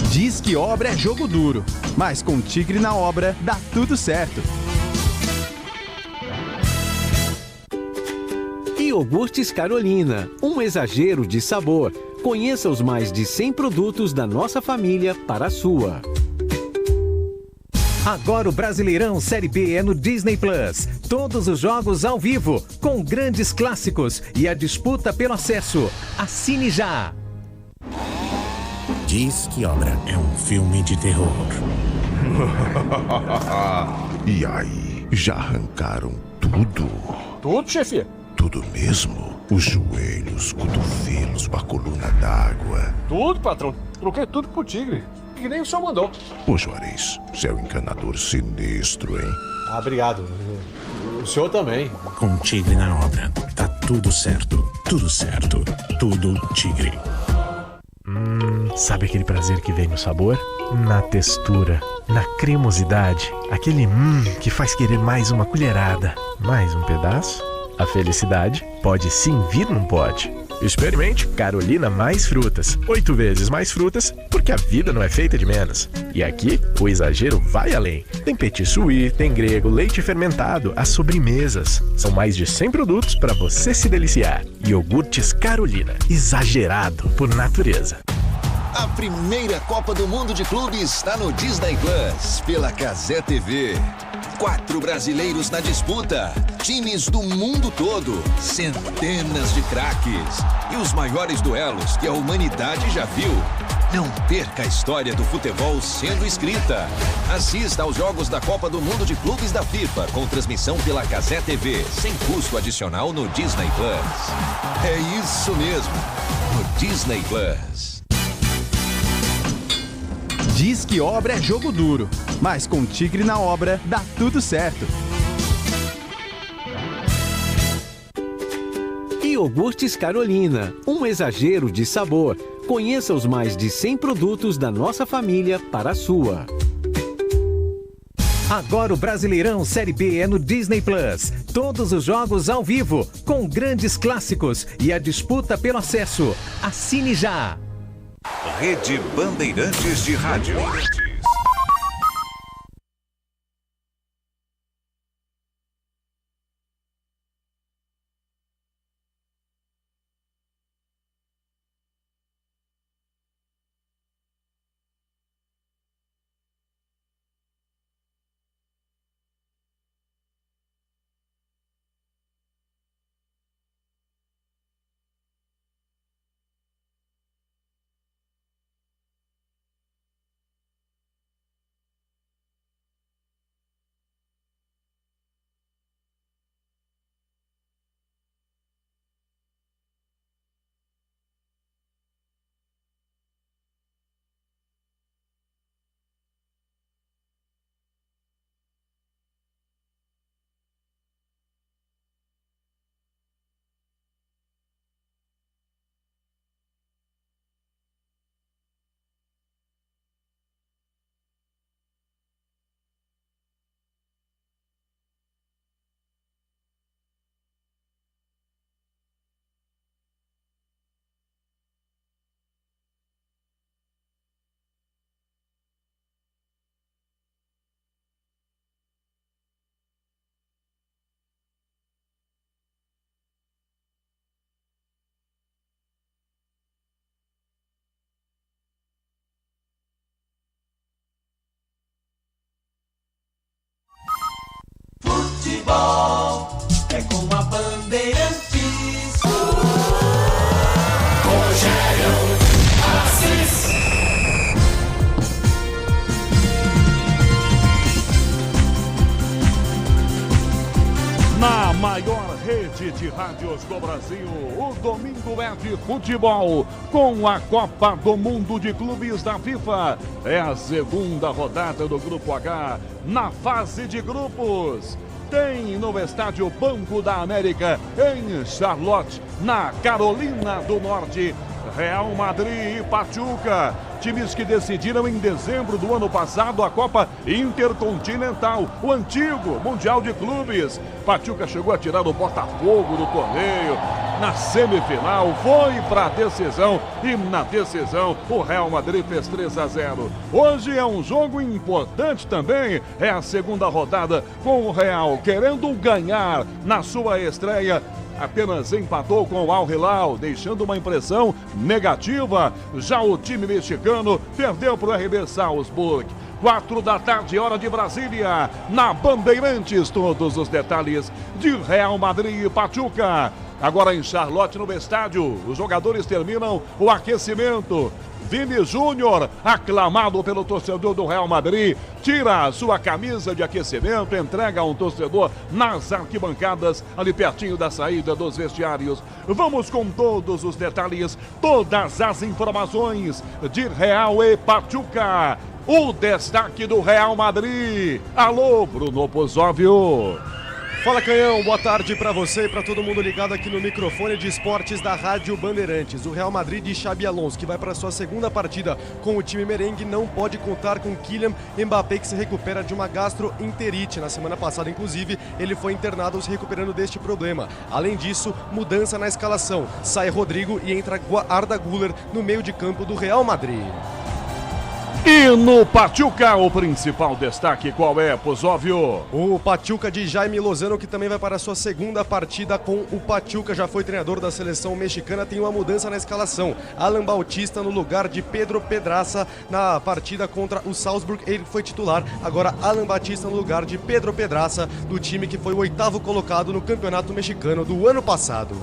Diz que obra é jogo duro, mas com Tigre na obra dá tudo certo. Iogurtes Carolina, um exagero de sabor. Conheça os mais de 100 produtos da nossa família para a sua. Agora o Brasileirão Série B é no Disney Plus. Todos os jogos ao vivo, com grandes clássicos e a disputa pelo acesso. Assine já! Diz que Obra é um filme de terror. E aí, já arrancaram tudo? Tudo, chefe? Tudo mesmo? Os joelhos, cotovelos, a coluna d'água. Tudo, patrão. Troquei tudo pro Tigre. Que nem o senhor mandou. Ô Juarez, você é um encanador sinistro, hein? Ah, obrigado. O senhor também. Com Tigre na obra, tá tudo certo. Tudo certo. Tudo Tigre. Sabe aquele prazer que vem no sabor? Na textura, na cremosidade. Aquele que faz querer mais uma colherada. Mais um pedaço? A felicidade pode sim vir num pote. Experimente Carolina mais frutas. 8 vezes mais frutas, porque a vida não é feita de menos. E aqui, o exagero vai além. Tem petit suí, tem grego, leite fermentado, as sobremesas. São mais de 100 produtos para você se deliciar. Iogurtes Carolina, exagerado por natureza. A primeira Copa do Mundo de Clubes está no Disney Plus, pela Cazé TV. 4 brasileiros na disputa, times do mundo todo, centenas de craques e os maiores duelos que a humanidade já viu. Não perca a história do futebol sendo escrita. Assista aos jogos da Copa do Mundo de Clubes da FIFA com transmissão pela Cazé TV, sem custo adicional no Disney Plus. É isso mesmo, no Disney Plus. Diz que obra é jogo duro, mas com Tigre na obra dá tudo certo. Iogurtes Carolina, um exagero de sabor. Conheça os mais de 100 produtos da nossa família para a sua. Agora o Brasileirão Série B é no Disney Plus. Todos os jogos ao vivo, com grandes clássicos e a disputa pelo acesso. Assine já! Rede Bandeirantes de Rádio. Futebol é com a Bandeirantes. Rogério Assis. Na maior rede de rádios do Brasil, o domingo é de futebol, com a Copa do Mundo de Clubes da FIFA. É a segunda rodada do Grupo H, na fase de grupos. Tem no estádio Banco da América, em Charlotte, na Carolina do Norte, Real Madrid e Pachuca. times que decidiram em dezembro do ano passado a Copa Intercontinental, o antigo Mundial de Clubes. Pachuca chegou a tirar o Botafogo do torneio. Na semifinal, foi para a decisão e na decisão o Real Madrid fez 3-0. Hoje é um jogo importante também, é a segunda rodada com o Real querendo ganhar na sua estreia. Apenas empatou com o Al Hilal, deixando uma impressão negativa. Já o time mexicano perdeu para o RB Salzburg. 4 da tarde, hora de Brasília, na Bandeirantes, todos os detalhes de Real Madrid e Pachuca. Agora em Charlotte, no estádio, os jogadores terminam o aquecimento. Vini Júnior, aclamado pelo torcedor do Real Madrid, tira a sua camisa de aquecimento, entrega a um torcedor nas arquibancadas, ali pertinho da saída dos vestiários. Vamos com todos os detalhes, todas as informações de Real e Pachuca. O destaque do Real Madrid. Alô, Bruno Pozóvio. Fala, Canhão, boa tarde para você e para todo mundo ligado aqui no microfone de esportes da Rádio Bandeirantes. O Real Madrid de Xabi Alonso, que vai para sua segunda partida com o time merengue, não pode contar com Kylian Mbappé, que se recupera de uma gastroenterite. Na semana passada, inclusive, ele foi internado se recuperando deste problema. Além disso, mudança na escalação. Sai Rodrigo e entra Arda Güler no meio de campo do Real Madrid. E no Pachuca, o principal destaque qual é, Pozóvio? O Pachuca de Jaime Lozano, que também vai para a sua segunda partida com o Pachuca, já foi treinador da seleção mexicana, tem uma mudança na escalação. Alan Bautista no lugar de Pedro Pedraza na partida contra o Salzburg, ele foi titular. Agora Alan Bautista no lugar de Pedro Pedraza, do time que foi o 8º colocado no campeonato mexicano do ano passado.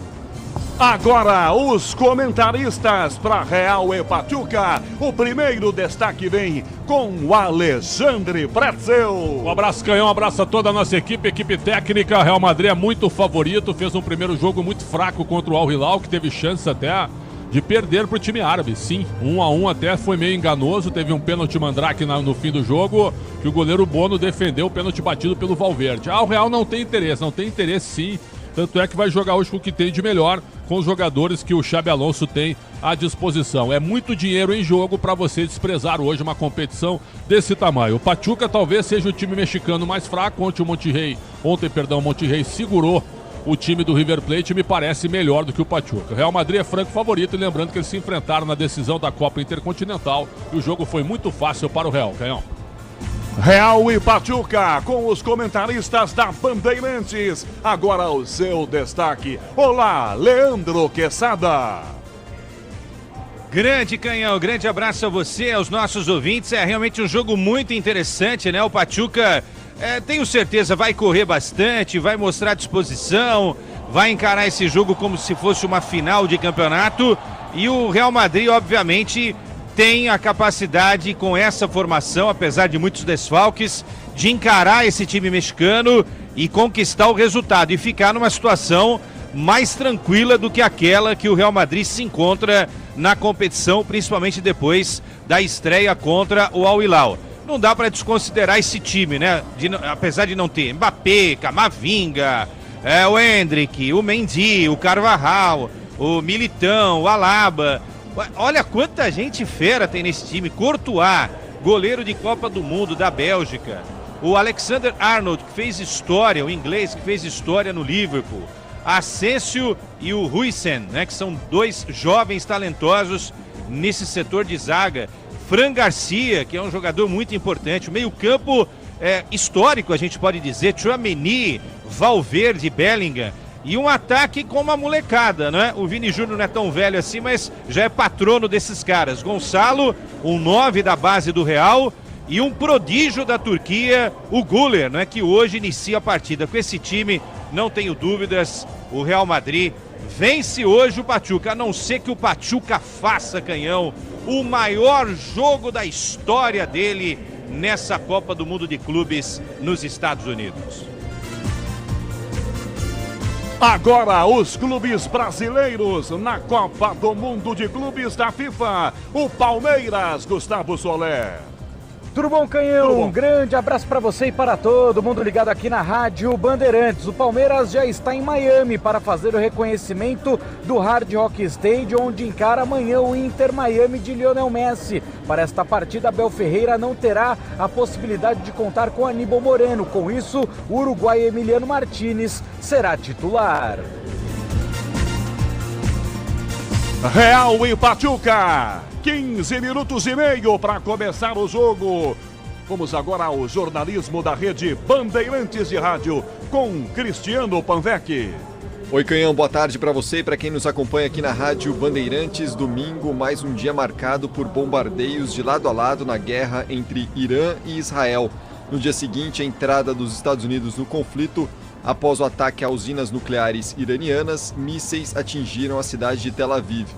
Agora, os comentaristas para Real e Pachuca. O primeiro destaque vem com o Alexandre Pretzel. Um abraço, Canhão, um abraço a toda a nossa equipe técnica. Real Madrid é muito favorito, fez um primeiro jogo muito fraco contra o Al Hilal, que teve chance até de perder para o time árabe. Sim, 1-1 até foi meio enganoso, teve um pênalti mandrake no fim do jogo, que o goleiro Bono defendeu, o pênalti batido pelo Valverde. O Real não tem interesse sim. Tanto é que vai jogar hoje com o que tem de melhor, com os jogadores que o Xabi Alonso tem à disposição. É muito dinheiro em jogo para você desprezar hoje uma competição desse tamanho. O Pachuca talvez seja o time mexicano mais fraco. Ontem o Monterrey segurou o time do River Plate, me parece melhor do que o Pachuca. O Real Madrid é franco favorito, e lembrando que eles se enfrentaram na decisão da Copa Intercontinental e o jogo foi muito fácil para o Real, Canhão. Real e Pachuca, com os comentaristas da Bandeirantes. Agora o seu destaque. Olá, Leandro Quesada. Grande Canhão, grande abraço a você, aos nossos ouvintes. É realmente um jogo muito interessante, né? O Pachuca, tenho certeza, vai correr bastante, vai mostrar disposição, vai encarar esse jogo como se fosse uma final de campeonato. E o Real Madrid, obviamente, tem a capacidade, com essa formação, apesar de muitos desfalques, de encarar esse time mexicano e conquistar o resultado e ficar numa situação mais tranquila do que aquela que o Real Madrid se encontra na competição, principalmente depois da estreia contra o Al Hilal. Não dá para desconsiderar esse time, né? Apesar de não ter Mbappé, Camavinga, o Endrick, o Mendy, o Carvajal, o Militão, o Alaba. Olha quanta gente fera tem nesse time. Courtois, goleiro de Copa do Mundo da Bélgica. O Alexander-Arnold, que fez história, o inglês que fez história no Liverpool. Asensio e o Huijsen, né, que são dois jovens talentosos nesse setor de zaga. Fran Garcia, que é um jogador muito importante. O meio-campo histórico, a gente pode dizer. Tchouaméni, Valverde, Bellingham. E um ataque com uma molecada, né? O Vini Júnior não é tão velho assim, mas já é patrono desses caras. Gonçalo, um 9 da base do Real, e um prodígio da Turquia, o Güler, né? Que hoje inicia a partida. Com esse time, não tenho dúvidas, o Real Madrid vence hoje o Pachuca, a não ser que o Pachuca faça, Canhão, o maior jogo da história dele nessa Copa do Mundo de Clubes nos Estados Unidos. Agora os clubes brasileiros na Copa do Mundo de Clubes da FIFA. O Palmeiras, Gustavo Soler. Tudo bom, Canhão? Um grande abraço para você e para todo mundo ligado aqui na Rádio Bandeirantes. O Palmeiras já está em Miami para fazer o reconhecimento do Hard Rock Stadium, onde encara amanhã o Inter Miami de Lionel Messi. Para esta partida, Abel Ferreira não terá a possibilidade de contar com Aníbal Moreno. Com isso, o uruguaio Emiliano Martínez será titular. Real e Pachuca, 15 minutos e meio para começar o jogo. Vamos agora ao jornalismo da rede Bandeirantes de Rádio com Cristiano Panvec. Oi, Canhão, boa tarde para você e para quem nos acompanha aqui na Rádio Bandeirantes. Domingo, mais um dia marcado por bombardeios de lado a lado na guerra entre Irã e Israel. No dia seguinte, a entrada dos Estados Unidos no conflito. Após o ataque a usinas nucleares iranianas, mísseis atingiram a cidade de Tel Aviv.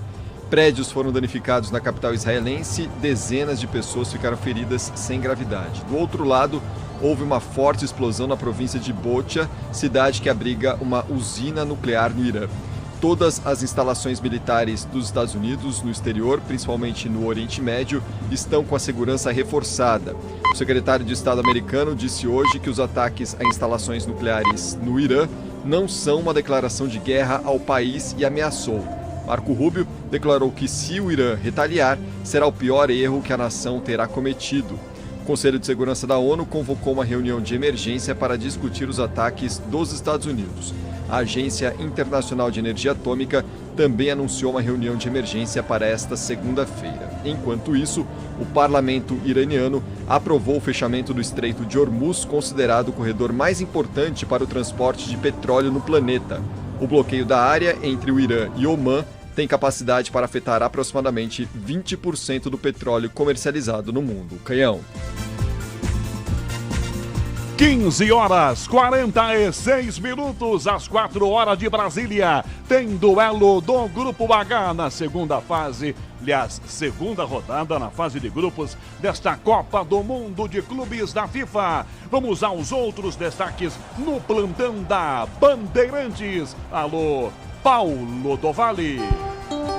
Prédios foram danificados na capital israelense, dezenas de pessoas ficaram feridas sem gravidade. Do outro lado, houve uma forte explosão na província de Botia, cidade que abriga uma usina nuclear no Irã. Todas as instalações militares dos Estados Unidos no exterior, principalmente no Oriente Médio, estão com a segurança reforçada. O secretário de Estado americano disse hoje que os ataques a instalações nucleares no Irã não são uma declaração de guerra ao país e ameaçou. Marco Rubio declarou que se o Irã retaliar, será o pior erro que a nação terá cometido. O Conselho de Segurança da ONU convocou uma reunião de emergência para discutir os ataques dos Estados Unidos. A Agência Internacional de Energia Atômica também anunciou uma reunião de emergência para esta segunda-feira. Enquanto isso, o parlamento iraniano aprovou o fechamento do Estreito de Hormuz, considerado o corredor mais importante para o transporte de petróleo no planeta. O bloqueio da área entre o Irã e Omã tem capacidade para afetar aproximadamente 20% do petróleo comercializado no mundo. Canhão. 15 horas 46 minutos, às 4 horas de Brasília. Tem duelo do Grupo H na segunda fase. Aliás, segunda rodada na fase de grupos desta Copa do Mundo de Clubes da FIFA. Vamos aos outros destaques no plantão da Bandeirantes. Alô, Paulo do Vale.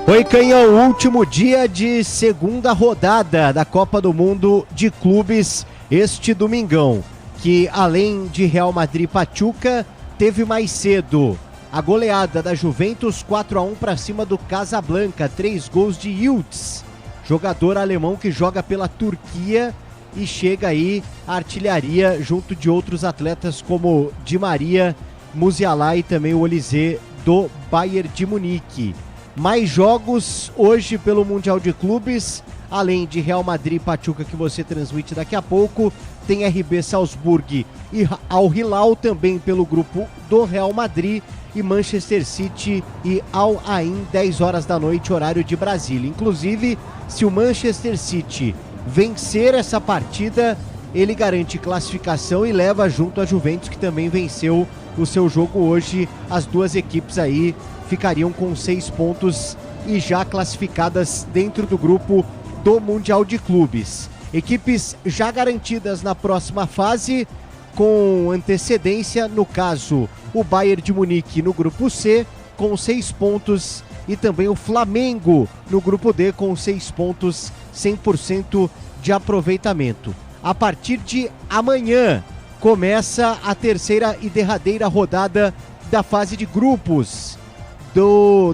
Oi, Canhão, último dia de segunda rodada da Copa do Mundo de Clubes este domingão, que além de Real Madrid e Pachuca, teve mais cedo a goleada da Juventus 4-1 para cima do Casablanca, 3 gols de Yildiz, jogador alemão que joga pela Turquia, e chega aí a artilharia junto de outros atletas como Di Maria, Musiala e também o Olise do Bayern de Munique. Mais jogos hoje pelo Mundial de Clubes, além de Real Madrid e Pachuca, que você transmite daqui a pouco, tem RB Salzburg e Al Hilal também pelo grupo do Real Madrid, e Manchester City e Al Ain, 10 horas da noite, horário de Brasília. Inclusive, se o Manchester City vencer essa partida, ele garante classificação e leva junto a Juventus, que também venceu o seu jogo hoje. As duas equipes aí ficariam com 6 pontos e já classificadas dentro do grupo do Mundial de Clubes. Equipes já garantidas na próxima fase com antecedência, no caso o Bayern de Munique no grupo C com 6 pontos e também o Flamengo no grupo D com 6 pontos, 100% de aproveitamento. A partir de amanhã começa a terceira e derradeira rodada da fase de grupos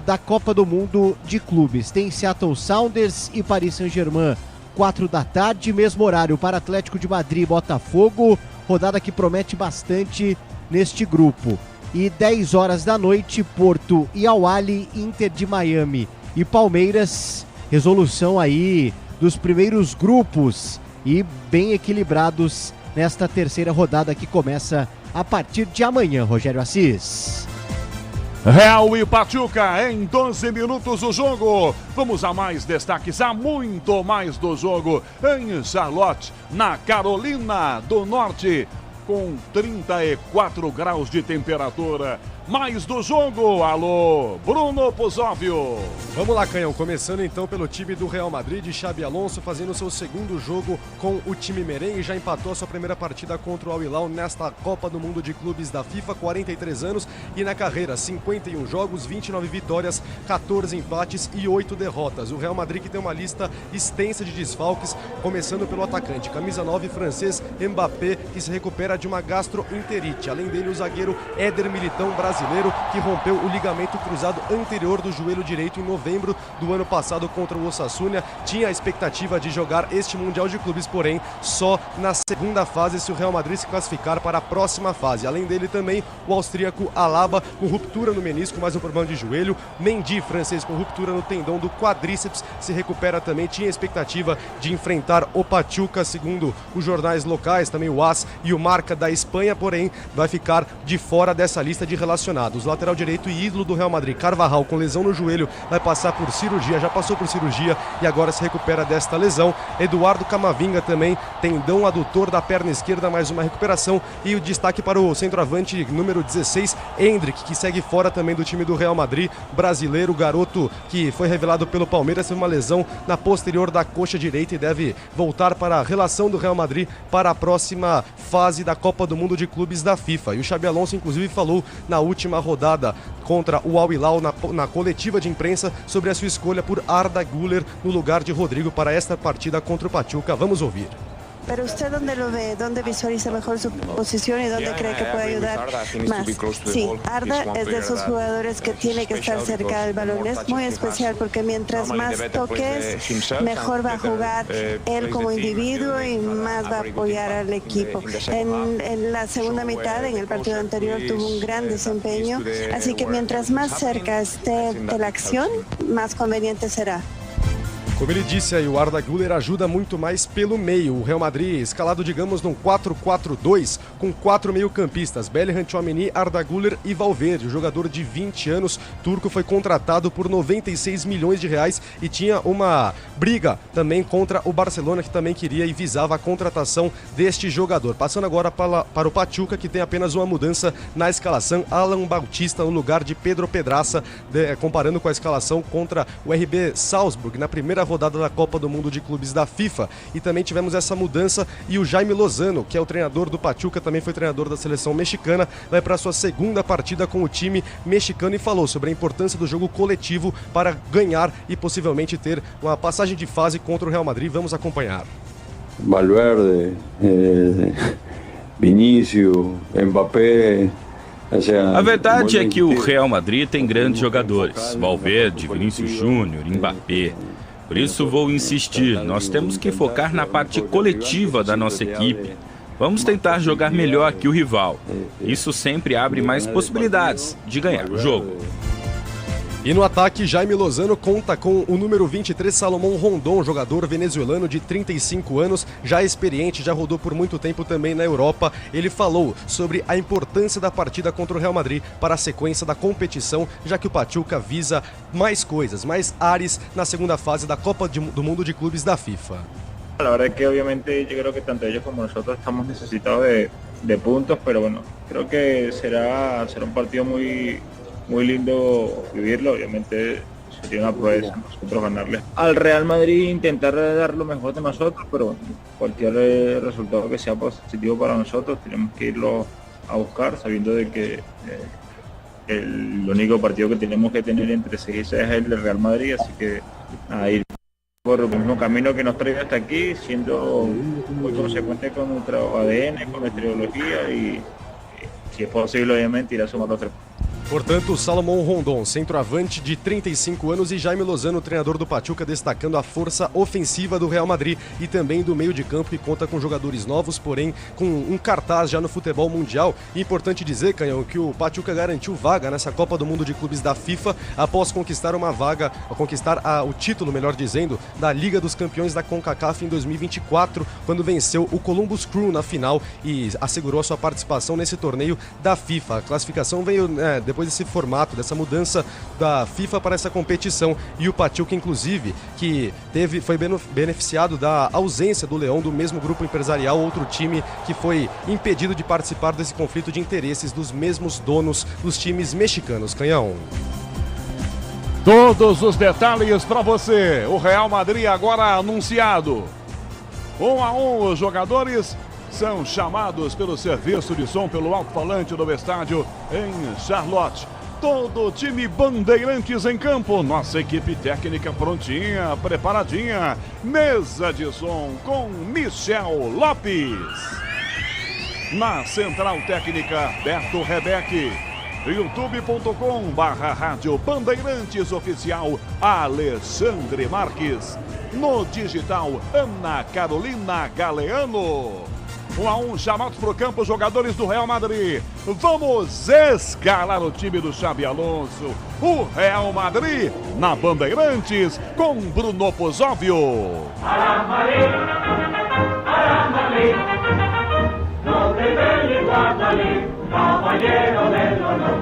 da Copa do Mundo de Clubes. Tem Seattle Sounders e Paris Saint-Germain, 4 da tarde, mesmo horário para Atlético de Madrid e Botafogo, rodada que promete bastante neste grupo. E 10 horas da noite, Porto e Al Ahly, Inter de Miami e Palmeiras, resolução aí dos primeiros grupos e bem equilibrados nesta terceira rodada que começa a partir de amanhã, Rogério Assis. Real e Pachuca, em 12 minutos o jogo. Vamos a mais destaques, a muito mais do jogo em Charlotte, na Carolina do Norte, com 34 graus de temperatura. mais do jogo. Alô, Bruno Pozóvio. Vamos lá, Canhão, começando então pelo time do Real Madrid, de Xabi Alonso, fazendo o seu segundo jogo com o time merengue, já empatou a sua primeira partida contra o Al Hilal nesta Copa do Mundo de Clubes da FIFA, 43 anos, e na carreira 51 jogos, 29 vitórias, 14 empates e 8 derrotas. O Real Madrid que tem uma lista extensa de desfalques, começando pelo atacante, camisa 9 francês Mbappé, que se recupera de uma gastroenterite. Além dele, o zagueiro Éder Militão, brasileiro, que rompeu o ligamento cruzado anterior do joelho direito em novembro do ano passado contra o Osasuna. Tinha a expectativa de jogar este Mundial de Clubes, porém só na segunda fase, se o Real Madrid se classificar para a próxima fase. Além dele também o austríaco Alaba, com ruptura no menisco, mais um problema de joelho. Mendy, francês, com ruptura no tendão do quadríceps, se recupera também. Tinha a expectativa de enfrentar o Pachuca, segundo os jornais locais, também o AS e o Marca da Espanha, porém vai ficar de fora dessa lista de relacionados. O lateral direito e ídolo do Real Madrid, Carvajal, com lesão no joelho, vai passar por cirurgia, já passou por cirurgia e agora se recupera desta lesão. Eduardo Camavinga também, tendão adutor da perna esquerda, mais uma recuperação. E o destaque para o centroavante número 16, Endrick, que segue fora também do time do Real Madrid, brasileiro, garoto que foi revelado pelo Palmeiras, teve uma lesão na posterior da coxa direita e deve voltar para a relação do Real Madrid para a próxima fase da Copa do Mundo de Clubes da FIFA. E o Xabi Alonso inclusive falou na última rodada contra o Al Hilal, na coletiva de imprensa, sobre a sua escolha por Arda Güler no lugar de Rodrigo para esta partida contra o Pachuca. Vamos ouvir. Pero usted, ¿dónde lo ve? ¿Dónde visualiza mejor su posición y dónde cree que puede ayudar más? Sí, Arda es de esos jugadores que tiene que estar cerca del balón. Es muy especial porque mientras más toques, mejor va a jugar él como individuo y más va a apoyar al equipo. En la segunda mitad, en el partido anterior, tuvo un gran desempeño, así que mientras más cerca esté de la acción, más conveniente será. Como ele disse aí, o Arda Güler ajuda muito mais pelo meio. O Real Madrid escalado, digamos, num 4-4-2 com 4 meio-campistas, Bellingham, Tchouaméni, Arda Güler e Valverde. O jogador de 20 anos, turco, foi contratado por 96 milhões de reais e tinha uma briga também contra o Barcelona, que também queria e visava a contratação deste jogador. Passando agora para o Pachuca, que tem apenas uma mudança na escalação, Alan Bautista no lugar de Pedro Pedraza, comparando com a escalação contra o RB Salzburg na primeira rodada da Copa do Mundo de Clubes da FIFA. E também tivemos essa mudança e o Jaime Lozano, que é o treinador do Pachuca, também foi treinador da seleção mexicana, vai para a sua segunda partida com o time mexicano e falou sobre a importância do jogo coletivo para ganhar e possivelmente ter uma passagem de fase contra o Real Madrid. Vamos acompanhar. Valverde, Vinícius, Mbappé. A verdade é que o Real Madrid tem grandes jogadores, Valverde, Vinícius Júnior, Mbappé. Por isso vou insistir, nós temos que focar na parte coletiva da nossa equipe. Vamos tentar jogar melhor que o rival. Isso sempre abre mais possibilidades de ganhar o jogo. E no ataque, Jaime Lozano conta com o número 23, Salomón Rondón, jogador venezuelano de 35 anos, já experiente, já rodou por muito tempo também na Europa. Ele falou sobre a importância da partida contra o Real Madrid para a sequência da competição, já que o Pachuca visa mais coisas, mais ares na segunda fase da Copa do Mundo de Clubes da FIFA. La verdad es que obviamente yo creo que tanto ellos como nosotros estamos necesitados de puntos, pero bueno, creo que será un partido muy lindo vivirlo. Obviamente sería una proeza nosotros ganarle al Real Madrid, intentar dar lo mejor de nosotros, pero cualquier resultado que sea positivo para nosotros tenemos que irlo a buscar, sabiendo de que el único partido que tenemos que tener entre 6 y 6 es el del Real Madrid, así que a ir por el mismo camino que nos trae hasta aquí, siendo muy consecuente con nuestro ADN, con nuestra ideología y si es posible obviamente ir a sumar los 3 puntos. Portanto, Salomón Rondón, centroavante de 35 anos, e Jaime Lozano, treinador do Pachuca, destacando a força ofensiva do Real Madrid e também do meio de campo, que conta com jogadores novos, porém com um cartaz já no futebol mundial. E importante dizer, Canhão, que o Pachuca garantiu vaga nessa Copa do Mundo de Clubes da FIFA após conquistar o título, melhor dizendo, da Liga dos Campeões da CONCACAF em 2024, quando venceu o Columbus Crew na final e assegurou a sua participação nesse torneio da FIFA. A classificação veio depois depois desse formato, dessa mudança da FIFA para essa competição. E o Pachuca, inclusive, que foi beneficiado da ausência do Leão do mesmo grupo empresarial, outro time que foi impedido de participar desse conflito de interesses dos mesmos donos dos times mexicanos. Canhão. Todos os detalhes para você. O Real Madrid agora anunciado. 1-1, os jogadores são chamados pelo serviço de som, pelo alto-falante do estádio em Charlotte. Todo o time Bandeirantes em campo. Nossa equipe técnica prontinha, preparadinha. Mesa de som com Michel Lopes. Na central técnica, Beto Rebeque. youtube.com/Rádio Bandeirantes Oficial, Alexandre Marques. No digital, Ana Carolina Galeano. 1-1, chamados para o campo, jogadores do Real Madrid. Vamos escalar o time do Xabi Alonso. O Real Madrid na Bandeirantes com Bruno Pozóvio.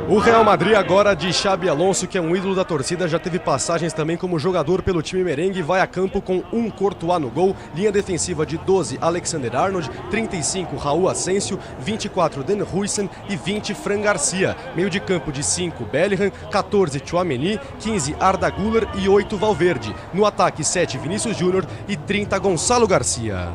O Real Madrid agora de Xabi Alonso, que é um ídolo da torcida, já teve passagens também como jogador pelo time merengue, vai a campo com um Courtois no gol, linha defensiva de 12 Alexander-Arnold, 35 Raul Asensio, 24 Dan Huysen e 20 Fran Garcia, meio de campo de 5 Bellingham, 14 Tchouaméni, 15 Arda Güler e 8 Valverde, no ataque 7 Vinícius Júnior e 30 Gonçalo Garcia.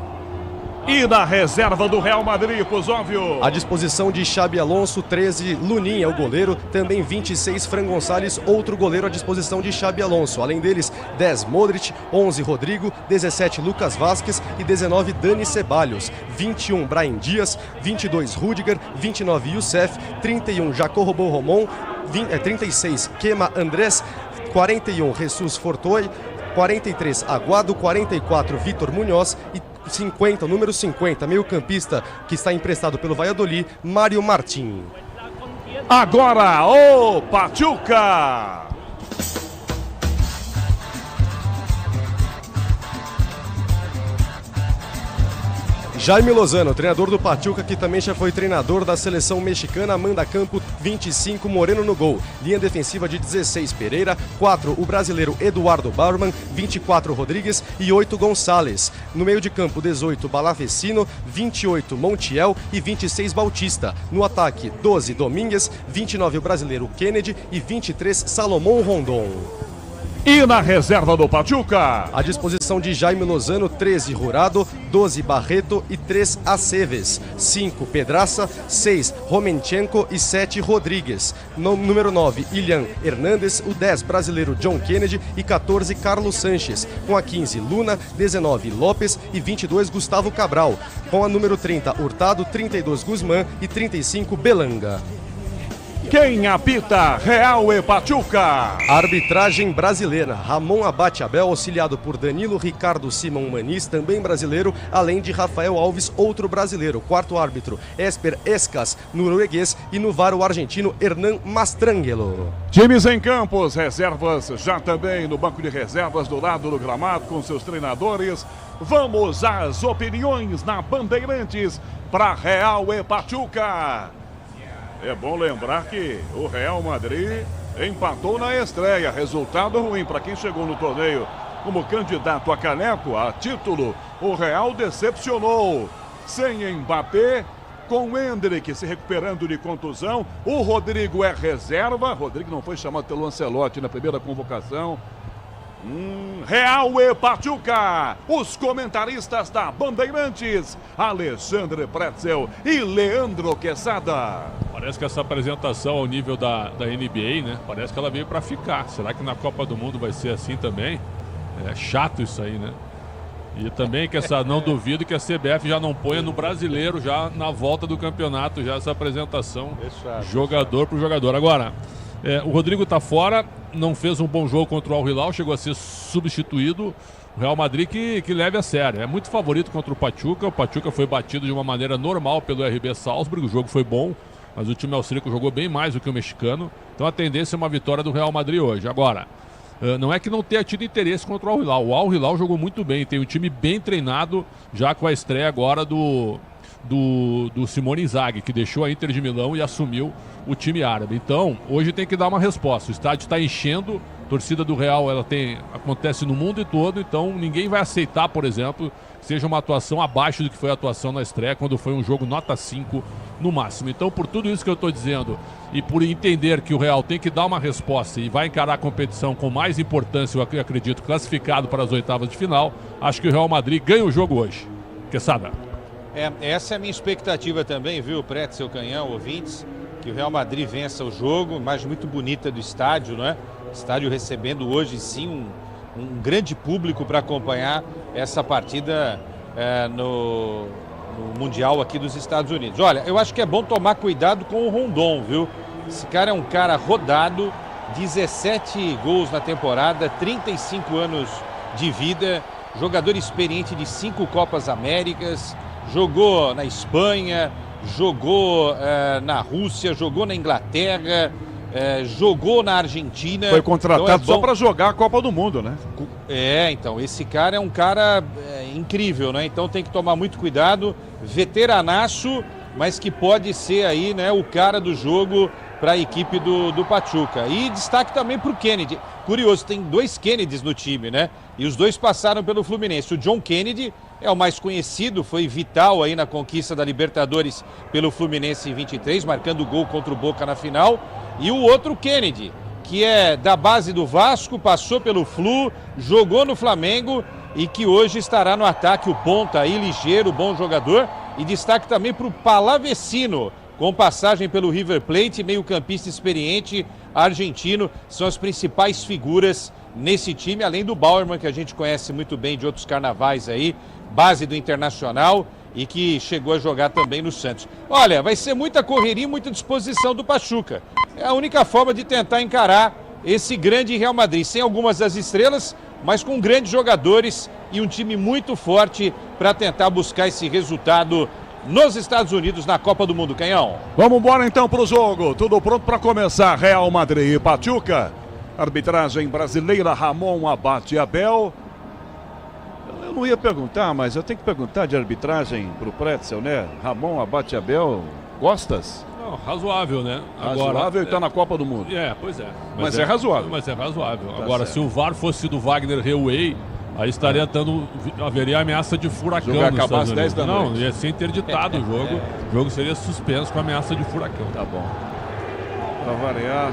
E na reserva do Real Madrid, Pozóvio. À disposição de Xabi Alonso, 13, Lunin é o goleiro, também 26, Fran Gonçalves, outro goleiro à disposição de Xabi Alonso. Além deles, 10, Modric, 11, Rodrigo, 17, Lucas Vázquez e 19, Dani Ceballos, 21, Brahim Dias, 22, Rüdiger, 29, Youssef, 31, Jacob Romão, 36, Kema Andrés, 41, Jesus Fortoy, 43, Aguado, 44, Vitor Munhoz e 50, número 50, meio-campista que está emprestado pelo Valladolid, Mário Martín. Agora o Pachuca. Jaime Lozano, treinador do Pachuca, que também já foi treinador da seleção mexicana, manda campo 25, Moreno no gol. Linha defensiva de 16, Pereira, 4, o brasileiro Eduardo Bauerman, 24, Rodrigues e 8, Gonçalves. No meio de campo, 18, Balavecino, 28, Montiel e 26, Bautista. No ataque, 12, Domingues, 29, o brasileiro Kennedy e 23, Salomão Rondon. E na reserva do Pachuca? À disposição de Jaime Lozano, 13, Jurado, 12, Barreto e 3, Aceves, 5, Pedraça, 6, Romenchenko e 7, Rodrigues. No número 9, Ilian Hernández, o 10, brasileiro John Kennedy e 14, Carlos Sanches. Com a 15, Luna, 19, Lopes e 22, Gustavo Cabral. Com a número 30, Hurtado, 32, Guzmán e 35, Belanga. Quem apita? Real e Pachuca. Arbitragem brasileira. Ramon Abate Abel, auxiliado por Danilo Ricardo Simão Maniz, também brasileiro, além de Rafael Alves, outro brasileiro. Quarto árbitro, Esper Escas, norueguês, e no VAR o argentino Hernan Mastrangelo. Times em campos, reservas já também no banco de reservas do lado do gramado com seus treinadores. Vamos às opiniões na Bandeirantes para Real e Pachuca. É bom lembrar que o Real Madrid empatou na estreia. Resultado ruim para quem chegou no torneio como candidato a caneco, a título. O Real decepcionou. Sem Mbappé, com Endrick se recuperando de contusão. O Rodrigo é reserva. Rodrigo não foi chamado pelo Ancelotti na primeira convocação. Real e Pachuca, os comentaristas da Bandeirantes, Alexandre Pretzel e Leandro Quesada. Parece que essa apresentação ao nível da NBA, né? Parece que ela veio para ficar. Será que na Copa do Mundo vai ser assim também? É chato isso aí, né? E também que não duvido que a CBF já não ponha no brasileiro já na volta do campeonato já essa apresentação jogador por jogador. Agora, o Rodrigo tá fora, não fez um bom jogo contra o Al Hilal, chegou a ser substituído. O Real Madrid que leve a sério. É muito favorito contra o Pachuca. O Pachuca foi batido de uma maneira normal pelo RB Salzburg. O jogo foi bom, mas o time austríaco jogou bem mais do que o mexicano. Então a tendência é uma vitória do Real Madrid hoje. Agora, não é que não tenha tido interesse contra o Al Hilal. O Al Hilal jogou muito bem, tem um time bem treinado, já com a estreia agora do do Simone Inzaghi, que deixou a Inter de Milão e assumiu o time árabe. Então, hoje tem que dar uma resposta. O estádio está enchendo, a torcida do Real acontece no mundo todo, então ninguém vai aceitar, por exemplo, que seja uma atuação abaixo do que foi a atuação na estreia, quando foi um jogo nota 5 no máximo. Então, por tudo isso que eu estou dizendo, e por entender que o Real tem que dar uma resposta e vai encarar a competição com mais importância, eu acredito, classificado para as oitavas de final, acho que o Real Madrid ganha o jogo hoje. Quesada. Essa é a minha expectativa também, viu, Pretzel, Canhão, ouvintes, que o Real Madrid vença o jogo, imagem muito bonita do estádio, não é? Estádio recebendo hoje, sim, um grande público para acompanhar essa partida no Mundial aqui dos Estados Unidos. Olha, eu acho que é bom tomar cuidado com o Rondon, viu? Esse cara é um cara rodado, 17 gols na temporada, 35 anos de vida, jogador experiente de 5 Copas Américas, jogou na Espanha, jogou na Rússia, jogou na Inglaterra, jogou na Argentina. Foi contratado só para jogar a Copa do Mundo, né? Então, esse cara é um cara incrível, né? Então tem que tomar muito cuidado, veteranaço, mas que pode ser aí, né, o cara do jogo para a equipe do Pachuca. E destaque também para o Kennedy. Curioso, tem 2 Kennedys no time, né? E os 2 passaram pelo Fluminense. O John Kennedy é o mais conhecido, foi vital aí na conquista da Libertadores pelo Fluminense em 23, marcando gol contra o Boca na final. E o outro Kennedy, que é da base do Vasco, passou pelo Flu, jogou no Flamengo e que hoje estará no ataque. O ponta aí, ligeiro, bom jogador. E destaque também para o Palavecino, com passagem pelo River Plate, meio-campista experiente, argentino, são as principais figuras nesse time, além do Bauerman, que a gente conhece muito bem de outros carnavais aí, base do Internacional e que chegou a jogar também no Santos. Olha, vai ser muita correria e muita disposição do Pachuca. É a única forma de tentar encarar esse grande Real Madrid, sem algumas das estrelas, mas com grandes jogadores e um time muito forte para tentar buscar esse resultado nos Estados Unidos na Copa do Mundo. Canhão. Vamos embora então para o jogo. Tudo pronto para começar. Real Madrid e Pachuca. Arbitragem brasileira, Ramon Abate Abel. Eu não ia perguntar, mas eu tenho que perguntar de arbitragem para o Pretzel, né? Ramon Abate Abel, gostas? Não, razoável, né? Razoável e está na Copa do Mundo. Pois é. Mas é razoável. Mas é razoável. Tá Agora, certo. se o VAR fosse do Wagner Reuei, aí estaria haveria ameaça de furacão. Jogo ia acabar às 10 da noite. Não, ia ser interditado o jogo. O jogo seria suspenso com ameaça de furacão. Tá bom. Para variar.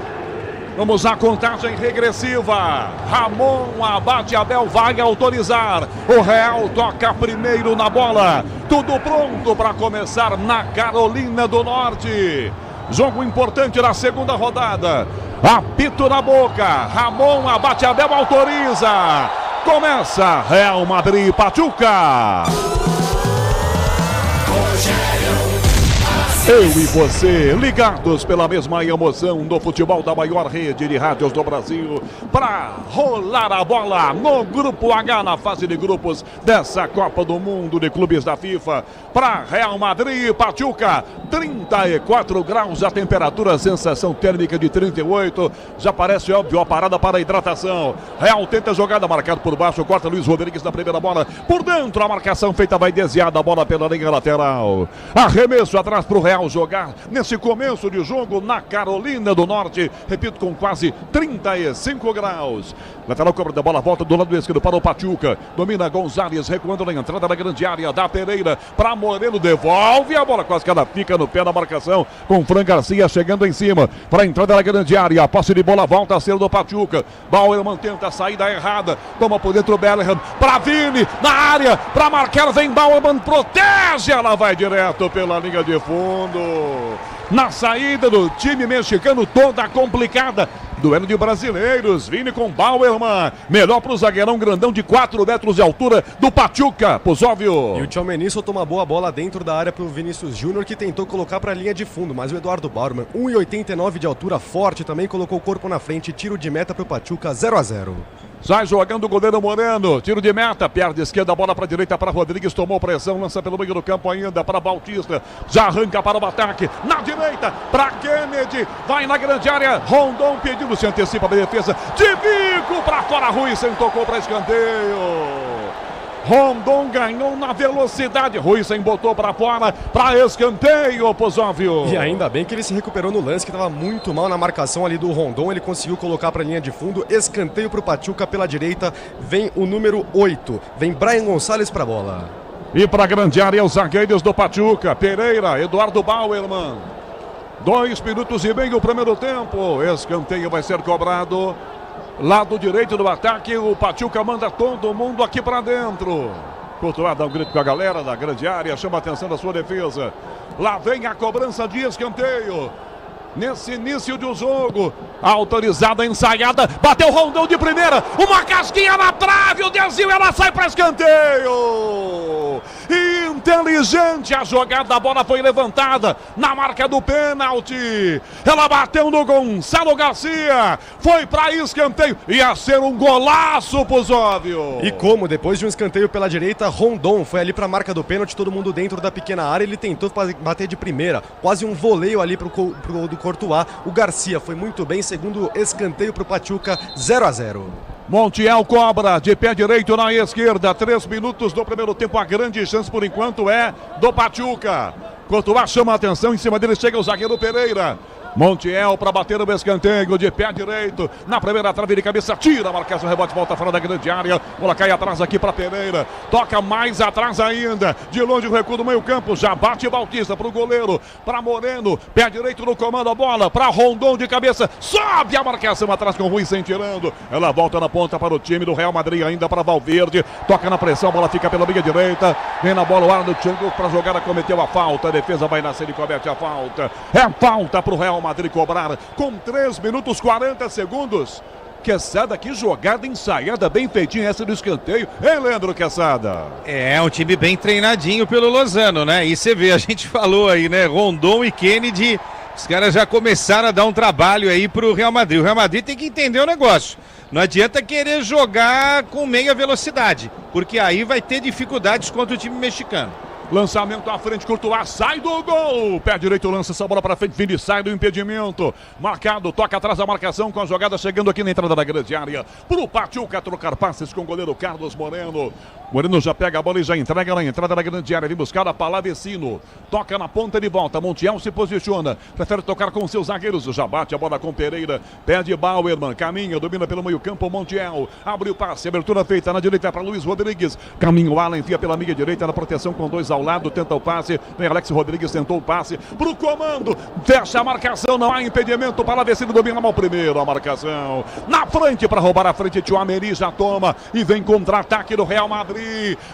Vamos à contagem regressiva. Ramon Abate Abel vai autorizar. O Real toca primeiro na bola. Tudo pronto para começar na Carolina do Norte. Jogo importante na segunda rodada. Apito na boca. Ramon Abate Abel autoriza. Começa Real Madrid e Pachuca. Eu e você, ligados pela mesma emoção do futebol da maior rede de rádios do Brasil, para rolar a bola no Grupo H, na fase de grupos dessa Copa do Mundo de Clubes da FIFA, para Real Madrid e Pachuca, 34 graus a temperatura, sensação térmica de 38, já parece óbvio a parada para a hidratação. Real tenta a jogada, marcado por baixo, corta Luiz Rodrigues na primeira bola, por dentro a marcação feita vai desviada, a bola pela linha lateral. Arremesso atrás para o Real jogar nesse começo de jogo na Carolina do Norte, repito, com quase 35 graus. Lateral cobra da bola, volta do lado esquerdo para o Pachuca, domina Gonzalez, recuando na entrada da grande área, da Pereira para Moreno, devolve a bola, quase que ela fica no pé da marcação, com Fran Garcia chegando em cima, para a entrada da grande área, a posse de bola volta a ser do Pachuca, Bauerman tenta a saída errada, toma por dentro o Bellingham, para Vini, na área, para marcar, vem Bauerman, protege, ela vai direto pela linha de fundo. Na saída do time mexicano, toda complicada. Duelo de brasileiros, Vini com Bauerman. Melhor para o zagueirão grandão de 4 metros de altura do Pachuca, Pozóvio. E o Tchouaméni soltou uma boa bola dentro da área para o Vinícius Júnior, que tentou colocar para a linha de fundo, mas o Eduardo Bauerman, 1,89 de altura, forte também, colocou o corpo na frente, tiro de meta para o Pachuca, 0-0. Sai jogando o goleiro Moreno, tiro de meta, perna esquerda, bola para a direita para Rodrigues, tomou pressão, lança pelo meio do campo ainda para Bautista, já arranca para o ataque, na direita, para Kennedy, vai na grande área, Rondon pedindo, se antecipa a defesa, de bico para fora, Rui, sem tocou para escanteio. Rondon ganhou na velocidade. Ruisen botou para fora, para escanteio, Pozóvio. E ainda bem que ele se recuperou no lance, que estava muito mal na marcação ali do Rondon. Ele conseguiu colocar para a linha de fundo. Escanteio para o Pachuca pela direita. Vem o número 8. Vem Brian Gonçalves para a bola. E para a grande área, os zagueiros do Pachuca. Pereira, Eduardo Bauerman. 2 minutos e meio o primeiro tempo. Escanteio vai ser cobrado. Lado direito do ataque, o Pachuca manda todo mundo aqui para dentro. Courtois dá um grito com a galera da grande área, chama a atenção da sua defesa. Lá vem a cobrança de escanteio. Nesse início do jogo, autorizada a ensaiada, bateu Rondon de primeira, uma casquinha na trave, o desvio, ela sai para escanteio. Inteligente a jogada, a bola foi levantada na marca do pênalti. Ela bateu no Gonçalo Garcia, foi para escanteio, ia ser um golaço, Pozóvio. E como, depois de um escanteio pela direita, Rondon foi ali para a marca do pênalti, todo mundo dentro da pequena área, ele tentou bater de primeira, quase um voleio ali pro do Courtois. O Garcia foi muito bem, segundo escanteio para o Pachuca, 0-0. Montiel cobra de pé direito na esquerda, 3 minutos do primeiro tempo, a grande chance por enquanto é do Pachuca. Courtois chama a atenção, em cima dele chega o zagueiro Pereira. Montiel para bater o escanteio de pé direito, na primeira trave de cabeça, tira a marcação, rebote, volta fora da grande área, bola cai atrás aqui para Pereira, toca mais atrás ainda, de longe o recuo do meio campo, já bate Bautista para o goleiro, para Moreno, pé direito no comando, a bola para Rondon de cabeça, sobe a marcação atrás com o Ruisen tirando, ela volta na ponta para o time do Real Madrid, ainda para Valverde, toca na pressão, a bola fica pela meia direita, vem na bola o Arnold chegou para jogar, cometeu a falta, a defesa vai nascer e comete a falta, é falta para o Real Madrid cobrar com 3 minutos 40 segundos. Quesada, que jogada ensaiada, bem feitinha essa do escanteio, hein, Leandro Quesada? É, um time bem treinadinho pelo Lozano, né? E você vê, a gente falou aí, né? Rondon e Kennedy, os caras já começaram a dar um trabalho aí pro Real Madrid. O Real Madrid tem que entender o negócio. Não adianta querer jogar com meia velocidade, porque aí vai ter dificuldades contra o time mexicano. Lançamento à frente, Courtois, sai do gol. Pé direito lança essa bola para frente, Vini sai do impedimento. Marcado, toca atrás da marcação com a jogada chegando aqui na entrada da grande área. Pro Pachuca trocar passes com o goleiro Carlos Moreno. Moreno já pega a bola e já entrega na entrada da grande área. Vem buscar a Palavecino. Toca na ponta de volta. Montiel se posiciona. Prefere tocar com seus zagueiros. Já bate a bola com Pereira. Pede Bauerman. Caminha, domina pelo meio campo. Montiel abre o passe. Abertura feita na direita para Luiz Rodrigues. Caminho Alan, enfia pela meia direita na proteção com 2 ao lado. Tenta o passe. Vem Alex Rodrigues, tentou o passe. Pro comando. Fecha a marcação. Não há impedimento. Palavecino domina mal primeiro a marcação. Na frente para roubar a frente. Tchouaméni já toma. E vem contra-ataque do Real Madrid.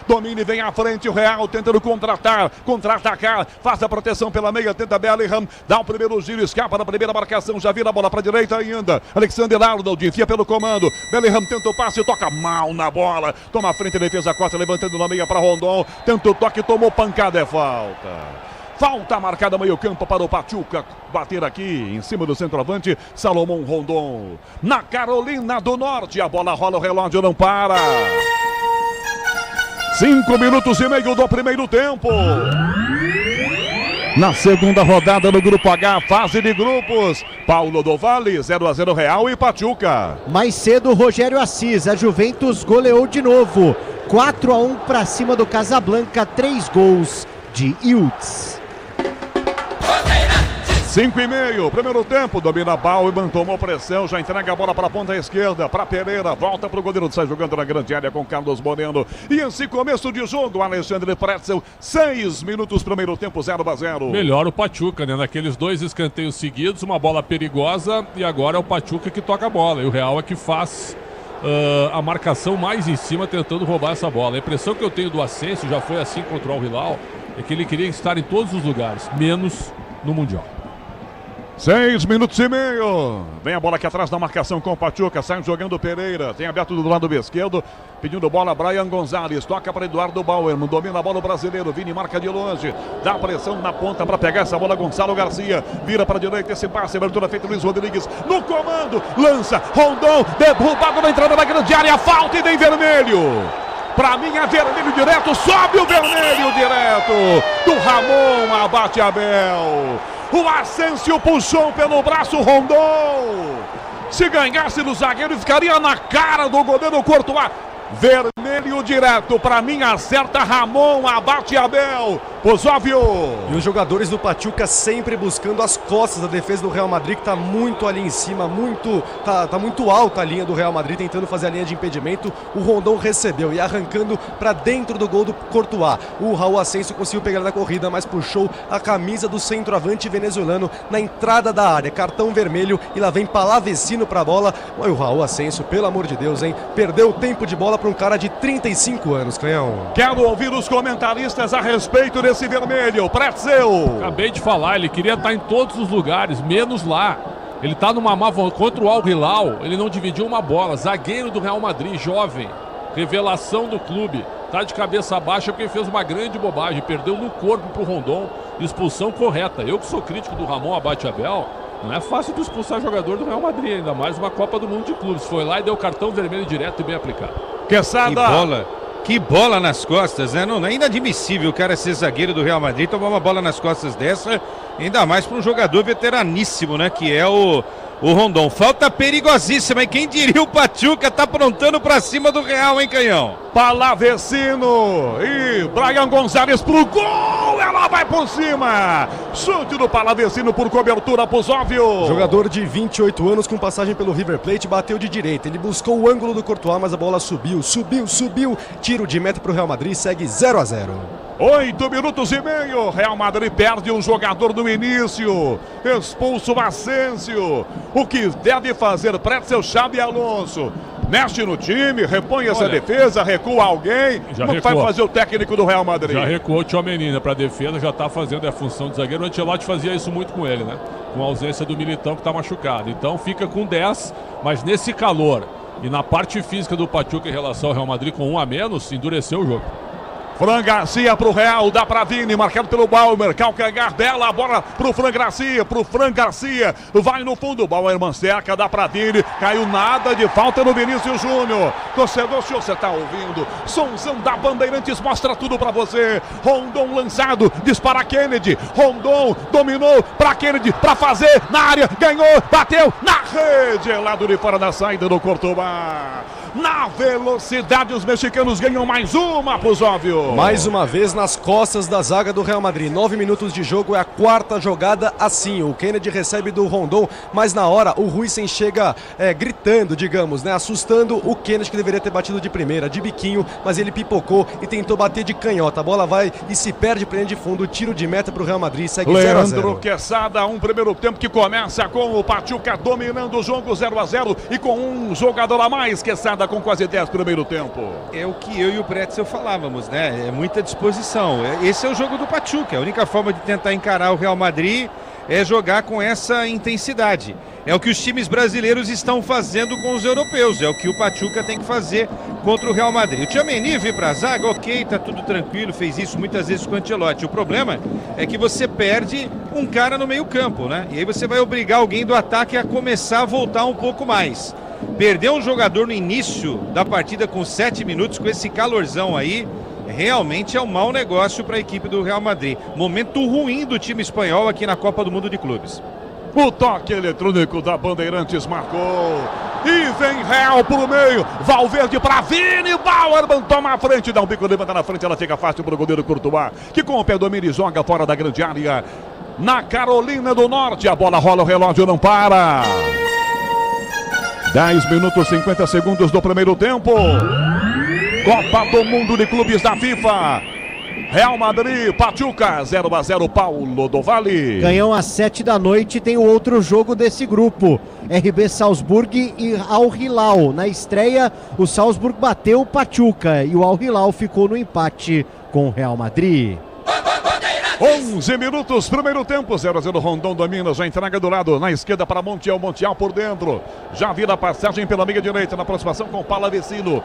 Domine, vem à frente o Real, tentando contra-atacar, faz a proteção pela meia, tenta Bellingham, dá o primeiro giro, escapa da primeira marcação, já vira a bola para a direita ainda, Alexander Arnold enfia pelo comando, Bellingham tenta o passe, toca mal na bola, toma a frente, defesa corta, levantando na meia para Rondon, tenta o toque, tomou pancada, é falta. Falta marcada meio campo para o Pachuca bater aqui em cima do centroavante Salomão Rondon. Na Carolina do Norte, a bola rola, o relógio não para. 5 minutos e meio do primeiro tempo. Na segunda rodada do Grupo H, fase de grupos. Paulo do Vale, 0-0 Real e Pachuca. Mais cedo, Rogério Assis. A Juventus goleou de novo. 4-1 para cima do Casablanca. 3 gols de Iltz. 5:30, primeiro tempo, domina Bauerman, tomou pressão, já entrega a bola para a ponta esquerda, para Pereira, volta para o goleiro, sai jogando na grande área com Carlos Moreno. E esse começo de jogo, Alexandre Pretzel, 6 minutos, primeiro tempo, 0-0. Melhor o Pachuca, né? Naqueles 2 escanteios seguidos, uma bola perigosa, e agora é o Pachuca que toca a bola, e o Real é que faz a marcação mais em cima, tentando roubar essa bola. A impressão que eu tenho do Asensio, já foi assim contra o Al Hilal, é que ele queria estar em todos os lugares, menos no Mundial. 6 minutos e meio. Vem a bola aqui atrás na marcação com o Pachuca. Sai jogando Pereira. Tem aberto do lado esquerdo. Pedindo bola Brian Gonçalves. Toca para Eduardo Bauerman. Domina a bola o brasileiro. Vini marca de longe. Dá pressão na ponta para pegar essa bola. Gonçalo Garcia. Vira para a direita. Esse passe. Abertura feita. Luiz Rodrigues no comando. Lança. Rondon. Derrubado na entrada da grande área. Falta e vem vermelho. Pra mim é vermelho direto. Sobe o vermelho direto. Do Ramon. Abate Abel. O Asensio puxou pelo braço Rondon. Se ganhasse do zagueiro, ficaria na cara do goleiro Courtois. Vermelho direto, pra mim acerta Ramon, abate Abel. Óbvio. E os jogadores do Pachuca sempre buscando as costas da defesa do Real Madrid, que tá muito ali em cima, tá muito alta a linha do Real Madrid, tentando fazer a linha de impedimento. O Rondon recebeu e arrancando para dentro do gol do Courtois. O Raul Asensio conseguiu pegar na corrida, mas puxou a camisa do centroavante venezuelano na entrada da área. Cartão vermelho e lá vem Palavecino pra bola. Olha o Raul Asensio, pelo amor de Deus, hein? Perdeu o tempo de bola para um cara de 35 anos, Canhão. Quero ouvir os comentaristas a respeito desse vermelho. Pretzel. Acabei de falar, ele queria estar em todos os lugares, menos lá. Ele tá numa má contra o Al Hilal, ele não dividiu uma bola. Zagueiro do Real Madrid, jovem, revelação do clube. Tá de cabeça baixa porque fez uma grande bobagem, perdeu no corpo pro Rondon. Expulsão correta. Eu que sou crítico do Ramon Abate Abel, não é fácil de expulsar jogador do Real Madrid, ainda mais uma Copa do Mundo de Clubes. Foi lá e deu cartão vermelho direto e bem aplicado. Que bola nas costas, né? Não é inadmissível o cara ser zagueiro do Real Madrid, tomar uma bola nas costas dessa, ainda mais para um jogador veteraníssimo, né? Que é o Rondon. Falta perigosíssima, e quem diria o Pachuca tá aprontando para cima do Real, hein, Canhão? Palavecino e Brian Gonzalez pro gol, ela vai por cima. Chute do Palavecino por cobertura pro Óbvio. Jogador de 28 anos com passagem pelo River Plate, bateu de direita. Ele buscou o ângulo do Courtois, mas a bola subiu. Tiro de meta pro Real Madrid, segue 0-0. 8 minutos e meio. Real Madrid perde um jogador no início. Expulso o Asensio. O que deve fazer Pretzel, Xabi Alonso? Mexe no time, repõe essa defesa, recua alguém. Como vai fazer o técnico do Real Madrid? Já recuou o Tchouaméni para defesa, já tá fazendo a função de zagueiro. O Ancelotti fazia isso muito com ele, né? Com a ausência do Militão, que tá machucado. Então fica com 10, mas nesse calor e na parte física do Pachuca em relação ao Real Madrid com 1 a menos, endureceu o jogo. Fran Garcia pro Real, dá pra Vini, marcado pelo Bauer, calcanhar, bela bola pro Fran Garcia, vai no fundo, Bauer cerca, dá pra Vini, caiu nada de falta no Vinícius Júnior. Torcedor, se você tá ouvindo, somzão da Bandeirantes mostra tudo pra você. Rondon lançado, dispara Kennedy, Rondon dominou pra Kennedy, pra fazer, na área, ganhou, bateu, na rede, lado de fora da saída do Courtois. Na velocidade, os mexicanos ganham mais uma, Óbvio. Mais uma vez nas costas da zaga do Real Madrid. 9 minutos de jogo, é a quarta jogada assim. O Kennedy recebe do Rondon, mas na hora o Huijsen chega gritando, digamos, né? Assustando o Kennedy, que deveria ter batido de primeira, de biquinho, mas ele pipocou e tentou bater de canhota. A bola vai e se perde para de fundo. Tiro de meta para o Real Madrid, segue 0-0. Leandro Quesada, um primeiro tempo que começa com o Pachuca dominando o jogo 0-0 e com um jogador a mais. Quesada com quase 10 primeiro tempo. É o que eu e o Pretzel falávamos, né? É muita disposição. Esse é o jogo do Pachuca. A única forma de tentar encarar o Real Madrid é jogar com essa intensidade. É o que os times brasileiros estão fazendo com os europeus. É o que o Pachuca tem que fazer contra o Real Madrid. O Tchouaméni veio pra zaga, ok, tá tudo tranquilo, fez isso muitas vezes com o Ancelotti. O problema é que você perde um cara no meio campo, né? E aí você vai obrigar alguém do ataque a começar a voltar um pouco mais. Perder um jogador no início da partida com 7 minutos, com esse calorzão aí, realmente é um mau negócio para a equipe do Real Madrid. Momento ruim do time espanhol aqui na Copa do Mundo de Clubes. O toque eletrônico da Bandeirantes marcou. E vem Real pro meio. Valverde para Vini. Bauerman toma a frente, dá um bico, levanta na frente, ela fica fácil para o goleiro Courtois, que com o pé domina e joga fora da grande área. Na Carolina do Norte, a bola rola, o relógio não para. 10 minutos e 50 segundos do primeiro tempo. Copa do Mundo de Clubes da FIFA. Real Madrid, Pachuca, 0-0, Paulo do Valle. Ganham às 7 da noite, tem o outro jogo desse grupo. RB Salzburg e Al Hilal. Na estreia, o Salzburg bateu o Pachuca e o Al Hilal ficou no empate com o Real Madrid. 11 minutos, primeiro tempo, 0-0, Rondon domina, já entrega do lado, na esquerda para Montiel por dentro, já vira a passagem pela meia direita, na aproximação com Palavecino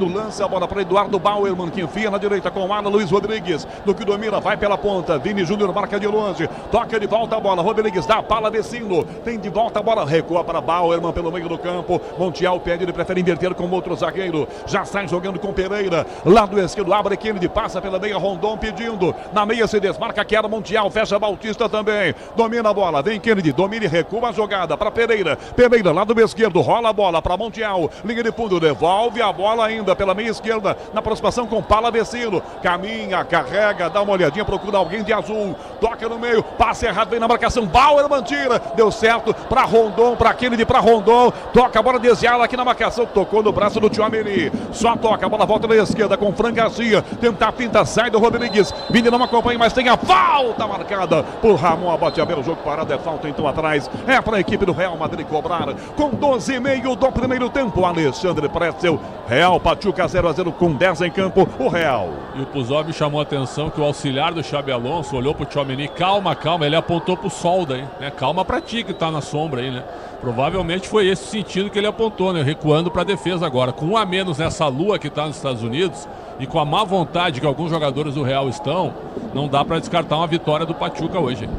lança a bola para Eduardo Bauerman, que enfia na direita com o Alan Luiz Rodrigues, no que domina, vai pela ponta, Vini Júnior marca de longe, toca de volta a bola, Rodrigues dá, Palavecino, tem de volta a bola, recua para Bauerman pelo meio do campo, Montiel pede, ele prefere inverter com outro zagueiro, já sai jogando com Pereira, lado esquerdo, abre Kennedy, passa pela meia, Rondon pedindo, na meia se desmarca, quer Montiel, fecha Bautista também. Domina a bola, vem Kennedy, domina e recua a jogada para Pereira. Pereira, lado esquerdo, rola a bola para Montiel. Linha de fundo, devolve a bola ainda pela meia esquerda. Na aproximação com Palavecino. Caminha, carrega, dá uma olhadinha, procura alguém de azul. Toca no meio, passe errado, vem na marcação. Bauerman tira, deu certo para Rondon, para Kennedy, para Rondon. Toca a bola desviada aqui na marcação. Tocou no braço do Tchouaméni. Só toca, a bola volta na esquerda com Fran Garcia. Tenta a finta, sai do Rodrigues. Vini não acompanha, mas tem a falta marcada por Ramon Abate-Abel. O jogo parado é falta então atrás. É para a equipe do Real Madrid cobrar. Com 12,5 do primeiro tempo. Alexandre Pretzel. Real Pachuca 0-0 com 10 em campo. O Real. E o Puzov chamou a atenção que o auxiliar do Xabi Alonso olhou pro Tchouaméni. Calma, calma. Ele apontou pro sol daí, né? Calma pra ti que tá na sombra aí, né? Provavelmente foi esse o sentido que ele apontou, né? Recuando para a defesa agora. Com um a menos nessa lua que está nos Estados Unidos e com a má vontade que alguns jogadores do Real estão, não dá para descartar uma vitória do Pachuca hoje.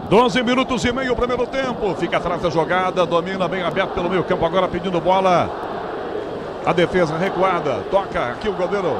12 minutos e meio, primeiro tempo. Fica atrás da jogada, domina bem aberto pelo meio campo, agora pedindo bola. A defesa recuada, toca aqui o goleiro.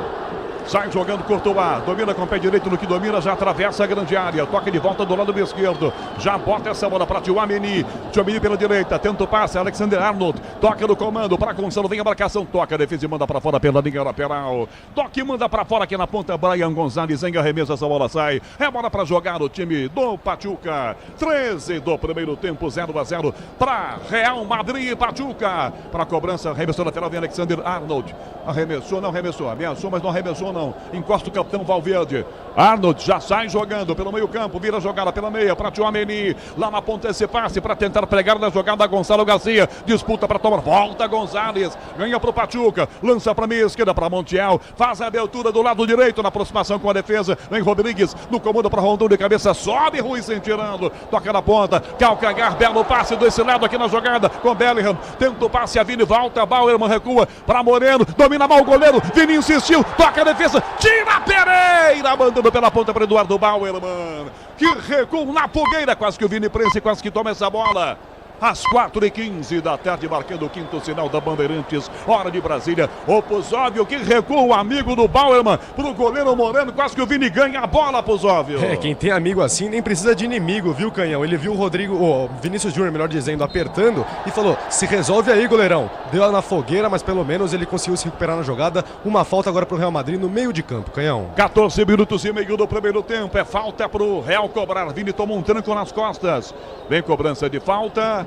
Sai jogando Courtois, domina com o pé direito no que domina, já atravessa a grande área, toca de volta do lado esquerdo, já bota essa bola para Tchouaméni, Tchouaméni pela direita, tenta o passe, Alexander Arnold, toca no comando para Gonçalo, vem a marcação, toca a defesa e manda para fora pela linha lateral, toca e manda para fora aqui na ponta, Brian Gonzalez, em arremesso, essa bola sai, é bola para jogar o time do Pachuca, 13 do primeiro tempo, 0-0 para Real Madrid e Pachuca, para a cobrança, arremessou lateral, vem Alexander Arnold, arremessou, não arremessou, ameaçou, mas não arremessou não, encosta o capitão Valverde, Arnold já sai jogando pelo meio campo, vira a jogada pela meia para Tchouaméni, lá na ponta esse passe para tentar pregar na jogada Gonçalo Garcia, disputa para tomar, volta Gonzalez, ganha para o Pachuca, lança para meia esquerda para Montiel, faz a abertura do lado direito na aproximação com a defesa, vem Rodrigues, no comando para Rondon de cabeça, sobe Ruiz tirando, toca na ponta, calcanhar, belo passe desse lado aqui na jogada com Bellingham, tenta o passe a Vini, volta, Bauerman recua para Moreno, domina mal o goleiro, Vini insistiu, toca a defesa, tira Pereira, mandando pela ponta para Eduardo Bauerman, que recua na fogueira, quase que o Vini Prense, quase que toma essa bola. Às 4h15 da tarde, marcando o quinto sinal da Bandeirantes, hora de Brasília. O Puzóvio que recua o amigo do Bauerman pro goleiro Moreno, quase que o Vini ganha a bola, Puzóvio. Quem tem amigo assim nem precisa de inimigo, viu, Canhão? Ele viu o Vinícius Júnior, melhor dizendo, apertando e falou, se resolve aí, goleirão. Deu ela na fogueira, mas pelo menos ele conseguiu se recuperar na jogada. Uma falta agora pro Real Madrid no meio de campo, Canhão. 14 minutos e meio do primeiro tempo, é falta pro Real cobrar. Vini toma um tranco nas costas. Vem cobrança de falta.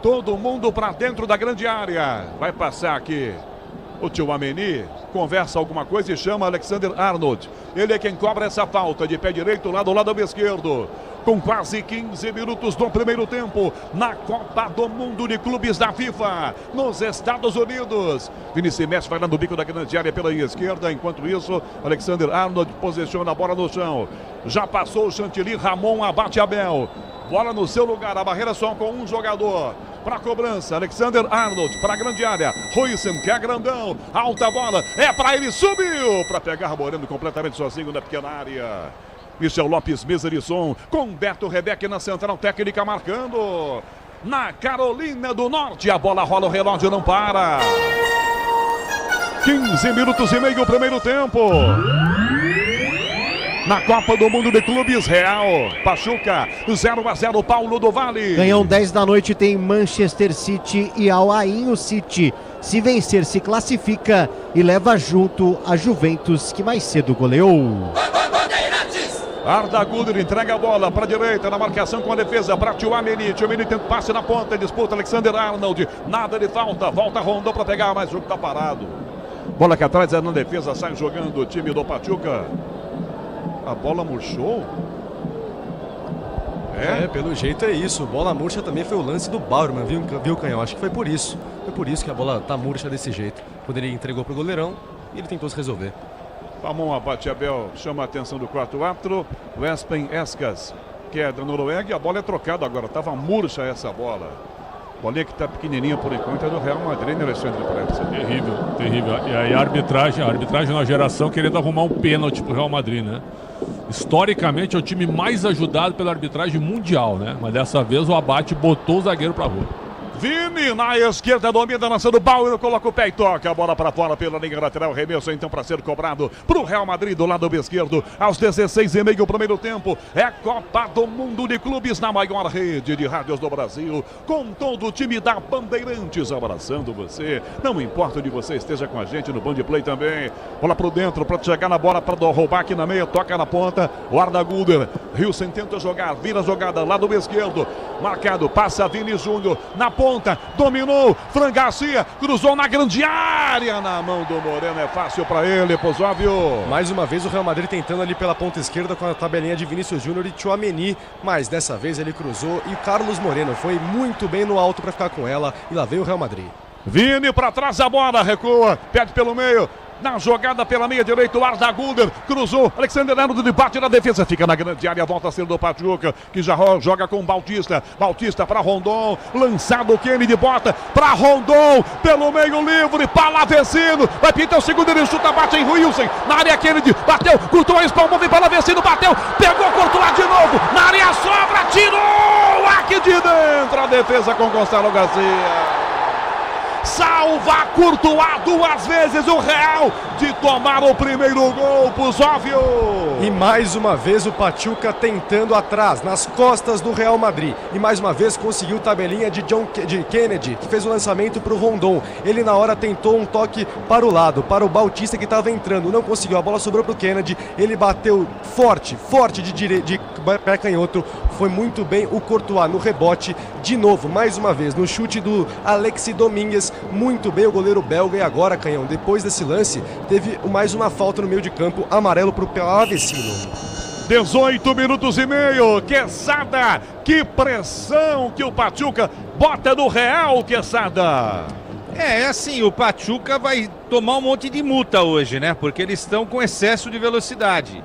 Todo mundo para dentro da grande área. Vai passar aqui o Tchouaméni, conversa alguma coisa e chama Alexander Arnold. Ele é quem cobra essa falta de pé direito lá do lado esquerdo. Com quase 15 minutos do primeiro tempo, na Copa do Mundo de Clubes da FIFA, nos Estados Unidos. Vinícius Messi vai lá no bico da grande área pela esquerda. Enquanto isso, Alexander Arnold posiciona a bola no chão. Já passou o Chantilly, Ramon Abate-Abel. Bola no seu lugar, a barreira só com um jogador. Para a cobrança, Alexander Arnold para a grande área. Ruissen, que é grandão, alta bola, é para ele, subiu para pegar Moreno completamente sozinho na pequena área. Michel Lopes, mesa de som, com Beto Rebeck na central técnica marcando. Na Carolina do Norte, a bola rola, o relógio não para. 15 minutos e meio, primeiro tempo. Na Copa do Mundo de Clubes, Real Pachuca 0-0, Paulo do Vale. Ganham 10 da noite, tem Manchester City e Al Ain City. Se vencer, se classifica e leva junto a Juventus, que mais cedo goleou. Arda Güler entrega a bola para a direita, na marcação com a defesa para Tchouaméni. Tchouaméni tenta passe na ponta, disputa Alexander Arnold. Nada de falta, volta Rondon para pegar, mas o jogo está parado. Bola que atrás é na defesa, sai jogando o time do Pachuca. A bola murchou? Pelo jeito é isso. Bola murcha também foi o lance do Bauerman, viu, Canhão? Acho que foi por isso. Foi por isso que a bola tá murcha desse jeito. Quando ele entregou pro goleirão e ele tentou se resolver. Ramon Abate-Abel chama a atenção do quarto árbitro. O Espen Eskas, que é da Noruega, e a bola é trocada agora. Tava murcha essa bola. Bolinha que tá pequenininha por enquanto é do Real Madrid, né, Alexandre Pretzel? Terrível, terrível. E aí a arbitragem na geração querendo arrumar um pênalti pro Real Madrid, né? Historicamente é o time mais ajudado pela arbitragem mundial, né? Mas dessa vez o Abate botou o zagueiro pra rua. Vini na esquerda, domina, lançando Bauer, coloca o pé e toca a bola para fora pela linha lateral. Remesso então para ser cobrado pro Real Madrid do lado esquerdo. Aos 16h30 primeiro tempo. É Copa do Mundo de Clubes na maior rede de rádios do Brasil. Com todo o time da Bandeirantes abraçando você. Não importa onde você esteja com a gente no Band Play também. Bola pro dentro para chegar na bola, para roubar aqui na meia. Toca na ponta. O Arda Güler. Hilsen tenta jogar, vira a jogada, lado esquerdo. Marcado, passa Vini Júnior na ponta. Dominou, Fran Garcia, cruzou na grande área, na mão do Moreno, é fácil para ele, Pozóvio. Mais uma vez o Real Madrid tentando ali pela ponta esquerda com a tabelinha de Vinícius Júnior e Tchouaméni, mas dessa vez ele cruzou e o Carlos Moreno foi muito bem no alto para ficar com ela e lá veio o Real Madrid. Vini para trás a bola, recua, pede pelo meio. Na jogada pela meia direita, o Arda Güler cruzou, Alexander Arnold bate na defesa, fica na grande área, volta a ser do Pachuca, que já joga com Bautista, Bautista para Rondon, lançado o Kennedy, bota para Rondon, pelo meio livre, Palavecino, vai pintar o segundo, ele chuta, bate em Wilson, na área Kennedy, bateu, Courtois espalmou, vem Palavecino, bateu, pegou, Courtois de novo, na área sobra, tirou, aqui de dentro, a defesa com Gonçalo Garcia. Salva Courtois duas vezes o Real de tomar o primeiro gol, Pozóvio. E mais uma vez o Pachuca tentando atrás, nas costas do Real Madrid. E mais uma vez conseguiu tabelinha de Kennedy, que fez o lançamento para o Rondon. Ele na hora tentou um toque para o lado, para o Bautista que estava entrando. Não conseguiu, a bola sobrou para o Kennedy. Ele bateu forte de pé canhoto. Foi muito bem o Courtois no rebote. De novo, mais uma vez, no chute do Alexis Domingues. Muito bem o goleiro belga. E agora, Canhão, depois desse lance, teve mais uma falta no meio de campo, amarelo para o Palavecino. 18 minutos e meio, Quesada, que pressão que o Pachuca bota no Real, Quesada. É assim, o Pachuca vai tomar um monte de multa hoje, né? Porque eles estão com excesso de velocidade.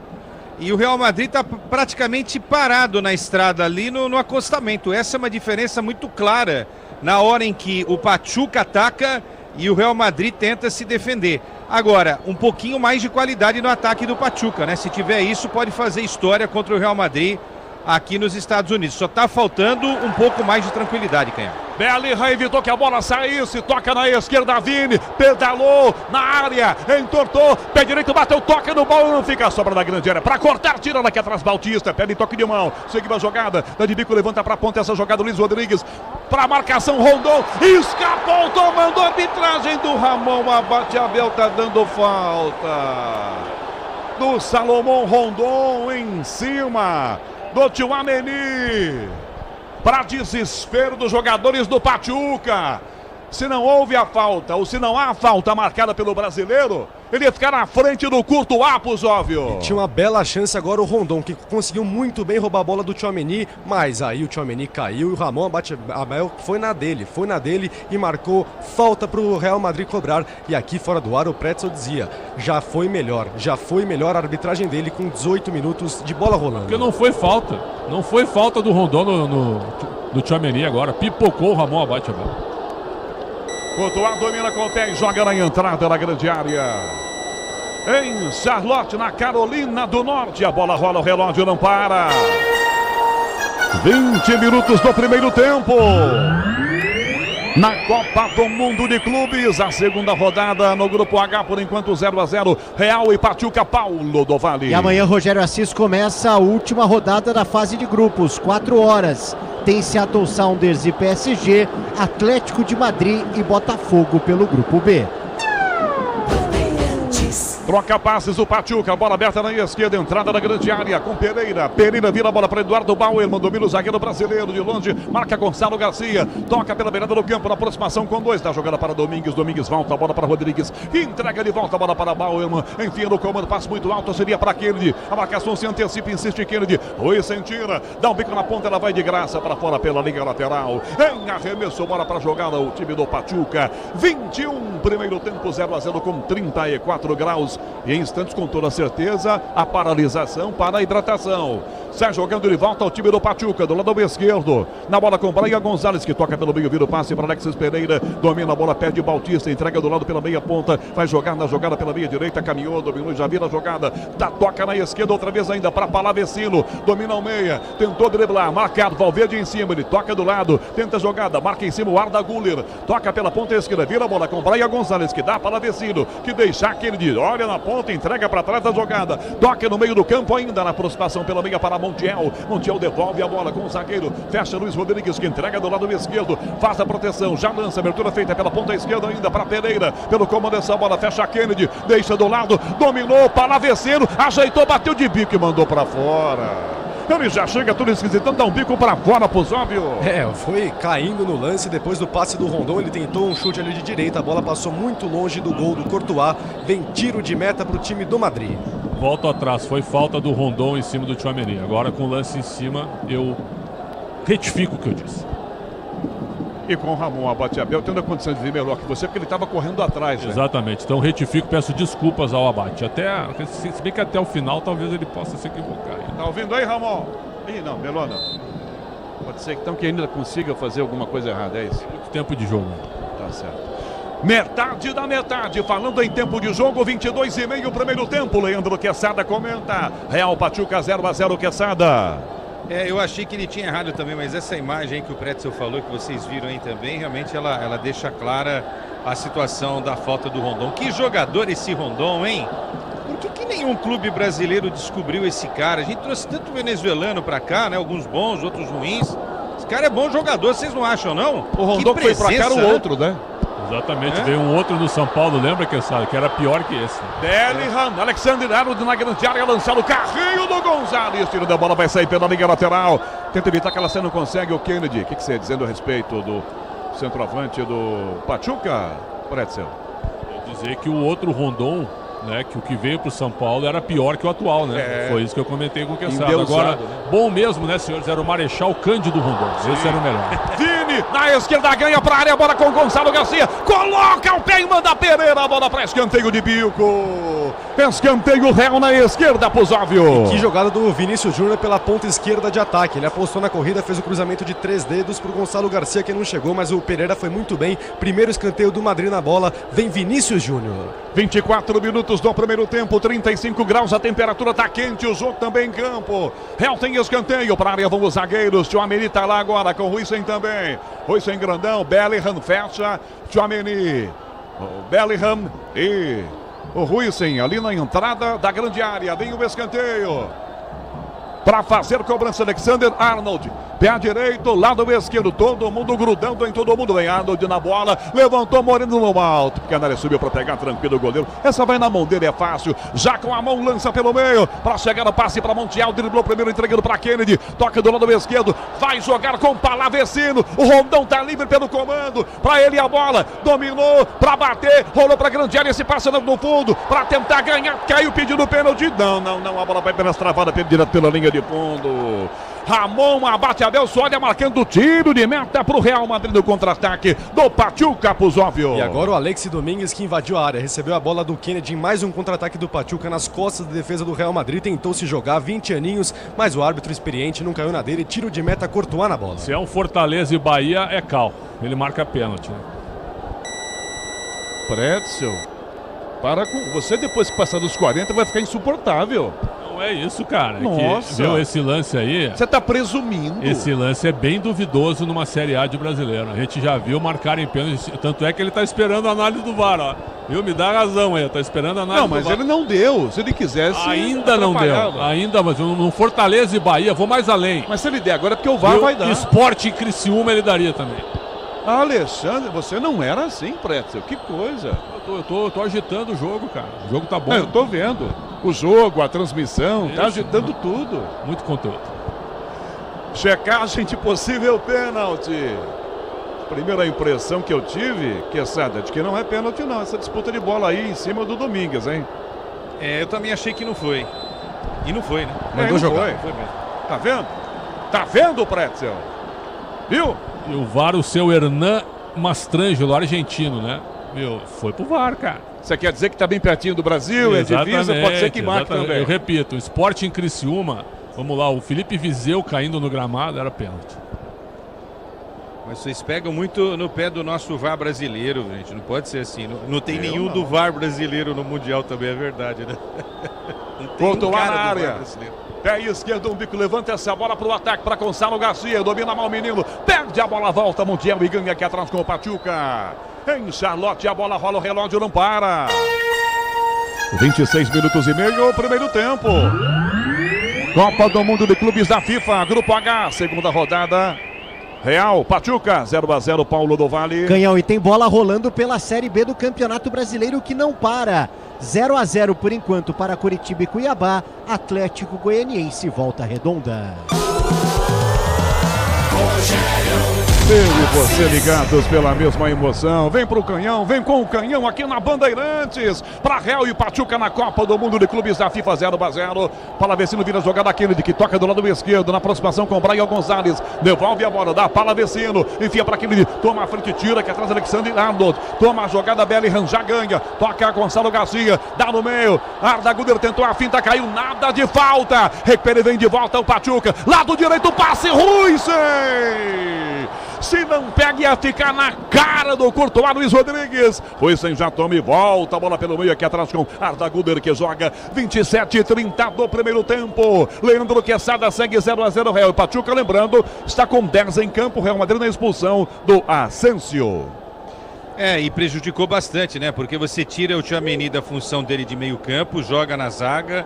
E o Real Madrid está praticamente parado na estrada ali no acostamento. Essa é uma diferença muito clara na hora em que o Pachuca ataca e o Real Madrid tenta se defender. Agora, um pouquinho mais de qualidade no ataque do Pachuca, né? Se tiver isso, pode fazer história contra o Real Madrid aqui nos Estados Unidos. Só tá faltando um pouco mais de tranquilidade, Canhão. Bellingham evitou que a bola saísse, toca na esquerda, Vini, pedalou na área, entortou, pé direito, bateu, toca no bola, não fica a sobra da grande área, pra cortar, tira aqui atrás, Bautista, pede toque de mão, seguiu a jogada, dá de bico, levanta pra ponta essa jogada, Luiz Rodrigues, pra marcação, Rondon, escapou, tomando a arbitragem do Ramon, abate Abel, tá dando falta, do Salomão Rondon em cima do Tchouaméni. Para desespero dos jogadores do Pachuca. Se não houve a falta, ou se não há falta marcada pelo brasileiro, ele ia ficar na frente do Courtois, Pozóvio. Tinha uma bela chance agora o Rondon, que conseguiu muito bem roubar a bola do Tchouaméni, mas aí o Tchouaméni caiu e o Ramon Abel foi na dele e marcou falta para o Real Madrid cobrar. E aqui fora do ar o Pretzel dizia, já foi melhor a arbitragem dele com 18 minutos de bola rolando. Porque não foi falta do Rondon do Tchouaméni agora, pipocou o Ramon abate a bola. Courtois domina com o pé e joga na entrada da grande área. Em Charlotte, na Carolina do Norte, a bola rola, o relógio não para. 20 minutos do primeiro tempo. Na Copa do Mundo de Clubes, a segunda rodada no Grupo H, por enquanto 0-0, Real e Pachuca, Paulo do Vale. E amanhã, Rogério Assis, começa a última rodada da fase de grupos, 4 horas. Tem Seattle Sounders e PSG, Atlético de Madrid e Botafogo pelo Grupo B. Troca passes o Pachuca, bola aberta na esquerda, entrada na grande área com Pereira. Pereira vira a bola para Eduardo Bauerman, domina o zagueiro brasileiro de longe, marca Gonçalo Garcia, toca pela beirada do campo na aproximação com 2, dá jogada para Domingues, Domingues volta a bola para Rodrigues, entrega de volta a bola para Bauerman, enfim no comando, passe muito alto, seria para Kennedy, a marcação se antecipa, insiste Kennedy, Wilson tira, dá um bico na ponta, ela vai de graça para fora pela linha lateral, em arremesso, bola para jogar o time do Pachuca, 21, primeiro tempo 0-0 com 34 graus. instantes. E em instantes, com toda certeza, a paralisação para a hidratação. Sai jogando de volta ao time do Pachuca, do lado esquerdo. Na bola com Brian Gonzalez, que toca pelo meio, vira o passe para Alexis Pereira. Domina a bola, perde Bautista, entrega do lado pela meia ponta. Vai jogar na jogada pela meia direita, caminhou, dominou e já vira a jogada. Dá toca na esquerda, outra vez ainda para Palavecino. Domina o meia, tentou driblar, marcado, Valverde em cima, ele toca do lado, tenta a jogada, marca em cima o Arda Güler. Toca pela ponta esquerda, vira a bola com Brian Gonzalez, que dá Palavecino, que deixa aquele, olha na ponta, entrega para trás da jogada. Toca no meio do campo ainda, na aproximação pela meia para Montiel. Montiel devolve a bola com o zagueiro. Fecha Luiz Rodrigues, que entrega do lado esquerdo. Faz a proteção, já lança. Abertura feita pela ponta esquerda ainda para Pereira. Pelo comando dessa bola, fecha Kennedy. Deixa do lado, dominou, Palavecino. Ajeitou, bateu de bico e mandou para fora. Ele já chega tudo esquisitando, dá um bico para fora pro Zóvio. Foi caindo no lance depois do passe do Rondon. Ele tentou um chute ali de direita, a bola passou muito longe do gol do Courtois. Vem tiro de meta pro time do Madrid. Volto atrás, foi falta do Rondon em cima do Tchouaméni. Agora com o lance em cima, eu retifico o que eu disse. E com o Ramon Abate-Abel tendo a condição de vir melhor que você, porque ele estava correndo atrás, né? Exatamente, então retifico, peço desculpas ao Abate. Se bem que até o final talvez ele possa se equivocar. Tá ouvindo aí, Ramon? Ih, não, melhor não. Pode ser então que ainda consiga fazer alguma coisa errada, é isso? Muito tempo de jogo. Tá certo. Metade da metade, falando em tempo de jogo, 22,5 primeiro tempo. Leandro Quesada comenta. Real Pachuca 0-0, Quesada. Eu achei que ele tinha errado também, mas essa imagem aí que o Pretzel falou, que vocês viram aí também, realmente ela deixa clara a situação da falta do Rondon. Que jogador esse Rondon, hein? Por que nenhum clube brasileiro descobriu esse cara? A gente trouxe tanto venezuelano pra cá, né? Alguns bons, outros ruins. Esse cara é bom jogador, vocês não acham, não? O Rondon foi pra cá, o outro, né? Exatamente, veio um outro no São Paulo, lembra que era pior que esse. Bellingham, Alexander Arnold na grande área, lançando o carrinho do Gonzalez, tiro da bola, vai sair pela linha lateral, tenta evitar que ela saia, não consegue o Kennedy. O que você está dizendo a respeito do centroavante do Pachuca, Pretzel? Quer dizer que o outro Rondon, né, que o que veio para o São Paulo era pior que o atual, né? Foi isso que eu comentei com o Quesada. Agora, né? Bom mesmo, né, senhores? Era o Marechal Cândido Rondon. Esse era o melhor. Vini, na esquerda, ganha para a área, a bola com Gonçalo Garcia. Coloca o pé e manda Pereira, a bola para escanteio de bico. Escanteio real na esquerda pro Zóvio. E que jogada do Vinícius Júnior pela ponta esquerda de ataque. Ele apostou na corrida, fez o cruzamento de 3 dedos pro Gonçalo Garcia, que não chegou, mas o Pereira foi muito bem. Primeiro escanteio do Madrid na bola, vem Vinícius Júnior. 24 minutos do primeiro tempo, 35 graus, a temperatura tá quente, o jogo também em campo. Real tem escanteio, para a área vão os zagueiros, Tchouaméni tá lá agora com o Huijsen também. Huijsen grandão, Bellingham fecha, Tchouaméni, o Bellingham e o Huijsen ali na entrada da grande área, vem o escanteio. Para fazer cobrança, Alexander Arnold. Pé direito, lado esquerdo, todo mundo grudando em todo mundo. Vem Arnold na bola, levantou Moreno no alto. Canalha subiu para pegar tranquilo o goleiro. Essa vai na mão dele, é fácil. Já com a mão, lança pelo meio. Para chegar no passe para Montiel, driblou primeiro, entregando para Kennedy. Toca do lado esquerdo, vai jogar com Palavecino. O Rondon tá livre pelo comando. Para ele a bola, dominou para bater, rolou para grande área, se passa no fundo. Para tentar ganhar, caiu pedindo pênalti. Não, a bola vai pelas travadas, direto pela linha de fundo. Ramon Abate-Abel só olha marcando o tiro de meta pro Real Madrid no contra-ataque do Pachuca pro Zóvio. E agora o Alexis Domingues, que invadiu a área, recebeu a bola do Kennedy em mais um contra-ataque do Pachuca nas costas da defesa do Real Madrid, tentou se jogar, 20 aninhos, mas o árbitro experiente não caiu na dele, tiro de meta, Courtois na bola. Se é um Fortaleza e Bahia, é cal, ele marca pênalti, né? Pretzel, para com você, depois que passar dos 40 vai ficar insuportável. Não é isso, cara. Nossa. Viu esse lance aí? Você tá presumindo. Esse lance é bem duvidoso numa Série A de brasileiro. A gente já viu marcarem pênalti. Tanto é que ele tá esperando a análise do VAR, ó. Viu? Me dá razão aí. Tá esperando a análise do VAR. Não, mas ele não deu. Se ele quisesse. Ainda não deu. Ainda, mas no Fortaleza e Bahia, vou mais além. Mas se ele der agora é porque o VAR vai dar. Sport e Criciúma ele daria também. Alexandre, você não era assim, Pretzel. Que coisa. Eu tô agitando o jogo, cara. O jogo tá bom. Eu tô vendo. O jogo, a transmissão, tá agitando tudo. Muito conteúdo. Checagem de possível pênalti. Primeira impressão que eu tive, Quesada, de que não é pênalti não. Essa disputa de bola aí em cima do Domingues, hein? Eu também achei que não foi. E não foi, né? Mandou jogar. Foi mesmo. Tá vendo? Tá vendo, Pretzel? Viu? E o VAR, o seu Hernan Mastrangelo, argentino, né? Meu, foi pro VAR, cara. Você quer dizer que está bem pertinho do Brasil, é divisa, pode ser que marque também. Eu repito, o Sporting Criciúma, vamos lá, o Felipe Viseu caindo no gramado era pênalti. Mas vocês pegam muito no pé do nosso VAR brasileiro, gente. Não pode ser assim. Não tem nenhum do VAR brasileiro no Mundial também, é verdade, né? Cortou a área. Pé esquerdo, um bico, levanta essa bola para o ataque, para Gonçalo Garcia, domina mal o menino, perde a bola, volta Montiel e ganha aqui atrás com o Pachuca. Em Charlotte, a bola rola, o relógio não para. 26 minutos e meio, o primeiro tempo. Copa do Mundo de Clubes da FIFA, Grupo H, segunda rodada. Real, Pachuca, 0-0, Paulo do Vale. Canhão, e tem bola rolando pela Série B do Campeonato Brasileiro que não para. 0-0 por enquanto para Curitiba e Cuiabá. Atlético Goianiense, Volta Redonda. Eu e você ligados pela mesma emoção. Vem pro Canhão, vem com o Canhão aqui na Bandeirantes. Para Real e Pachuca na Copa do Mundo de Clubes da FIFA, 0-0. Palavecino vira jogada Kennedy, que toca do lado esquerdo, na aproximação com o Brian Gonzalez. Devolve a bola, dá Palavecino, enfia para Kennedy, toma a frente, tira, aqui atrás Alexander Arnold. Toma a jogada, Bellingham já ganha. Toca Gonçalo Garcia, dá no meio. Arda Güler tentou a finta, caiu, nada de falta. Recupera e vem de volta o Pachuca. Lado direito, passe, Ruizen. Se não pega, ia ficar na cara do Courtois, Luiz Rodrigues. Ruizen já toma e volta a bola pelo meio aqui atrás com Arda Güler, que joga 27-30 do primeiro tempo. Leandro Quesada segue 0-0 Real e Pachuca, lembrando, está com 10 em campo. Real Madrid na expulsão do Asensio. E prejudicou bastante, né? Porque você tira o Tchouaméni da função dele de meio campo, joga na zaga,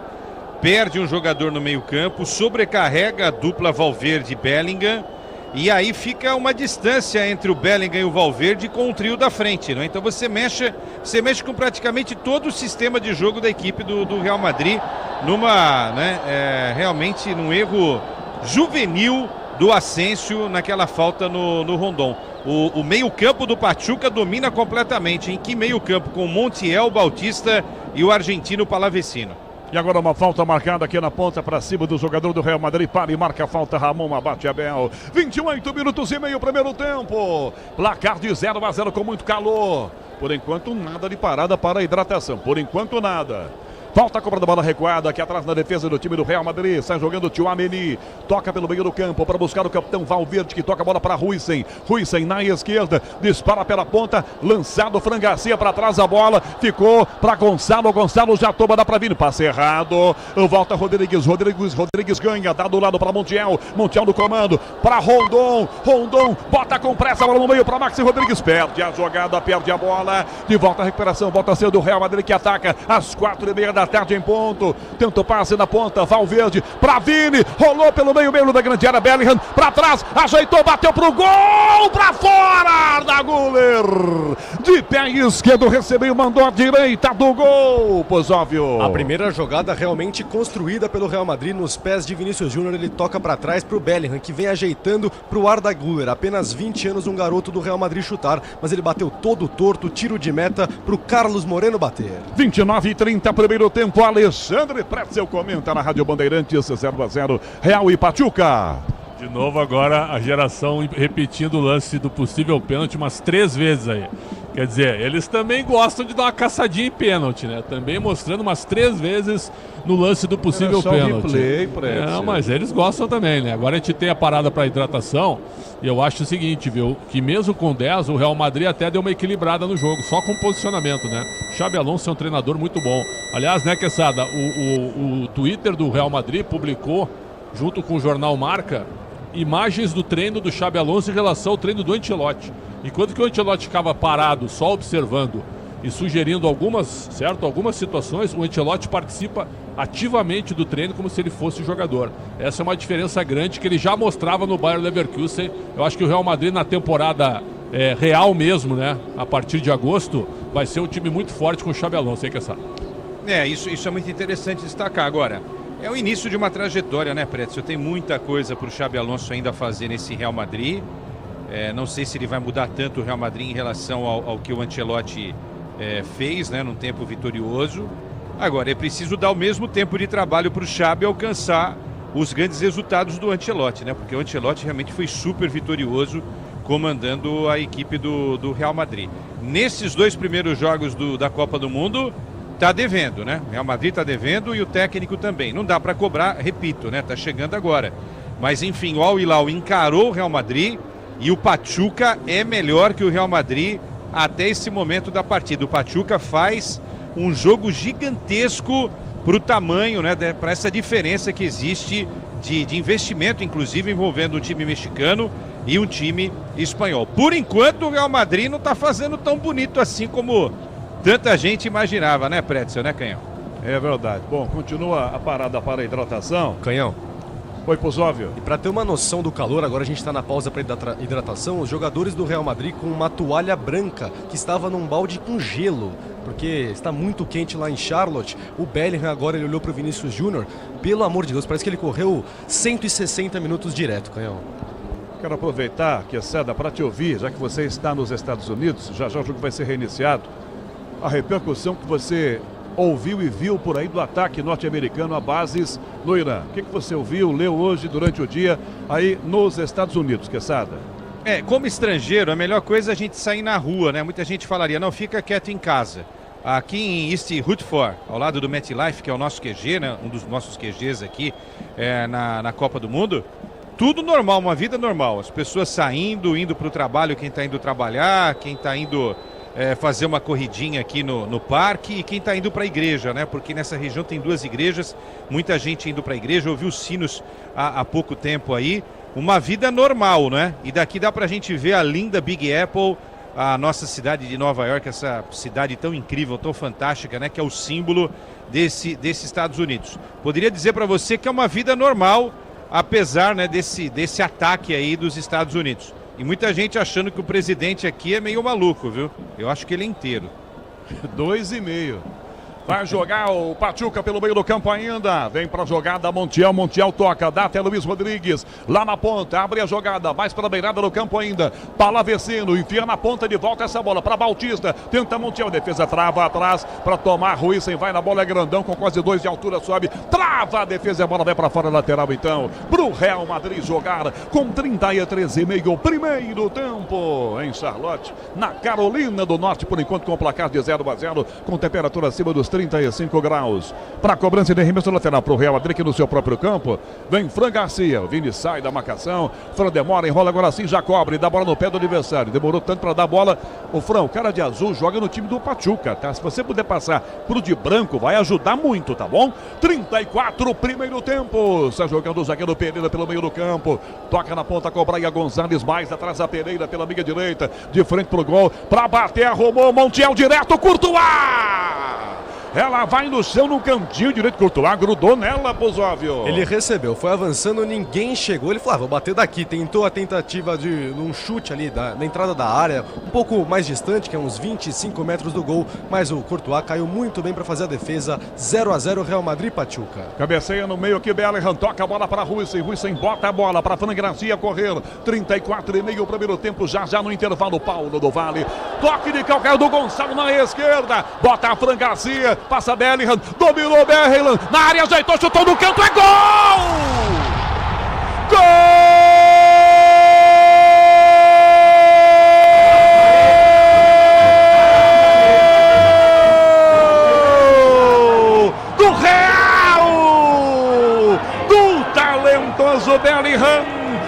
perde um jogador no meio campo, sobrecarrega a dupla Valverde e Bellingham. E aí fica uma distância entre o Bellingham e o Valverde com o trio da frente, né? Então você mexe com praticamente todo o sistema de jogo da equipe do Real Madrid, realmente num erro juvenil do Asensio naquela falta no Rondon. O meio-campo do Pachuca domina completamente. Em que meio-campo? Com Montiel, Bautista e o argentino Palavecino. E agora uma falta marcada aqui na ponta para cima do jogador do Real Madrid. Para e marca a falta, Ramon abate Abel. 28 minutos e meio, primeiro tempo. Placar de 0-0 com muito calor. Por enquanto nada de parada para a hidratação. Por enquanto nada. Falta cobrada, bola recuada aqui atrás na defesa do time do Real Madrid. Sai jogando o Tchouaméni. Toca pelo meio do campo para buscar o capitão Valverde, que toca a bola para Ruizen. Ruizen na esquerda. Dispara pela ponta. Lançado Fran Garcia para trás a bola. Ficou para Gonçalo. Gonçalo já toma, dá para vir. Passe errado. Volta Rodrigues. Rodrigues ganha. Dá do lado para Montiel. Montiel no comando. Para Rondon. Rondon bota com pressa a bola no meio para Maxi Rodrigues. Perde a jogada, perde a bola. De volta a recuperação. Volta a ser do Real Madrid que ataca às 4:30 da tarde em ponto. Tenta o passe na ponta, Valverde para Vini, rolou pelo meio da grande área, Bellingham para trás, ajeitou, bateu pro gol, para fora, Arda Güler de pé esquerdo, recebeu, mandou a direita do gol, pois óbvio. A primeira jogada realmente construída pelo Real Madrid nos pés de Vinícius Júnior, ele toca para trás pro Bellingham, que vem ajeitando pro Arda Güler, apenas 20 anos, um garoto do Real Madrid chutar, mas ele bateu todo torto, tiro de meta pro Carlos Moreno bater. 29:30, primeiro tempo, Alexandre Pretzel comenta na Rádio Bandeirantes, 0-0, Real e Pachuca. De novo agora a geração repetindo o lance do possível pênalti umas 3 vezes aí. Quer dizer, eles também gostam de dar uma caçadinha em pênalti, né? Também mostrando umas 3 vezes no lance do possível pênalti. Replay, não, mas eles gostam também, né? Agora a gente tem a parada para hidratação e eu acho o seguinte, viu? Que mesmo com 10, o Real Madrid até deu uma equilibrada no jogo, só com posicionamento, né? Xabi Alonso é um treinador muito bom. Aliás, né, Quesada, o Twitter do Real Madrid publicou, junto com o jornal Marca, imagens do treino do Xabi Alonso em relação ao treino do Ancelotti. Enquanto que o Ancelotti ficava parado, só observando e sugerindo algumas situações, o Ancelotti participa ativamente do treino como se ele fosse jogador. Essa é uma diferença grande que ele já mostrava no Bayer Leverkusen. Eu acho que o Real Madrid na temporada real mesmo, né, a partir de agosto, vai ser um time muito forte com o Xabi Alonso, hein, Kessar? Isso é muito interessante destacar agora. É o início de uma trajetória, né, Pretzel? Tem muita coisa para o Xabi Alonso ainda fazer nesse Real Madrid. Não sei se ele vai mudar tanto o Real Madrid em relação ao que o Ancelotti fez, né, num tempo vitorioso. Agora, é preciso dar o mesmo tempo de trabalho para o Xabi alcançar os grandes resultados do Ancelotti, né? Porque o Ancelotti realmente foi super vitorioso comandando a equipe do Real Madrid. nesses 2 primeiros jogos da Copa do Mundo, tá devendo, né? Real Madrid tá devendo e o técnico também. Não dá para cobrar, repito, né? Tá chegando agora. Mas enfim, o Al Hilal encarou o Real Madrid e o Pachuca é melhor que o Real Madrid até esse momento da partida. O Pachuca faz um jogo gigantesco pro tamanho, né? Para essa diferença que existe de investimento, inclusive envolvendo um time mexicano e um time espanhol. Por enquanto, o Real Madrid não tá fazendo tão bonito assim como tanta gente imaginava, né, Pretzel, né, Canhão? É verdade. Bom, continua a parada para a hidratação. Canhão. Oi, Pusóvio. E para ter uma noção do calor, agora a gente está na pausa para hidratação, os jogadores do Real Madrid com uma toalha branca que estava num balde com gelo, porque está muito quente lá em Charlotte. O Bellingham agora ele olhou para o Vinícius Júnior, pelo amor de Deus, parece que ele correu 160 minutos direto, Canhão. Quero aproveitar, Quesada, para te ouvir, já que você está nos Estados Unidos, já já o jogo vai ser reiniciado. A repercussão que você ouviu e viu por aí do ataque norte-americano a bases no Irã. O que você ouviu, leu hoje durante o dia aí nos Estados Unidos, Quesada? Como estrangeiro, a melhor coisa é a gente sair na rua, né? Muita gente falaria, não, fica quieto em casa. Aqui em East Rutherford, ao lado do MetLife, que é o nosso QG, né? Um dos nossos QGs aqui na Copa do Mundo, tudo normal, uma vida normal. As pessoas saindo, indo para o trabalho, quem está indo trabalhar, quem está indo fazer uma corridinha aqui no parque e quem está indo para a igreja, né? Porque nessa região tem 2 igrejas, muita gente indo para a igreja, ouviu os sinos há pouco tempo aí. Uma vida normal, né? E daqui dá para a gente ver a linda Big Apple, a nossa cidade de Nova York, essa cidade tão incrível, tão fantástica, né? Que é o símbolo desses Estados Unidos. Poderia dizer para você que é uma vida normal, apesar, né, desse ataque aí dos Estados Unidos. E muita gente achando que o presidente aqui é meio maluco, viu? Eu acho que ele é inteiro. 2,5. Vai jogar o Pachuca pelo meio do campo ainda. Vem para a jogada Montiel. Montiel toca. Dá até Luiz Rodrigues. Lá na ponta. Abre a jogada. Mais para a beirada do campo ainda. Palavecino. Enfia na ponta de volta essa bola para Bautista. Tenta Montiel. Defesa trava atrás para tomar. Ruizen vai na bola. É grandão com quase 2 de altura. Sobe. Trava a defesa. A bola vai para fora lateral então. Pro Real Madrid jogar com 33,5. Primeiro tempo em Charlotte. Na Carolina do Norte. Por enquanto com o placar de 0-0. Com temperatura acima dos 35 graus. Para a cobrança de arremesso lateral para o Real Madrid, que no seu próprio campo. Vem Fran Garcia. O Vini sai da marcação. Fran demora, enrola agora sim, já cobre. Dá bola no pé do adversário. Demorou tanto para dar bola. O Fran, o cara de azul, joga no time do Pachuca, tá? Se você puder passar pro de branco, vai ajudar muito, tá bom? 34, primeiro tempo. Está jogando o zagueiro Pereira pelo meio do campo. Toca na ponta com o Braia Gonzalez. Mais atrás a Pereira pela meia direita. De frente pro gol. Para bater, arrumou Montiel direto. Courtois! Ela vai no chão, no cantinho direito. Courtois grudou nela, Pusóvio. Ele recebeu, foi avançando, ninguém chegou. Ele falou, vou bater daqui. Tentou a tentativa de um chute ali na entrada da área, um pouco mais distante, que é uns 25 metros do gol. Mas o Courtois caiu muito bem para fazer a defesa. 0-0 Real Madrid Pachuca. Cabeceia no meio aqui, Bellingham toca a bola para Ruizen. Ruizen bota a bola para Fran Garcia correr. 34,5 o primeiro tempo, já no intervalo. Paulo do Vale. Toque de calcanhar do Gonçalo na esquerda. Bota a Fran Garcia. Passa Bellingham, dominou Bellingham, na área, ajeitou, chutou no canto, é gol! Gol do Real! Do talentoso Bellingham,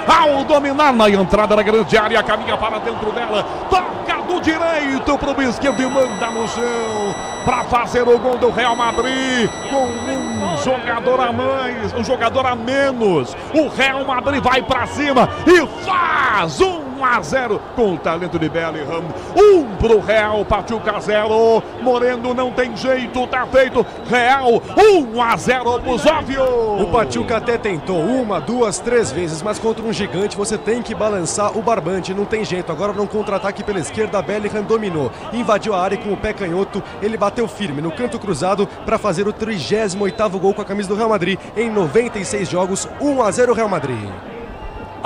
ao dominar na entrada da grande área, caminha para dentro dela, toca do direito para o esquerdo e manda no chão. Para fazer o gol do Real Madrid com um jogador a mais, um jogador a menos. O Real Madrid vai para cima e faz 1-0 com o talento de Bellingham. 1 pro Real, Pachuca 0. Moreno não tem jeito, tá feito. Real 1-0 Pusóvio. O Pachuca até tentou 1, 2, 3 vezes, mas contra um gigante você tem que balançar o barbante, não tem jeito. Agora num contra-ataque pela esquerda, Bellingham dominou, invadiu a área com o pé canhoto, ele bateu firme no canto cruzado para fazer o 38º gol com a camisa do Real Madrid em 96 jogos. 1-0 Real Madrid.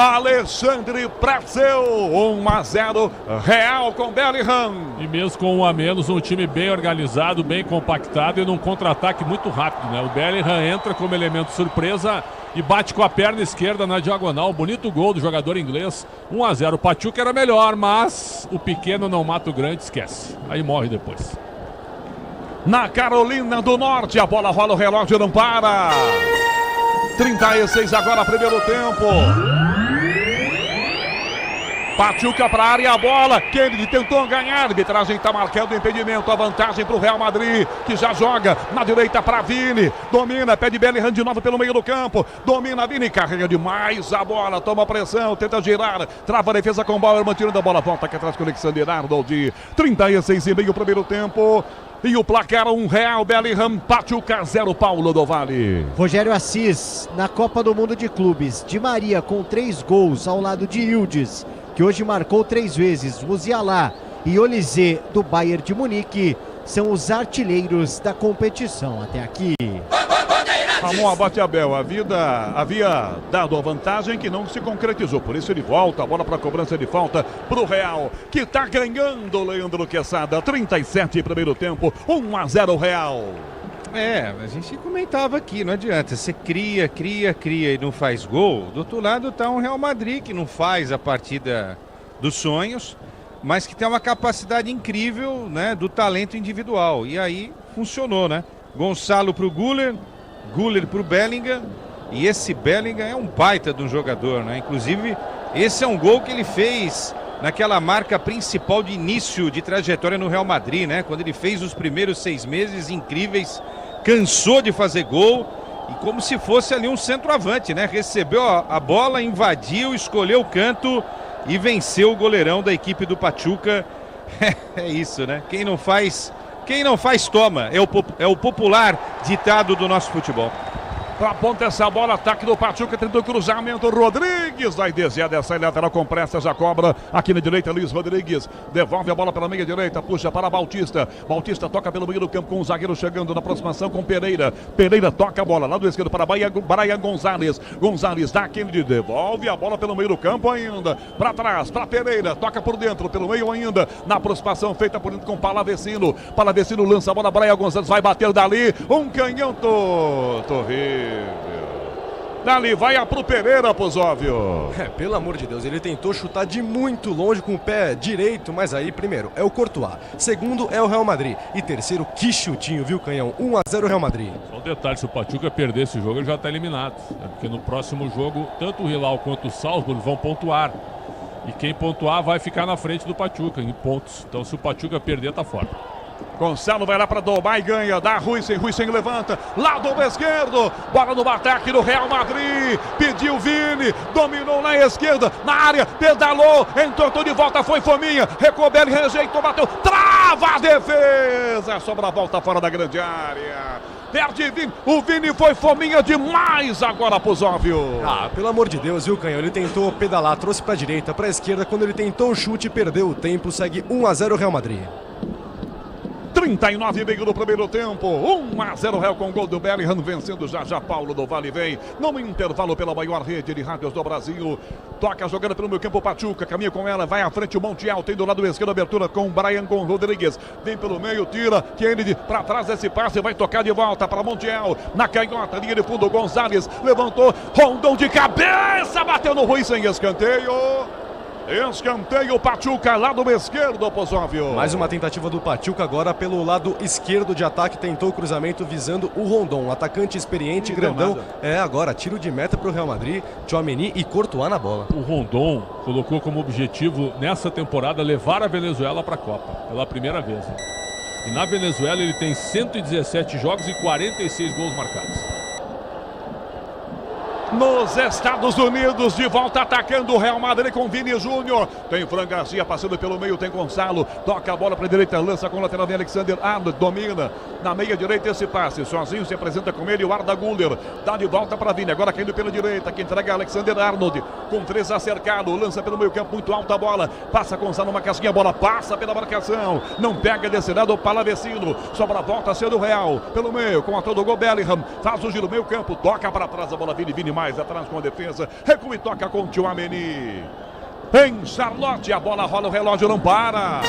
Alexandre Pretzel, 1-0, Real com Bellingham. E mesmo com 1 a menos, um time bem organizado, bem compactado e num contra-ataque muito rápido, né? O Bellingham entra como elemento surpresa e bate com a perna esquerda na diagonal. Bonito gol do jogador inglês. 1-0. O Pachuca era melhor, mas o pequeno não mata o grande, esquece. Aí morre depois. Na Carolina do Norte, a bola rola, o relógio não para. 36 agora, primeiro tempo. Pachuca para a área, a bola. Kennedy tentou ganhar. A arbitragem está marcando o impedimento. A vantagem para o Real Madrid, que já joga na direita para Vini. Domina, pede Bellingham de novo pelo meio do campo. Domina Vini, carrega demais a bola. Toma pressão, tenta girar. Trava a defesa com o Bauer, mantendo a bola. Volta aqui atrás com o Alexander Arnold. 36,5 primeiro tempo. E o placar 1 Real, Bellingham, Pachuca 0, Paulo do Vale. Rogério Assis, na Copa do Mundo de Clubes. Di Maria com 3 gols ao lado de Yildiz, que hoje marcou 3 vezes. Musiala e Olise do Bayern de Munique são os artilheiros da competição até aqui. Ramon Abate Abel, a vida havia dado a vantagem que não se concretizou, por isso ele volta, a bola para a cobrança de falta para o Real, que está ganhando. Leandro Quesada, 37 primeiro tempo, 1-0 Real. A gente comentava aqui, não adianta, você cria e não faz gol. Do outro lado está um Real Madrid que não faz a partida dos sonhos, mas que tem uma capacidade incrível, né, do talento individual, e aí funcionou, né? Gonçalo para o Güler para o Bellingham, e esse Bellingham é um baita de um jogador, né? Inclusive, esse é um gol que ele fez naquela marca principal de início de trajetória no Real Madrid, né? Quando ele fez os primeiros 6 meses incríveis, cansou de fazer gol, e como se fosse ali um centroavante, né? Recebeu a bola, invadiu, escolheu o canto e venceu o goleirão da equipe do Pachuca. É isso, né? Quem não faz toma, é o popular ditado do nosso futebol. Aponta essa bola, ataque do Pachuca, tentou cruzamento, Rodrigues vai desviar dessa lateral com pressa, já cobra aqui na direita, Luiz Rodrigues, devolve a bola pela meia direita, puxa para Bautista, Bautista toca pelo meio do campo com o zagueiro chegando na aproximação com Pereira, Pereira toca a bola, lado esquerdo para Brian Gonzalez, Gonzalez dá Kennedy, devolve a bola pelo meio do campo ainda, para trás, para Pereira, toca por dentro, pelo meio ainda, na aproximação feita por dentro com Palavecino, Palavecino lança a bola, Brian Gonzalez vai bater dali, um canhão horrível. Dali vai pro Pereira, Pozóvio. Pelo amor de Deus, ele tentou chutar de muito longe com o pé direito, mas aí, primeiro, é o Courtois. Segundo, é o Real Madrid. E terceiro, que chutinho, viu, Canhão? 1-0 Real Madrid. Só um detalhe, se o Pachuca perder esse jogo, ele já está eliminado. Porque no próximo jogo, tanto o Hilal quanto o Salzburg vão pontuar. E quem pontuar vai ficar na frente do Pachuca, em pontos. Então, se o Pachuca perder, tá fora. Gonçalo vai lá para Domar e ganha, dá Ruisen levanta, lado esquerdo, bola no ataque do Real Madrid, pediu Vini, dominou na esquerda, na área, pedalou, entortou de volta, foi Fominha, Recobelli rejeitou, bateu, trava a defesa, sobra a volta fora da grande área. Perde Vini, o Vini foi Fominha demais agora pro Zóvio. Pelo amor de Deus, viu, Canhão? Ele tentou pedalar, trouxe pra direita, pra esquerda, quando ele tentou o chute, perdeu o tempo, segue 1-0 Real Madrid. 39,5 no primeiro tempo, 1-0 Real com gol do Bellingham, vencendo já Paulo do Vale vem, no intervalo pela maior rede de rádios do Brasil, toca jogando pelo meio campo Pachuca, caminha com ela, vai à frente o Montiel, tem do lado esquerdo abertura com Brian Rodrigues, vem pelo meio, tira, Kennedy para trás desse passe, vai tocar de volta para Montiel, na canhota, linha de fundo, Gonzalez, levantou, Rondon de cabeça, bateu no Rui sem escanteio. Escanteio Pachuca, lado esquerdo, Pozóvio. Mais uma tentativa do Pachuca agora pelo lado esquerdo de ataque, tentou o cruzamento visando o Rondon, atacante experiente, grandão. Agora tiro de meta para o Real Madrid, Tchouaméni e Courtois na bola. O Rondon colocou como objetivo nessa temporada levar a Venezuela para a Copa, pela primeira vez. E na Venezuela ele tem 117 jogos e 46 gols marcados. Nos Estados Unidos, de volta atacando o Real Madrid com Vini Júnior. Tem Fran Garcia passando pelo meio, tem Gonçalo. Toca a bola para a direita, lança com o lateral de Alexander Arnold. Domina na meia direita esse passe. Sozinho se apresenta com ele o Arda Güler. Dá de volta para Vini, agora caindo pela direita. Que entrega Alexander Arnold. Com 3 acercado, lança pelo meio campo, muito alta a bola. Passa Gonçalo, uma casquinha, a bola passa pela marcação. Não pega desse lado o Palavecino. Sobra a volta cedo o Real. Pelo meio, com a todo o gol Bellingham. Faz o giro meio campo, toca para trás a bola. Vini mais mais atrás com a defesa. Recua e toca com o Tchouaméni. Em Charlotte, a bola rola, o relógio não para.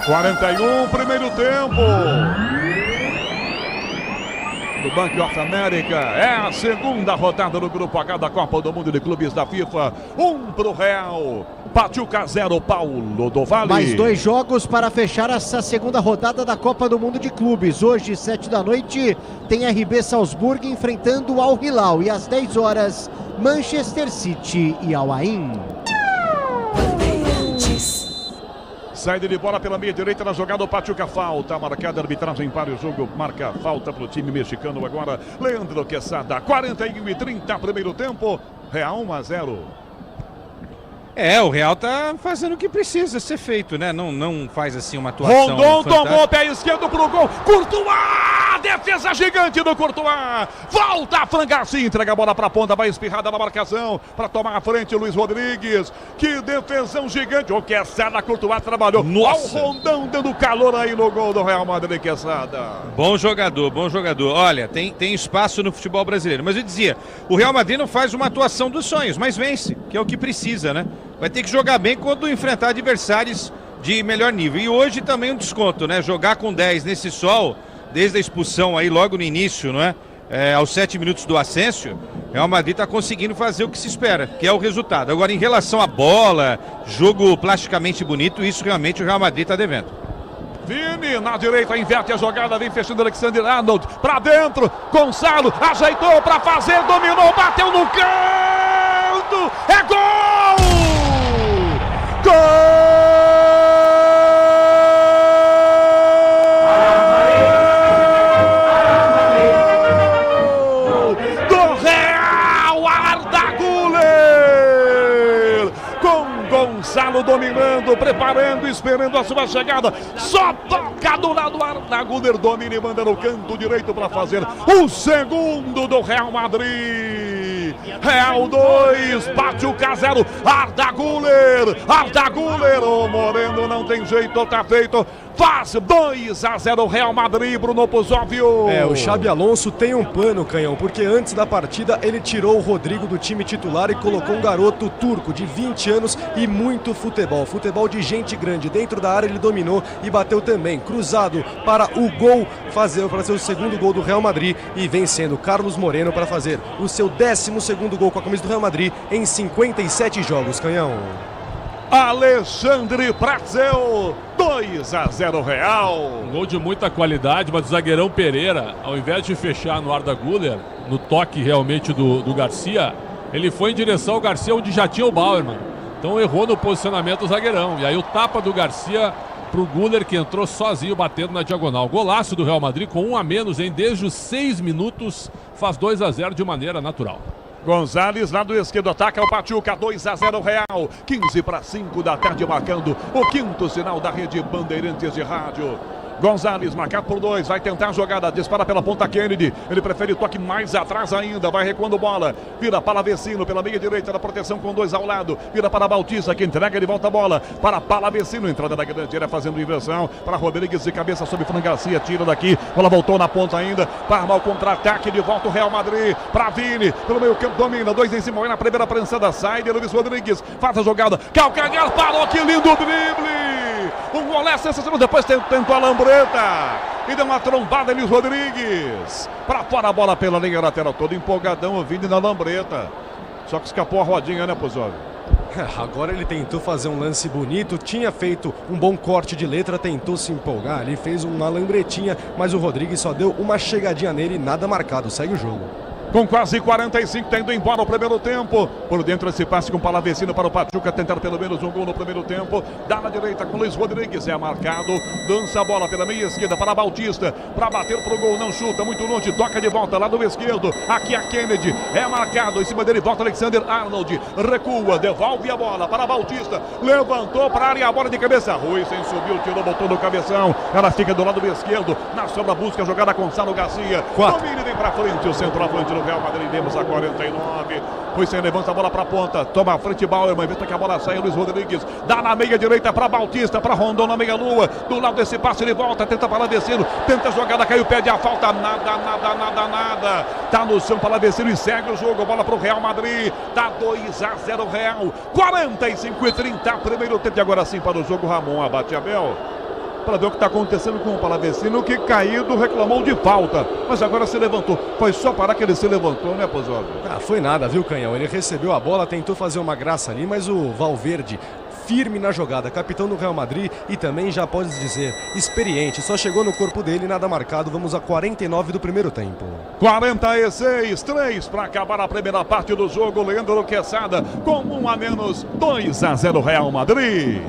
41, primeiro tempo. Do Bank of America, é a segunda rodada do Grupo H da Copa do Mundo de Clubes da FIFA. 1 pro Real, Pachuca 0, Paulo do Vale. Mais 2 jogos para fechar essa segunda rodada da Copa do Mundo de Clubes. Hoje, 7 da noite, tem RB Salzburg enfrentando o Al Hilal. E às 10 horas, Manchester City e Al Ain. Saída de bola pela meia direita na jogada, o Pachuca falta, marcada a arbitragem para o jogo, marca falta para o time mexicano agora, Leandro Quesada, 41 e 30, primeiro tempo, Real 1-0. O Real tá fazendo o que precisa ser feito, né? Não faz assim uma atuação Rondon fantástica. tomou pé esquerdo pro gol, Courtois, defesa gigante do Courtois, volta a Fran Garcia, entrega a bola pra ponta, vai espirrada na marcação, pra tomar a frente o Luiz Rodrigues, que defensão gigante, o Quesada, Courtois trabalhou, Nossa. Ó, o Rondão dando calor aí no gol do Real Madrid, Quesada. Bom jogador. Olha, tem espaço no futebol brasileiro, mas eu dizia, o Real Madrid não faz uma atuação dos sonhos, mas vence, que é o que precisa, né? Vai ter que jogar bem quando enfrentar adversários de melhor nível. E hoje também um desconto, né? Jogar com 10 nesse sol, desde a expulsão aí logo no início, não é? Aos 7 minutos do Asensio, o Real Madrid está conseguindo fazer o que se espera, que é o resultado. Agora, em relação à bola, jogo plasticamente bonito, isso realmente o Real Madrid está devendo. Vini na direita, inverte a jogada, vem fechando Alexander Arnold, pra dentro, Gonçalo, ajeitou pra fazer, dominou, bateu no canto, é gol! Gol! Do Real, Arda Güler! Com Gonçalo dominando, preparando, esperando a sua chegada. Só toca do lado, Arda Güler domina e manda no canto direito para fazer o segundo do Real Madrid. Real 2, Pachuca 0, Arda Güler, o Moreno não tem jeito, tá feito, faz 2-0 Real Madrid, Bruno Pozóvio. O Xabi Alonso tem um plano, Canhão, porque antes da partida ele tirou o Rodrigo do time titular e colocou um garoto turco de 20 anos e muito futebol de gente grande, dentro da área ele dominou e bateu também, cruzado para o gol, fazer o segundo gol do Real Madrid e vencendo Carlos Moreno para fazer o seu 12º gol com a camisa do Real Madrid em 57 jogos, Canhão. Alexandre Pretzel, 2-0 Real. Um gol de muita qualidade, mas o zagueirão Pereira, ao invés de fechar no Arda Güler, no toque realmente do Garcia, ele foi em direção ao Garcia onde já tinha o Bauerman. Então errou no posicionamento do zagueirão. E aí o tapa do Garcia pro Güler, que entrou sozinho batendo na diagonal. Golaço do Real Madrid com 1 a menos desde os 6 minutos, faz 2-0 de maneira natural. Gonzalez, lado esquerdo, ataca o Pachuca, 2-0 Real, 15:05 da tarde, marcando o 5º sinal da rede Bandeirantes de Rádio. Gonzalez, marcado por 2, vai tentar a jogada, dispara pela ponta Kennedy, ele prefere toque mais atrás ainda, vai recuando bola, vira Palavecino pela meia direita da proteção com 2 ao lado, vira para Bautista que entrega de volta a bola para Palavecino, entrada da grande área fazendo inversão, para Rodrigues de cabeça sobre Fran Garcia, tira daqui, bola voltou na ponta ainda, para armar o contra-ataque, de volta o Real Madrid, para Vini, pelo meio campo domina, 2 em cima, vai na primeira prensada, sai de Luiz Rodrigues, faz a jogada, calcanhar, parou, que lindo drible! Um golaço sensacional, depois tentou a lambreta e deu uma trombada Luiz Rodrigues. Pra fora a bola pela linha lateral, todo empolgadão, o Vini na lambreta. Só que escapou a rodinha, né, Pozóvio? Agora ele tentou fazer um lance bonito, tinha feito um bom corte de letra, tentou se empolgar ali, fez uma lambretinha, mas o Rodrigues só deu uma chegadinha nele e nada marcado, segue o jogo. Com quase 45, tá indo embora o primeiro tempo. Por dentro esse passe com Palavecino para o Pachuca tentar pelo menos um gol no primeiro tempo. Dá na direita com Luiz Rodrigues, é marcado. Dança a bola pela meia esquerda para Bautista. Para bater pro gol, não chuta, muito longe. Toca de volta lá do esquerdo. Aqui a Kennedy, é marcado. Em cima dele volta Alexander Arnold. Recua, devolve a bola para Bautista. Levantou para a área, a bola de cabeça. Ruizen subiu, tirou, botou no cabeção. Ela fica do lado esquerdo. Na sobra busca a jogada com Gonçalo Garcia. Domina e vem para frente o centroavante o Real Madrid, demos a 49. Foi sem, levanta a bola pra ponta, toma a frente Bauerman, evita que a bola saia, Luiz Rodrigues, dá na meia direita pra Bautista, pra Rondon na meia lua, do lado desse passe ele volta, tenta Palavecino, tenta a jogada, caiu, pede a falta, nada, tá no chão Palavecino e segue o jogo, bola pro Real Madrid, tá 2-0 Real, 45-30, primeiro tempo, e agora sim para o jogo, Ramon abate Abel. Para ver o que está acontecendo com o Palavecino, que caído reclamou de falta, mas agora se levantou. Foi só parar que ele se levantou, né, Pozzoli? Foi nada, viu, Canhão? Ele recebeu a bola, tentou fazer uma graça ali, mas o Valverde, firme na jogada, capitão do Real Madrid e também, já pode dizer, experiente, só chegou no corpo dele, nada marcado. Vamos a 49 do primeiro tempo. 46, 3 para acabar a primeira parte do jogo. Leandro Quesada com 1 a menos, 2-0 Real Madrid.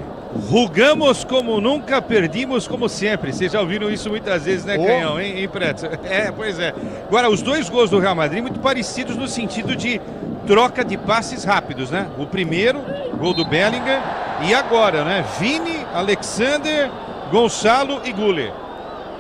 Rugamos como nunca, perdimos como sempre. Vocês já ouviram isso muitas vezes, né, Canhão? Hein, Preto? Pois é. Agora, os dois gols do Real Madrid muito parecidos no sentido de troca de passes rápidos, né? O primeiro, gol do Bellingham, e agora, né? Vini, Alexander, Gonçalo e Güler.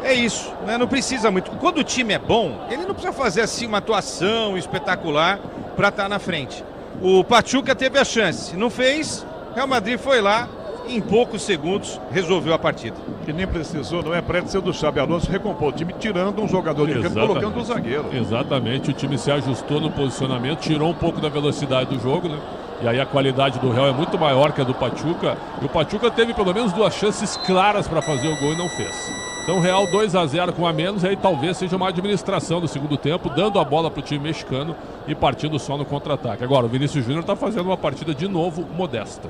É isso, né? Não precisa muito. Quando o time é bom, ele não precisa fazer assim uma atuação espetacular para estar na frente. O Pachuca teve a chance, não fez, Real Madrid foi lá, em poucos segundos resolveu a partida. Que nem precisou, não é? Prédio do Xabi Alonso recompor o time, tirando um jogador de campo, colocando o zagueiro. Exatamente, o time se ajustou no posicionamento, tirou um pouco da velocidade do jogo, né? E aí a qualidade do Real é muito maior que a do Pachuca. E o Pachuca teve pelo menos 2 chances claras para fazer o gol e não fez. Então o Real 2-0 com a menos, aí talvez seja uma administração do segundo tempo, dando a bola para o time mexicano e partindo só no contra-ataque. Agora o Vinícius Júnior está fazendo uma partida de novo modesta.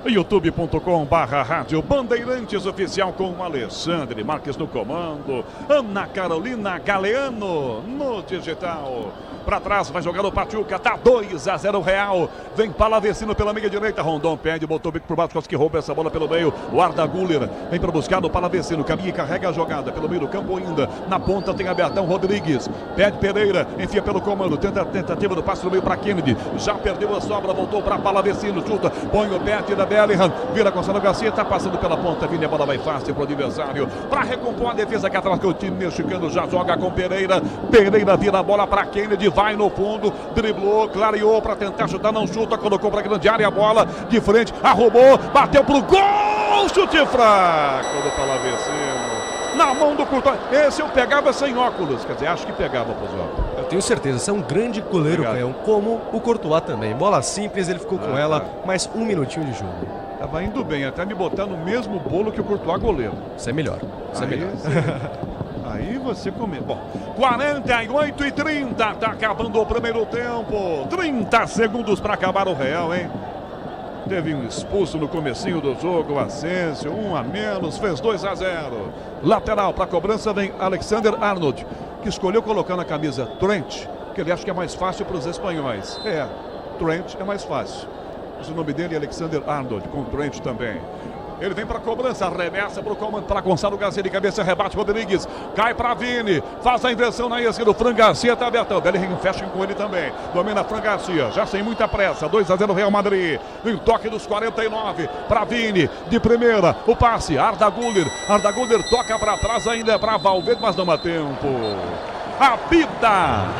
youtube.com/Rádio Bandeirantes Oficial com Alexandre Marques no comando, Ana Carolina Galeano no digital. Para trás vai jogar o Pachuca, tá 2-0 Real. Vem Palavecino pela meia direita, Rondon pede, botou o bico por baixo, quase que rouba essa bola pelo meio. O Arda Güler vem para buscar o Palavecino, caminha e carrega a jogada pelo meio do campo ainda. Na ponta tem Abertão Rodrigues, pede Pereira, enfia pelo comando, tentativa do passe no meio para Kennedy. Já perdeu a sobra, voltou para Palavecino, chuta, põe o pé, tira Bellingham, vira Gonçalo Garcia, tá passando pela ponta, Vini, a bola vai fácil pro adversário. Para recompor a defesa que atrás que o time mexicano já joga com Pereira. Pereira vira a bola para Kennedy, vai no fundo, driblou, clareou para tentar chutar, não chuta, colocou para grande área a bola de frente, arrumou, bateu pro gol, chute fraco do Palavecino, na mão do Courtois. Esse eu pegava sem óculos, quer dizer, acho que pegava, Pozzoli. Eu tenho certeza, você é um grande goleiro, Canhão, como o Courtois também. Bola simples, ele ficou com ela, mais 1 minutinho de jogo. Tava indo bem, até me botar no mesmo bolo que o Courtois goleiro. Isso é melhor, isso é melhor. Aí você comenta. Bom, 48-30, tá acabando o primeiro tempo. 30 segundos para acabar o Real, hein? Teve um expulso no comecinho do jogo, Asensio, 1 a menos, fez 2-0. Lateral para cobrança vem Alexander Arnold, que escolheu colocar na camisa Trent, que ele acha que é mais fácil para os espanhóis. Trent é mais fácil. Mas o nome dele é Alexander Arnold, com Trent também. Ele vem para a cobrança, arremessa para o comando, para Gonçalo Garcia, de cabeça, rebate Rodrigues, cai para Vini, faz a inversão na esquerda, o Fran Garcia está abertão, Bellingham fecha com ele também, domina Fran Garcia, já sem muita pressa, 2-0 Real Madrid, vem o toque dos 49, para Vini, de primeira, o passe, Arda Güler toca para trás ainda, para Valverde, mas não dá tempo, apita,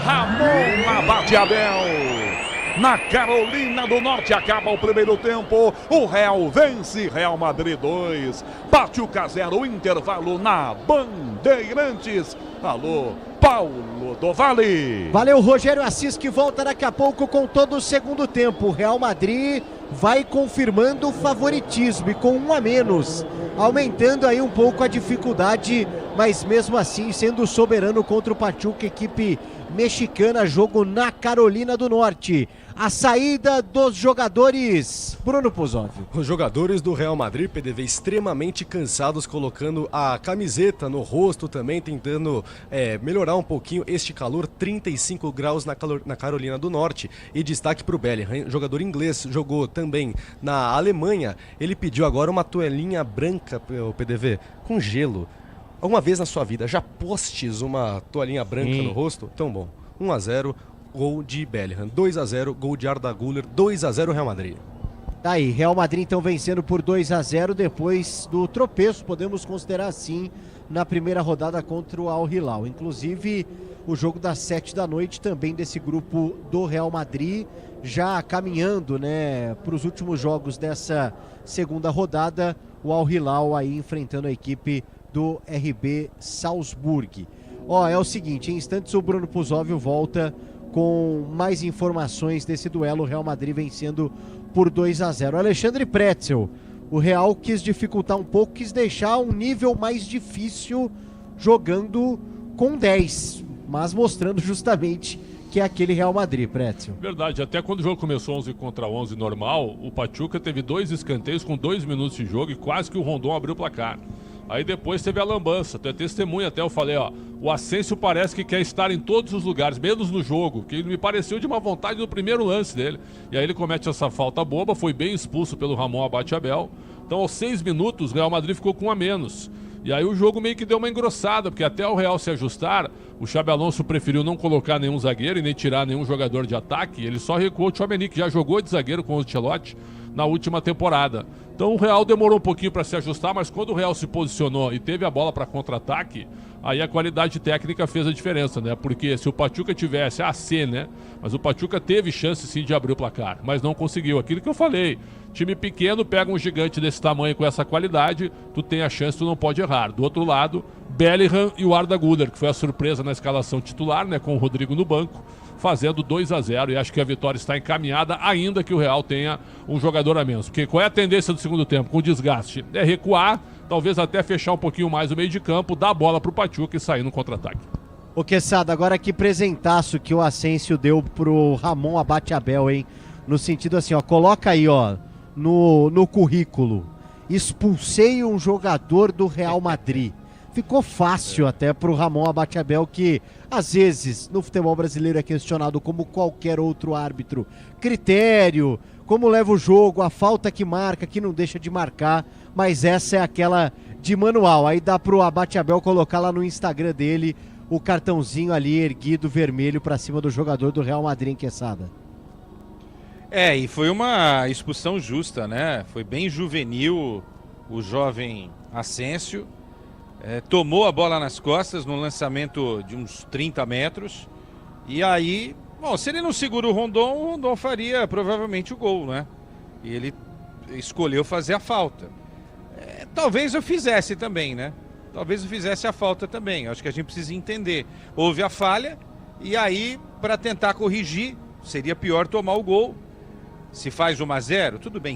Ramon abate Abel. Na Carolina do Norte acaba o primeiro tempo. O Real vence, Real Madrid 2, Pachuca 0, intervalo na Bandeirantes. Alô, Paulo do Vale. Valeu, Rogério Assis, que volta daqui a pouco com todo o segundo tempo. O Real Madrid vai confirmando o favoritismo e com 1 a menos, aumentando aí um pouco a dificuldade, mas mesmo assim sendo soberano contra o Pachuca, equipe mexicana, jogo na Carolina do Norte. A saída dos jogadores, Bruno Pozzoli. Os jogadores do Real Madrid, PDV, extremamente cansados, colocando a camiseta no rosto também, tentando melhorar um pouquinho este calor, 35 graus na Carolina do Norte. E destaque para o Bellingham, jogador inglês, jogou também na Alemanha. Ele pediu agora uma toalhinha branca, o PDV, com gelo. Alguma vez na sua vida já postes uma toalhinha branca no rosto? Tão bom. 1-0, gol de Bellingham. 2-0, gol de Arda Güler. 2-0 Real Madrid. Tá aí, Real Madrid então vencendo por 2-0 depois do tropeço, podemos considerar assim, na primeira rodada contra o Al Hilal. Inclusive, o jogo das 7 da noite, também desse grupo do Real Madrid, já caminhando, né, para os últimos jogos dessa segunda rodada, o Al Hilal aí enfrentando a equipe do RB Salzburg. É o seguinte, em instantes o Bruno Puzóvio volta com mais informações desse duelo, o Real Madrid vencendo por 2-0. Alexandre Pretzel, o Real quis dificultar um pouco, quis deixar um nível mais difícil jogando com 10, mas mostrando justamente que é aquele Real Madrid, Pretzel. Verdade, até quando o jogo começou 11 contra 11 normal, o Pachuca teve 2 escanteios com 2 minutos de jogo e quase que o Rondon abriu o placar. Aí depois teve a lambança, tu é testemunha, até eu falei, o Asensio parece que quer estar em todos os lugares, menos no jogo, que me pareceu de uma vontade no primeiro lance dele. E aí ele comete essa falta boba, foi bem expulso pelo Ramon Abate-Abel. Então aos 6 minutos o Real Madrid ficou com 1 a menos. E aí o jogo meio que deu uma engrossada, porque até o Real se ajustar, o Xabi Alonso preferiu não colocar nenhum zagueiro e nem tirar nenhum jogador de ataque, ele só recuou o Tchouaméni, que já jogou de zagueiro com o Ancelotti na última temporada. Então o Real demorou um pouquinho para se ajustar, mas quando o Real se posicionou e teve a bola para contra-ataque, aí a qualidade técnica fez a diferença, né? Porque se o Pachuca tivesse AC, né? Mas o Pachuca teve chance sim de abrir o placar, mas não conseguiu. Aquilo que eu falei, time pequeno pega um gigante desse tamanho com essa qualidade, tu tem a chance, tu não pode errar. Do outro lado, Bellingham e o Arda Güler, que foi a surpresa na escalação titular, né? Com o Rodrigo no banco, fazendo 2-0, e acho que a vitória está encaminhada, ainda que o Real tenha um jogador a menos. Porque qual é a tendência do segundo tempo? Com desgaste, é recuar, talvez até fechar um pouquinho mais o meio de campo, dar a bola para o Pachuca e sair no contra-ataque. Ô Quesada, agora que presentaço que o Asensio deu pro Ramon Abate-Abel, hein? No sentido assim, coloca aí, no currículo, expulsei um jogador do Real Madrid. Ficou fácil até pro Ramon Abate-Abel, que às vezes no futebol brasileiro é questionado como qualquer outro árbitro. Critério, como leva o jogo, a falta que marca, que não deixa de marcar, mas essa é aquela de manual. Aí dá pro Abate-Abel colocar lá no Instagram dele o cartãozinho ali erguido vermelho pra cima do jogador do Real Madrid, Quesada. E foi uma expulsão justa, né? Foi bem juvenil o jovem Asensio. Tomou a bola nas costas no lançamento de uns 30 metros. E aí, se ele não segura o Rondon faria provavelmente o gol, né? E ele escolheu fazer a falta. Talvez eu fizesse também, né? Talvez eu fizesse a falta também. Acho que a gente precisa entender. Houve a falha e aí, para tentar corrigir, seria pior tomar o gol. Se faz 1-0, tudo bem,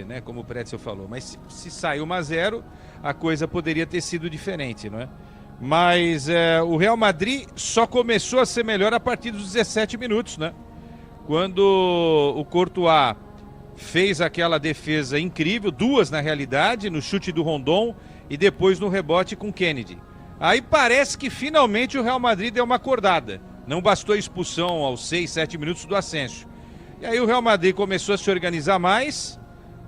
né? Como o Pretzel falou. Mas se sai 1-0, a coisa poderia ter sido diferente, não é? Mas o Real Madrid só começou a ser melhor a partir dos 17 minutos, né? Quando o Courtois fez aquela defesa incrível, 2 na realidade, no chute do Rondon e depois no rebote com Kennedy. Aí parece que finalmente o Real Madrid deu uma acordada. Não bastou a expulsão aos 6, 7 minutos do Asensio. E aí o Real Madrid começou a se organizar mais,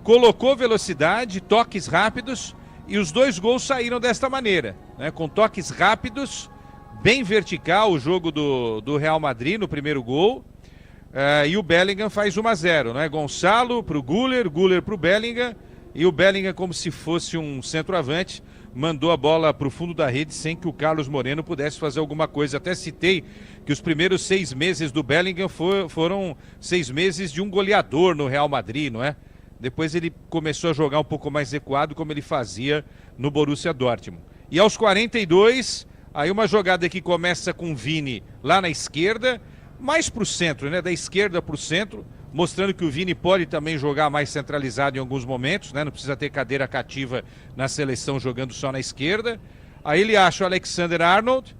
colocou velocidade, toques rápidos, e os 2 gols saíram desta maneira, né? Com toques rápidos, bem vertical o jogo do Real Madrid no primeiro gol, e o Bellingham faz 1-0, né? Gonçalo para o Güler para o Bellingham, e o Bellingham, como se fosse um centroavante, mandou a bola para o fundo da rede sem que o Carlos Moreno pudesse fazer alguma coisa. Até citei que os primeiros 6 meses do Bellingham foram 6 meses de um goleador no Real Madrid, não é? Depois ele começou a jogar um pouco mais recuado, como ele fazia no Borussia Dortmund. E aos 42, aí uma jogada que começa com o Vini lá na esquerda, mais para o centro, né? Da esquerda para o centro, mostrando que o Vini pode também jogar mais centralizado em alguns momentos, né? Não precisa ter cadeira cativa na seleção jogando só na esquerda. Aí ele acha o Alexander-Arnold,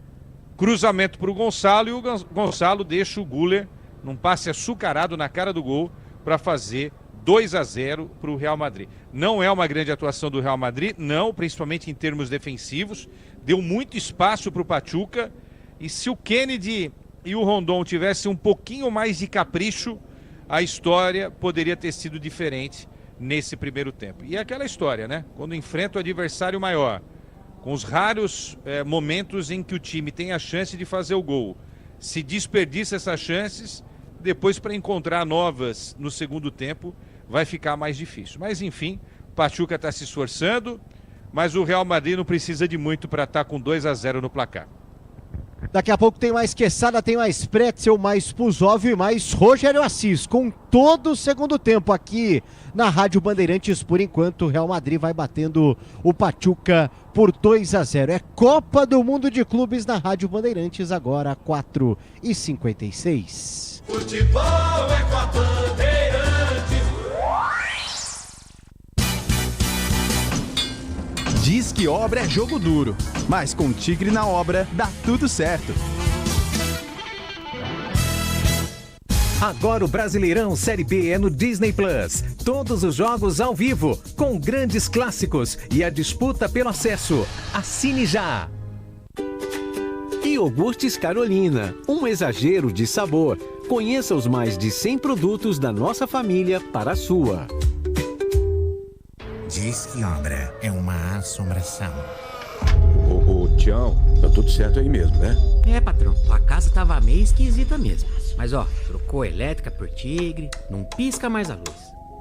cruzamento para o Gonçalo, e o Gonçalo deixa o Güler num passe açucarado na cara do gol para fazer 2-0 para o Real Madrid. Não é uma grande atuação do Real Madrid, não, principalmente em termos defensivos. Deu muito espaço para o Pachuca, e se o Kennedy e o Rondon tivessem um pouquinho mais de capricho, a história poderia ter sido diferente nesse primeiro tempo. E é aquela história, né? Quando enfrenta o adversário maior, com os raros momentos em que o time tem a chance de fazer o gol, se desperdiça essas chances, depois para encontrar novas no segundo tempo vai ficar mais difícil. Mas enfim, o Pachuca está se esforçando, mas o Real Madrid não precisa de muito para estar com 2-0 no placar. Daqui a pouco tem mais Quesada, tem mais Pretzel, mais Puzov e mais Rogério Assis, com todo o segundo tempo aqui na Rádio Bandeirantes. Por enquanto, o Real Madrid vai batendo o Pachuca por 2-0. É Copa do Mundo de Clubes na Rádio Bandeirantes, agora 4h56. Futebol é com a Bandeirantes. Diz que obra é jogo duro, mas com Tigre na obra dá tudo certo. Agora o Brasileirão Série B é no Disney Plus. Todos os jogos ao vivo, com grandes clássicos e a disputa pelo acesso. Assine já! Iogurtes Carolina, um exagero de sabor. Conheça os mais de 100 produtos da nossa família para a sua. Diz que obra é uma assombração. Ô, Tião, tá tudo certo aí mesmo, né? É, patrão, tua casa tava meio esquisita mesmo. Mas ó, trocou a elétrica por Tigre, não pisca mais a luz.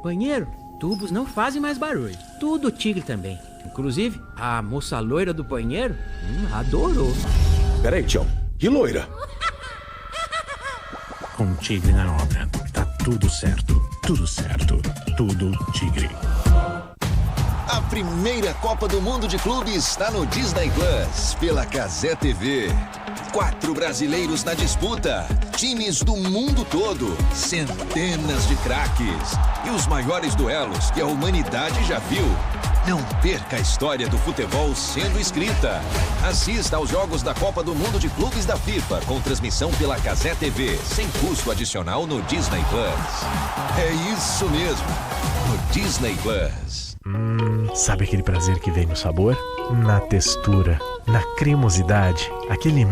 Banheiro, tubos não fazem mais barulho. Tudo Tigre também. Inclusive, a moça loira do banheiro adorou. Peraí, Tião, que loira? Com Tigre na obra, tá tudo certo, tudo Tigre. A primeira Copa do Mundo de Clubes está no Disney Plus, pela Cazé TV. 4 brasileiros na disputa, times do mundo todo, centenas de craques e os maiores duelos que a humanidade já viu. Não perca a história do futebol sendo escrita. Assista aos jogos da Copa do Mundo de Clubes da FIFA, com transmissão pela Cazé TV, sem custo adicional no Disney Plus. É isso mesmo, no Disney Plus. Sabe aquele prazer que vem no sabor? Na textura, na cremosidade, aquele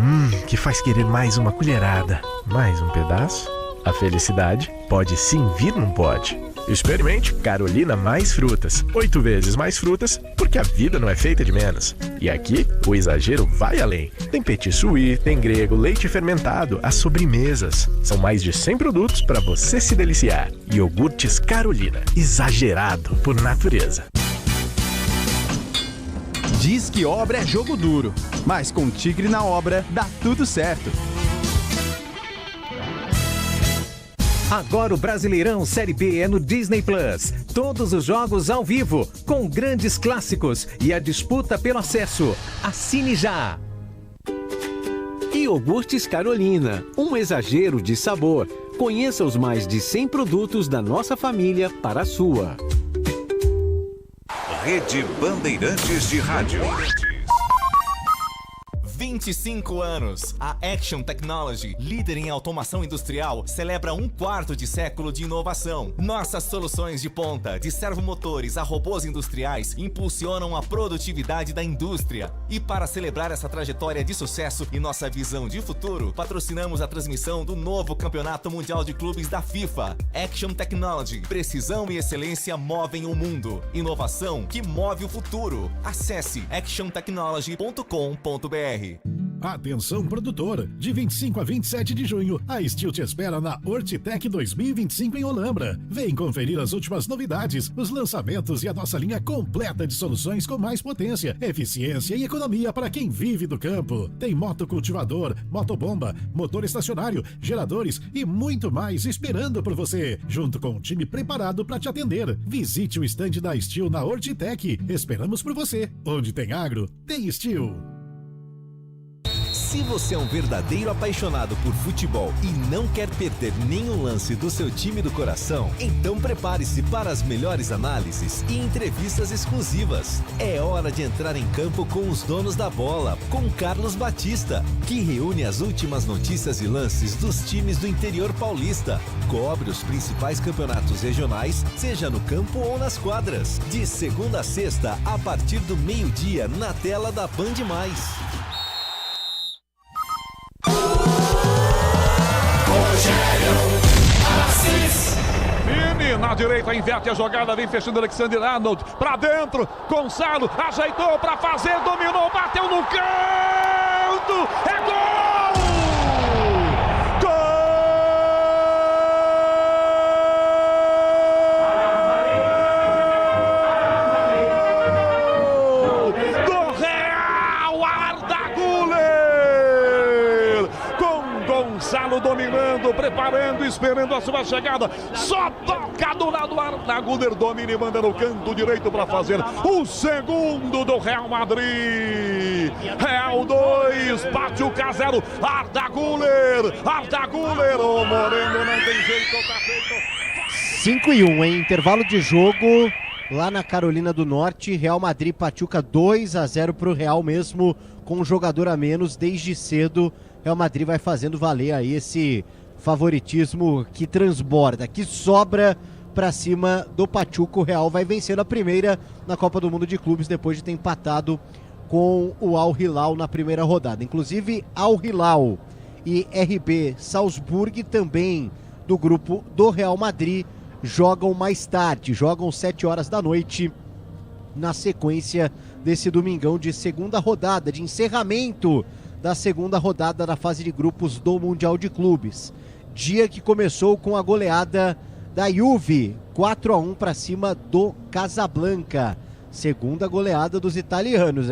que faz querer mais uma colherada, mais um pedaço? A felicidade pode sim vir num pote. Experimente Carolina mais frutas. 8 vezes mais frutas, porque a vida não é feita de menos. E aqui, o exagero vai além. Tem petit suí, tem grego, leite fermentado, as sobremesas. São mais de 100 produtos para você se deliciar. Iogurtes Carolina, exagerado por natureza. Diz que obra é jogo duro, mas com Tigre na obra dá tudo certo. Agora o Brasileirão Série B é no Disney Plus. Todos os jogos ao vivo, com grandes clássicos e a disputa pelo acesso. Assine já! Iogurtes Carolina, um exagero de sabor. Conheça os mais de 100 produtos da nossa família para a sua. Rede Bandeirantes de Rádio. 25 anos. A Action Technology, líder em automação industrial, celebra 1/4 de século de inovação. Nossas soluções de ponta, de servomotores a robôs industriais, impulsionam a produtividade da indústria. E para celebrar essa trajetória de sucesso e nossa visão de futuro, patrocinamos a transmissão do novo Campeonato Mundial de Clubes da FIFA. Action Technology, precisão e excelência movem o mundo. Inovação que move o futuro. Acesse actiontechnology.com.br. Atenção, produtor! De 25 a 27 de junho, a Steel te espera na Hortitec 2025 em Olambra. Vem conferir as últimas novidades, os lançamentos e a nossa linha completa de soluções com mais potência, eficiência e economia para quem vive do campo. Tem motocultivador, motobomba, motor estacionário, geradores e muito mais esperando por você, junto com um time preparado para te atender. Visite o estande da Steel na Hortitec. Esperamos por você. Onde tem agro, tem Steel. Se você é um verdadeiro apaixonado por futebol e não quer perder nenhum lance do seu time do coração, então prepare-se para as melhores análises e entrevistas exclusivas. É hora de entrar em campo com os donos da bola, com Carlos Batista, que reúne as últimas notícias e lances dos times do interior paulista. Cobre os principais campeonatos regionais, seja no campo ou nas quadras. De segunda a sexta, a partir do meio-dia, na tela da Band+. Vini na direita, inverte a jogada, vem fechando Alexander Arnold, pra dentro, Gonçalo, ajeitou pra fazer, dominou, bateu no canto, é gol! Gol do Real, Arda Güler! Gonçalo dominando, preparando, esperando a sua chegada. Só toca do lado Arda Güler, domina e manda no canto direito para fazer o segundo do Real Madrid. Real 2, Pachuca 0. Arda Güler, o Moreno não tem jeito, tá feito. 5-1, hein? Intervalo de jogo lá na Carolina do Norte. Real Madrid, Pachuca 2-0 pro Real, mesmo com um jogador a menos. Desde cedo, Real Madrid vai fazendo valer aí esse favoritismo que transborda, que sobra para cima do Pachuca. O Real vai vencendo a primeira na Copa do Mundo de Clubes depois de ter empatado com o Al Hilal na primeira rodada. Inclusive, Al Hilal e RB Salzburg, também do grupo do Real Madrid, jogam mais tarde, jogam 7 horas da noite, na sequência desse domingão de segunda rodada, de encerramento da segunda rodada da fase de grupos do Mundial de Clubes. Dia que começou com a goleada da Juve, 4-1 para cima do Casablanca. Segunda goleada dos italianos,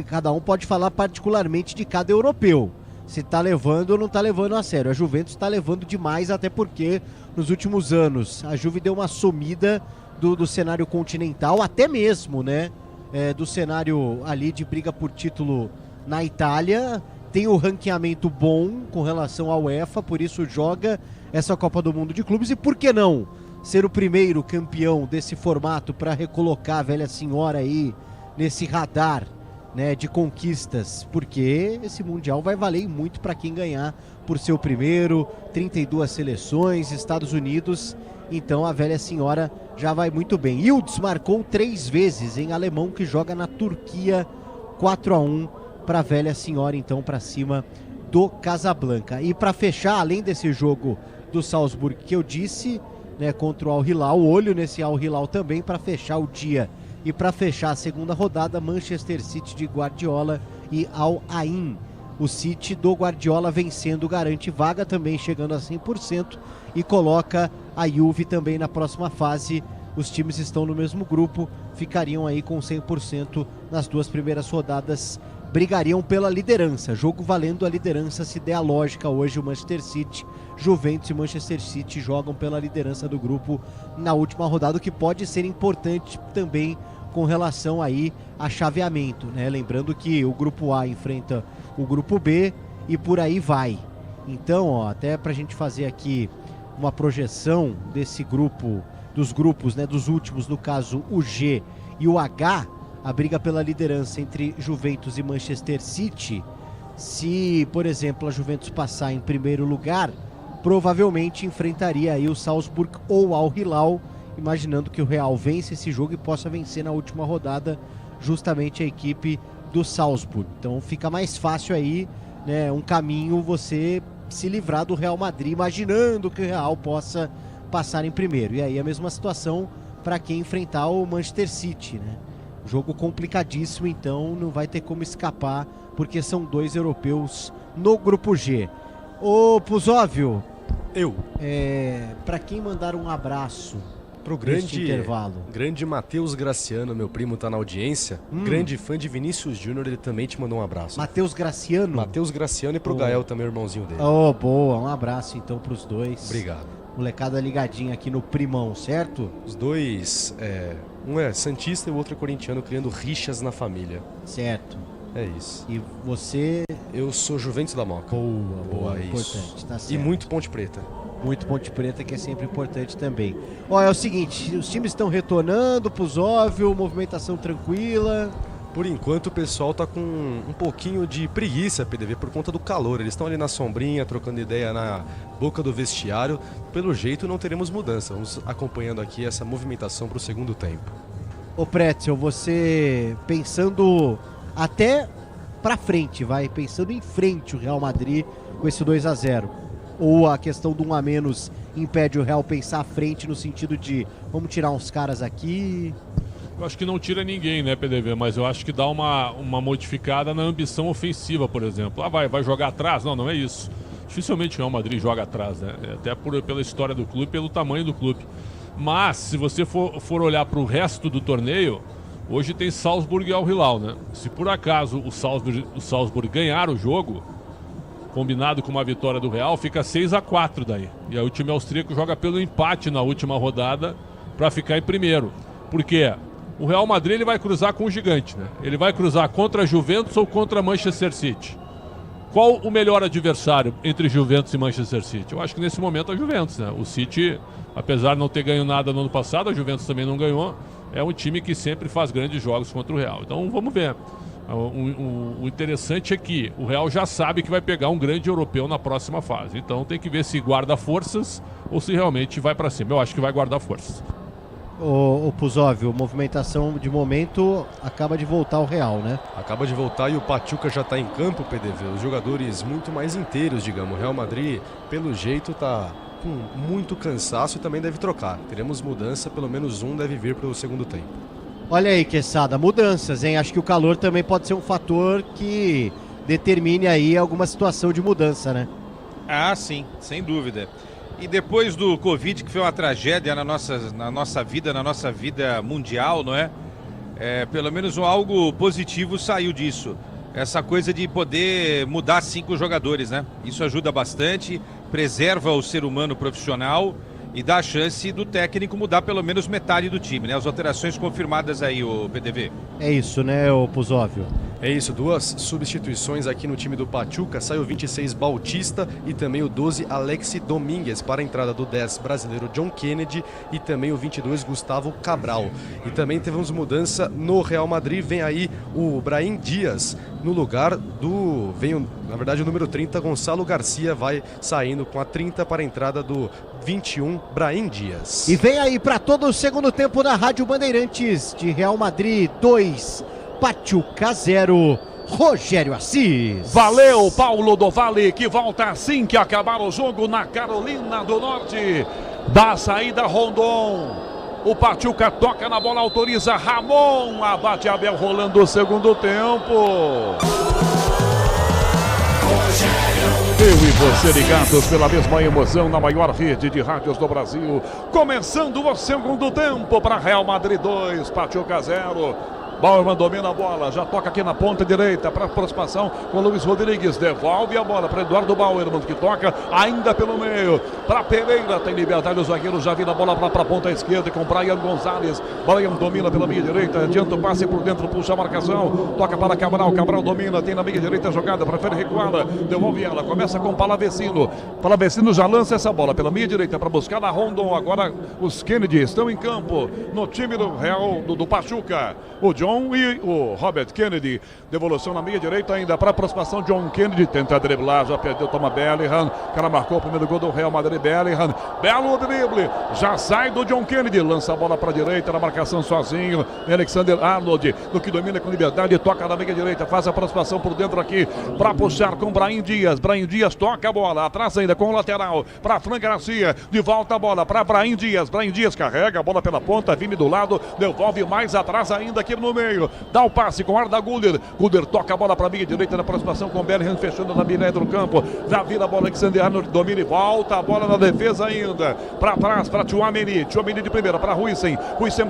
cada um pode falar particularmente de cada europeu. Se tá levando ou não tá levando a sério. A Juventus tá levando demais, até porque nos últimos anos a Juve deu uma sumida do cenário continental, até mesmo, do cenário ali de briga por título na Itália. Tem o ranqueamento bom com relação à UEFA, por isso joga essa Copa do Mundo de Clubes. E por que não ser o primeiro campeão desse formato para recolocar a velha senhora aí nesse radar, de conquistas, porque esse Mundial vai valer muito para quem ganhar por ser o primeiro. 32 seleções, Estados Unidos, então a velha senhora já vai muito bem. Yildiz marcou 3 vezes, em alemão, que joga na Turquia. 4-1 para a velha senhora, então, para cima do Casablanca. E para fechar, além desse jogo do Salzburg que eu disse, contra o Al Hilal, olho nesse Al Hilal também para fechar o dia. E para fechar a segunda rodada, Manchester City de Guardiola e Al Ain. O City do Guardiola vencendo garante vaga, também chegando a 100%, e coloca a Juve também na próxima fase. Os times estão no mesmo grupo, ficariam aí com 100% nas 2 primeiras rodadas, brigariam pela liderança. Jogo valendo a liderança, se der a lógica hoje. O Manchester City, Juventus e Manchester City jogam pela liderança do grupo na última rodada, o que pode ser importante também com relação aí a chaveamento, Lembrando que o grupo A enfrenta o grupo B e por aí vai. Então, até pra gente fazer aqui uma projeção desse grupo, dos grupos, dos últimos, no caso o G e o H, a briga pela liderança entre Juventus e Manchester City. Se, por exemplo, a Juventus passar em primeiro lugar, provavelmente enfrentaria aí o Salzburg ou Al Hilal, imaginando que o Real vence esse jogo e possa vencer na última rodada justamente a equipe do Salzburg. Então fica mais fácil aí, um caminho você se livrar do Real Madrid, imaginando que o Real possa passar em primeiro. E aí a mesma situação para quem enfrentar o Manchester City, Jogo complicadíssimo, então não vai ter como escapar, porque são 2 europeus no grupo G. Ô Puzóvio, para quem mandar um abraço pro grande Matheus Graciano, meu primo, tá na audiência. Grande fã de Vinícius Júnior, ele também te mandou um abraço. Matheus Graciano? Matheus Graciano, e pro Gael também, o irmãozinho dele. Boa, um abraço então pros dois. Obrigado. Molecada ligadinha aqui no primão, certo? Os dois, um é santista e o outro é corintiano, criando rixas na família. Certo. É isso. E você? Eu sou Juventus da Moca. Boa, isso. Importante, tá certo. E muito Ponte Preta. Muito Ponte Preta, que é sempre importante também. É o seguinte, os times estão retornando, Puzóvio, movimentação tranquila. Por enquanto o pessoal tá com um pouquinho de preguiça, PDV, por conta do calor. Eles estão ali na sombrinha, trocando ideia na boca do vestiário. Pelo jeito não teremos mudança. Vamos acompanhando aqui essa movimentação para o segundo tempo. Ô Pretzel, você pensando até pra frente, pensando em frente o Real Madrid com esse 2-0. Ou a questão do 1 a menos impede o Real pensar à frente no sentido de vamos tirar uns caras aqui? Eu acho que não tira ninguém, PDV, mas eu acho que dá uma modificada na ambição ofensiva, por exemplo. Vai jogar atrás? Não é isso. Dificilmente o Real Madrid joga atrás, até pela história do clube, pelo tamanho do clube. Mas, se você for olhar para o resto do torneio, hoje tem Salzburg e Al Hilal, Se por acaso o Salzburg ganhar o jogo, combinado com uma vitória do Real, fica 6-4 daí. E aí o time austríaco joga pelo empate na última rodada para ficar em primeiro. Por quê? O Real Madrid ele vai cruzar com o gigante, né? Ele vai cruzar contra a Juventus ou contra a Manchester City. Qual o melhor adversário entre Juventus e Manchester City? Eu acho que nesse momento a Juventus, né? O City, apesar de não ter ganho nada no ano passado, a Juventus também não ganhou. É um time que sempre faz grandes jogos contra o Real. Então vamos ver. O interessante é que o Real já sabe que vai pegar um grande europeu na próxima fase. Então tem que ver se guarda forças ou se realmente vai para cima. Eu acho que vai guardar forças. O Puzóvio, movimentação de momento acaba de voltar ao Real, né? Acaba de voltar e o Pachuca já está em campo, PDV. Os jogadores muito mais inteiros, digamos. O Real Madrid, pelo jeito, está com muito cansaço e também deve trocar. Teremos mudança, pelo menos um deve vir para o segundo tempo. Olha aí, Quesada, mudanças, hein? Acho que o calor também pode ser um fator que determine aí alguma situação de mudança, né? Ah, sim, sem dúvida. E depois do Covid, que foi uma tragédia na nossa vida mundial, não é? Pelo menos algo positivo saiu disso. Essa coisa de poder mudar 5 jogadores, né? Isso ajuda bastante, preserva o ser humano profissional e dá a chance do técnico mudar pelo menos metade do time, né? As alterações confirmadas aí, o PDV. É isso, né, o Puzóvio? É isso, 2 substituições aqui no time do Pachuca. Saiu o 26 Bautista e também o 12 Alexi Domingues para a entrada do 10 brasileiro John Kennedy e também o 22 Gustavo Cabral. E também tivemos mudança no Real Madrid. Vem aí o Brahim Dias no lugar do... na verdade, o número 30, Gonçalo Garcia, vai saindo com a 30 para a entrada do 21, Brahim Dias. E vem aí para todo o segundo tempo na Rádio Bandeirantes, de Real Madrid 2, Pachuca 0, Rogério Assis. Valeu, Paulo do Vale, que volta assim que acabar o jogo na Carolina do Norte. Da saída Rondon. O Pachuca toca na bola, autoriza Ramon. Abate Abel rolando o segundo tempo. Eu e você ligados pela mesma emoção na maior rede de rádios do Brasil. Começando o segundo tempo para Real Madrid 2, Pachuca 0. Bauerman domina a bola, já toca aqui na ponta direita para aproximação com o Luiz Rodrigues, devolve a bola para Eduardo Bauerman, que toca ainda pelo meio para Pereira, tem liberdade o zagueiro, já vira a bola para a ponta esquerda com Brian Gonzalez. Brian domina pela meia direita, adianta o passe por dentro, puxa a marcação, toca para Cabral, Cabral domina, tem na meia direita a jogada, prefere recuada, devolve ela, começa com Palavecino. Palavecino já lança essa bola pela meia direita para buscar na Rondon. Agora os Kennedy estão em campo no time do Real do Pachuca. O John e o Robert Kennedy, devolução na meia direita ainda para aproximação. John Kennedy tenta driblar, já perdeu, toma Bellingham, o cara marcou o primeiro gol do Real Madrid. Bellingham, belo drible, já sai do John Kennedy, lança a bola para a direita na marcação sozinho, Alexander Arnold, no que domina com liberdade, toca na meia direita, faz a aproximação por dentro aqui para puxar com Brahim Dias. Brahim Dias toca a bola, atrás ainda com o lateral para Fran Garcia, de volta a bola para Brahim Dias. Brahim Dias carrega a bola pela ponta, Vini do lado, devolve mais atrás ainda aqui no meio, dá o passe com Arda Güler. Güler toca a bola para a meia direita na aproximação com Bellingham, fechando na meia do campo, já vira a bola Alexander Arnold, domina e volta a bola na defesa ainda, para trás para Tchouaméni de primeira para Huijsen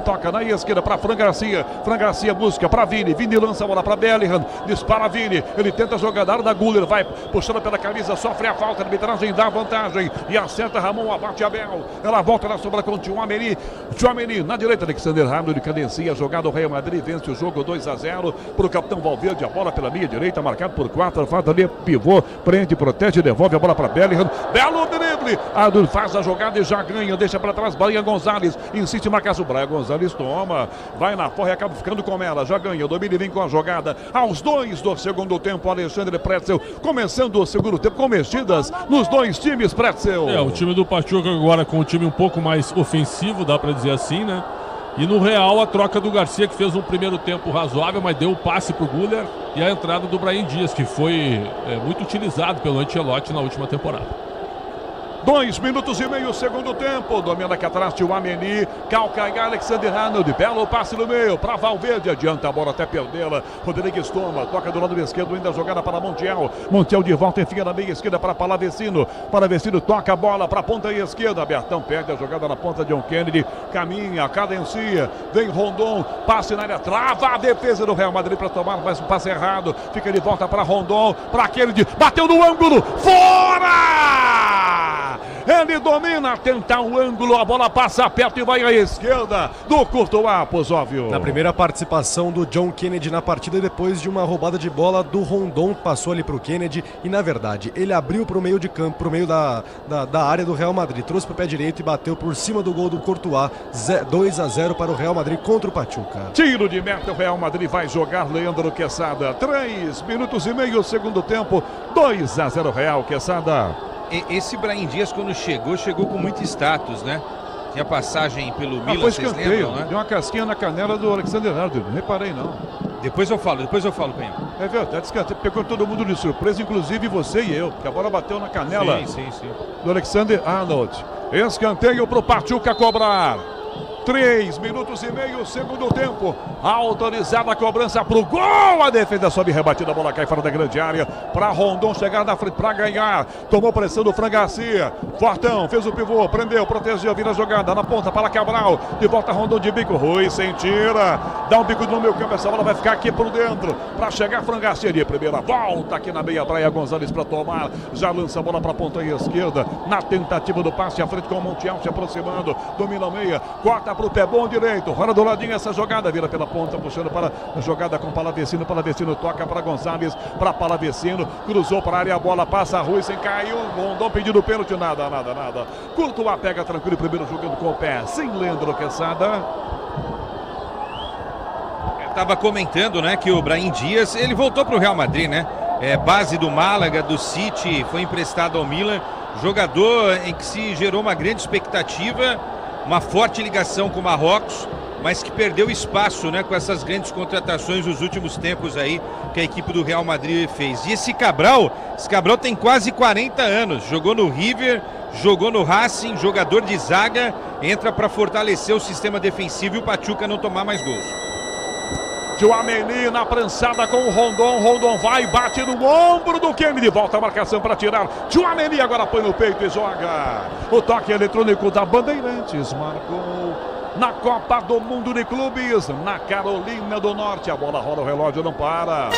toca na esquerda para Fran Garcia busca para Vini lança a bola para Bellingham, dispara Vini, ele tenta a jogada, Arda Güler vai puxando pela camisa, sofre a falta, a arbitragem dá vantagem e acerta Ramon, abate Abel, ela volta na sombra com Tchouaméni na direita, Alexander Arnold cadencia a jogada, o Real Madrid vence o jogo 2-0 para o capitão Valverde, a bola pela meia direita, marcado por 4, falta ali, pivô, prende, protege, devolve a bola para Bellingham, belo drible, Arnold faz a jogada e já ganha, deixa para trás, Brian Gonzalez, insiste em marcar o Brian Gonzalez, toma, vai na forra e acaba ficando com ela, já ganha, domina e vem com a jogada, aos 2 do segundo tempo, Alexandre Pretzel, começando o segundo tempo com mexidas nos dois times, Pretzel. O time do Pachuca agora com o time um pouco mais ofensivo, dá para dizer assim, né? E no Real, a troca do Garcia, que fez um primeiro tempo razoável, mas deu o passe pro Güler, e a entrada do Brahim Dias, que foi muito utilizado pelo Ancelotti na última temporada. 2 minutos e meio, segundo tempo. Domina aqui atrás, Tchouaméni. Calcanhar, Alexander-Arnold. Belo passe no meio para Valverde. Adianta a bola até perdê-la. Rodrigues toma. Toca do lado esquerdo. Ainda jogada para Montiel. Montiel de volta, enfia na meia esquerda para Palavecino. Palavecino toca a bola para a ponta esquerda. Bertão perde a jogada na ponta de John Kennedy. Caminha, cadencia. Vem Rondon. Passe na área. Trava a defesa do Real Madrid para tomar mais um passe errado. Fica de volta para Rondon. Para Kennedy. Bateu no ângulo. Fora! Ele domina, tenta o ângulo, a bola passa perto e vai à esquerda do Courtois, Pozóvio. Na primeira participação do John Kennedy na partida, depois de uma roubada de bola do Rondon, passou ali para o Kennedy e, na verdade, ele abriu para o meio de campo, para o meio da área do Real Madrid, trouxe para o pé direito e bateu por cima do gol do Courtois. 2-0 para o Real Madrid contra o Pachuca. Tiro de meta, o Real Madrid vai jogar, Leandro Quesada. 3 minutos e meio, segundo tempo, 2-0 Real, Quesada. Esse Brahim Dias, quando chegou com muito status, né? Tinha passagem pelo Milan, vocês lembram, né? Deu uma casquinha na canela do Alexander-Arnold, não reparei não. Depois eu falo, Canhão. É verdade, pegou todo mundo de surpresa, inclusive você e eu, porque a bola bateu na canela sim. do Alexander-Arnold. Escanteio pro Pachuca cobrar. 3 minutos e meio, segundo tempo. Autorizada a cobrança pro gol. A defesa sobe rebatida, a bola cai fora da grande área. Para Rondon chegar na frente para ganhar. Tomou pressão do Fran Garcia. Fortão, fez o pivô, prendeu, protegeu, vira a jogada na ponta para Cabral. De volta Rondon de bico. Rui sem tira. Dá um bico no meio campo. Essa bola vai ficar aqui por dentro. Para chegar Fran Garcia de primeira volta aqui na meia praia. Gonzalez para tomar. Já lança a bola para a ponta esquerda. Na tentativa do passe à frente com o Montiel se aproximando. Domina a meia. Corta para o pé bom direito, rola do ladinho essa jogada, vira pela ponta, puxando para a jogada com Palavecino. Palavecino toca para Gonçalves, para Palavecino, cruzou para a área, a bola passa, Rui sem caiu, Rondon pedindo pênalti, nada. Courtois pega tranquilo, primeiro jogando com o pé, sem Leandro Quesada. Estava comentando, né, que o Brahim Dias, ele voltou para o Real Madrid, né? Base do Málaga, do City, foi emprestado ao Milan, jogador em que se gerou uma grande expectativa, uma forte ligação com o Marrocos, mas que perdeu espaço, né, com essas grandes contratações nos últimos tempos aí que a equipe do Real Madrid fez. E esse Cabral tem quase 40 anos, jogou no River, jogou no Racing, jogador de zaga, entra para fortalecer o sistema defensivo e o Pachuca não tomar mais gols. Tchouaméni na prançada com o Rondon. Rondon vai, bate no ombro do Kennedy. Volta a marcação para tirar. Tchouaméni agora põe no peito e joga. O toque eletrônico da Bandeirantes marcou na Copa do Mundo de Clubes, na Carolina do Norte. A bola rola, o relógio não para.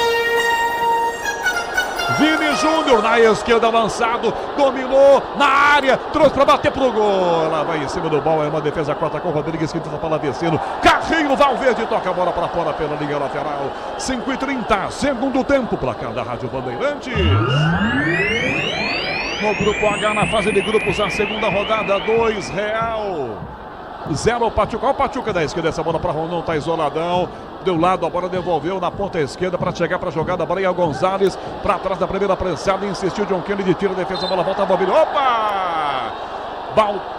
Vini Júnior na esquerda, lançado, dominou na área, trouxe para bater pro gol. Ela vai em cima do bal, é uma defesa corta com o Rodrigues que tenta Palavecino. Carrinho, Valverde toca a bola para fora pela linha lateral. 5:30, segundo tempo, placar da Rádio Bandeirantes. No grupo H, na fase de grupos, a segunda rodada, 2 Real. 0 Pachuca. Olha o Pachuca da esquerda, essa bola para Rondon, tá isoladão. Deu lado, a bola devolveu na ponta esquerda para chegar para a jogada. Brian Gonzalez para trás da primeira prensada. Insistiu John Kennedy, tira a defesa, a bola volta a Valverde. Opa!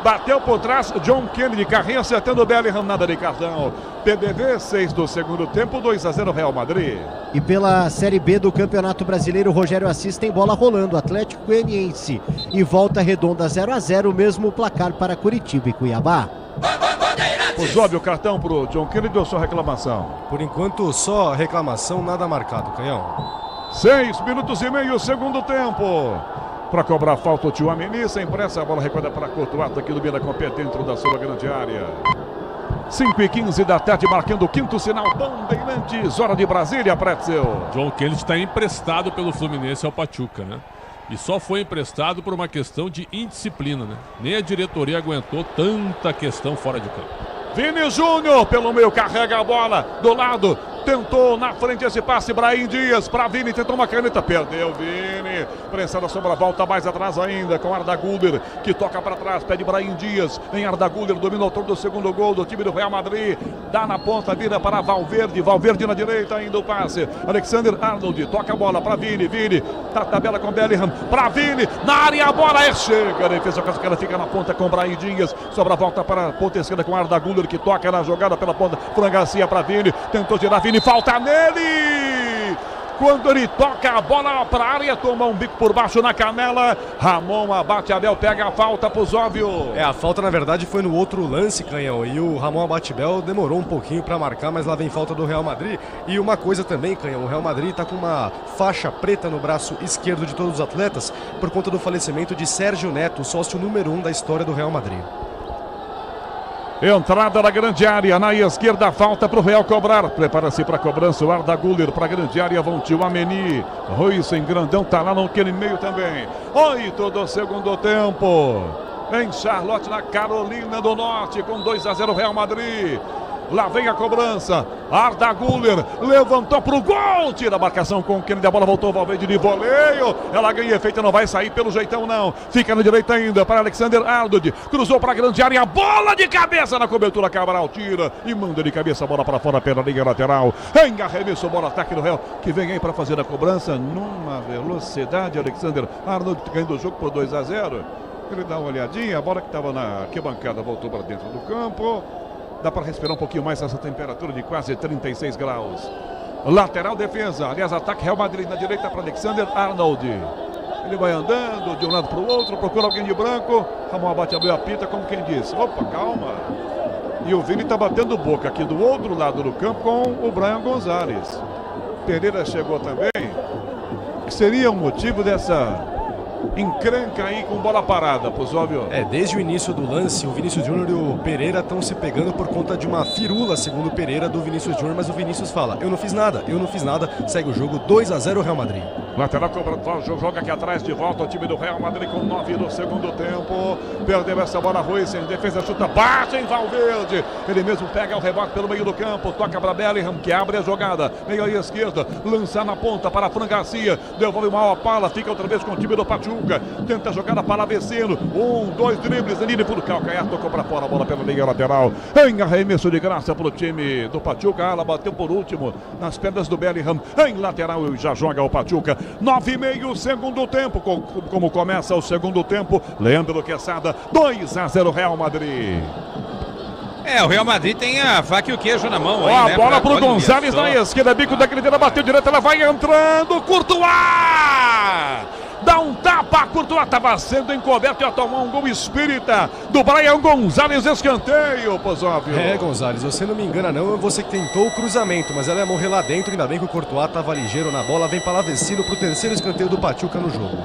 Bateu por trás, John Kennedy, carrinho acertando o Bellingham, nada de cartão. PDV, 6 do segundo tempo, 2-0 Real Madrid. E pela Série B do Campeonato Brasileiro, Rogério Assis tem bola rolando, Atlético Goianiense e Volta Redonda 0-0, mesmo placar para Curitiba e Cuiabá. Sobe o cartão pro John Kennedy ou só reclamação? Por enquanto, só reclamação, nada marcado, Canhão. 6 minutos e meio, segundo tempo. Para cobrar falta o Tchouaméni, sem pressa, a bola recuada para Courtois, aqui do Bira Compé, dentro da sua grande área. 5:15 da tarde, marcando o quinto sinal, Bandeirantes, hora de Brasília, Pretzel. John Kennedy está emprestado pelo Fluminense ao Pachuca, né? E só foi emprestado por uma questão de indisciplina, né? Nem a diretoria aguentou tanta questão fora de campo. Vini Júnior, pelo meio, carrega a bola do lado. Tentou na frente esse passe, Brahim Dias para Vini, tentou uma caneta, perdeu Vini, prensada sobre a volta, mais atrás ainda com Arda Güler, que toca para trás, pede Brahim Dias, em Arda Güler, domina o autor do segundo gol do time do Real Madrid, dá na ponta, vira para Valverde, Valverde na direita, ainda o passe, Alexander-Arnold, toca a bola para Vini, tá tabela com Bellingham, para Vini, na área a bola chega, a defesa com ela fica na ponta com Brahim Dias, sobra a volta para a ponta esquerda com Arda Güler, que toca na jogada pela ponta, Fran Garcia para Vini, tentou tirar Vini, falta nele! Quando ele toca a bola para a área, toma um bico por baixo na canela. Ramon Abate-Abel pega a falta pro Zóvio. A falta na verdade foi no outro lance, Canhão. E o Ramon Abate-Abel demorou um pouquinho para marcar, mas lá vem falta do Real Madrid. E uma coisa também, Canhão, o Real Madrid tá com uma faixa preta no braço esquerdo de todos os atletas por conta do falecimento de Sérgio Neto, sócio número 1 da história do Real Madrid. Entrada na grande área, na esquerda, falta para o Real cobrar. Prepara-se para a cobrança, o Arda Güler para a grande área, vão Tchouaméni. Ruiz Grandão tá lá naquele meio também. 8 do segundo tempo. Em Charlotte, na Carolina do Norte, com 2-0 Real Madrid. Lá vem a cobrança. Arda Güler levantou pro gol. Tira a marcação com o Kennedy. A bola voltou ao Valverde de voleio. Ela ganha efeito, não vai sair pelo jeitão, não. Fica na direita ainda para Alexander Arnold. Cruzou para a grande área. Bola de cabeça na cobertura. Cabral tira e manda de cabeça a bola para fora pela linha lateral. Em arremesso, bola ataque do Real, que vem aí para fazer a cobrança numa velocidade. Alexander Arnold ganhando o jogo por 2-0. Ele dá uma olhadinha. A bola que estava na arquibancada voltou para dentro do campo. Dá para respirar um pouquinho mais essa temperatura de quase 36 graus. Lateral defesa. Aliás, ataque Real Madrid na direita para Alexander Arnold. Ele vai andando de um lado para o outro, procura alguém de branco. Ramon Abate-Abel apita como quem diz. Opa, calma. E o Vini está batendo boca aqui do outro lado do campo com o Brian Gonzalez. Pereira chegou também. Que seria o motivo dessa encrenca aí com bola parada, Zóvio. Desde o início do lance, o Vinícius Júnior e o Pereira estão se pegando por conta de uma firula, segundo o Pereira, do Vinícius Júnior, mas o Vinícius fala, eu não fiz nada, segue o jogo, 2-0 Real Madrid. Lateral joga aqui atrás, de volta o time do Real Madrid com 9 no segundo tempo. Perdeu essa bola, Ruiz, em defesa, chuta, bate em Valverde. Ele mesmo pega o rebote pelo meio do campo, toca para Bellingham, que abre a jogada, meio aí à esquerda, lança na ponta para Fran Garcia, devolve mal a pala, fica outra vez com o time do Pachuca, tenta a jogada para Vecino, 2 dribles ali por calcanhar, tocou para fora, a bola pela linha lateral, em arremesso de graça para o time do Pachuca. Ela bateu por último nas pernas do Bellingham, em lateral e já joga o Pachuca. 9,5 segundo tempo, como começa o segundo tempo, Leandro Quesada, 2-0 Real Madrid. O Real Madrid tem a faca e o queijo na mão. Ó, a bola pro Gonzalez na esquerda, bico da Grideira, bateu direto, ela vai entrando, Courtois! Dá um tapa, Courtois estava sendo encoberto e ia tomar um gol espírita do Brian Gonzalez, escanteio, Zóvio. Gonzalez, você não me engana não, você que tentou o cruzamento, mas ela ia morrer lá dentro, ainda bem que o Courtois estava ligeiro na bola, vem para Vecino pro terceiro escanteio do Pachuca no jogo.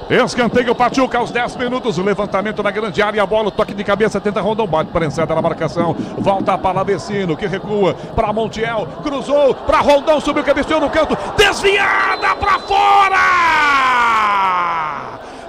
Escanteio Pachuca aos 10 minutos, o levantamento na grande área, a bola, o toque de cabeça, tenta Rondon, bate prensada na marcação, volta para Vecino, que recua para Montiel, cruzou para Rondon, subiu, cabeceou no canto, desviada para fora!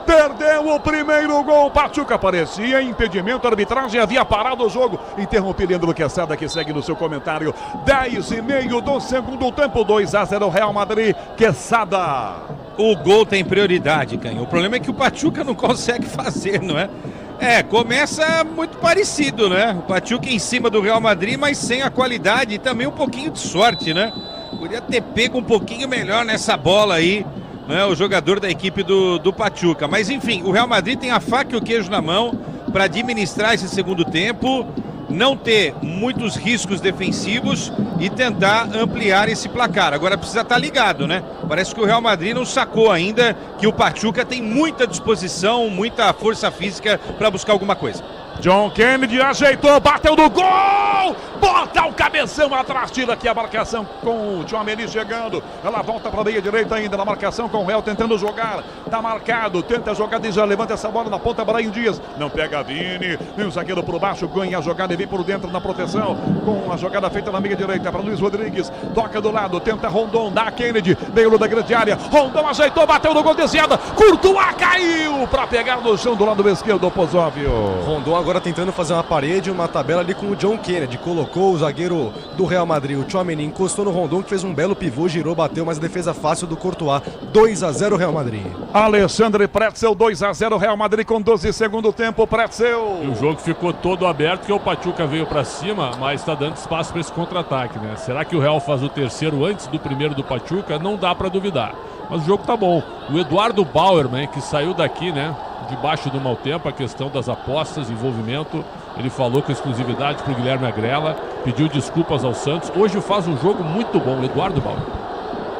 Perdeu o primeiro gol, Pachuca, parecia impedimento, a arbitragem havia parado o jogo, interrompe Leandro Quesada, que segue no seu comentário, 10,5 do segundo tempo, 2-0 Real Madrid, Quesada. O gol tem prioridade, Canho. O problema é que o Pachuca não consegue fazer, não é? Começa muito parecido, né? O Pachuca em cima do Real Madrid, mas sem a qualidade e também um pouquinho de sorte, né? Podia ter pego um pouquinho melhor nessa bola aí, né? O jogador da equipe do Pachuca. Mas enfim, o Real Madrid tem a faca e o queijo na mão para administrar esse segundo tempo, não ter muitos riscos defensivos e tentar ampliar esse placar. Agora precisa estar ligado, né? Parece que o Real Madrid não sacou ainda que o Pachuca tem muita disposição, muita força física para buscar alguma coisa. John Kennedy ajeitou, bateu no gol! Bota o cabeção atrás, tira aqui a marcação com o Tchouaméni chegando. Ela volta para a meia direita ainda na marcação com o Real tentando jogar. Tá marcado, tenta jogar e já levanta essa bola na ponta, Brahim Dias. Não pega Vini, vem o zagueiro por baixo, ganha a jogada e vem por dentro na proteção. Com a jogada feita na meia direita para Luiz Rodrigues. Toca do lado, tenta Rondon, dá Kennedy, meio da grande área. Rondon ajeitou, bateu no gol, desviada. Courtois caiu para pegar no chão do lado esquerdo, Zóvio. Rondon agora tentando fazer uma parede, uma tabela ali com o John Kennedy, colocou o zagueiro do Real Madrid, o Tchouaméni, encostou no Rondon, que fez um belo pivô, girou, bateu, mas a defesa fácil do Courtois, 2-0 Real Madrid. Alexandre Pretzel, 2-0 Real Madrid com 12 segundo tempo, Pretzel. E o jogo ficou todo aberto, que o Pachuca veio para cima, mas está dando espaço para esse contra-ataque, né? Será que o Real faz o terceiro antes do primeiro do Pachuca? Não dá para duvidar. Mas o jogo tá bom. O Eduardo Bauerman, que saiu daqui, né, debaixo do mau tempo, a questão das apostas, envolvimento, ele falou com exclusividade para o Guilherme Agrela, pediu desculpas ao Santos. Hoje faz um jogo muito bom, Eduardo Bauerman.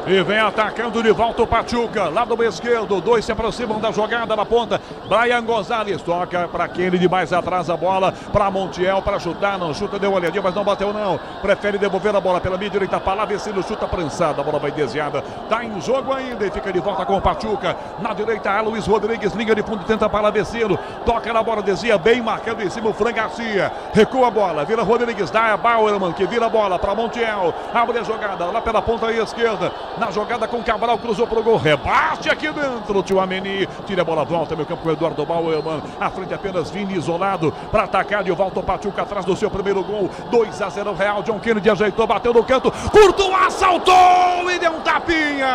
E vem atacando de volta o Pachuca, lado esquerdo, 2 se aproximam da jogada na ponta. Brian Gonzalez toca para aquele de mais atrás a bola, para Montiel, para chutar, não chuta, deu uma olhadinha, mas não bateu não. Prefere devolver a bola pela meia direita, Palavecino chuta prensada, a bola vai desviada. Tá em jogo ainda e fica de volta com o Pachuca. Na direita, Luiz Rodrigues, linha de fundo, tenta Palavecino, toca na bola, desvia bem, marcando em cima o Fran Garcia. Recua a bola, vira Rodrigues, dá a Bauerman, que vira a bola para Montiel. Abre a jogada lá pela ponta esquerda. Na jogada com Cabral, cruzou pro gol, rebate aqui dentro, o Tchouaméni, tira a bola, volta, meu campo com o Eduardo Bauerman, à frente apenas Vini isolado, para atacar de volta o Pachuca atrás do seu primeiro gol, 2-0 Real, John Kennedy ajeitou, bateu no canto, Courtois saltou e deu um tapinha!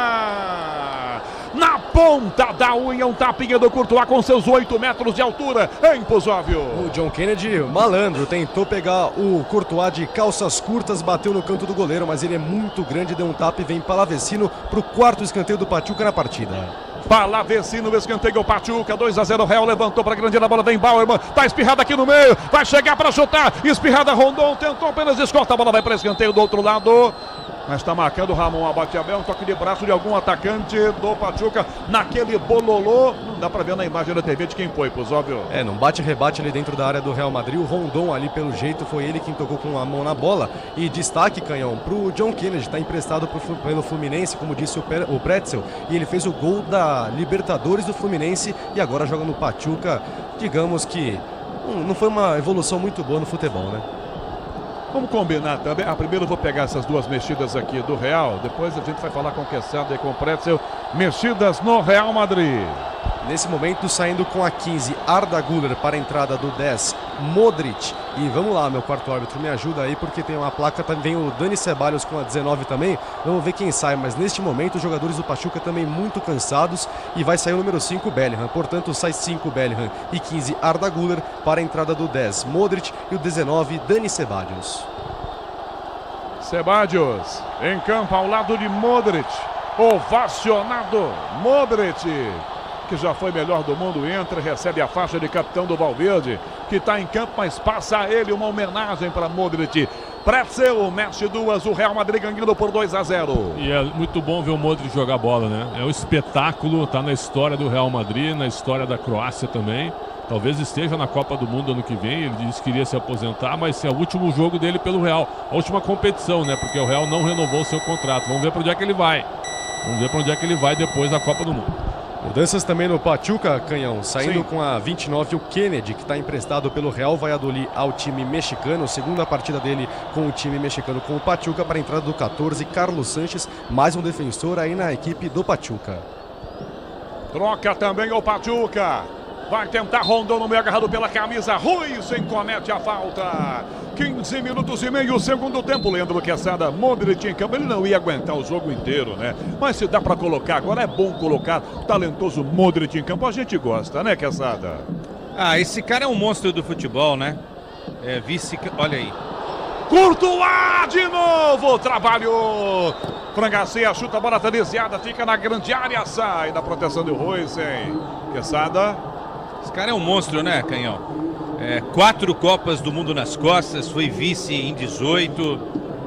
Na ponta da unha, um tapinha do Courtois com seus 8 metros de altura, é impossível. O John Kennedy, malandro, tentou pegar o Courtois de calças curtas, bateu no canto do goleiro, mas ele é muito grande, deu um tapa e vem Palavecino para o 4º escanteio do Pachuca na partida. Palavecino, escanteio o Pachuca, 2-0 Real, levantou para a grande, a bola vem Bauerman, tá espirrada aqui no meio, vai chegar para chutar, espirrada Rondon, tentou apenas escorta, a bola vai para escanteio do outro lado. Mas está marcando o Ramon Abateabel, um toque de braço de algum atacante do Pachuca naquele bololô. Não dá para ver na imagem da TV de quem foi, pois óbvio. Num bate-rebate ali dentro da área do Real Madrid. O Rondon ali, pelo jeito, foi ele quem tocou com a mão na bola. E destaque, Canhão, para o John Kennedy, está emprestado pelo Fluminense, como disse o Pretzel. E ele fez o gol da Libertadores do Fluminense e agora joga no Pachuca. Digamos que não foi uma evolução muito boa no futebol, né? Vamos combinar também. Primeiro eu vou pegar essas duas mexidas aqui do Real. Depois a gente vai falar com o Quesada e com o Pretzel. Mexidas no Real Madrid. Nesse momento saindo com a 15, Arda Güler para a entrada do 10, Modric. E vamos lá, meu quarto árbitro, me ajuda aí porque tem uma placa, vem o Dani Ceballos com a 19 também. Vamos ver quem sai, mas neste momento os jogadores do Pachuca também muito cansados e vai sair o número 5, Bellingham. Portanto, sai 5, Bellingham e 15, Arda Güler para a entrada do 10, Modric e o 19, Dani Ceballos. Ceballos em campo ao lado de Modric, ovacionado Modric, que já foi melhor do mundo, entra e recebe a faixa de capitão do Valverde, que está em campo, mas passa a ele uma homenagem para Modric. Pretzel mexe duas, o Real Madrid ganhando por 2-0. E é muito bom ver o Modric jogar bola, né? É um espetáculo, tá na história do Real Madrid, na história da Croácia também. Talvez esteja na Copa do Mundo ano que vem, ele disse que iria se aposentar, mas é o último jogo dele pelo Real. A última competição, né? Porque o Real não renovou o seu contrato. Vamos ver para onde é que ele vai. Vamos ver para onde é que ele vai depois da Copa do Mundo. Mudanças também no Pachuca, Canhão, saindo com a 29 o Kennedy, que está emprestado pelo Real Valladolid ao time mexicano, segunda partida dele com o time mexicano com o Pachuca, para a entrada do 14, Carlos Sanches, mais um defensor aí na equipe do Pachuca. Troca também o Pachuca, vai tentar Rondon no meio, agarrado pela camisa, Ruizen comete a falta. 15 minutos e meio, segundo tempo, Leandro Quesada, Modric em campo, ele não ia aguentar o jogo inteiro, né? Mas se dá para colocar, agora é bom colocar o talentoso Modric em campo, a gente gosta, né, Quesada? Esse cara é um monstro do futebol, né? Olha aí. Courtois de novo, trabalhou. Fran Garcia chuta, a bola tá desviada, fica na grande área, sai da proteção do Ruizen. Quesada. Esse cara é um monstro, né, Canhão? 4 Copas do Mundo nas costas, foi vice em 18,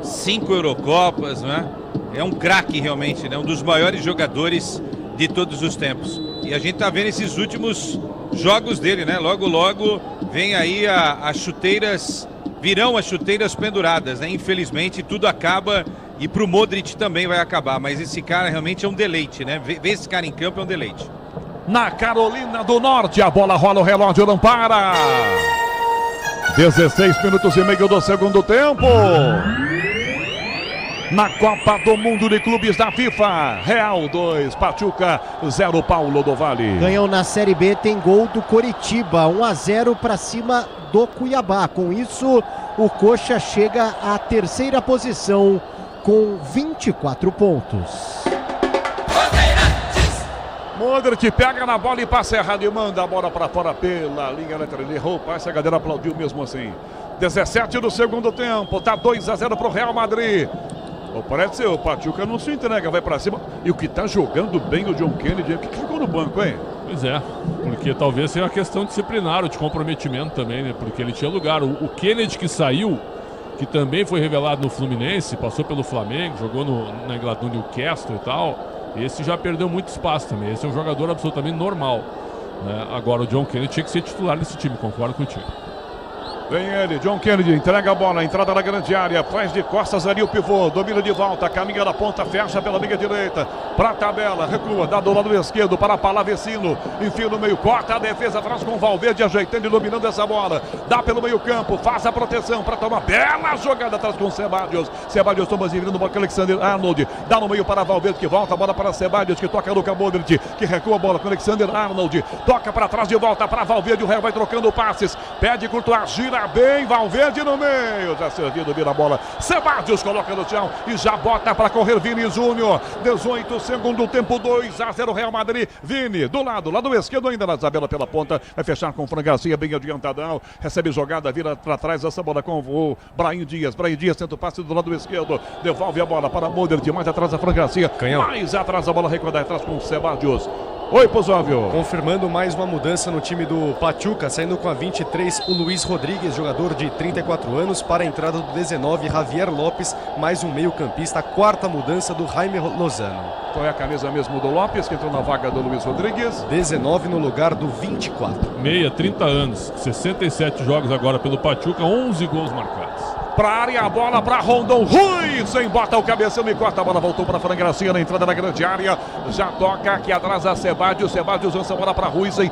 5 Eurocopas, né? É um craque realmente, né? Um dos maiores jogadores de todos os tempos. E a gente tá vendo esses últimos jogos dele, né? Logo, logo vem aí as chuteiras, virão as chuteiras penduradas, né? Infelizmente tudo acaba e pro Modric também vai acabar, mas esse cara realmente é um deleite, né? Ver esse cara em campo é um deleite. Na Carolina do Norte, a bola rola, o relógio não para. 16 minutos e meio do segundo tempo. Na Copa do Mundo de Clubes da FIFA, Real 2, Pachuca 0, Paulo do Vale. Ganhou na Série B, tem gol do Coritiba, 1-0 para cima do Cuiabá. Com isso, o Coxa chega à terceira posição com 24 pontos. Modric pega na bola e passa errado e manda a bola para fora pela linha lateral. Ele errou, essa galera aplaudiu mesmo assim. 17 do segundo tempo, tá 2-0 pro Real Madrid. Parece ser o Pachuca não se entrega, vai para cima. E o que tá jogando bem o John Kennedy, o que ficou no banco, hein? Pois é, porque talvez seja uma questão disciplinar ou de comprometimento também, né? Porque ele tinha lugar. O Kennedy que saiu que também foi revelado no Fluminense, passou pelo Flamengo, jogou no Newcastle e tal. Esse já perdeu muito espaço também. Esse é um jogador absolutamente normal, né? Agora o John Kennedy tinha que ser titular desse time, concordo contigo. Vem ele, John Kennedy, entrega a bola, entrada na grande área, faz de costas ali o pivô, domina de volta, caminha da ponta, fecha pela linha direita, pra tabela, recua, dá do lado esquerdo para Palavecino, enfia no meio, corta a defesa atrás com o Valverde, ajeitando e dominando essa bola, dá pelo meio campo, faz a proteção para tomar bela jogada atrás com o Ceballos toma virando para Alexander Arnold, dá no meio para Valverde que volta, a bola para Ceballos que toca Luka Modric, que recua a bola com Alexander Arnold, toca para trás de volta para Valverde, o Real vai trocando passes, pede Courtois, gira bem, Valverde no meio, já servido, vira a bola, Ceballos coloca no chão e já bota para correr Vini Júnior, 18 segundo tempo, 2-0 Real Madrid, Vini do lado esquerdo ainda na tabela pela ponta, vai fechar com o Fran Garcia bem adiantadão, recebe jogada, vira para trás essa bola com o Brahim Dias tenta o passe do lado esquerdo, devolve a bola para Modric, mais atrás a Fran Garcia, mais atrás a bola recuada atrás com o Ceballos. Oi, Pozóvio. Confirmando mais uma mudança no time do Pachuca, saindo com a 23 o Luiz Rodrigues, jogador de 34 anos, para a entrada do 19 Javier Lopes, mais um meio-campista, a quarta mudança do Jaime Lozano. Foi a camisa mesmo do Lopes, que entrou na vaga do Luiz Rodrigues. 19 no lugar do 24. 30 anos, 67 jogos agora pelo Pachuca, 11 gols marcados. Pra área, a bola para Rondon, Huijsen bota o cabeção e corta, a bola voltou para Fran Garcia na entrada da grande área, já toca aqui atrás a Ceballos lança a bola para Huijsen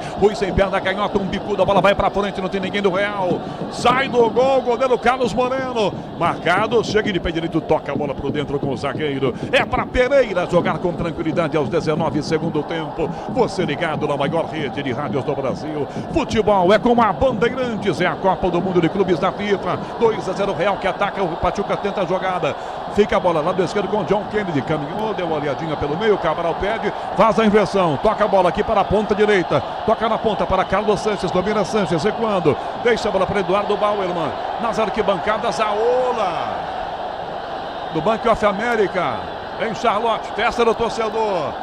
perna canhota, um bicudo, a bola vai para frente, não tem ninguém do Real, sai do gol, goleiro Carlos Moreno, marcado, chega de pé direito, toca a bola por dentro com o zagueiro, é para Pereira jogar com tranquilidade aos 19 segundo tempo, você ligado na maior rede de rádios do Brasil, futebol é com a Bandeirantes, é a Copa do Mundo de Clubes da FIFA, 2-0 Real que ataca, o Pachuca tenta a jogada, fica a bola lá do esquerdo com o John Kennedy, caminhou, deu uma olhadinha pelo meio, Cabral pede, faz a inversão, toca a bola aqui para a ponta direita, toca na ponta para Carlos Sanches, domina Sanches, recuando, deixa a bola para Eduardo Bauerman, nas arquibancadas a Ola, do Bank of America, em Charlotte, festa do torcedor,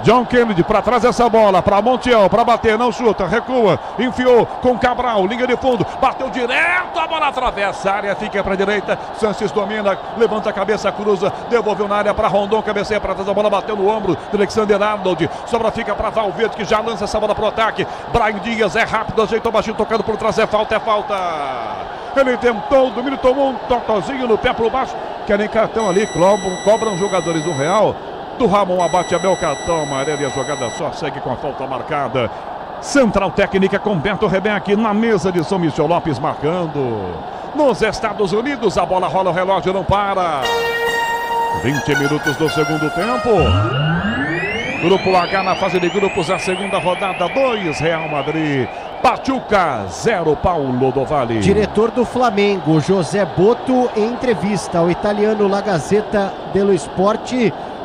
John Kennedy para trás essa bola, para Montiel, para bater, não chuta, recua, enfiou com Cabral, linha de fundo, bateu direto, a bola atravessa a área, fica para a direita, Sanches domina, levanta a cabeça, cruza, devolveu na área para Rondon, cabeceia para trás, a bola bateu no ombro de Alexander Arnold, sobra fica para Valverde, que já lança essa bola para o ataque, Brahim Dias é rápido, ajeitou baixinho, tocando por trás, é falta, ele tentou, o domínio tomou um totozinho no pé por baixo, querem cartão ali, cobram jogadores do Real, do Ramon abate Abel, cartão amarelo e a jogada só segue com a falta marcada. Central Técnica com Beto Rebeck na mesa de São Michel Lopes marcando. Nos Estados Unidos a bola rola, o relógio não para. 20 minutos do segundo tempo. Grupo H na fase de grupos, a segunda rodada, 2 Real Madrid. Pachuca 0 Paulo do Valle. Diretor do Flamengo, José Boto, em entrevista ao italiano La Gazzetta dello Sport,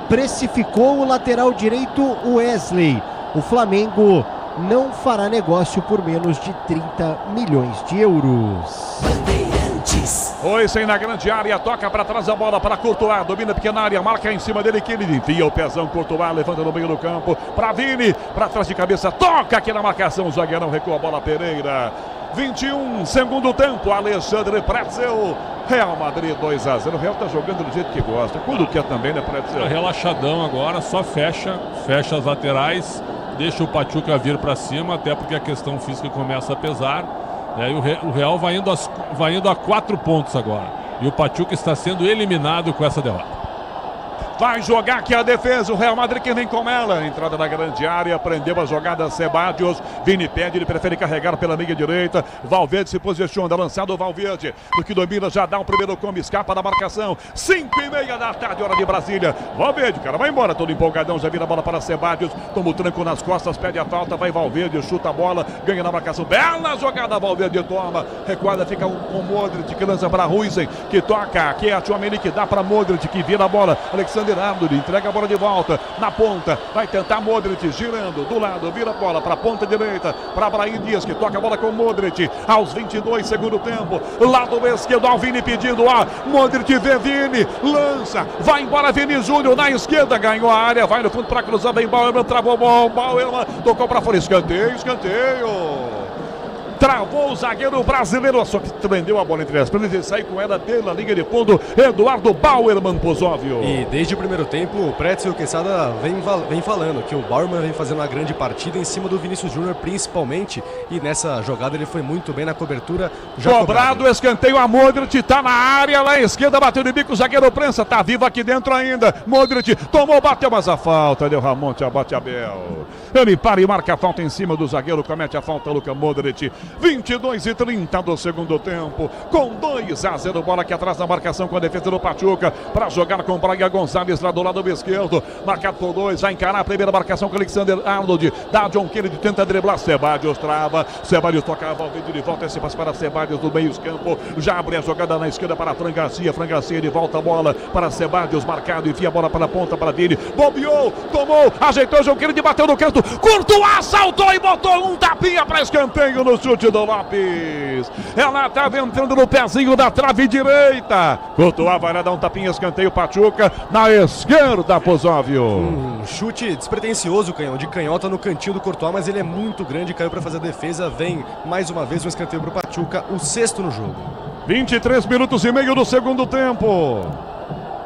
precificou o lateral direito Wesley. O Flamengo não fará negócio por menos de 30 milhões de euros. Huijsen na grande área, toca para trás a bola para Courtois, domina a pequena área, marca em cima dele, Kennedy, enfia o pezão, Courtois levanta no meio do campo, para Vini, para trás de cabeça, toca aqui na marcação, o zagueirão recua a bola, Pereira. 21, segundo tempo, Alexandre Pretzel, Real Madrid 2-0. O Real tá jogando do jeito que gosta, quando quer também, né, Pretzel? Relaxadão agora, só fecha as laterais, deixa o Pachuca vir para cima, até porque a questão física começa a pesar. E o Real vai indo a 4 pontos agora. E o Pachuca está sendo eliminado com essa derrota. Vai jogar aqui a defesa, o Real Madrid que vem com ela, entrada na grande área, prendeu a jogada Ceballos, Vini pede, ele prefere carregar pela meia direita, Valverde se posiciona, lançado o Valverde, do que domina, já dá um primeiro combo, escapa da marcação, 5:30 da tarde, hora de Brasília, Valverde, cara, vai embora, todo empolgadão, já vira a bola para Ceballos, toma o tranco nas costas, pede a falta, vai Valverde, chuta a bola, ganha na marcação, bela jogada, Valverde toma, recuada, fica com Modric, que lança para Huijsen, que toca, que é a Tchouaméni, que dá para Modric, que vira a bola, Alexander Arnold entrega a bola de volta na ponta, vai tentar Modric girando do lado, vira a bola para a ponta direita, para Brahim Dias, que toca a bola com Modric aos 22 segundo tempo, lado esquerdo, ao Vini pedindo, Modric vê Vini, lança, vai embora Vini Júnior na esquerda, ganhou a área, vai no fundo para cruzar, vem Bauerman, travou bom, Bauerman tocou para fora, escanteio, Travou o zagueiro brasileiro, só que prendeu a bola entre as pernas e sai com ela pela linha de fundo. Eduardo Bauerman, Pozóvio. E desde o primeiro tempo, o Pretzel e o Quesada vem falando que o Bauerman vem fazendo uma grande partida em cima do Vinícius Júnior, principalmente. E nessa jogada ele foi muito bem na cobertura. Cobrado, escanteio, a Modric tá na área, lá à esquerda, bateu de bico, o zagueiro Prensa tá vivo aqui dentro ainda. Modric tomou, bateu, mas a falta deu Ramon, abate Abel. Ele para e marca a falta em cima do zagueiro, comete a falta Luka Modric. 22:30 do segundo tempo, com 2-0, bola aqui atrás da marcação com a defesa do Pachuca, para jogar com Braga Gonçalves lá do lado esquerdo, marcado por 2, vai encarar a primeira marcação com Alexander Arnold, dá John Kennedy, tenta driblar, Ceballos trava, Ceballos toca a Valverde de volta, esse passe para Ceballos do meio campo, já abre a jogada na esquerda para Fran Garcia de volta a bola para Ceballos, marcado, enfia a bola para a ponta para Vini, bobeou, tomou, ajeitou, John Kennedy bateu no canto, Courtois saltou e botou um tapinha para escanteio no chute do Lopes. Ela estava entrando no pezinho da trave direita. Courtois vai lá dar um tapinha, escanteio, Pachuca na esquerda, Pozóvio. Chute despretensioso, Canhão, de canhota no cantinho do Courtois, mas ele é muito grande, caiu para fazer a defesa. Vem mais uma vez um escanteio para o Pachuca, o 6º no jogo. 23 minutos e meio do segundo tempo.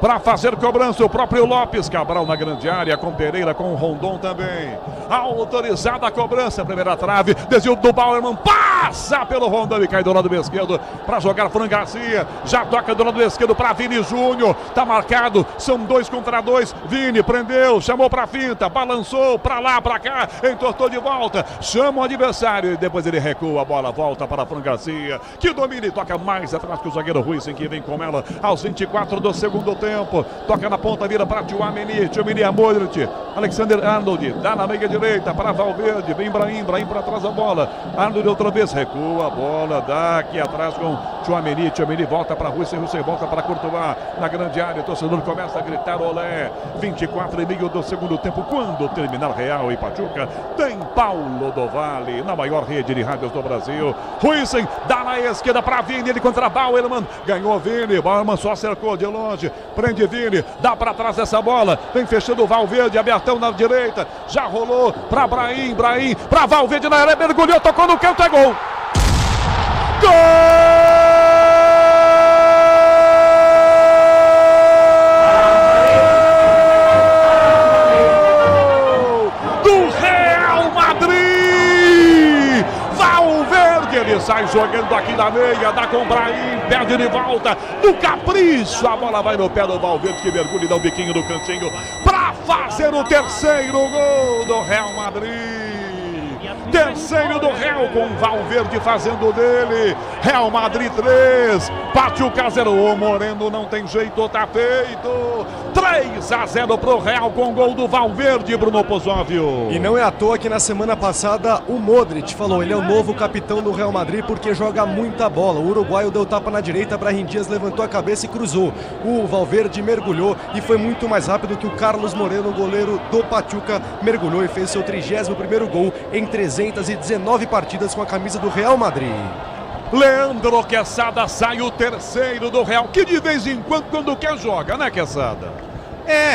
Para fazer cobrança, o próprio Lopes. Cabral na grande área, com Pereira, com Rondon também. Autorizada a cobrança, primeira trave, desvio do Bauerman, passa pelo Rondon e cai do lado esquerdo para jogar Fran Garcia. Já toca do lado esquerdo para Vini Júnior. Tá marcado, são 2 contra 2. Vini prendeu, chamou para finta, balançou para lá, para cá, entortou de volta, chama o adversário e depois ele recua, a bola volta para Fran Garcia, que domina e toca mais atrás que o zagueiro Ruiz, que vem com ela aos 24 do segundo tempo. Toca na ponta, vira para Tchouaméni a Modric, Alexander Arnold, dá na meia direita para Valverde, vem Brahim para trás a bola, Arnold outra vez, recua a bola, dá aqui atrás com Tchouaméni volta para Ruiz volta para Courtois, na grande área, o torcedor começa a gritar olé. 24:30 do segundo tempo, quando terminar Real e Pachuca, tem Paulo do Vale, na maior rede de rádios do Brasil. Ruiz dá na esquerda para Vini, ele contra Bauerman, ganhou Vini, Bauerman só cercou de longe, prende Vini, dá para trás essa bola, vem fechando o Valverde, abertão na direita, já rolou para Brahim, para Valverde na área, mergulhou, tocou no canto, é gol! Gol! Do Real Madrid! Valverde, ele sai jogando aqui na meia, dá com Brahim, perde de volta, no capricho, a bola vai no pé do Valverde, que mergulha e dá um biquinho no cantinho, para fazer o 3º gol do Real Madrid. Terceiro do Real, com Valverde fazendo dele. Real Madrid 3, Pachuca 0. O Moreno não tem jeito, tá feito. 3-0 pro Real com gol do Valverde, Bruno Pozóvio. E não é à toa que na semana passada o Modric falou, ele é o novo capitão do Real Madrid porque joga muita bola. O uruguaio deu tapa na direita, Brahim Dias levantou a cabeça e cruzou. O Valverde mergulhou e foi muito mais rápido que o Carlos Moreno, goleiro do Pachuca, mergulhou e fez seu 31º gol em 319 partidas com a camisa do Real Madrid. Leandro Quesada sai o 3º do Real, que de vez em quando quer joga, né, Quesada?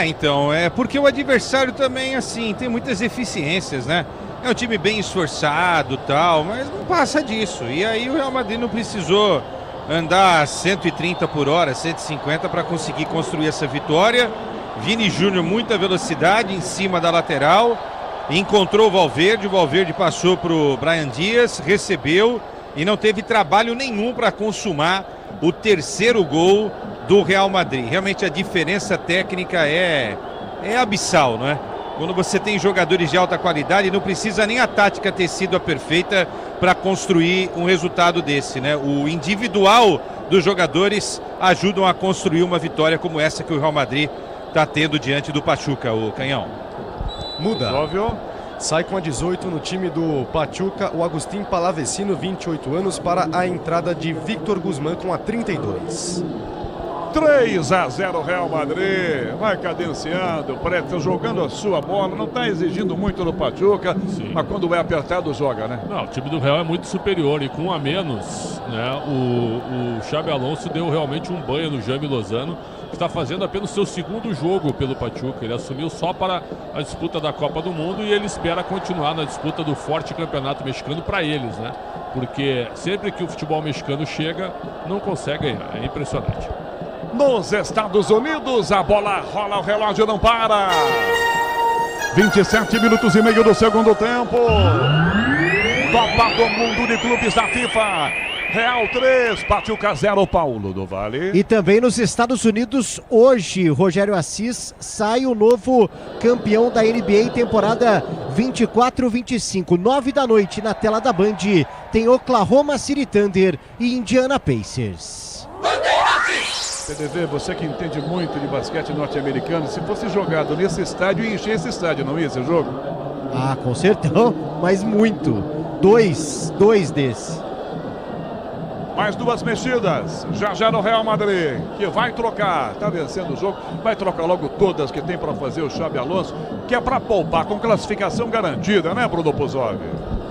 Então, é porque o adversário também, assim, tem muitas eficiências, né? É um time bem esforçado e tal, mas não passa disso. E aí o Real Madrid não precisou andar 130 por hora, 150 para conseguir construir essa vitória. Vini Júnior, muita velocidade em cima da lateral, encontrou o Valverde passou para o Brahim Dias, recebeu e não teve trabalho nenhum para consumar o 3º gol do Real Madrid. Realmente a diferença técnica é abissal, não é? Quando você tem jogadores de alta qualidade, não precisa nem a tática ter sido a perfeita para construir um resultado desse, né? O individual dos jogadores ajudam a construir uma vitória como essa que o Real Madrid está tendo diante do Pachuca, o Canhão. Muda. Óbvio. Sai com a 18 no time do Pachuca, o Agustín Palavecino, 28 anos, para a entrada de Victor Guzmán com a 32. 3-0 Real Madrid, vai cadenciando, jogando a sua bola, não está exigindo muito no Pachuca, mas quando é apertado joga, né? Não, o time do Real é muito superior e com um a menos, né? O Xabi Alonso deu realmente um banho no Jaime Lozano, que está fazendo apenas o seu segundo jogo pelo Pachuca. Ele assumiu só para a disputa da Copa do Mundo e ele espera continuar na disputa do forte campeonato mexicano para eles, né? Porque sempre que o futebol mexicano chega, não consegue ganhar, é impressionante. Nos Estados Unidos, a bola rola, o relógio não para. 27 minutos e meio do segundo tempo. Copa do Mundo de Clubes da FIFA. Real 3, Pachuca 0, Paulo do Vale. E também nos Estados Unidos, hoje, Rogério Assis, sai o novo campeão da NBA temporada 24-25. 9 da noite na tela da Band, tem Oklahoma City Thunder e Indiana Pacers. PDV, você que entende muito de basquete norte-americano, se fosse jogado nesse estádio, ia encher esse estádio, não ia esse jogo? Ah, com certeza, mas muito. Dois desses. Mais duas mexidas, já no Real Madrid, que vai trocar, tá vencendo o jogo, vai trocar logo todas que tem para fazer o Xabi Alonso, que é para poupar com classificação garantida, né, Bruno Puzov?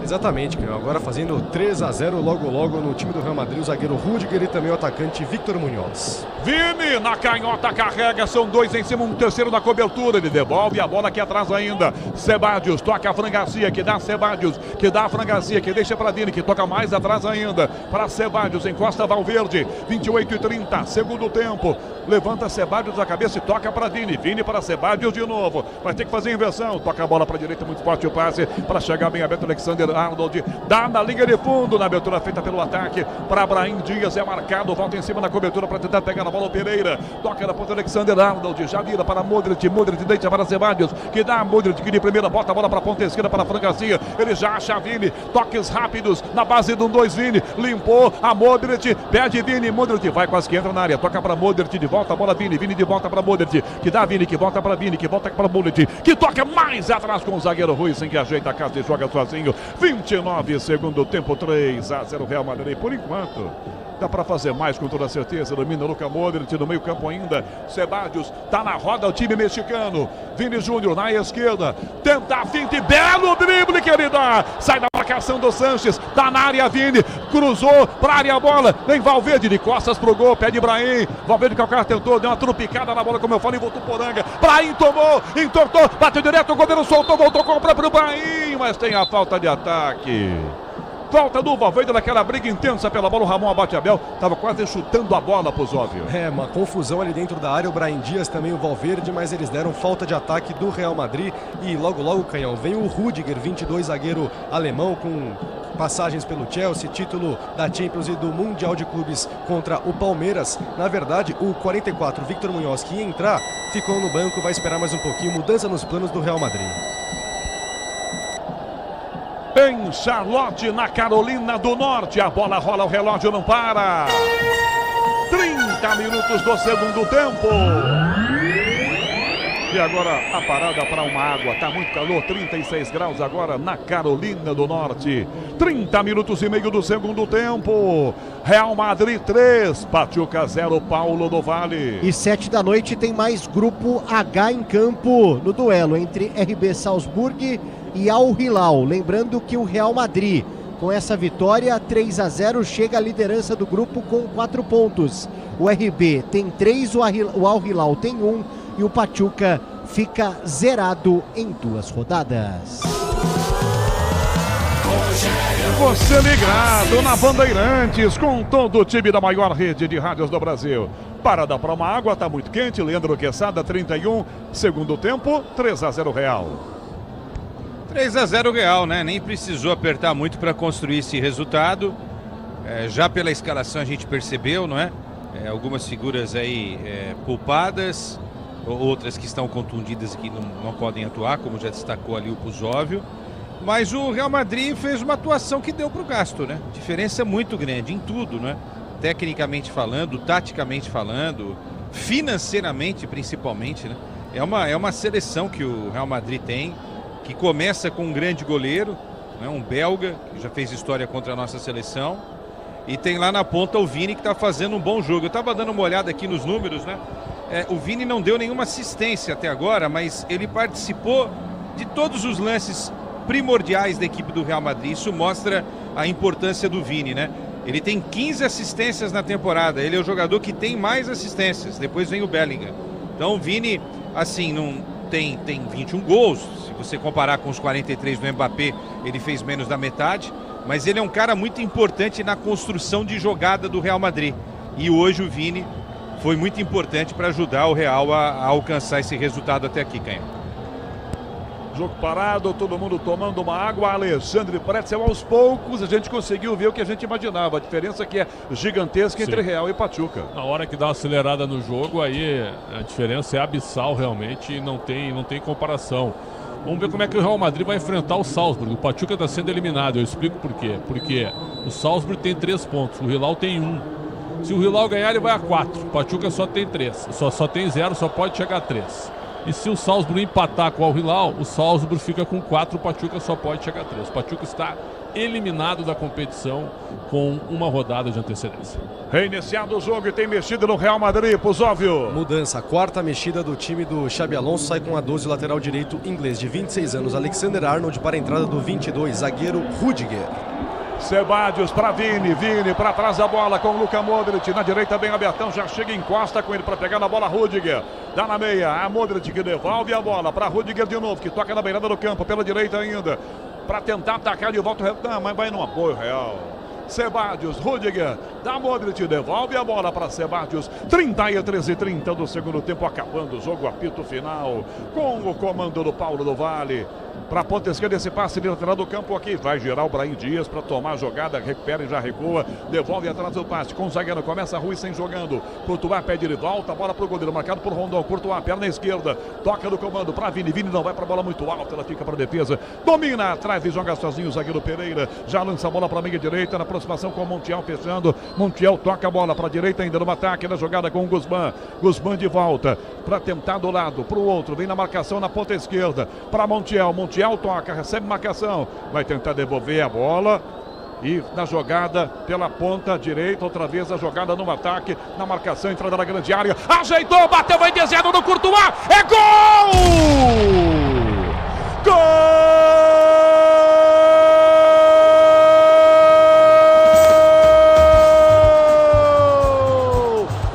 Exatamente, agora fazendo 3-0 logo no time do Real Madrid, o zagueiro Rudiger e também o atacante Victor Munhoz. Vini na canhota, carrega, são dois em cima, um terceiro na cobertura, ele devolve a bola aqui atrás ainda. Sebadios, toca a Fran Garcia, que dá Sebadios, que dá a Fran Garcia, que deixa para Vini, que toca mais atrás ainda, para Sebadios, encosta Valverde, 28:30, segundo tempo, levanta Sebadios da cabeça e toca para Vini, Vini para Sebadios de novo, vai ter que fazer inversão, toca a bola para a direita, muito forte o passe, para chegar bem aberto Alexander Arnold, dá na linha de fundo, na abertura feita pelo ataque, para Brahim Dias, é marcado, volta em cima na cobertura para tentar pegar a bola, o Pereira, toca na ponta Alexander Arnold, já vira para Modric deixa para Sebadios, que dá a Modric, que de primeira bota a bola para a ponta esquerda, para a Fran Garcia, ele já acha Vini, toques rápidos, na base do 2 Vini, limpou a Modric, pede Vini, Modric vai quase que entra na área, toca para Modric, de volta a bola Vini de volta para Modric, que dá Vini, que volta para Vini, que volta para Modric, que toca mais atrás com o zagueiro Ruiz, que ajeita a casa e joga sozinho. 29 segundo tempo, 3-0 Real Madrid. Por enquanto, dá para fazer mais com toda certeza. Domina Luka Modric no meio campo ainda. Sebadios tá na roda o time mexicano. Vini Júnior na esquerda. Tenta a finta e belo drible que ele dá. Sai da marcação do Sanches. Tá na área Vini. Cruzou pra área a bola. Vem Valverde de costas pro gol. Pede Brahim. Valverde que o cara tentou. Deu uma trupicada na bola, como eu falei. Voltou Poranga. Brahim tomou. Entortou. Bateu direto. O goleiro soltou. Voltou com o próprio Brahim. Mas tem a falta de ataque. Falta do Valverde naquela briga intensa pela bola. O Ramon Abate-Abel estava quase chutando a bola, Puzóvio. É, uma confusão ali dentro da área. O Brahim Dias, também o Valverde, mas eles deram falta de ataque do Real Madrid. E logo, Canhão, vem o Rudiger, 22, zagueiro alemão, com passagens pelo Chelsea, título da Champions e do Mundial de Clubes contra o Palmeiras. Na verdade, o 44, Victor Munhoz, que ia entrar, ficou no banco, vai esperar mais um pouquinho. Mudança nos planos do Real Madrid. Em Charlotte, na Carolina do Norte, a bola rola, o relógio não para. 30 minutos do segundo tempo. E agora a parada para uma água, tá muito calor, 36 graus agora na Carolina do Norte. 30 minutos e meio do segundo tempo. Real Madrid 3, Pachuca 0, Paulo do Vale. E 7 da noite tem mais grupo H em campo no duelo entre RB Salzburg e Al Hilal. Lembrando que o Real Madrid, com essa vitória 3-0, chega à liderança do grupo com 4 pontos. O RB tem 3, o Al Hilal tem 1 e o Pachuca fica zerado em 2 rodadas. Você ligado na Bandeirantes com todo o time da maior rede de rádios do Brasil. Parada para uma água, tá muito quente. Leandro Quesada, 31, segundo tempo, 3-0 Real. 3-0 Real, né? Nem precisou apertar muito para construir esse resultado. Já pela escalação a gente percebeu, não é? Algumas figuras aí poupadas, outras que estão contundidas e que não podem atuar, como já destacou ali o Puzóvio. Mas o Real Madrid fez uma atuação que deu para o gasto, né? Diferença muito grande em tudo, né? Tecnicamente falando, taticamente falando, financeiramente principalmente, né? É uma seleção que o Real Madrid tem, que começa com um grande goleiro, né? Um belga, que já fez história contra a nossa seleção. E tem lá na ponta o Vini, que está fazendo um bom jogo. Eu estava dando uma olhada aqui nos números, né? O Vini não deu nenhuma assistência até agora, mas ele participou de todos os lances primordiais da equipe do Real Madrid. Isso mostra a importância do Vini, né? Ele tem 15 assistências na temporada. Ele é o jogador que tem mais assistências. Depois vem o Bellingham. Então o Vini, assim, não tem 21 gols. Se você comparar com os 43 do Mbappé, ele fez menos da metade. Mas ele é um cara muito importante na construção de jogada do Real Madrid. E hoje o Vini foi muito importante para ajudar o Real a alcançar esse resultado até aqui, Canhão. Jogo parado, todo mundo tomando uma água. Alexandre Pretzel, aos poucos a gente conseguiu ver o que a gente imaginava. A diferença que é gigantesca entre Real e Pachuca. Na hora que dá uma acelerada no jogo, aí a diferença é abissal realmente e não tem comparação. Vamos ver como é que o Real Madrid vai enfrentar o Salzburg. O Pachuca está sendo eliminado, eu explico por quê. Porque o Salzburg tem 3 pontos, o Hilal tem 1. Se o Hilal ganhar, ele vai a 4. O Pachuca só tem 3. Só tem 0, só pode chegar a 3. E se o Salzburg empatar com o Hilal, o Salzburg fica com 4, o Pachuca só pode chegar a 3. O Pachuca está eliminado da competição com uma rodada de antecedência. Reiniciado o jogo e tem mexida no Real Madrid, Pusóvio. Mudança, a quarta mexida do time do Xabi Alonso, sai com a 12, lateral direito inglês de 26 anos, Alexander Arnold, para a entrada do 22, zagueiro Rudiger. Sebadios para Vini para trás da bola com o Luka Modric, na direita bem abertão, já chega e encosta com ele para pegar na bola Rudiger, dá na meia, a Modric que devolve a bola para Rudiger de novo, que toca na beirada do campo, pela direita ainda, para tentar atacar de volta, não, mas vai no apoio Real. Sebadios, Rudiger, da Modric, devolve a bola para Sebadios, 33:30 do segundo tempo, acabando o jogo, apito final, com o comando do Paulo do Vale. Para a ponta esquerda, esse passe de lateral do campo aqui. Vai girar o Brahim Dias para tomar a jogada. Recupera e já recua. Devolve atrás do passe. Com o zagueiro. Começa Rui sem jogando. Courtois pede de volta. A bola para o goleiro. Marcado por Rondon. Courtois, perna esquerda. Toca do comando para Vini. Vini não vai para a bola muito alta. Ela fica para a defesa. Domina atrás e joga sozinho o zagueiro Pereira. Já lança a bola para a meia direita. Na aproximação com o Montiel fechando. Montiel toca a bola para a direita ainda no ataque. Na jogada com o Guzmán. Guzmán de volta para tentar do lado. Para o outro. Vem na marcação na ponta esquerda. Para Montiel. Montiel toca, recebe marcação, vai tentar devolver a bola e na jogada pela ponta direita, outra vez a jogada no ataque, na marcação, entrada na grande área, ajeitou, bateu, vai desviado no Courtois, é gol! Gol!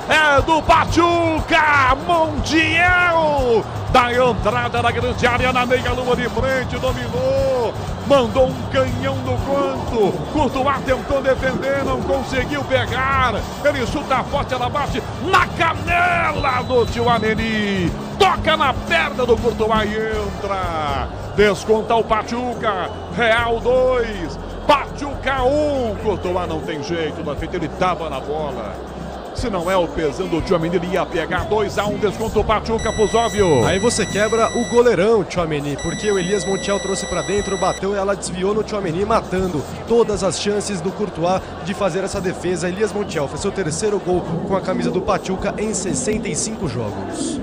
É do Pachuca, Montiel! Da entrada da grande área na meia-lua de frente, dominou, mandou um canhão no canto, Courtois tentou defender, não conseguiu pegar, ele chuta forte, ela bate na canela do Tchouaméni, toca na perna do Courtois e entra, desconta o Pachuca, Real 2, Pachuca 1, Courtois não tem jeito, na frente ele tava na bola. Se não é o pesão do Tchouaméni, ele ia pegar 2-1, desconto o Pachuca, Pusóvio. Aí você quebra o goleirão, Tchouaméni, porque o Elias Montiel trouxe para dentro, bateu e ela desviou no Tchouaméni, matando todas as chances do Courtois de fazer essa defesa. Elias Montiel fez seu terceiro gol com a camisa do Pachuca em 65 jogos.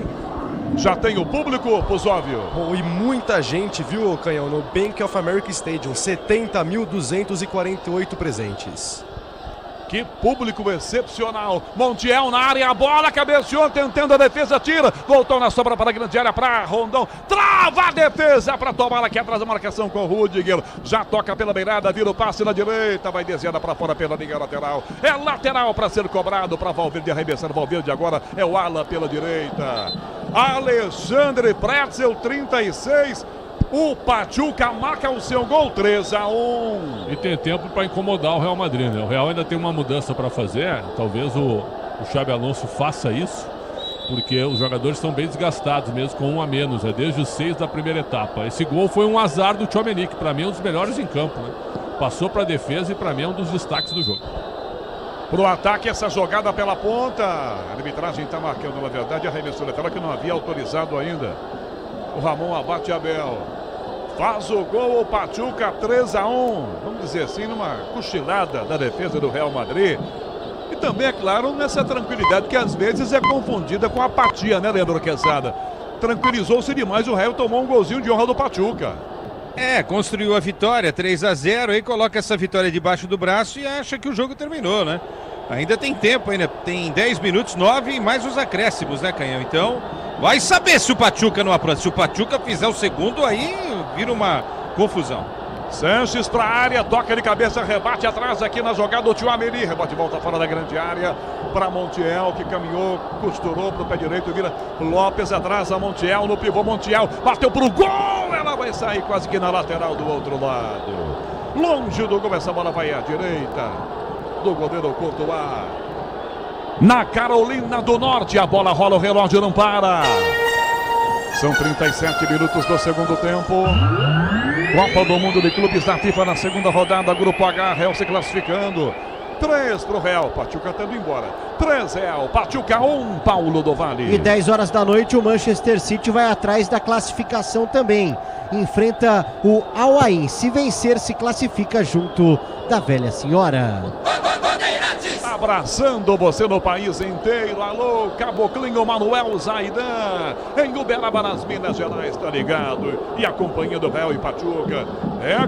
Já tem o público, Pusóvio. Bom, e muita gente, viu, Canhão, no Bank of America Stadium, 70.248 presentes. Que público excepcional. Montiel na área, a bola cabeceou, tentando a defesa, tira. Voltou na sobra para a grande área, para Rondon. Trava a defesa para tomar aqui atrás da marcação com o Rudiger. Já toca pela beirada, vira o passe na direita. Vai desviada para fora pela linha lateral. É lateral para ser cobrado para Valverde arremessar. Valverde agora é o ala pela direita. Alexandre Pretzel, 36. O Pachuca marca o seu gol, 3-1. E tem tempo para incomodar o Real Madrid, né? O Real ainda tem uma mudança para fazer. Talvez o Xabi Alonso faça isso, porque os jogadores estão bem desgastados mesmo, com 1 a menos, desde os 6 da primeira etapa. Esse gol foi um azar do Tchouaméni, que para mim é um dos melhores em campo, né? Passou para a defesa e para mim é um dos destaques do jogo. Pro ataque, essa jogada pela ponta. A arbitragem está marcando, na verdade, arremesso lateral que não havia autorizado ainda. O Ramon abate Abel. Faz o gol o Pachuca, 3-1. Vamos dizer assim, numa cochilada da defesa do Real Madrid. E também, é claro, nessa tranquilidade que às vezes é confundida com apatia, né, Leandro Quesada? Tranquilizou-se demais, o Real tomou um golzinho de honra do Pachuca. Construiu a vitória, 3-0, aí coloca essa vitória debaixo do braço e acha que o jogo terminou, né? Ainda tem tempo, ainda tem 10 minutos, 9 e mais os acréscimos, né, Canhão? Então, vai saber se o Pachuca não apronta. Se o Pachuca fizer o segundo, aí vira uma confusão. Sanches para a área, toca de cabeça, rebate atrás aqui na jogada, o Tchouaméni, rebote volta fora da grande área para Montiel, que caminhou, costurou para o pé direito, vira Lopes atrás, a Montiel, no pivô, Montiel, bateu para o gol, ela vai sair quase que na lateral do outro lado, longe do gol, essa bola vai à direita do goleiro Courtois. Na Carolina do Norte, a bola rola, o relógio não para. São 37 minutos do segundo tempo. Copa do Mundo de Clubes da FIFA na segunda rodada, Grupo H, Real se classificando. 3 pro Real, Pachuca tendo embora. 3 Real, Pachuca 1, Paulo do Vale. E 10 horas da noite o Manchester City vai atrás da classificação também. Enfrenta o Al Ain. Se vencer, se classifica junto da velha senhora. Abraçando você no país inteiro. Alô, Caboclinho Manuel Zaidan, em Uberaba, nas Minas Gerais, tá ligado? E a companhia do Real e Pachuca.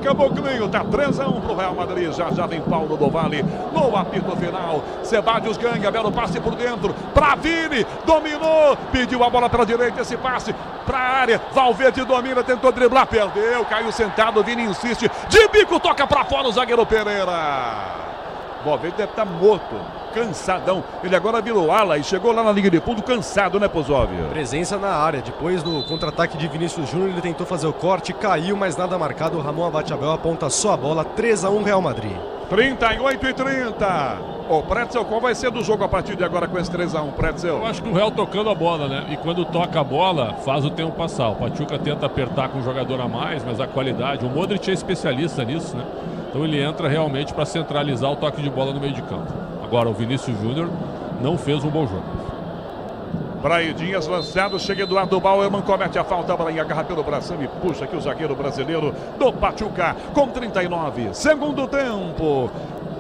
Caboclinho, tá 3-1 pro Real Madrid. Já vem Paulo do Vale no apito final. Sebadios ganha, belo passe por dentro. Pra Vini, dominou, pediu a bola pra direita, esse passe pra área. Valverde domina, tentou driblar, perdeu, caiu sentado. Vini insiste, de bico, toca pra fora o zagueiro Pereira. Valverde deve estar morto, cansadão. Ele agora virou ala e chegou lá na linha de fundo cansado, né, Pozóvio? Presença na área. Depois do contra-ataque de Vinícius Júnior, ele tentou fazer o corte, caiu, mas nada marcado. O Ramon Abate-Abel aponta só a bola. 3-1 Real Madrid. 38-30. O Pretzel, qual vai ser do jogo a partir de agora com esse 3-1, Pretzel? Eu acho que o Real tocando a bola, né? E quando toca a bola, faz o tempo passar. O Pachuca tenta apertar com um jogador a mais, mas a qualidade... O Modric é especialista nisso, né? Então ele entra realmente para centralizar o toque de bola no meio de campo. Agora o Vinícius Júnior não fez um bom jogo. Braidinhas lançado, chega Eduardo Bauerman, comete a falta, Brainha agarra pelo bração e puxa aqui o zagueiro brasileiro do Pachuca com 39. Segundo tempo.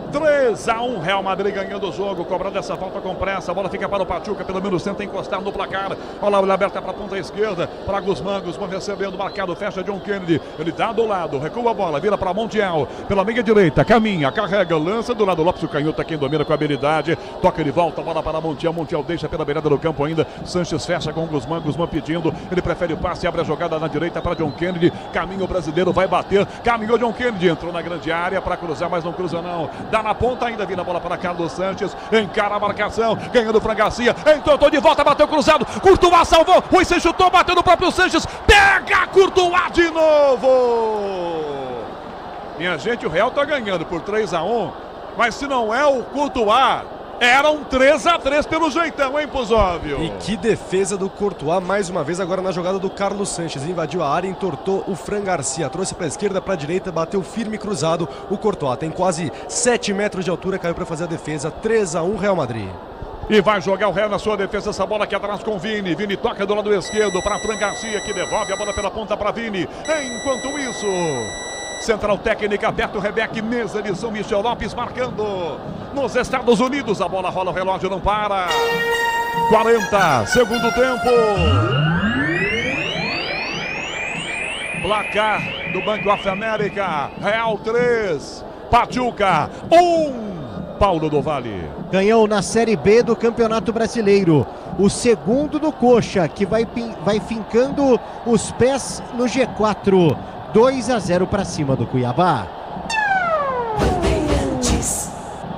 3-1, Real Madrid ganhando o jogo, cobrando essa falta com pressa, a bola fica para o Pachuca, pelo menos tenta encostar no placar. Olha lá, aberta para a ponta esquerda, para Guzmán recebendo, marcado, fecha John Kennedy, ele dá do lado, recua a bola, vira para Montiel, pela meia direita, caminha, carrega, lança do lado, Lopes, o canhoto, quem domina com habilidade, toca de volta, bola para Montiel, Montiel deixa pela beirada do campo ainda, Sanches fecha com Guzmán pedindo, ele prefere o passe, abre a jogada na direita para John Kennedy, caminho brasileiro, vai bater, caminhou John Kennedy, entrou na grande área para cruzar, mas não cruza não, dá na ponta ainda, vira a bola para Carlos Sanches, encara a marcação, ganhando o Fran Garcia, entrou de volta, bateu cruzado, Courtois salvou, Rui se chutou, bateu no próprio Sanches, pega Courtois de novo! Minha gente, o Real tá ganhando por 3-1, mas se não é o Courtois, era um 3-3 pelo jeitão, hein, Pozóvio? E que defesa do Courtois, mais uma vez agora na jogada do Carlos Sanches. Invadiu a área, entortou o Fran Garcia, trouxe para a esquerda, para a direita, bateu firme cruzado. O Courtois tem quase 7 metros de altura, caiu para fazer a defesa. 3-1 Real Madrid. E vai jogar o Real na sua defesa, essa bola aqui atrás com Vini. Vini toca do lado esquerdo para Fran Garcia, que devolve a bola pela ponta para Vini. Enquanto isso... Central técnica, Alberto Rebeck, mesa de São Michel Lopes marcando nos Estados Unidos. A bola rola, o relógio não para. 40, segundo tempo. Placar do Banco of America. Real 3, Pachuca 1. Paulo do Vale. Ganhou na Série B do Campeonato Brasileiro. O segundo do Coxa, que vai fincando os pés no G4. 2-0 para cima do Cuiabá.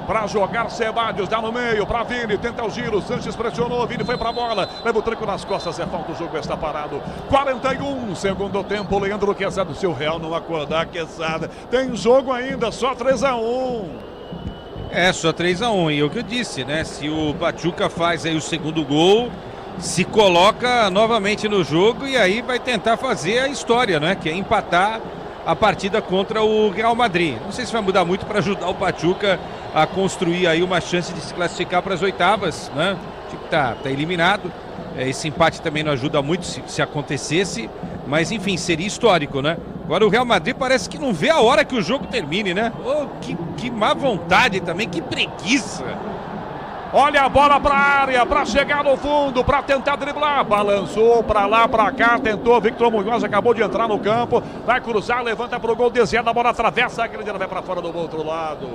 Para jogar Sebadios, dá no meio, para Vini, tenta o giro, Sanches pressionou, Vini foi para a bola, leva o tranco nas costas, é falta, o jogo está parado. 41, segundo tempo, Leandro Quezada, se o Real não acordar, Quezada, tem jogo ainda, só 3-1. Só 3-1, e é o que eu disse, né, se o Pachuca faz aí o segundo gol, se coloca novamente no jogo e aí vai tentar fazer a história, né? Que é empatar a partida contra o Real Madrid. Não sei se vai mudar muito para ajudar o Pachuca a construir aí uma chance de se classificar para as oitavas, né? Tipo, tá eliminado. Esse empate também não ajuda muito se acontecesse, mas enfim, seria histórico, né? Agora o Real Madrid parece que não vê a hora que o jogo termine, né? Oh, que má vontade também, que preguiça. Olha a bola para a área, para chegar no fundo, para tentar driblar. Balançou para lá, para cá, tentou. Victor Munhoz acabou de entrar no campo. Vai cruzar, levanta para o gol, desviada, a bola atravessa a grande, ela vai para fora do outro lado.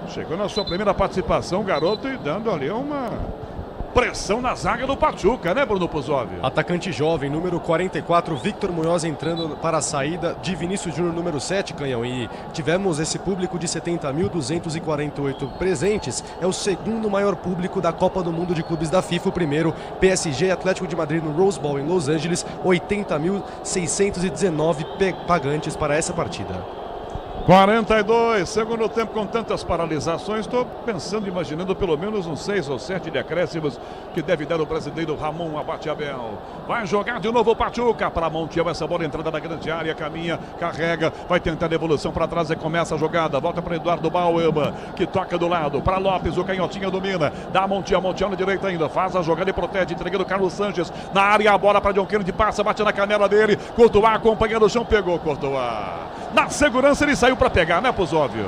Chegou na sua primeira participação, garoto, e dando ali uma pressão na zaga do Pachuca, né, Bruno Puzzovi? Atacante jovem, número 44, Victor Munhoz entrando para a saída de Vinícius Júnior, número 7, Canhão. E tivemos esse público de 70.248 presentes. É o segundo maior público da Copa do Mundo de Clubes da FIFA. O primeiro, PSG Atlético de Madrid no Rose Bowl em Los Angeles. 80.619 pagantes para essa partida. 42, segundo tempo com tantas paralisações. Estou pensando, imaginando pelo menos uns 6 ou 7 decréscimos que deve dar o brasileiro Ramon Abate-Abel. Vai jogar de novo o Pachuca para Montiel. Essa bola entrada na grande área, caminha, carrega, vai tentar devolução para trás e começa a jogada. Volta para Eduardo Bauerman, que toca do lado para Lopes. O canhotinha domina, dá Montiel na direita ainda, faz a jogada e protege, entregando Carlos Sanches na área. A bola para John Kennedy, passa, bate na canela dele. Courtois acompanha no chão, pegou Courtois. Na segurança ele saiu para pegar, né, Puzzovi?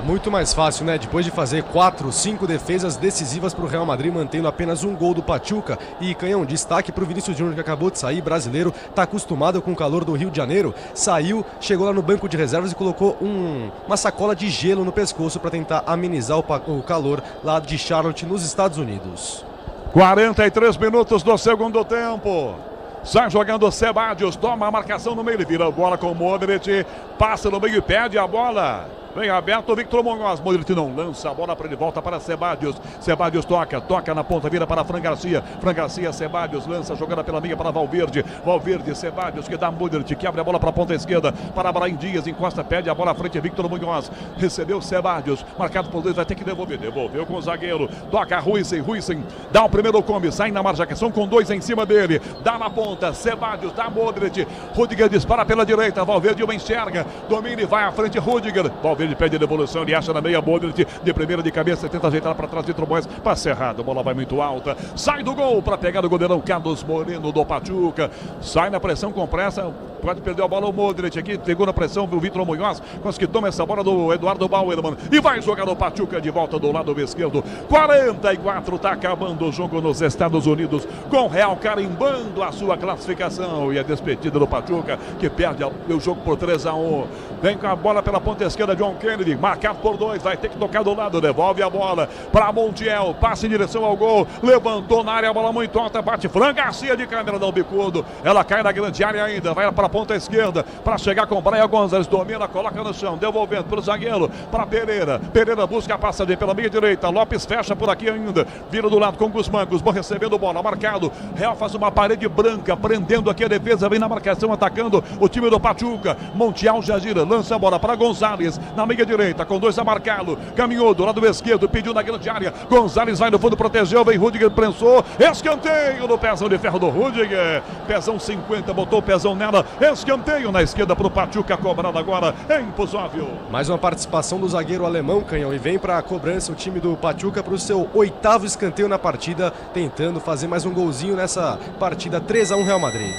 Muito mais fácil, né? Depois de fazer 4, 5 defesas decisivas para o Real Madrid, mantendo apenas um gol do Pachuca. E, Canhão, destaque para o Vinícius Júnior, que acabou de sair, brasileiro, está acostumado com o calor do Rio de Janeiro. Saiu, chegou lá no banco de reservas e colocou uma sacola de gelo no pescoço para tentar amenizar o calor lá de Charlotte, nos Estados Unidos. 43 minutos do segundo tempo. Sai jogando Sebadios, toma a marcação no meio, ele vira a bola com o Modric, passa no meio e perde a bola. Vem aberto o Victor Munhoz. Modric não lança a bola para ele, volta para Sebadios. Sebadios toca na ponta, vira para Fran Garcia. Fran Garcia, Sebadios lança, jogada pela linha para Valverde. Valverde, Sebadios que dá Modric, que abre a bola para a ponta esquerda. Para Brahim Dias, encosta, pede a bola à frente. Victor Munhoz recebeu Sebadios, marcado por 2, vai ter que devolver. Devolveu com o zagueiro, toca Huijsen, dá o primeiro come, sai na marcação com 2 em cima dele. Dá na ponta, Sebadios, dá Modric. Rudiger dispara pela direita, Valverde o enxerga, domina e vai à frente, Rudiger. Valverde pede a devolução, ele acha na meia, Modric de primeira de cabeça, tenta ajeitar para trás de Tromões, passa errado, a bola vai muito alta, sai do gol para pegar o goleirão Carlos Moreno do Pachuca, sai na pressão com pressa, pode perder a bola o Modric aqui, pegou na pressão o Victor Munhoz, quase que toma essa bola do Eduardo Bauerman e vai jogar o Pachuca de volta do lado esquerdo. 44, tá acabando o jogo nos Estados Unidos, com o Real carimbando a sua classificação e a despedida do Pachuca, que perde o jogo por 3-1. Vem com a bola pela ponta esquerda, John Kennedy, marcado por 2, vai ter que tocar do lado, devolve a bola para Montiel, passa em direção ao gol, levantou na área, a bola muito alta, bate Fran Garcia de câmera, dá o bicudo, ela cai na grande área ainda, vai para a ponta esquerda, para chegar com Brian Gonzalez, domina, coloca no chão, devolvendo para o zagueiro, para Pereira, Pereira busca a passagem pela meia direita, Lopes fecha por aqui ainda, vira do lado com Guzmán recebendo bola, marcado, Real faz uma parede branca, prendendo aqui a defesa, vem na marcação, atacando o time do Pachuca, Montiel já gira, lança a bola para Gonzalez, na meia direita, com 2 a marcá-lo, caminhou do lado esquerdo, pediu na grande área, Gonzalez vai no fundo, protegeu, vem Rudiger, prensou, escanteio no pezão de ferro do Rudiger, pezão 50, botou o pezão nela, escanteio na esquerda para o Pachuca, cobrado agora em Puzzovi. Mais uma participação do zagueiro alemão, Canhão, e vem para a cobrança o time do Pachuca para o seu 8º escanteio na partida, tentando fazer mais um golzinho nessa partida. 3-1 Real Madrid.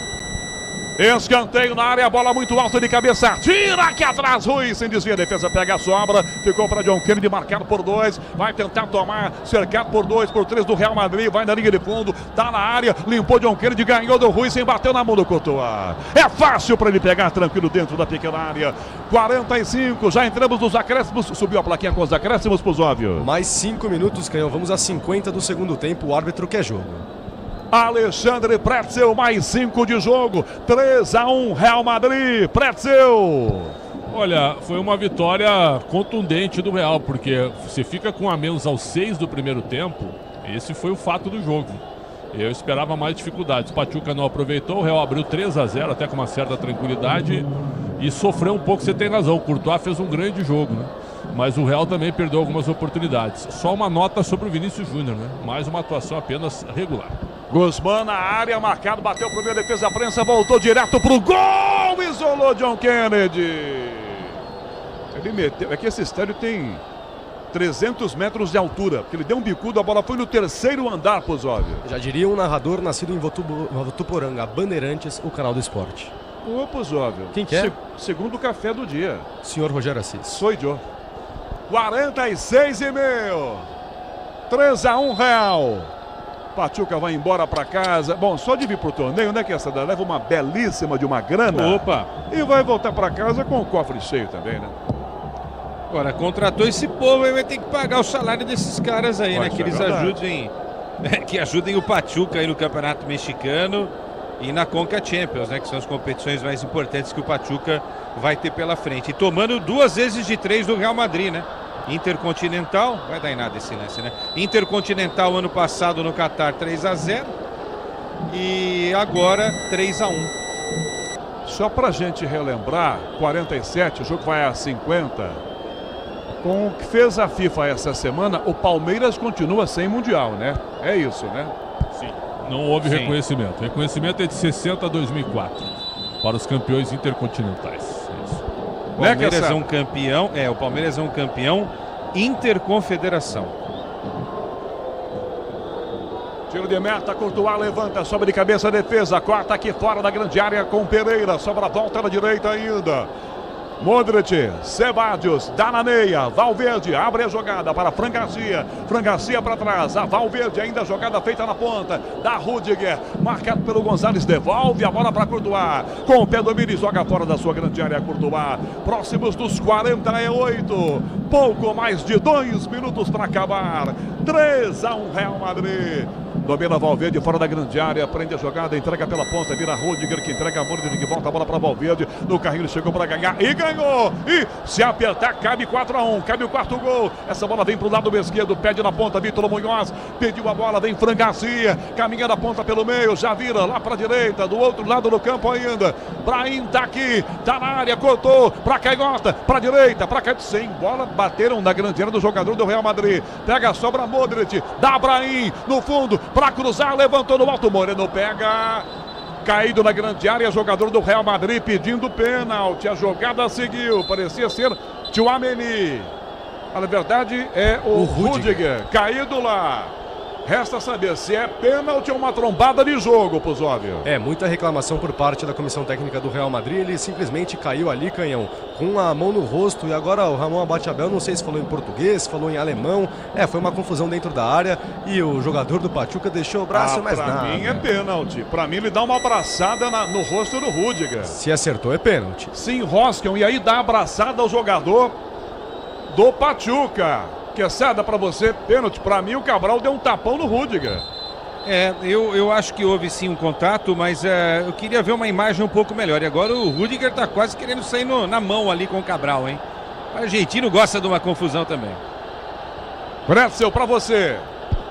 Escanteio na área, bola muito alta de cabeça, tira aqui atrás, Huijsen desvia, a defesa pega a sobra, ficou para John Kennedy, marcado por 2, vai tentar tomar, cercado por 2, por 3 do Real Madrid, vai na linha de fundo, tá na área, limpou John Kennedy, ganhou do Huijsen, bateu na mão do Courtois. É fácil para ele pegar tranquilo dentro da pequena área. 45, já entramos nos acréscimos, subiu a plaquinha com os acréscimos, Puzzovi. Mais 5 minutos, Canhão, vamos a 50 do segundo tempo, o árbitro quer jogo. Alexandre Pretzel, mais 5 de jogo, 3-1 Real Madrid, Pretzel. Olha, foi uma vitória contundente do Real, porque você fica com a menos aos 6 do primeiro tempo, esse foi o fato do jogo. Eu esperava mais dificuldades, o Pachuca não aproveitou, o Real abriu 3-0 até com uma certa tranquilidade e sofreu um pouco, você tem razão, o Courtois fez um grande jogo, né? Mas o Real também perdeu algumas oportunidades. Só uma nota sobre o Vinícius Júnior, né? Mais uma atuação apenas regular. Guzmán na área, marcado, bateu o primeiro, defesa, a prensa, voltou direto pro gol, isolou John Kennedy. Ele meteu, é que esse estádio tem 300 metros de altura, porque ele deu um bicudo, a bola foi no 3º andar, Puzzovi. Já diria um narrador nascido em Votuporanga, Bandeirantes, o canal do esporte. Ô, Puzzovi. Quem que é? Segundo café do dia. Senhor Rogério Assis. Sou eu. 46,5. 3-1 Real. Pachuca vai embora para casa. Bom, só de vir pro torneio, né, que essa leva uma belíssima de uma grana. Opa! E vai voltar para casa com o cofre cheio também, né? Agora, contratou esse povo, aí vai ter que pagar o salário desses caras aí, né? Que eles ajudem, que ajudem o Pachuca aí no Campeonato Mexicano e na Conca Champions, né? Que são as competições mais importantes que o Pachuca vai ter pela frente. E tomando 2 vezes de 3 do Real Madrid, né? Intercontinental, vai dar em nada esse lance, né? Intercontinental ano passado no Catar 3-0 e agora 3-1. Só pra gente relembrar, 47, o jogo vai a 50. Com o que fez a FIFA essa semana, o Palmeiras continua sem Mundial, né? É isso, né? Sim. Não houve reconhecimento. O reconhecimento é de 60 a 2004 para os campeões intercontinentais. O Palmeiras é um campeão, o Palmeiras é um campeão interconfederação. Tiro de meta, Courtois levanta, sobe de cabeça a defesa, corta aqui fora da grande área com Pereira, sobra a volta na direita ainda. Modric, Ceballos, dá na meia, Valverde abre a jogada para Fran Garcia para trás, a Valverde ainda a jogada feita na ponta, da Rudiger, marcado pelo Gonzalez, devolve a bola para Courtois, com o pé do Miri, joga fora da sua grande área Courtois, próximos dos 48, pouco mais de 2 minutos para acabar, 3-1 Real Madrid. Domina Valverde fora da grande área, prende a jogada, entrega pela ponta, vira Rudiger que entrega a Modric, que volta a bola para Valverde, no carrinho ele chegou para ganhar e ganhou, e se apertar cabe 4-1, cabe o 4º gol, essa bola vem para o lado esquerdo, pede na ponta, Vitor Munhoz, pediu a bola, vem Fran Garcia, caminha da ponta pelo meio, já vira lá para a direita, do outro lado do campo ainda, Brahim tá aqui, tá na área, cortou, para Canhota, para a direita, para cá, sem bola, bateram na grande área do jogador do Real Madrid, pega a sobra Modric, dá Brahim, no fundo, para cruzar, levantou no alto, Moreno pega, caído na grande área, jogador do Real Madrid pedindo pênalti, a jogada seguiu, parecia ser Tchouaméni, mas na verdade é o Rudiger, caído lá. Resta saber se é pênalti ou uma trombada de jogo, Puzóvio. Muita reclamação por parte da comissão técnica do Real Madrid. Ele simplesmente caiu ali, Canhão, com a mão no rosto. E agora o Ramon Abate-Abel, não sei se falou em português, falou em alemão. Foi uma confusão dentro da área. E o jogador do Pachuca deixou o braço, mas nada. Pra mim é pênalti. Pra mim ele dá uma abraçada no rosto do Rudiger. Se acertou, é pênalti. Se enroscam e aí dá abraçada ao jogador do Pachuca. Quesada pra você, pênalti. Pra mim o Cabral deu um tapão no Rudiger. Eu acho que houve sim um contato, mas eu queria ver uma imagem um pouco melhor. E agora o Rudiger tá quase querendo sair na mão ali com o Cabral, hein? O argentino gosta de uma confusão também. Pretzel pra você.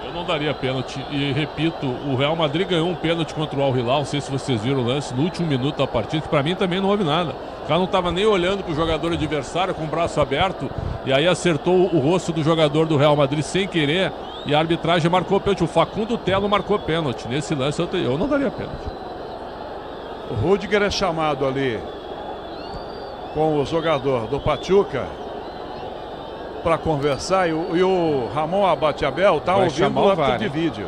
Eu não daria pênalti e repito, o Real Madrid ganhou um pênalti contra o Al Hilal, não sei se vocês viram o lance no último minuto da partida, que pra mim também não houve nada. O cara não estava nem olhando pro jogador adversário com o braço aberto e aí acertou o rosto do jogador do Real Madrid sem querer e a arbitragem marcou pênalti. O Facundo Telo marcou pênalti. Nesse lance eu não daria pênalti. O Rudiger é chamado ali com o jogador do Pachuca para conversar e o Ramon Abate-Abel tá ouvindo o árbitro de vídeo.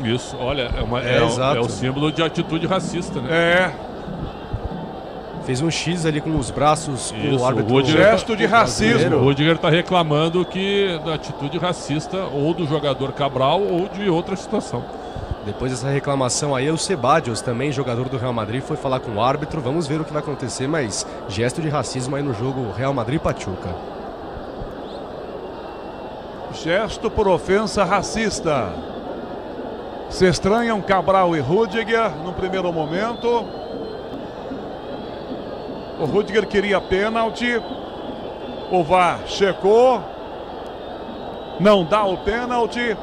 Isso, olha, é o símbolo de atitude racista, né? Fez um X ali com os braços com o árbitro. Gesto de racismo. O Rudiger está reclamando da atitude racista ou do jogador Cabral ou de outra situação. Depois dessa reclamação aí, o Ceballos, também jogador do Real Madrid, foi falar com o árbitro. Vamos ver o que vai acontecer, mas gesto de racismo aí no jogo Real Madrid-Pachuca. Gesto por ofensa racista. Se estranham Cabral e Rudiger no primeiro momento. O Rudiger queria pênalti. O VAR checou. Não dá o pênalti.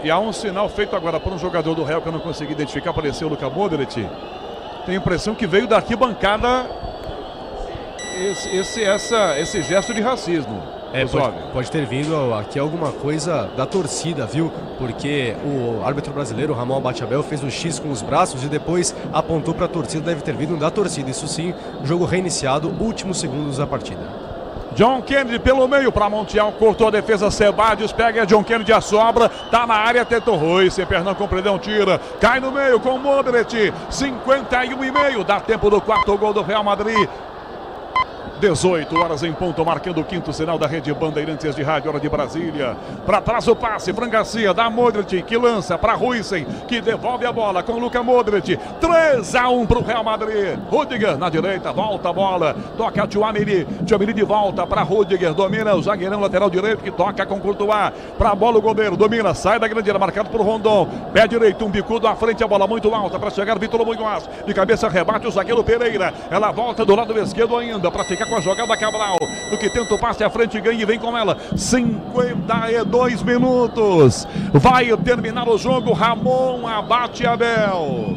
E há um sinal feito agora por um jogador do Real que eu não consegui identificar, apareceu o Luka Modric. Tenho a impressão que veio da arquibancada esse gesto de racismo. Pode ter vindo aqui alguma coisa da torcida, viu? Porque o árbitro brasileiro, Ramon Abate-Abel, fez o X com os braços e depois apontou para a torcida, deve ter vindo da torcida. Isso sim, jogo reiniciado, últimos segundos da partida. John Kennedy pelo meio para Montiel, cortou a defesa, Sebadios pega John Kennedy, a sobra, tá na área, tentou Royce, Pernão compreendeu, tira, cai no meio com Modric, 51,5, dá tempo do quarto gol do Real Madrid. 18 horas em ponto, marcando o quinto sinal da Rede Bandeirantes de Rádio, hora de Brasília. Para trás o passe, Fran Garcia, dá Modric, que lança para Huijsen, que devolve a bola com Luka Modric. 3-1 para o Real Madrid. Rudiger na direita, volta a bola, toca Tchouaméni de volta para Rudiger, domina o zagueirão lateral direito, que toca com Courtois. Para a bola o goleiro, domina, sai da grande área, marcado por Rondon. Pé direito, um bicudo à frente, a bola muito alta para chegar Vitor Munhoz. De cabeça rebate o zagueiro Pereira. Ela volta do lado esquerdo ainda para ficar com a jogada Cabral, do que tenta o passe à frente, ganha e vem com ela. 52 minutos. Vai terminar o jogo. Ramon abate Abel.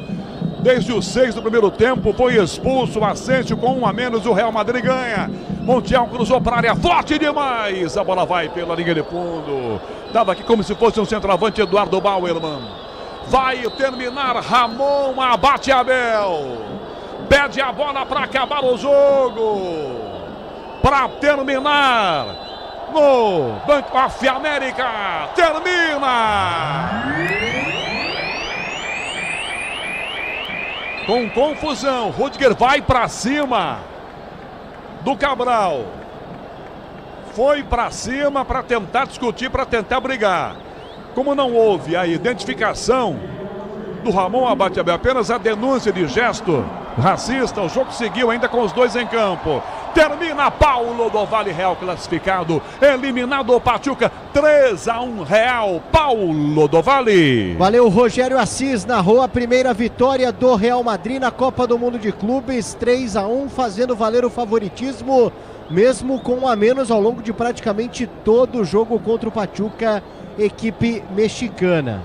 Desde os 6 do primeiro tempo foi expulso o Asensio com 1 a menos. O Real Madrid ganha. Montiel cruzou para a área, forte demais. A bola vai pela linha de fundo. Estava aqui como se fosse um centroavante, Eduardo Bauerman. Vai terminar. Ramon abate Abel. Pede a bola para acabar o jogo. Para terminar no Banco of América. Termina com confusão. Rudiger vai para cima do Cabral. Foi para cima para tentar discutir, para tentar brigar. Como não houve a identificação do Ramon abate Abel, apenas a denúncia de gesto racista, o jogo seguiu ainda com os dois em campo. Termina Paulo do Vale, Real classificado, eliminado o Pachuca, 3-1 Real, Paulo do Vale. Valeu, Rogério Assis, narrou a primeira vitória do Real Madrid na Copa do Mundo de Clubes, 3-1, fazendo valer o favoritismo, mesmo com 1 a menos ao longo de praticamente todo o jogo contra o Pachuca, equipe mexicana.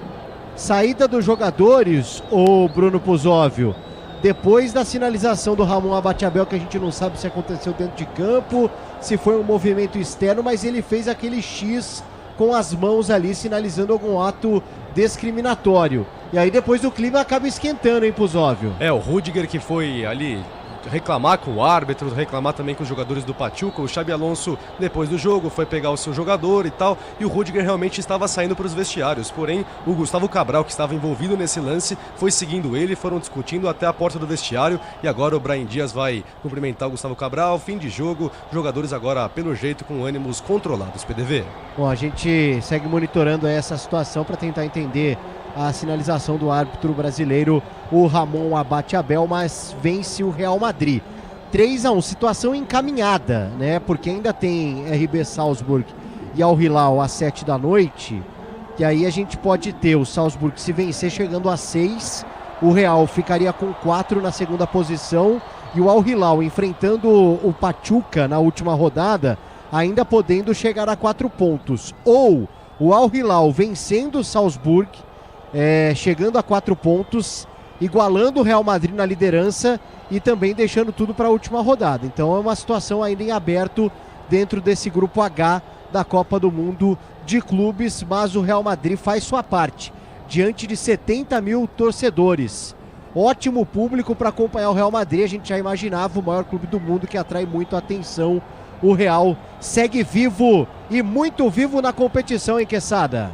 Saída dos jogadores, o Bruno Puzóvio, depois da sinalização do Ramon abate Abel, que a gente não sabe se aconteceu dentro de campo, se foi um movimento externo, mas ele fez aquele X com as mãos ali, sinalizando algum ato discriminatório. E aí depois o clima acaba esquentando, hein, Puzóvio? O Rudiger que foi ali reclamar com o árbitro, reclamar também com os jogadores do Pachuca. O Xabi Alonso, depois do jogo, foi pegar o seu jogador e tal, e o Rudiger realmente estava saindo para os vestiários, porém o Gustavo Cabral, que estava envolvido nesse lance, foi seguindo ele, foram discutindo até a porta do vestiário, e agora o Brahim Dias vai cumprimentar o Gustavo Cabral. Fim de jogo, jogadores agora pelo jeito com ânimos controlados. PDV. Bom, a gente segue monitorando essa situação para tentar entender a sinalização do árbitro brasileiro, o Ramon abate Abel, mas vence o Real Madrid. 3-1, situação encaminhada, né? Porque ainda tem RB Salzburg e Al Hilal às 7 da noite. E aí a gente pode ter o Salzburg, se vencer, chegando a 6. O Real ficaria com 4 na segunda posição. E o Al Hilal enfrentando o Pachuca na última rodada, ainda podendo chegar a 4 pontos. Ou o Al Hilal vencendo o Salzburg, chegando a 4 pontos, igualando o Real Madrid na liderança e também deixando tudo para a última rodada. Então é uma situação ainda em aberto dentro desse grupo H da Copa do Mundo de Clubes, mas o Real Madrid faz sua parte diante de 70 mil torcedores. Ótimo público para acompanhar o Real Madrid. A gente já imaginava, o maior clube do mundo, que atrai muito a atenção. O Real segue vivo e muito vivo na competição, hein, Quesada?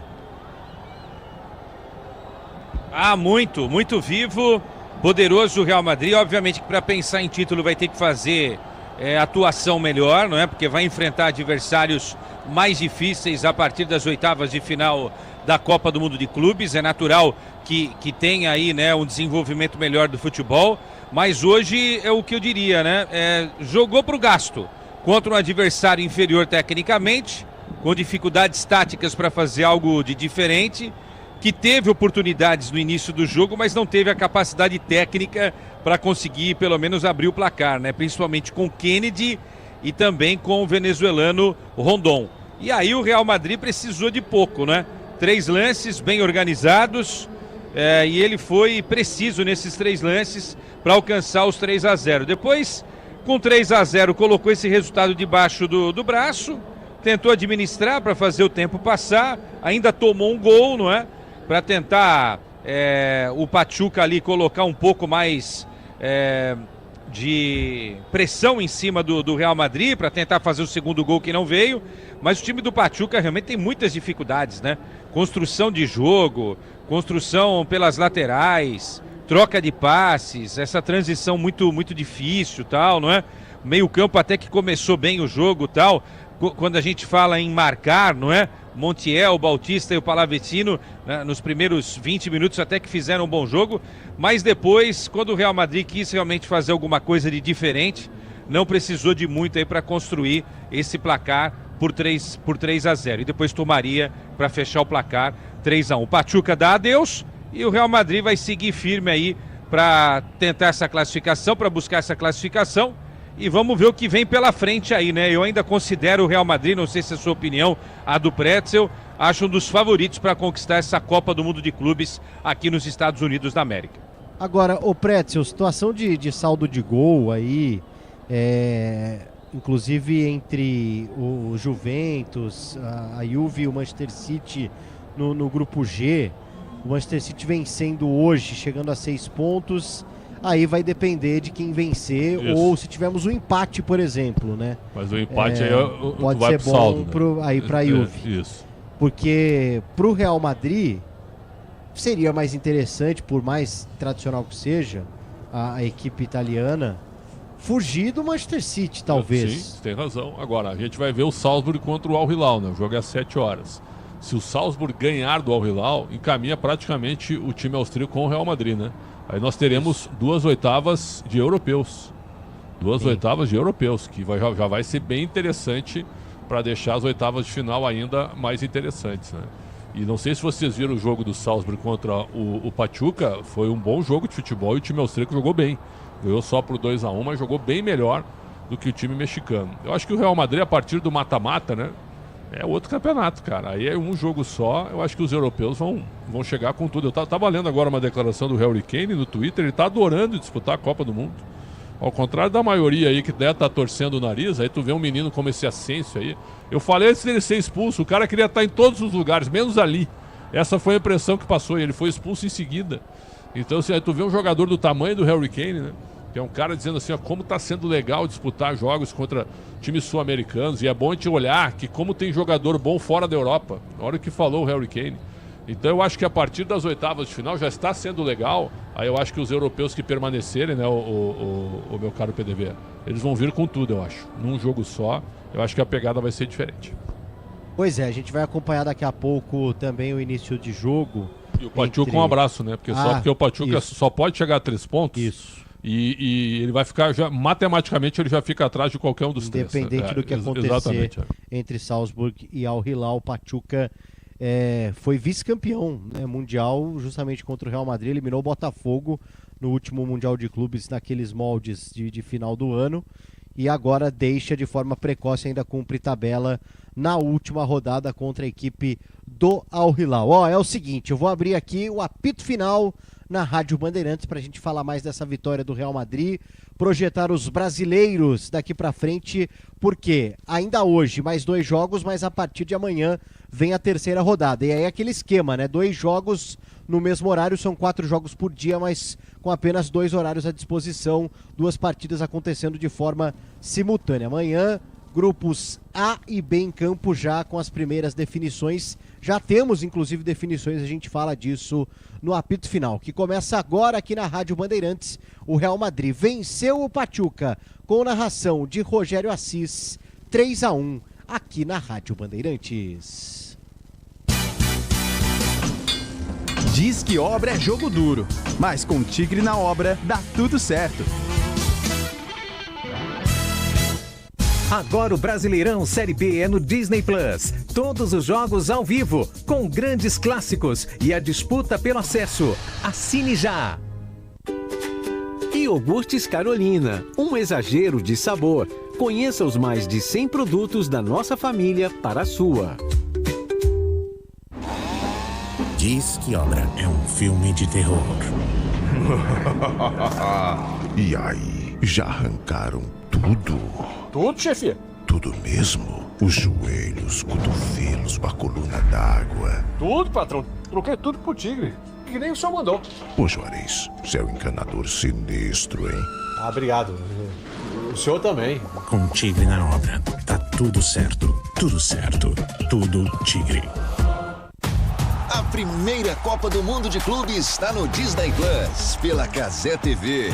Muito vivo, poderoso o Real Madrid. Obviamente que para pensar em título vai ter que fazer atuação melhor, não é? Porque vai enfrentar adversários mais difíceis a partir das oitavas de final da Copa do Mundo de Clubes. É natural que tenha aí, né, um desenvolvimento melhor do futebol, mas hoje é o que eu diria, né? Jogou para o gasto contra um adversário inferior tecnicamente, com dificuldades táticas para fazer algo de diferente, que teve oportunidades no início do jogo, mas não teve a capacidade técnica para conseguir pelo menos abrir o placar, né? Principalmente com Kennedy e também com o venezuelano Rondon. E aí o Real Madrid precisou de pouco, né? 3 lances bem organizados, e ele foi preciso nesses 3 lances para alcançar os 3-0. Depois, com 3-0, colocou esse resultado debaixo do braço, tentou administrar para fazer o tempo passar, ainda tomou um gol, não é? Para tentar o Pachuca ali colocar um pouco mais de pressão em cima do Real Madrid para tentar fazer o segundo gol que não veio, mas o time do Pachuca realmente tem muitas dificuldades, né? Construção de jogo, construção pelas laterais, troca de passes, essa transição muito difícil, tal, não é? Meio campo até que começou bem o jogo, tal. Quando a gente fala em marcar, não é? Montiel, o Bautista e o Palavecino, né, nos primeiros 20 minutos até que fizeram um bom jogo, mas depois, quando o Real Madrid quis realmente fazer alguma coisa de diferente, não precisou de muito aí para construir esse placar por 3-0. E depois tomaria para fechar o placar 3-1. O Pachuca dá adeus e o Real Madrid vai seguir firme aí para tentar essa classificação, para buscar essa classificação. E vamos ver o que vem pela frente aí, né? Eu ainda considero o Real Madrid, não sei se é a sua opinião, a do Pretzel, acho um dos favoritos para conquistar essa Copa do Mundo de Clubes aqui nos Estados Unidos da América. Agora, o Pretzel, situação de saldo de gol aí, inclusive entre o Juventus, a Juve e o Manchester City no grupo G, o Manchester City vencendo hoje, chegando a 6 pontos... Aí vai depender de quem vencer. Isso. Ou se tivermos um empate, por exemplo, né? Mas o empate aí pode vai ser pro bom saldo, né? aí pra Juve. Isso. Porque pro Real Madrid seria mais interessante, por mais tradicional que seja, a equipe italiana fugir do Manchester City, talvez. Sim, tem razão. Agora, a gente vai ver o Salzburg contra o Al Hilal, né? O jogo é às 7 horas. Se o Salzburg ganhar do Al Hilal, encaminha praticamente o time austríaco com o Real Madrid, né? Aí nós teremos 2 oitavas de europeus. 2 oitavas de europeus, que já vai ser bem interessante para deixar as oitavas de final ainda mais interessantes, né? E não sei se vocês viram o jogo do Salzburg contra o Pachuca, foi um bom jogo de futebol e o time austríaco jogou bem. Ganhou só por 2-1, mas jogou bem melhor do que o time mexicano. Eu acho que o Real Madrid, a partir do mata-mata, né? É outro campeonato, cara. Aí é um jogo só. Eu acho que os europeus vão chegar com tudo. Eu tava lendo agora uma declaração do Harry Kane no Twitter. Ele tá adorando disputar a Copa do Mundo. Ao contrário da maioria aí que deve tá torcendo o nariz. Aí tu vê um menino como esse Asensio aí. Eu falei antes dele ser expulso. O cara queria estar em todos os lugares, menos ali. Essa foi a impressão que passou. E ele foi expulso em seguida. Então, assim, aí tu vê um jogador do tamanho do Harry Kane, né? Que é um cara dizendo assim, ó, como tá sendo legal disputar jogos contra times sul-americanos. E é bom a gente olhar que como tem jogador bom fora da Europa. Olha o que falou o Harry Kane. Então eu acho que a partir das oitavas de final já está sendo legal. Aí eu acho que os europeus que permanecerem, né, o meu caro PDV, eles vão vir com tudo, eu acho. Num jogo só, eu acho que a pegada vai ser diferente. Pois é, a gente vai acompanhar daqui a pouco também o início de jogo. E o Pachuca um abraço, né? Porque o Pachuca só pode chegar a 3 pontos. Isso. E ele vai ficar, matematicamente, ele já fica atrás de qualquer um dos três. Independente do que acontecer entre Salzburg e Al Hilal, o Pachuca foi vice-campeão, né, mundial, justamente contra o Real Madrid, eliminou o Botafogo no último Mundial de Clubes, naqueles moldes de final do ano, e agora deixa de forma precoce, ainda cumpre tabela na última rodada contra a equipe do Al Hilal. É o seguinte, eu vou abrir aqui o apito final na Rádio Bandeirantes para a gente falar mais dessa vitória do Real Madrid, projetar os brasileiros daqui para frente, porque ainda hoje mais 2 jogos, mas a partir de amanhã vem a terceira rodada. E aí aquele esquema, né? 2 jogos no mesmo horário, são 4 jogos por dia, mas com apenas 2 horários à disposição, 2 partidas acontecendo de forma simultânea. Amanhã, grupos A e B em campo já com as primeiras definições. Já temos, inclusive, definições, a gente fala disso no apito final, que começa agora aqui na Rádio Bandeirantes. O Real Madrid venceu o Pachuca com narração de Rogério Assis, 3-1, aqui na Rádio Bandeirantes. Diz que obra é jogo duro, mas com Tigre na obra dá tudo certo. Agora o Brasileirão Série B é no Disney Plus. Todos os jogos ao vivo, com grandes clássicos e a disputa pelo acesso. Assine já! Iogurtes Carolina, um exagero de sabor. Conheça os mais de 100 produtos da nossa família para a sua. Diz que Obra é um filme de terror. E aí, já arrancaram tudo? Tudo, chefia? Tudo mesmo? Os joelhos, cotovelos, a coluna d'água. Tudo, patrão. Troquei tudo pro Tigre. Que nem o senhor mandou. Ô Juarez, você é um encanador sinistro, hein? Obrigado. O senhor também. Com Tigre na obra, tá tudo certo. Tudo certo. Tudo Tigre. A primeira Copa do Mundo de Clubes está no Disney Plus, pela Cazé TV.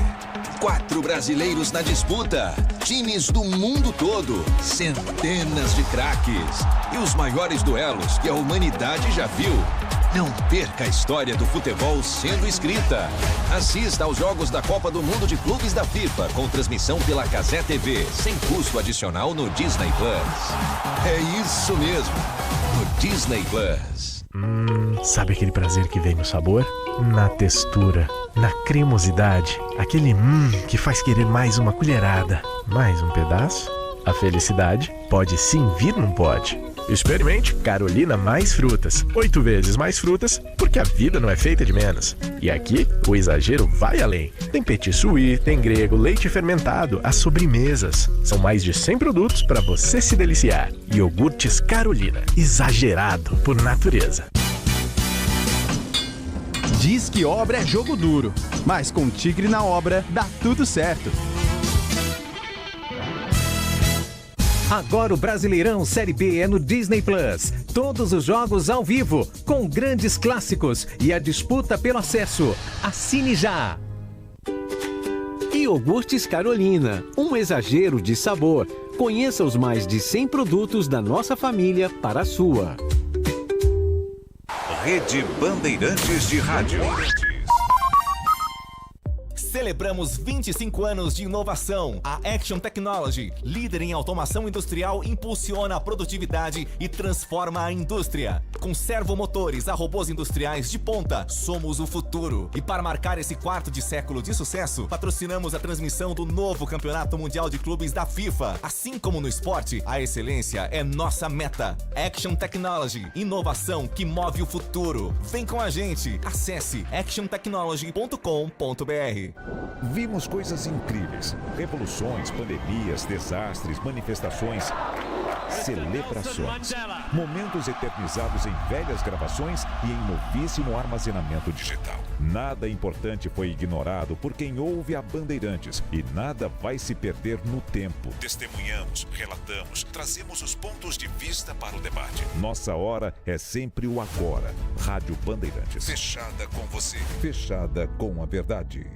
4 brasileiros na disputa, times do mundo todo, centenas de craques e os maiores duelos que a humanidade já viu. Não perca a história do futebol sendo escrita. Assista aos jogos da Copa do Mundo de Clubes da FIFA com transmissão pela Cazé TV, sem custo adicional no Disney Plus. É isso mesmo, no Disney Plus. Sabe aquele prazer que vem no sabor? Na textura, na cremosidade, aquele que faz querer mais uma colherada. Mais um pedaço? A felicidade pode sim vir num pote. Experimente Carolina mais frutas. 8 vezes mais frutas, porque a vida não é feita de menos. E aqui, o exagero vai além. Tem petit suí, tem grego, leite fermentado, as sobremesas. São mais de 100 produtos para você se deliciar. Iogurtes Carolina, exagerado por natureza. Diz que obra é jogo duro, mas com Tigre na obra dá tudo certo. Agora o Brasileirão Série B é no Disney Plus. Todos os jogos ao vivo, com grandes clássicos e a disputa pelo acesso. Assine já! Iogurtes Carolina, um exagero de sabor. Conheça os mais de 100 produtos da nossa família para a sua. Rede Bandeirantes de Rádio. Celebramos 25 anos de inovação. A Action Technology, líder em automação industrial, impulsiona a produtividade e transforma a indústria. Com servomotores a robôs industriais de ponta, somos o futuro. E para marcar esse quarto de século de sucesso, patrocinamos a transmissão do novo Campeonato Mundial de Clubes da FIFA. Assim como no esporte, a excelência é nossa meta. Action Technology, inovação que move o futuro. Vem com a gente. Acesse actiontechnology.com.br. Vimos coisas incríveis. Revoluções, pandemias, desastres, manifestações, celebrações. Momentos eternizados em velhas gravações e em novíssimo armazenamento digital. Nada importante foi ignorado por quem ouve a Bandeirantes e nada vai se perder no tempo. Testemunhamos, relatamos, trazemos os pontos de vista para o debate. Nossa hora é sempre o agora. Rádio Bandeirantes. Fechada com você. Fechada com a verdade.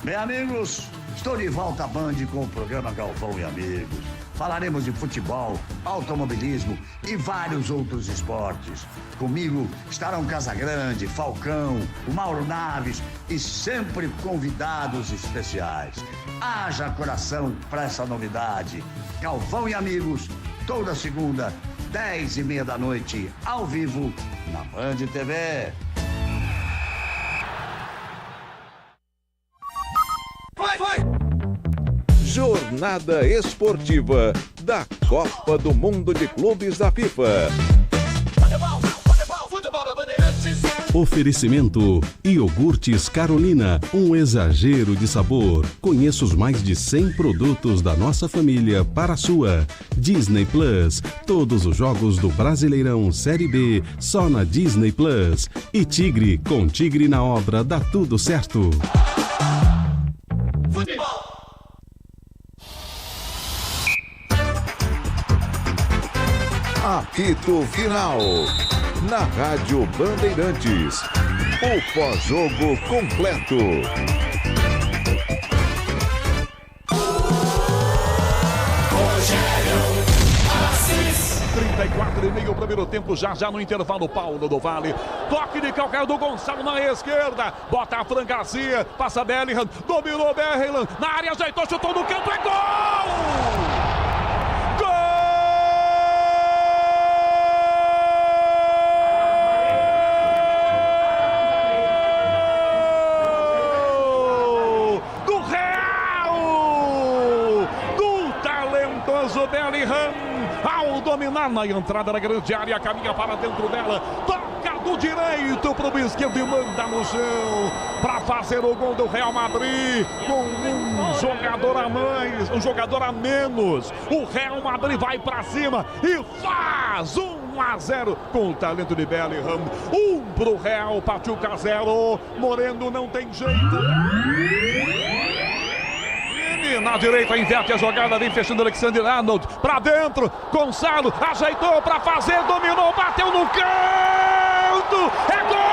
Bem, amigos, estou de volta à Band com o programa Galvão e Amigos. Falaremos de futebol, automobilismo e vários outros esportes. Comigo estarão Casagrande, Falcão, o Mauro Naves e sempre convidados especiais. Haja coração para essa novidade. Galvão e Amigos, toda segunda, 10h30 da noite, ao vivo, na Band TV. Jornada Esportiva da Copa do Mundo de Clubes da FIFA. Oferecimento Iogurtes Carolina, um exagero de sabor. Conheça os mais de 100 produtos da nossa família para a sua. Disney Plus, todos os jogos do Brasileirão Série B, só na Disney Plus. E Tigre, com Tigre na obra dá tudo certo. Apito Final, na Rádio Bandeirantes. O pós-jogo completo. 34,5 primeiro tempo, já no intervalo. Paulo do Vale, toque de calcanhar do Gonçalo na esquerda, bota a Fran Garcia, passa Bellingham, dominou Bellingham, na área, ajeitou, chutou no canto, é gol! Bellingham, ao dominar na entrada da grande área, caminha para dentro dela, toca do direito para o esquerdo e manda no chão para fazer o gol do Real Madrid com um jogador a mais, um jogador a menos. O Real Madrid vai para cima e faz 1-0 com o talento de Bellingham. 1 para o Real, Pachuca 0. Moreno não tem jeito. E na direita inverte a jogada, vem fechando Alexander Arnold. Pra dentro, Gonçalo ajeitou pra fazer, dominou, bateu no canto. É gol!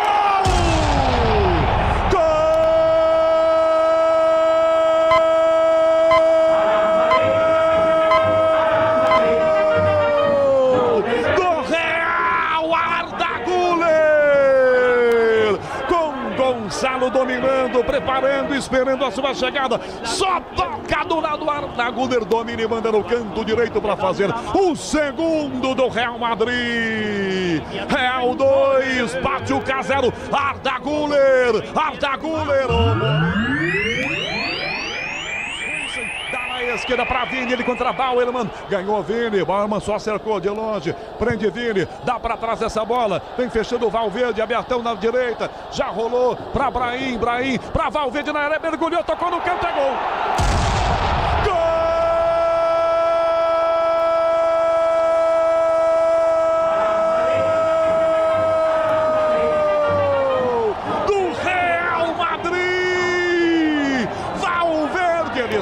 Gonçalo dominando, preparando, esperando a sua chegada. Só toca do lado, Arda Güler domina e manda no canto direito para fazer o segundo do Real Madrid. Real 2, Pachuca 0. Arda Güler. Esquerda para Vini, ele contra Bauerman, ganhou Vini, Bauerman só cercou de longe, prende Vini, dá para trás essa bola, vem fechando o Valverde, abertão na direita, já rolou para Brahim, para Valverde na área, mergulhou, tocou no canto, é gol!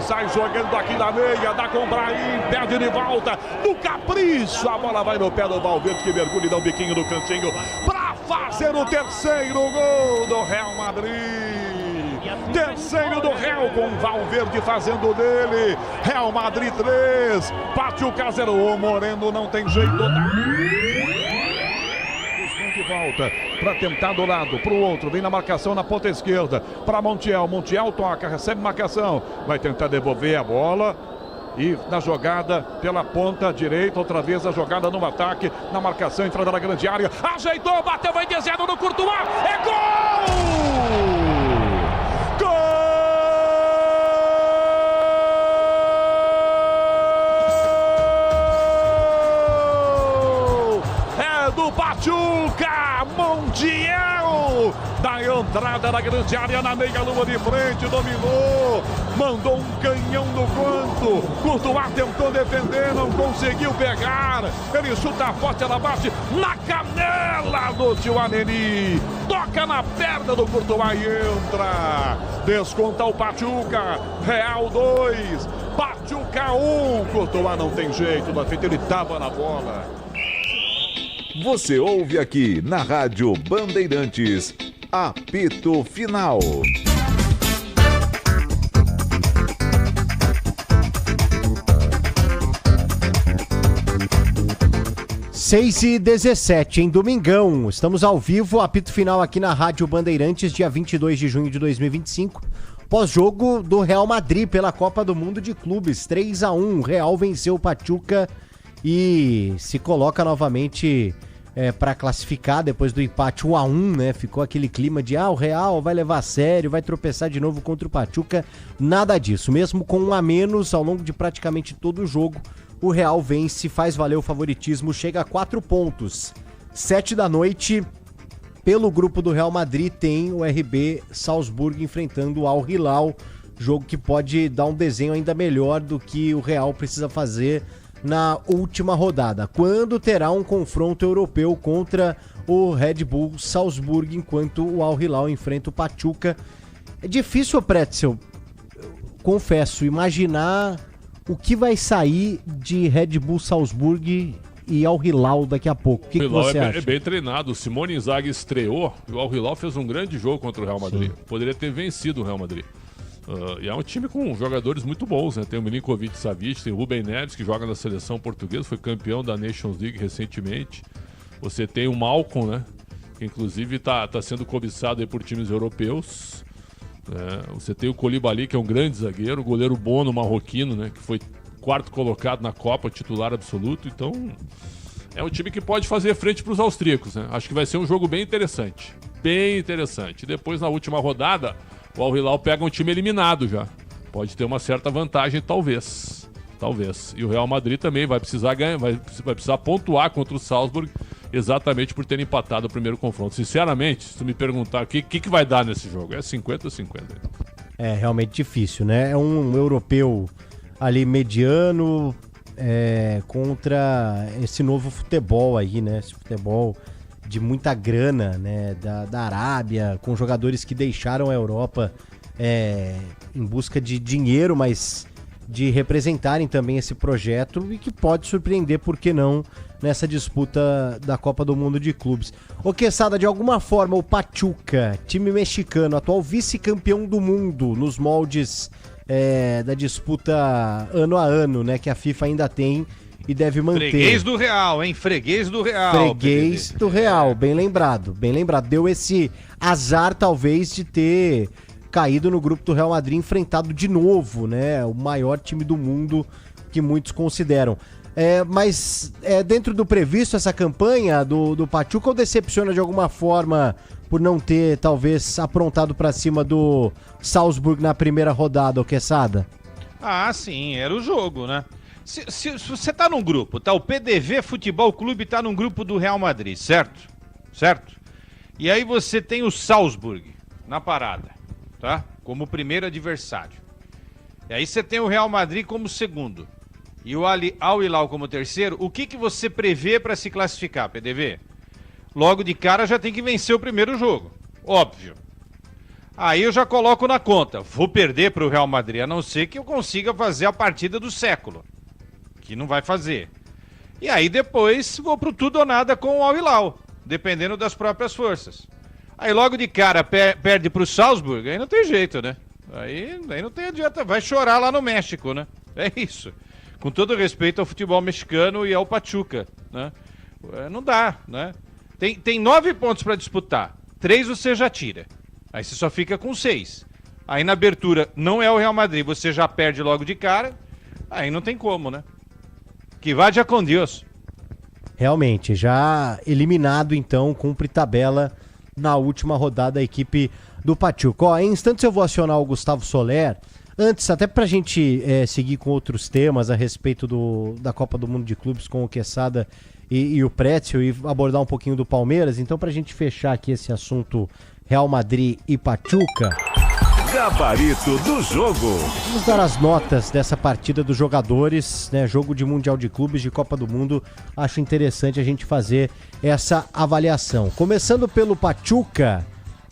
Sai jogando aqui na meia, dá com o Brahim, perde de volta, no capricho, a bola vai no pé do Valverde que mergulha e dá um biquinho no cantinho para fazer o terceiro gol do Real Madrid. Terceiro do Real com o Valverde fazendo dele. Real Madrid 3, Pachuca 0. O Moreno não tem jeito. De volta para tentar do lado para o outro, vem na marcação na ponta esquerda para Montiel toca, recebe marcação, vai tentar devolver a bola e na jogada pela ponta direita, outra vez a jogada no ataque, na marcação, entrada na grande área, ajeitou, bateu, vai descendo no Courtois, é gol! Do Pachuca, Montiel, da entrada da grande área na meia-lua de frente, dominou, mandou um canhão no canto, Courtois tentou defender, não conseguiu pegar, ele chuta forte, ela bate na canela do Tchouaméni, toca na perna do Courtois e entra, desconta o Pachuca, Real 2, Pachuca 1, Courtois não tem jeito, da feita ele tava na bola. Você ouve aqui na Rádio Bandeirantes, apito final. 6h17, em domingão, estamos ao vivo, apito final aqui na Rádio Bandeirantes, dia 22 de junho de 2025, pós-jogo do Real Madrid pela Copa do Mundo de Clubes, 3-1, o Real venceu o Pachuca e se coloca novamente para classificar depois do empate 1-1, né? Ficou aquele clima de o Real vai levar a sério, vai tropeçar de novo contra o Pachuca, nada disso, mesmo com 1 a menos ao longo de praticamente todo o jogo, o Real vence, faz valer o favoritismo, chega a 4 pontos. 7 da noite, pelo grupo do Real Madrid, tem o RB Salzburg enfrentando o Al Hilal, jogo que pode dar um desenho ainda melhor do que o Real precisa fazer na última rodada, quando terá um confronto europeu contra o Red Bull Salzburg, enquanto o Al Hilal enfrenta o Pachuca. É difícil, Pretzel, confesso, imaginar o que vai sair de Red Bull Salzburg e Al Hilal daqui a pouco. O que você acha? É bem treinado. O Simone Inzaghi estreou e o Al Hilal fez um grande jogo contra o Real Madrid. Sim. Poderia ter vencido o Real Madrid. E é um time com jogadores muito bons, né? Tem o Milinkovic-Savic, tem o Rubem Neves, que joga na seleção portuguesa, foi campeão da Nations League recentemente. Você tem o Malcom, né? Que inclusive tá sendo cobiçado aí por times europeus. Você tem o Koulibaly, que é um grande zagueiro, o goleiro Bono, marroquino, né? Que foi 4º colocado na Copa, titular absoluto. Então, é um time que pode fazer frente para os austríacos, né? Acho que vai ser um jogo bem interessante. Bem interessante. E depois, na última rodada, o Al Hilal pega um time eliminado já. Pode ter uma certa vantagem, talvez. Talvez. E o Real Madrid também vai precisar ganhar, vai precisar pontuar contra o Salzburg, exatamente por ter empatado o primeiro confronto. Sinceramente, se tu me perguntar o que vai dar nesse jogo, é 50-50. É realmente difícil, né? É um europeu ali mediano contra esse novo futebol aí, né? Esse futebol de muita grana, né, da Arábia, com jogadores que deixaram a Europa em busca de dinheiro, mas de representarem também esse projeto e que pode surpreender, por que não, nessa disputa da Copa do Mundo de Clubes. Ô Quesada, de alguma forma o Pachuca, time mexicano, atual vice-campeão do mundo nos moldes da disputa ano a ano, né, que a FIFA ainda tem e deve manter. Freguês do Real, hein? Freguês do Real. Freguês do Real, bem lembrado, bem lembrado. Deu esse azar, talvez, de ter caído no grupo do Real Madrid, enfrentado de novo, né? O maior time do mundo que muitos consideram. Mas dentro do previsto essa campanha do Pachuca, ou decepciona de alguma forma por não ter, talvez, aprontado para cima do Salzburg na primeira rodada, ô Quesada? Ah, sim, era o jogo, né? Se você tá num grupo, tá? O PDV Futebol Clube tá num grupo do Real Madrid, certo? Certo? E aí você tem o Salzburg na parada, tá? Como primeiro adversário. E aí você tem o Real Madrid como segundo. E o Al Hilal como terceiro. O que você prevê para se classificar, PDV? Logo de cara já tem que vencer o primeiro jogo. Óbvio. Aí eu já coloco na conta. Vou perder para o Real Madrid, a não ser que eu consiga fazer a partida do século. Que não vai fazer. E aí depois vou pro tudo ou nada com o Al Hilal, dependendo das próprias forças. Aí logo de cara perde pro Salzburg, aí não tem jeito, né? Aí não tem adianta, vai chorar lá no México, né? É isso. Com todo respeito ao futebol mexicano e ao Pachuca, né? Não dá, né? Tem 9 pontos para disputar. 3 você já tira. Aí você só fica com 6. Aí na abertura não é o Real Madrid, você já perde logo de cara. Aí não tem como, né? Que vaya com Deus. Realmente, já eliminado então, cumpre tabela na última rodada a equipe do Pachuca. Ó, em instantes eu vou acionar o Gustavo Soler. Antes, até pra gente seguir com outros temas a respeito da Copa do Mundo de Clubes com o Quesada e o Pretzel e abordar um pouquinho do Palmeiras. Então, pra gente fechar aqui esse assunto Real Madrid e Pachuca... Gabarito do jogo. Vamos dar as notas dessa partida dos jogadores, né? Jogo de Mundial de Clubes, de Copa do Mundo. Acho interessante a gente fazer essa avaliação. Começando pelo Pachuca,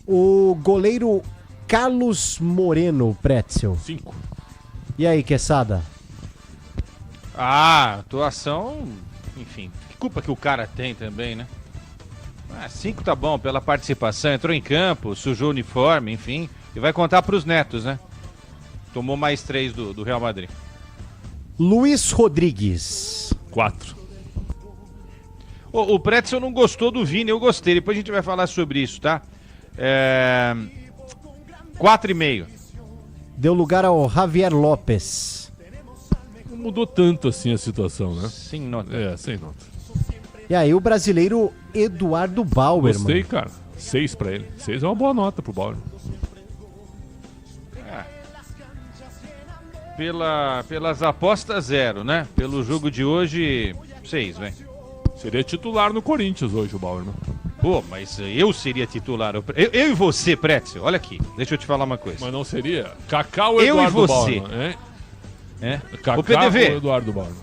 o goleiro Carlos Moreno, Pretzel. 5. E aí, Quesada? Atuação, enfim, que culpa que o cara tem também, né? 5 tá bom pela participação, entrou em campo, sujou o uniforme, enfim... E vai contar pros netos, né? Tomou mais 3 do Real Madrid. Luiz Rodrigues. 4. O Pretzel não gostou do Vini, eu gostei. Depois a gente vai falar sobre isso, tá? 4,5. Deu lugar ao Javier Lopes. Não mudou tanto assim a situação, né? Sem nota. Sem nota. E aí o brasileiro Eduardo Bauer, Gostei, cara. 6 pra ele. 6 é uma boa nota pro Bauer. Pelas apostas, 0, né? Pelo jogo de hoje, 6, velho. Seria titular no Corinthians hoje o Bauer, né? Pô, mas eu seria titular. Eu e você, Pretzel, olha aqui, deixa eu te falar uma coisa. Mas não seria? Kaká ou Eduardo Bauer? Eu e você. Kaká o PDV, ou Eduardo Bauer?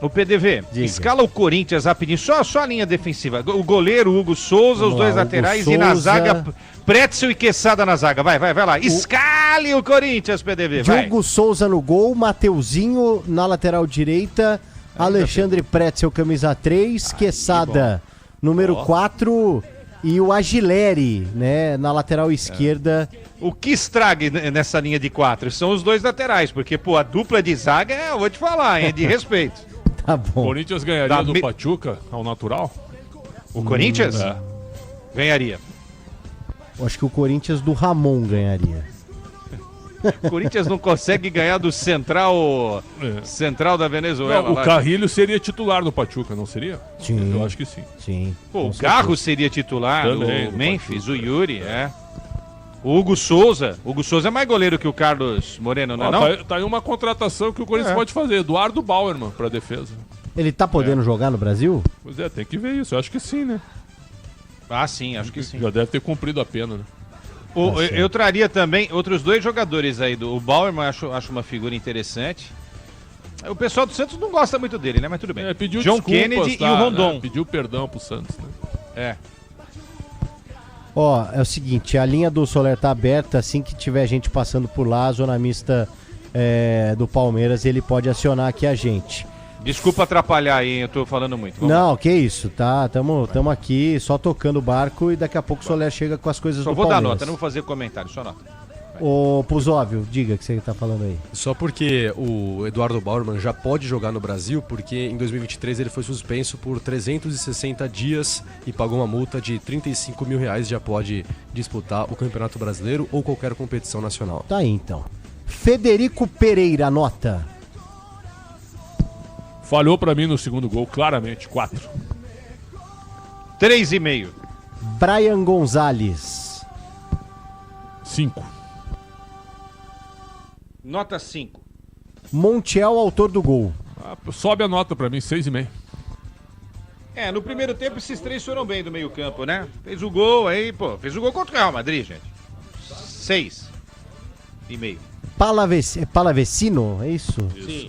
O PDV, escala o Corinthians rapidinho, só a linha defensiva. O goleiro, Hugo Souza, os dois laterais e na zaga, Pretzel e Quesada na zaga. Vai lá. Escale o Corinthians, PDV, vai. Hugo Souza no gol, Mateuzinho na lateral direita, Alexandre Pretzel, camisa 3, Quesada, número 4... E o Agileri, né, na lateral esquerda. O que estraga nessa linha de 4 são os dois laterais, porque, pô, a dupla de zaga, eu vou te falar, é de respeito. Tá bom. O Corinthians ganharia do Pachuca ao natural? O Corinthians? Ganharia. Eu acho que o Corinthians do Ramon ganharia. O Corinthians não consegue ganhar do Central da Venezuela. Não, o Carrilho seria titular no Pachuca, não seria? Sim. Eu acho que sim. Sim. Pô, o Garro seria titular, também, o Memphis, o Yuri, O Hugo Souza. O Hugo Souza é mais goleiro que o Carlos Moreno, não é não? Tá aí uma contratação que o Corinthians pode fazer. Eduardo Bauerman pra defesa. Ele tá podendo jogar no Brasil? Pois é, tem que ver isso. Eu acho que sim, né? Sim, acho que sim. Já deve ter cumprido a pena, né? Eu traria também outros 2 jogadores aí. O Bauerman acho uma figura interessante. O pessoal do Santos não gosta muito dele, né? Mas tudo bem. Pediu John Kennedy e o Rondon. Né? Pediu perdão pro Santos, né? É o seguinte, a linha do Soler tá aberta. Assim que tiver gente passando por lá, a zona mista do Palmeiras, ele pode acionar aqui a gente. Desculpa atrapalhar aí, eu tô falando muito. Vamos Não, lá. que isso, tá? Tamo aqui só tocando o barco e daqui a pouco o Soler chega com as coisas Só do vou Palmeiras. dar nota, não vou fazer comentário, só nota. Ô, Puzóvio, diga o que você tá falando aí. Só porque o Eduardo Bauerman já pode jogar no Brasil, porque em 2023 ele foi suspenso por 360 dias e pagou uma multa de R$35 mil, já pode disputar o Campeonato Brasileiro ou qualquer competição nacional. Tá aí, então. Federico Pereira, nota. Falhou pra mim no segundo gol, claramente, 4. 3,5. Brian Gonzalez. 5. Nota 5. Montiel, autor do gol. Sobe a nota pra mim, 6,5. No primeiro tempo esses três foram bem do meio campo, né? Fez o gol aí, fez o gol contra o Real Madrid, gente. 6,5. Palavecino, é isso? Sim.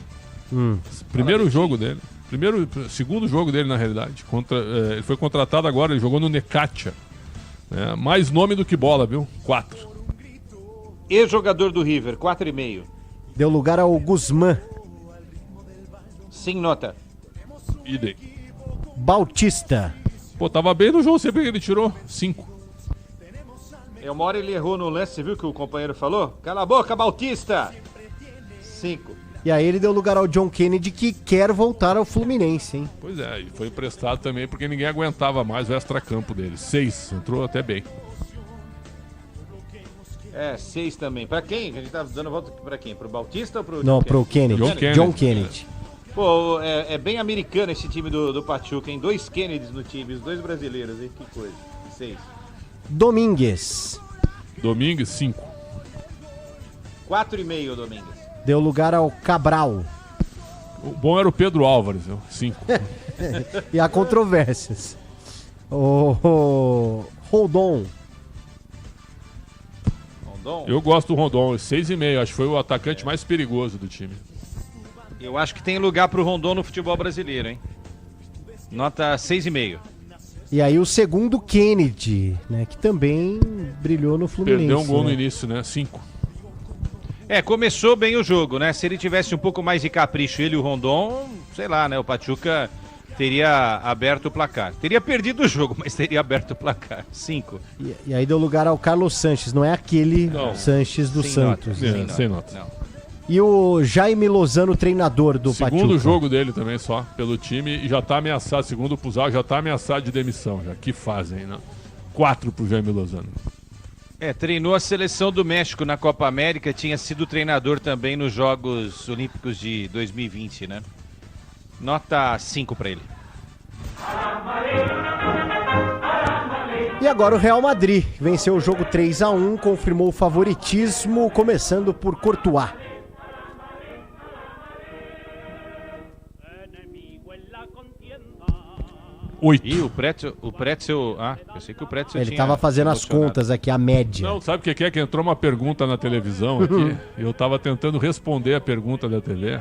Primeiro jogo dele. Segundo jogo dele, na realidade. Ele foi contratado agora, ele jogou no Necaxa. Mais nome do que bola, viu? 4. Ex-jogador do River, 4,5. Deu lugar ao Guzmán. Sem nota. Idem. Bautista. Tava bem no jogo, você viu que ele tirou? 5. Uma hora ele errou no lance, você viu que o companheiro falou? Cala a boca, Bautista! 5. E aí ele deu lugar ao John Kennedy, que quer voltar ao Fluminense, hein? Pois é, e foi emprestado também porque ninguém aguentava mais o extracampo dele. 6, entrou até bem. 6 também. Pra quem? A gente tá dando volta pra quem? Pro Bautista ou pro... Não, pro Kennedy. John Kennedy. É bem americano esse time do Pachuca, hein? 2 Kennedys no time, os 2 brasileiros, hein? Que coisa. 6. Domingues. 5. 4,5, Domingues. Deu lugar ao Cabral. O bom era o Pedro Álvares, 5. E há controvérsias. O Rondon. Eu gosto do Rondon, 6,5. Acho que foi o atacante mais perigoso do time. Eu acho que tem lugar pro Rondon no futebol brasileiro, hein? Nota 6,5. E aí o segundo Kennedy, né? Que também brilhou no Fluminense. Perdeu um gol no início, né? 5. Começou bem o jogo, né? Se ele tivesse um pouco mais de capricho, ele e o Rondon, sei lá, né? O Pachuca teria aberto o placar. Teria perdido o jogo, mas teria aberto o placar. 5. E aí deu lugar ao Carlos Sanches, não é aquele Sanches do Santos. Sem nota. Não. E o Jaime Lozano, treinador do Pachuca. Segundo jogo dele também só, pelo time, e já tá ameaçado, segundo o Puzal, já tá ameaçado de demissão. Já. Que fazem, né? 4 pro Jaime Lozano. Treinou a seleção do México na Copa América, tinha sido treinador também nos Jogos Olímpicos de 2020, né? Nota 5 para ele. E agora o Real Madrid venceu o jogo 3-1, confirmou o favoritismo, começando por Courtois. 8. E o Pretzel... eu sei que o Pretzel Ele tava fazendo as contas aqui, a média. Não, sabe o que é? Que entrou uma pergunta na televisão aqui, eu tava tentando responder a pergunta da TV,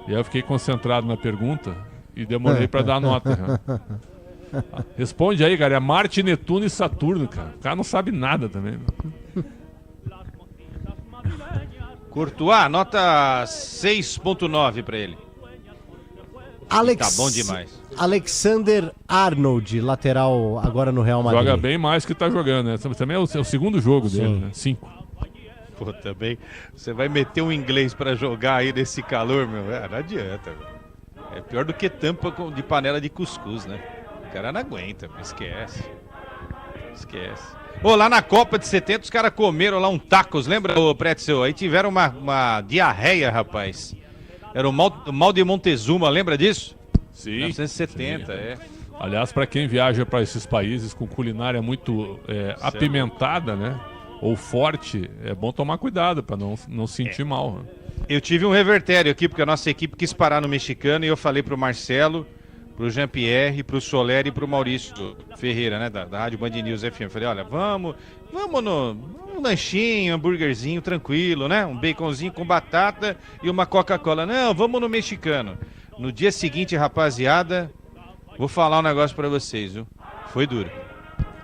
e aí eu fiquei concentrado na pergunta e demorei pra dar a nota. Responde aí, cara, é Marte, Netuno e Saturno, cara. O cara não sabe nada também. Courtois, nota 6,9 pra ele. Tá bom demais. Alexander Arnold, lateral agora no Real Madrid. Joga bem mais que tá jogando, né? Também é o segundo jogo dele, né? 5. Pô, também. Você vai meter um inglês pra jogar aí nesse calor, meu? Não adianta, meu. É pior do que tampa de panela de cuscuz, né? O cara não aguenta, esquece. Lá na Copa de 70 os caras comeram lá um tacos, lembra, ô Pretzel? Aí tiveram uma diarreia, rapaz. Era o mal de Montezuma, lembra disso? Sim. 1970, sim. Aliás, para quem viaja para esses países com culinária muito apimentada, né? Ou forte, é bom tomar cuidado para não sentir mal. Né? Eu tive um revertério aqui, porque a nossa equipe quis parar no mexicano e eu falei pro Marcelo, pro Jean-Pierre, pro Soler e pro Maurício Ferreira, né? Da Rádio Band News FM. Eu falei, olha, vamos num lanchinho, hambúrguerzinho tranquilo, né? Um baconzinho com batata e uma Coca-Cola. Não, vamos no mexicano. No dia seguinte, rapaziada, vou falar um negócio pra vocês, viu? Foi duro.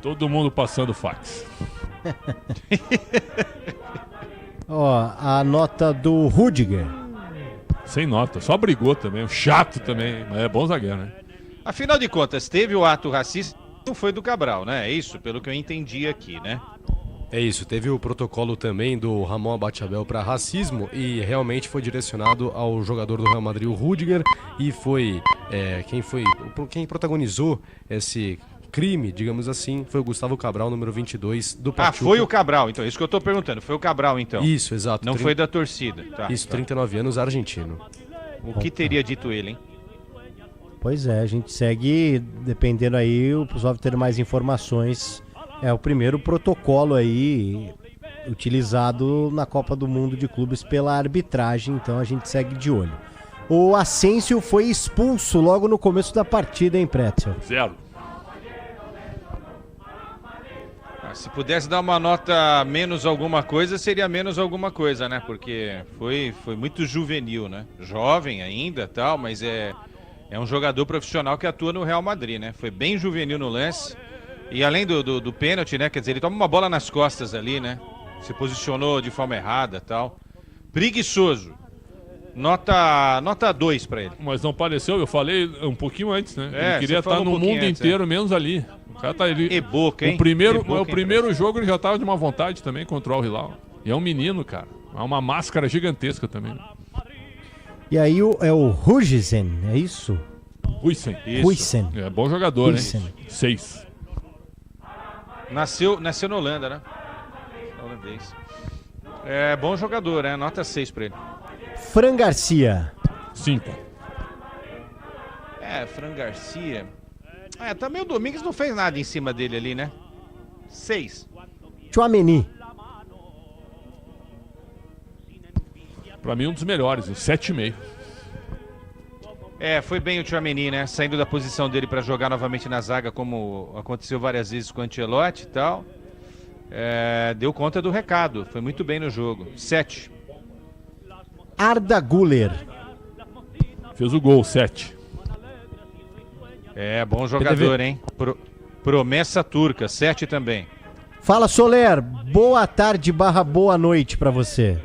Todo mundo passando fax. Ó, a nota do Rudiger. Sem nota, só brigou também, chato também, mas é bom zagueiro, né? Afinal de contas, teve o ato racista, não foi do Cabral, né? É isso, pelo que eu entendi aqui, né? É isso, teve o protocolo também do Ramon Abate-Abel para racismo e realmente foi direcionado ao jogador do Real Madrid, o Rudiger, e foi quem protagonizou esse crime, digamos assim, foi o Gustavo Cabral, número 22 do Pachuca. Ah, foi o Cabral, então, isso que eu tô perguntando, foi o Cabral, então. Isso, exato. Não foi da torcida. Tá, isso, 39 anos, argentino. O que teria dito ele, hein? Pois é, a gente segue, dependendo aí, o pessoal ter mais informações. É o primeiro protocolo aí utilizado na Copa do Mundo de Clubes pela arbitragem, então a gente segue de olho. O Asensio foi expulso logo no começo da partida, hein, Pretzel? 0. Se pudesse dar uma nota menos alguma coisa, seria menos alguma coisa, né? Porque foi muito juvenil, né? Jovem ainda, tal, mas é um jogador profissional que atua no Real Madrid, né? Foi bem juvenil no lance. E além do pênalti, né? Quer dizer, ele toma uma bola nas costas ali, né? Se posicionou de forma errada, tal. Preguiçoso. Nota 2 pra ele. Mas não pareceu, eu falei um pouquinho antes, né? É, ele queria estar no mundo inteiro, menos ali. O cara tá ali. E boca, hein? O primeiro jogo ele já tava de uma vontade também contra o Al Hilal. E é um menino, cara. É uma máscara gigantesca também. E aí é o Huijsen, é isso? Huijsen. É bom jogador, Huijsen. né? 6. Nasceu na Holanda, né? Holandês. É bom jogador, né? Nota 6 pra ele. Fran Garcia. 5. Fran Garcia. Também o Domingues não fez nada em cima dele ali, né? 6. Tchouaméni. Pra mim, um dos melhores, 7,5. Foi bem o Tchouaméni, né? Saindo da posição dele pra jogar novamente na zaga, como aconteceu várias vezes com o Ancelotti e tal. Deu conta do recado. Foi muito bem no jogo. 7. Arda Güler. Fez o gol, 7. Bom jogador, hein? Promessa turca, 7 também. Fala, Soler. Boa tarde / boa noite pra você.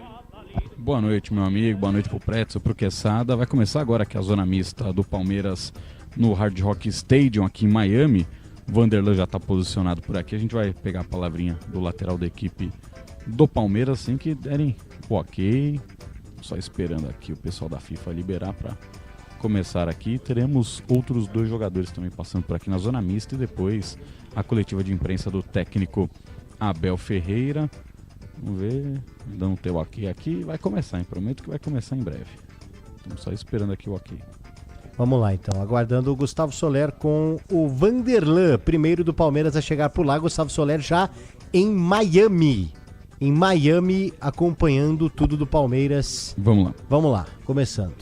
Boa noite, meu amigo. Boa noite pro Pretzel, pro Quesada. Vai começar agora aqui a zona mista do Palmeiras no Hard Rock Stadium aqui em Miami. O Vanderlan já tá posicionado por aqui. A gente vai pegar a palavrinha do lateral da equipe do Palmeiras assim que derem o ok. Só esperando aqui o pessoal da FIFA liberar para começar aqui. Teremos outros 2 jogadores também passando por aqui na zona mista e depois a coletiva de imprensa do técnico Abel Ferreira. Vamos ver, dando o teu ok aqui. Vai começar, hein? Prometo que vai começar em breve. Estamos só esperando aqui o ok. Vamos lá então, aguardando o Gustavo Soler com o Vanderlan, primeiro do Palmeiras a chegar por lá. Gustavo Soler já em Miami. Em Miami, acompanhando tudo do Palmeiras. Vamos lá. Vamos lá, começando.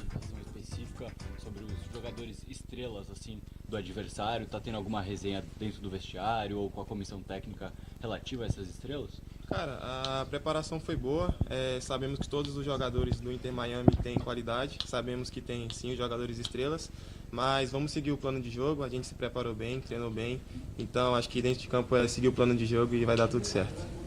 Específica sobre os jogadores estrelas assim do adversário, tá tendo alguma resenha dentro do vestiário ou com a comissão técnica relativa a essas estrelas? Cara, a preparação foi boa, sabemos que todos os jogadores do Inter Miami têm qualidade, sabemos que tem sim os jogadores estrelas, mas vamos seguir o plano de jogo, a gente se preparou bem, treinou bem, então acho que dentro de campo é seguir o plano de jogo e vai dar tudo certo.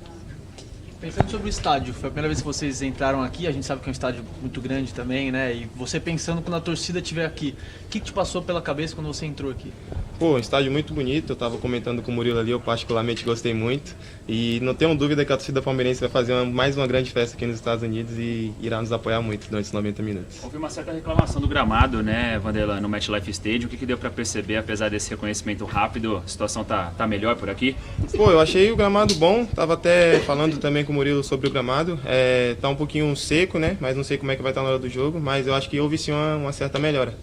Pensando sobre o estádio, foi a primeira vez que vocês entraram aqui, a gente sabe que é um estádio muito grande também, né? E você pensando quando a torcida estiver aqui, o que te passou pela cabeça quando você entrou aqui? Um estádio muito bonito, eu estava comentando com o Murilo ali, eu particularmente gostei muito. E não tenho dúvida que a torcida palmeirense vai fazer mais uma grande festa aqui nos Estados Unidos e irá nos apoiar muito durante os 90 minutos. Houve uma certa reclamação do gramado, né, Vanderlan, no MetLife Stadium. O que deu para perceber, apesar desse reconhecimento rápido? A situação tá melhor por aqui? Eu achei o gramado bom, estava até falando também com o Murilo sobre o gramado. Tá um pouquinho seco, né, mas não sei como é que vai estar na hora do jogo, mas eu acho que houve sim uma certa melhora.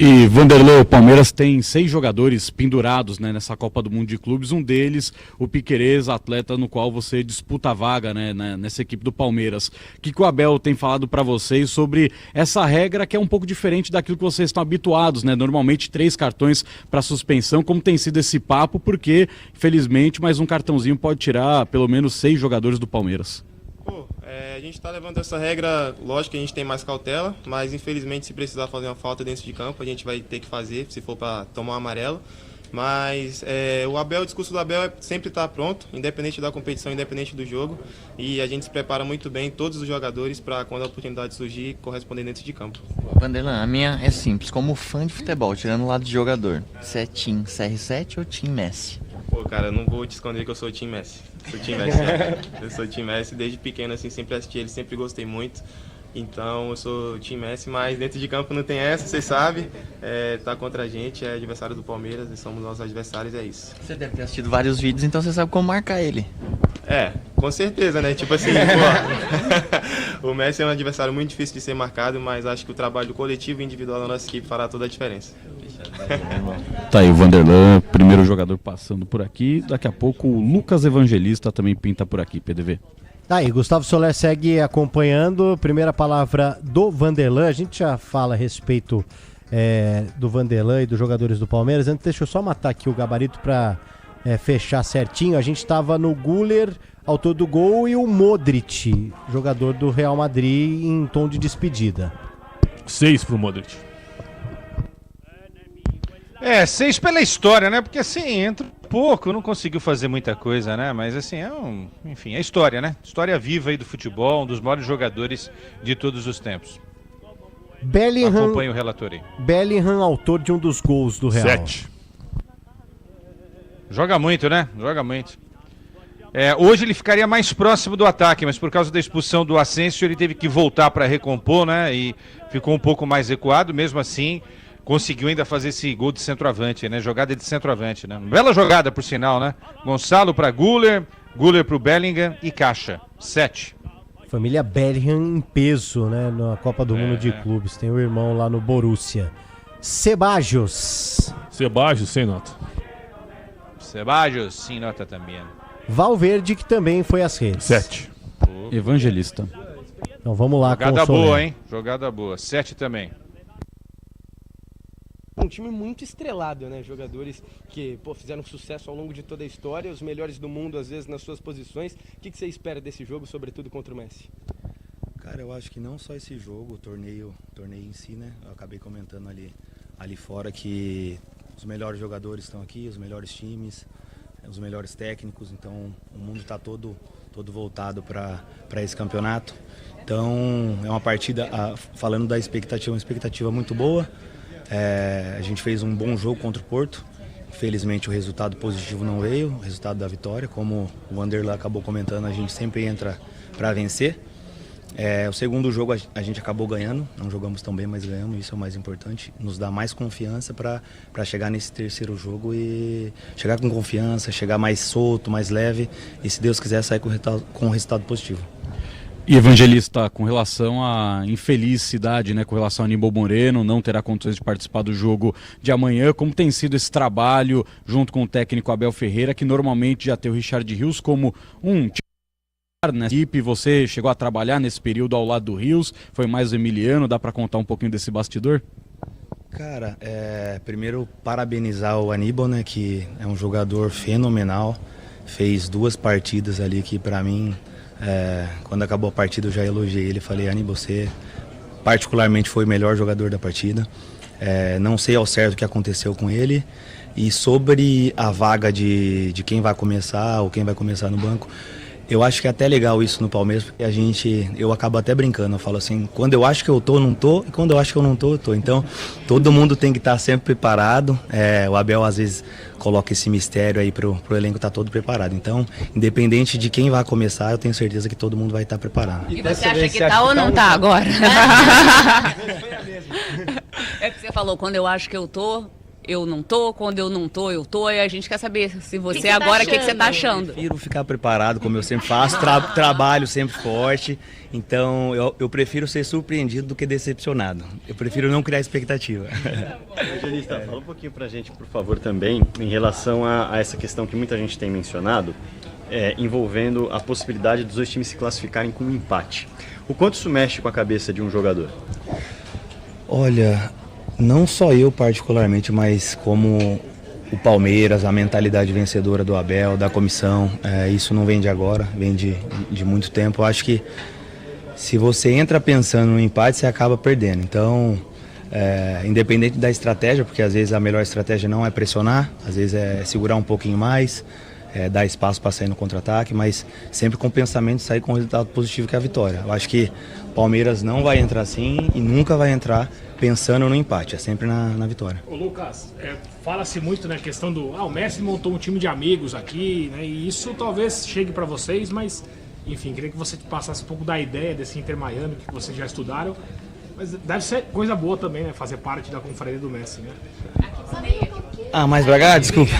E Vanderlan, o Palmeiras tem 6 jogadores pendurados, né, nessa Copa do Mundo de Clubes. Um deles, o Piquerez, atleta no qual você disputa a vaga, né, nessa equipe do Palmeiras. O que o Abel tem falado para vocês sobre essa regra que é um pouco diferente daquilo que vocês estão habituados, né? Normalmente 3 cartões para suspensão, como tem sido esse papo, porque infelizmente mais um cartãozinho pode tirar pelo menos 6 jogadores do Palmeiras. A gente está levando essa regra, lógico que a gente tem mais cautela, mas infelizmente se precisar fazer uma falta dentro de campo, a gente vai ter que fazer, se for para tomar um amarelo. Mas o discurso do Abel é sempre estar pronto, independente da competição, independente do jogo. E a gente se prepara muito bem, todos os jogadores, para quando a oportunidade surgir, corresponder dentro de campo. Vanderlan, a minha é simples. Como fã de futebol, tirando o lado de jogador, você é Team CR7 ou Team Messi? Pô, cara, eu não vou te esconder que eu sou Team Messi. Sou Team Messi. Eu sou Team Messi desde pequeno, assim, sempre assisti ele, sempre gostei muito. Então eu sou Team Messi, mas dentro de campo não tem essa, vocês sabem. Tá contra a gente, é adversário do Palmeiras e somos nossos adversários, é isso. Você deve ter assistido vários vídeos, então você sabe como marcar ele. Com certeza, né? Tipo assim, pô, o Messi é um adversário muito difícil de ser marcado, mas acho que o trabalho coletivo e individual da nossa equipe fará toda a diferença. Tá aí o Vanderlan, primeiro jogador passando por aqui. Daqui a pouco o Lucas Evangelista também pinta por aqui, PDV. Aí, Gustavo Soler segue acompanhando. Primeira palavra do Vanderlan. A gente já fala a respeito do Vanderlan e dos jogadores do Palmeiras. Antes, deixa eu só matar aqui o gabarito para fechar certinho. A gente estava no Güler, autor do gol, e o Modric, jogador do Real Madrid, em tom de despedida. 6 pro Modric. 6 pela história, né? Porque assim, entra pouco, não conseguiu fazer muita coisa, né? Mas assim, enfim, é história, né? História viva aí do futebol, um dos maiores jogadores de todos os tempos. Bellingham, acompanha o relator aí. Bellingham, autor de um dos gols do Real. 7. Joga muito, né? Joga muito. Hoje ele ficaria mais próximo do ataque, mas por causa da expulsão do Asensio, ele teve que voltar para recompor, né? E ficou um pouco mais recuado, mesmo assim conseguiu ainda fazer esse gol de centroavante, né? Jogada de centroavante, né? Bela jogada, por sinal, né? Gonçalo para Güler, Güler para o Bellingham e Caixa. 7. Família Bellingham em peso, né? Na Copa do Mundo de Clubes. Tem o irmão lá no Borussia. Ceballos. Ceballos, sem nota. Ceballos, sem nota também. Valverde, que também foi às redes. 7. Evangelista. Então vamos lá. Jogada boa, hein? Jogada boa. 7 também. Um time muito estrelado, né? Jogadores que fizeram sucesso ao longo de toda a história, os melhores do mundo, às vezes, nas suas posições. O que você espera desse jogo, sobretudo contra o Messi? Cara, eu acho que não só esse jogo, o torneio em si, né? Eu acabei comentando ali fora que os melhores jogadores estão aqui, os melhores times, os melhores técnicos, então o mundo está todo voltado para esse campeonato. Então é uma partida, falando da expectativa, uma expectativa muito boa. A gente fez um bom jogo contra o Porto. Infelizmente o resultado positivo não veio, o resultado da vitória. Como o Vanderlan acabou comentando, a gente sempre entra para vencer. O segundo jogo a gente acabou ganhando, não jogamos tão bem, mas ganhamos, isso é o mais importante. Nos dá mais confiança para chegar nesse terceiro jogo e chegar com confiança, chegar mais solto, mais leve e, se Deus quiser, sair com um resultado positivo. E Evangelista, com relação à infelicidade, né, com relação a Aníbal Moreno, não terá condições de participar do jogo de amanhã, como tem sido esse trabalho junto com o técnico Abel Ferreira, que normalmente já tem o Richard Rios como um titular na equipe. Você chegou a trabalhar nesse período ao lado do Rios, foi mais o Emiliano, dá para contar um pouquinho desse bastidor? Cara, primeiro parabenizar o Aníbal, né, que é um jogador fenomenal, fez 2 partidas ali que para mim... quando acabou a partida eu já elogiei ele, falei: Aníbal, você particularmente foi o melhor jogador da partida. Não sei ao certo o que aconteceu com ele, e sobre a vaga de quem vai começar ou quem vai começar no banco, eu acho que é até legal isso no Palmeiras, porque eu acabo até brincando, eu falo assim, quando eu acho que eu tô, não tô, e quando eu acho que eu não tô, eu tô. Então todo mundo tem que estar sempre preparado. O Abel às vezes coloca esse mistério aí pro elenco estar todo preparado. Então, independente de quem vai começar, eu tenho certeza que todo mundo vai estar preparado. E você acha que tá ou não tá agora? É que você falou, quando eu acho que eu tô, eu não tô, quando eu não tô, eu tô, e a gente quer saber se você agora, o que você tá achando? Eu prefiro ficar preparado, como eu sempre faço, trabalho sempre forte, então eu prefiro ser surpreendido do que decepcionado. Eu prefiro não criar expectativa. Evangelista, fala um pouquinho pra gente, por favor, também, em relação a essa questão que muita gente tem mencionado, envolvendo a possibilidade dos 2 times se classificarem com um empate. O quanto isso mexe com a cabeça de um jogador? Olha, não só eu particularmente, mas como o Palmeiras, a mentalidade vencedora do Abel, da comissão, isso não vem de agora, vem de muito tempo. Eu acho que se você entra pensando no empate, você acaba perdendo. Então, independente da estratégia, porque às vezes a melhor estratégia não é pressionar, às vezes é segurar um pouquinho mais, dar espaço para sair no contra-ataque, mas sempre com o pensamento de sair com um resultado positivo, que é a vitória. Eu acho que o Palmeiras não vai entrar assim e nunca vai entrar pensando no empate, é sempre na vitória. Ô Lucas, fala-se muito, né, a questão do o Messi montou um time de amigos aqui, né, e isso talvez chegue para vocês, mas enfim, queria que você passasse um pouco da ideia desse Inter Miami que vocês já estudaram, mas deve ser coisa boa também, né, fazer parte da confraria do Messi, né? Mais pra cá? Desculpa.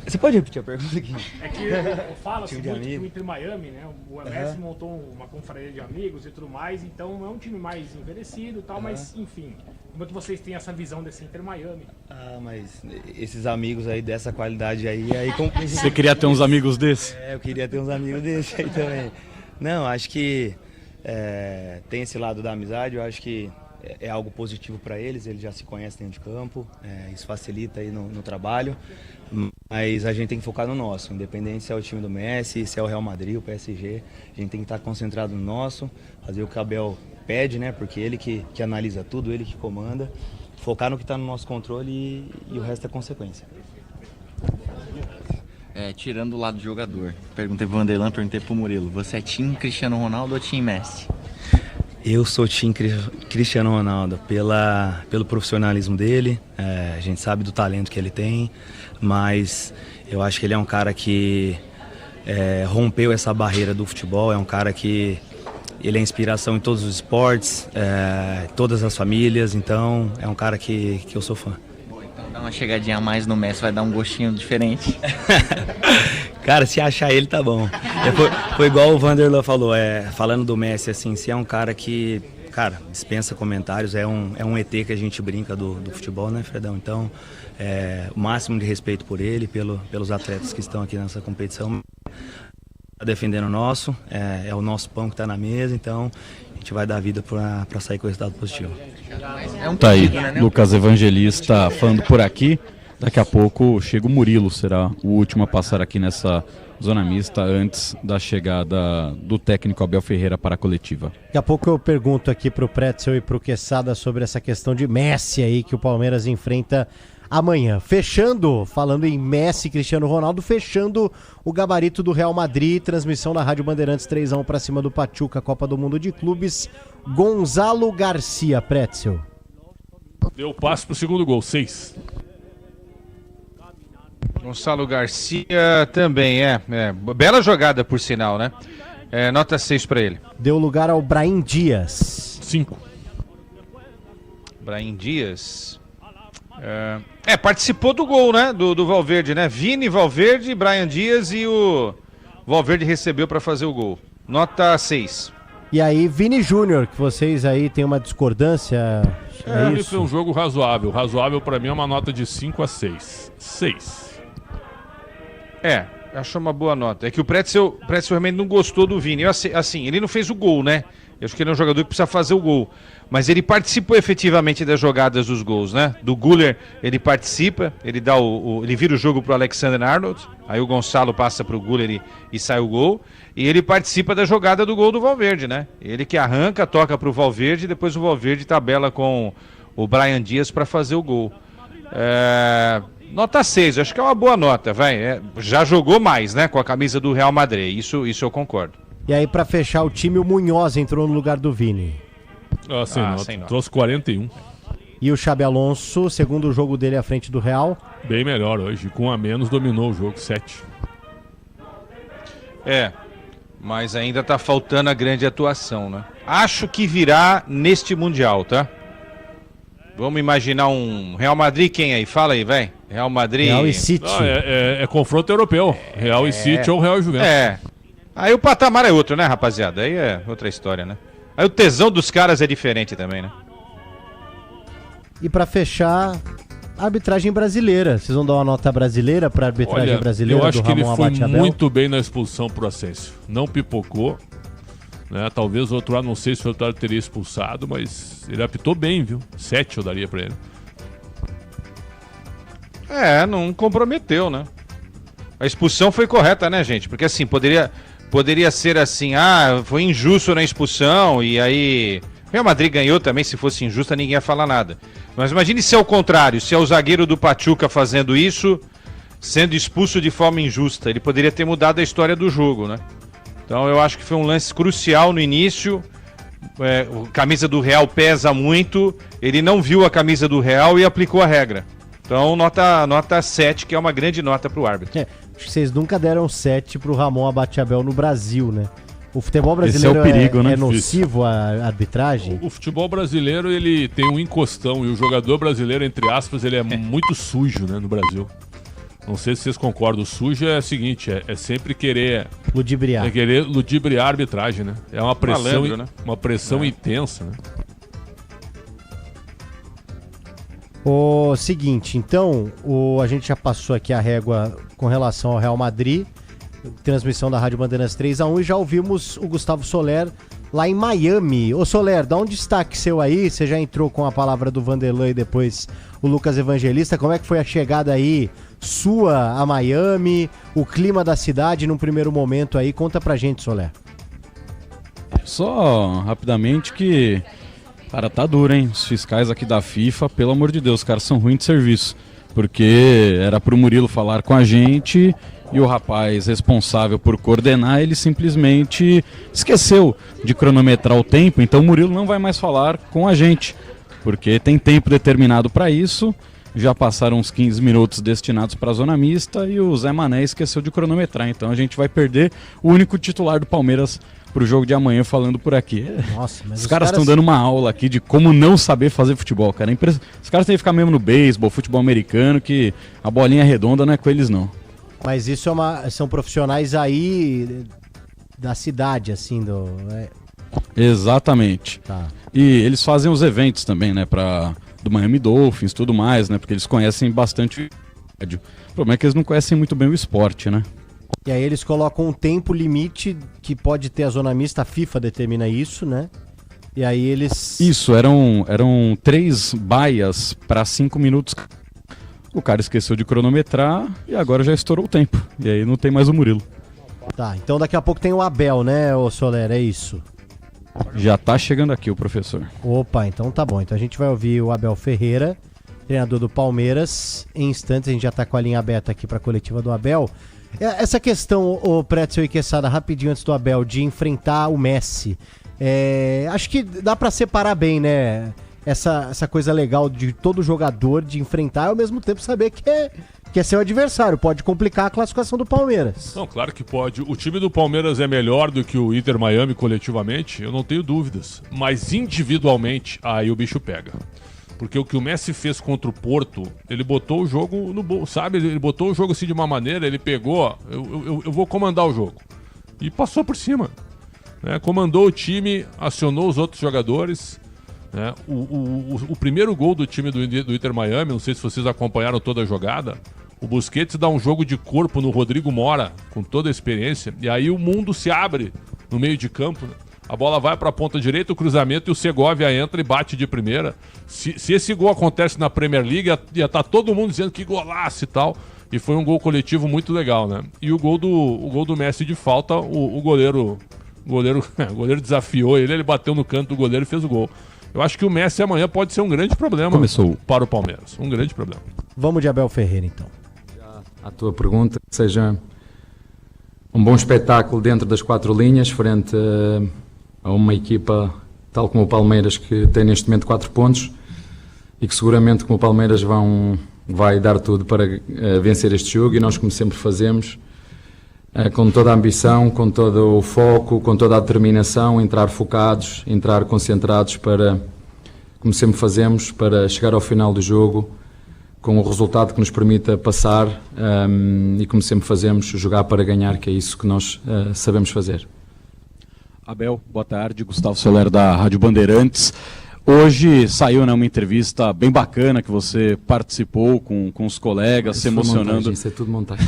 Você pode repetir a pergunta aqui? É que fala-se muito que o Inter Miami, né? O Messi montou uma confraria de amigos e tudo mais, então é um time mais envelhecido e tal, mas enfim, como é que vocês têm essa visão desse Inter Miami? Mas esses amigos aí dessa qualidade aí Você queria ter uns amigos desses? Eu queria ter uns amigos desses aí também. Não, acho que tem esse lado da amizade, eu acho que é algo positivo para eles já se conhecem dentro de campo, isso facilita aí no trabalho, mas a gente tem que focar no nosso, independente se é o time do Messi, se é o Real Madrid, o PSG, a gente tem que estar concentrado no nosso, fazer o que o Abel pede, né, porque ele que analisa tudo, ele que comanda, focar no que está no nosso controle e o resto é consequência. Tirando o lado do jogador, perguntei pro Vanderlan, perguntei pro Murilo, você é time Cristiano Ronaldo ou time Messi? Eu sou time Cristiano Ronaldo pelo profissionalismo dele, a gente sabe do talento que ele tem, mas eu acho que ele é um cara que rompeu essa barreira do futebol, é um cara que ele é inspiração em todos os esportes, todas as famílias, então é um cara que eu sou fã. Então dá uma chegadinha a mais no Messi, vai dar um gostinho diferente. Cara, se achar ele, tá bom. Foi igual o Vanderlan falou, falando do Messi, assim, se é um cara que, cara, dispensa comentários, é um ET que a gente brinca do futebol, né, Fredão? Então, o máximo de respeito por ele, pelos atletas que estão aqui nessa competição. Tá defendendo o nosso, é o nosso pão que tá na mesa, então a gente vai dar vida para sair com o resultado positivo. Tá aí, Lucas Evangelista falando por aqui. Daqui a pouco chega o Murilo, será o último a passar aqui nessa zona mista antes da chegada do técnico Abel Ferreira para a coletiva. Daqui a pouco eu pergunto aqui pro Pretzel e pro Quesada sobre essa questão de Messi aí que o Palmeiras enfrenta amanhã. Fechando, falando em Messi e Cristiano Ronaldo, fechando o gabarito do Real Madrid, transmissão na Rádio Bandeirantes 3-1 para cima do Pachuca, Copa do Mundo de Clubes. Gonzalo Garcia, Pretzel. Deu passe pro segundo gol, 6. Gonçalo Garcia também, bela jogada por sinal, né? Nota 6 para ele. Deu lugar ao Brahim Dias. 5. Brahim Dias. Participou do gol, né? Do Valverde, né? Vini, Valverde, Brahim Dias e o Valverde recebeu para fazer o gol. Nota 6. E aí, Vini Júnior, que vocês aí têm uma discordância. Ele foi um jogo razoável. Razoável para mim é uma nota de 5 a 6. 6. Achou uma boa nota. É que o Pretzel realmente não gostou do Vini. Assim, ele não fez o gol, né? Eu acho que ele é um jogador que precisa fazer o gol. Mas ele participou efetivamente das jogadas dos gols, né? Do Güler, ele participa, ele dá ele vira o jogo pro Alexander-Arnold, aí o Gonçalo passa pro Güler e sai o gol. E ele participa da jogada do gol do Valverde, né? Ele que arranca, toca pro Valverde, e depois o Valverde tabela com o Brahim Dias para fazer o gol. Nota 6, acho que é uma boa nota, vai. Já jogou mais, né, com a camisa do Real Madrid, isso eu concordo. E aí, pra fechar o time, o Munhoz entrou no lugar do Vini. Sem nota. Trouxe 41. E o Xabi Alonso, segundo jogo dele à frente do Real. Bem melhor hoje, com um a menos dominou o jogo, 7. Mas ainda tá faltando a grande atuação, né? Acho que virá neste Mundial, tá? Vamos imaginar um Real Madrid, quem aí? Fala aí, vai. Real Madrid... Real e City. Não, é confronto europeu. Real e City ou Real e Juventus. Aí o patamar é outro, né, rapaziada? Aí é outra história, né? Aí o tesão dos caras é diferente também, né? E pra fechar, a arbitragem brasileira. Vocês vão dar uma nota brasileira pra arbitragem brasileira? Eu acho do que ele Ramon foi Abate Abel? muito bem na expulsão pro Asensio. Não pipocou. Né? Talvez o outro lado, não sei se o outro lado teria expulsado, mas ele apitou bem, viu? 7 eu daria pra ele. Não comprometeu, né? A expulsão foi correta, né, gente? Porque assim, poderia ser assim, foi injusto na expulsão e aí Real Madrid ganhou também, se fosse injusta ninguém ia falar nada. Mas imagine se é o contrário, se é o zagueiro do Pachuca fazendo isso, sendo expulso de forma injusta. Ele poderia ter mudado a história do jogo, né? Então eu acho que foi um lance crucial no início. A camisa do Real pesa muito, ele não viu a camisa do Real e aplicou a regra. Então nota 7, que é uma grande nota para o árbitro. Acho que vocês nunca deram 7 pro Ramon Abate-Abel no Brasil, né? O futebol brasileiro Esse é o perigo, né? É nocivo a arbitragem? O futebol brasileiro, ele tem um encostão, e o jogador brasileiro, entre aspas, ele é muito sujo, né, no Brasil. Não sei se vocês concordam. O sujo é o seguinte, é sempre querer... Ludibriar. É querer ludibriar a arbitragem, né? É uma pressão, Malandro, né? Uma pressão intensa, né? O seguinte, então, a gente já passou aqui a régua com relação ao Real Madrid, transmissão da Rádio Bandeirantes 3-1, e já ouvimos o Gustavo Soler lá em Miami. Ô Soler, dá um destaque seu aí, você já entrou com a palavra do Vanderlan e depois o Lucas Evangelista, como é que foi a chegada aí sua a Miami, o clima da cidade num primeiro momento aí, conta pra gente, Soler. Só rapidamente que, cara, tá duro, hein? Os fiscais aqui da FIFA, pelo amor de Deus, os caras são ruins de serviço, porque era pro Murilo falar com a gente e o rapaz responsável por coordenar, ele simplesmente esqueceu de cronometrar o tempo, então o Murilo não vai mais falar com a gente, porque tem tempo determinado para isso. Já passaram uns 15 minutos destinados para a zona mista e o Zé Mané esqueceu de cronometrar. Então a gente vai perder o único titular do Palmeiras para o jogo de amanhã falando por aqui. Nossa, mas os caras estão dando uma aula aqui de como não saber fazer futebol, cara. Os caras têm que ficar mesmo no beisebol, futebol americano, que a bolinha redonda não é com eles, não. Mas isso são profissionais aí da cidade, assim, Exatamente. Tá. E eles fazem os eventos também, né, do Miami Dolphins, tudo mais, né, porque eles conhecem bastante o problema é que eles não conhecem muito bem o esporte, né. E aí eles colocam um tempo limite que pode ter a zona mista, a FIFA determina isso, né? E aí eles... Isso, eram 3 baias para 5 minutos. O cara esqueceu de cronometrar e agora já estourou o tempo. E aí não tem mais o Murilo. Tá, então daqui a pouco tem o Abel, né, ô Soler, é isso? Já tá chegando aqui o professor. Opa, então tá bom. Então a gente vai ouvir o Abel Ferreira, treinador do Palmeiras. Em instantes a gente já tá com a linha aberta aqui pra coletiva do Abel. Essa questão, o Pretzel e Quesada, rapidinho antes do Abel, de enfrentar o Messi. Acho que dá pra separar bem, né? Essa coisa legal de todo jogador de enfrentar e ao mesmo tempo saber que é seu adversário. Pode complicar a classificação do Palmeiras. Não, claro que pode. O time do Palmeiras é melhor do que o Inter Miami coletivamente, eu não tenho dúvidas. Mas individualmente, aí o bicho pega. Porque o que o Messi fez contra o Porto, ele botou o jogo no bolso, sabe? Ele botou o jogo assim de uma maneira, ele pegou, eu vou comandar o jogo. E passou por cima. Né? Comandou o time, acionou os outros jogadores. Né? O primeiro gol do time do Inter Miami, não sei se vocês acompanharam toda a jogada, o Busquets dá um jogo de corpo no Rodrigo Mora, com toda a experiência, e aí o mundo se abre no meio de campo, né? A bola vai para a ponta direita, o cruzamento, e o Segovia entra e bate de primeira. Se esse gol acontece na Premier League, ia estar todo mundo dizendo que golaço e tal. E foi um gol coletivo muito legal, né? E o gol do Messi de falta, o goleiro desafiou ele bateu no canto do goleiro e fez o gol. Eu acho que o Messi amanhã pode ser um grande problema para o Palmeiras. Um grande problema. Vamos de Abel Ferreira, então. A tua pergunta, que seja um bom espetáculo dentro das 4 linhas, frente a uma equipa tal como o Palmeiras, que tem neste momento 4 pontos e que seguramente como o Palmeiras vai dar tudo para vencer este jogo, e nós, como sempre fazemos, com toda a ambição, com todo o foco, com toda a determinação, entrar focados, entrar concentrados para, como sempre fazemos, para chegar ao final do jogo com o resultado que nos permita passar e, como sempre fazemos, jogar para ganhar, que é isso que nós sabemos fazer. Abel, boa tarde. Gustavo Soler da Rádio Bandeirantes. Hoje saiu, né, uma entrevista bem bacana que você participou com os colegas, se emocionando. Montagem, isso é tudo montagem.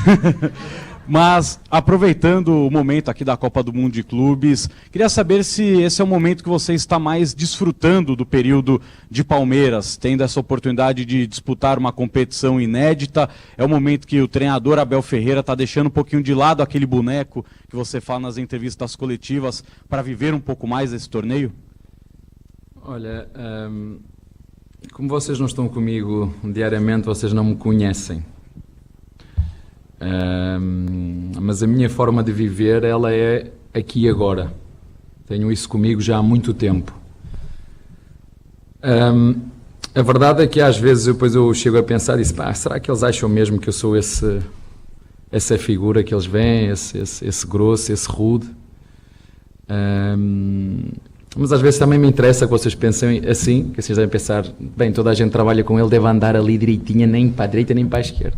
Mas, aproveitando o momento aqui da Copa do Mundo de Clubes, queria saber se esse é o momento que você está mais desfrutando do período de Palmeiras, tendo essa oportunidade de disputar uma competição inédita. É o momento que o treinador Abel Ferreira está deixando um pouquinho de lado aquele boneco que você fala nas entrevistas coletivas para viver um pouco mais esse torneio? Olha, como vocês não estão comigo diariamente, vocês não me conhecem. Mas a minha forma de viver, ela é aqui e agora. Tenho isso comigo já há muito tempo. A verdade é que às vezes depois eu chego a pensar e será que eles acham mesmo que eu sou essa figura que eles veem, esse grosso, esse rude? Mas às vezes também me interessa que vocês pensem assim, que vocês devem pensar, bem, toda a gente trabalha com ele, deve andar ali direitinha, nem para a direita nem para a esquerda.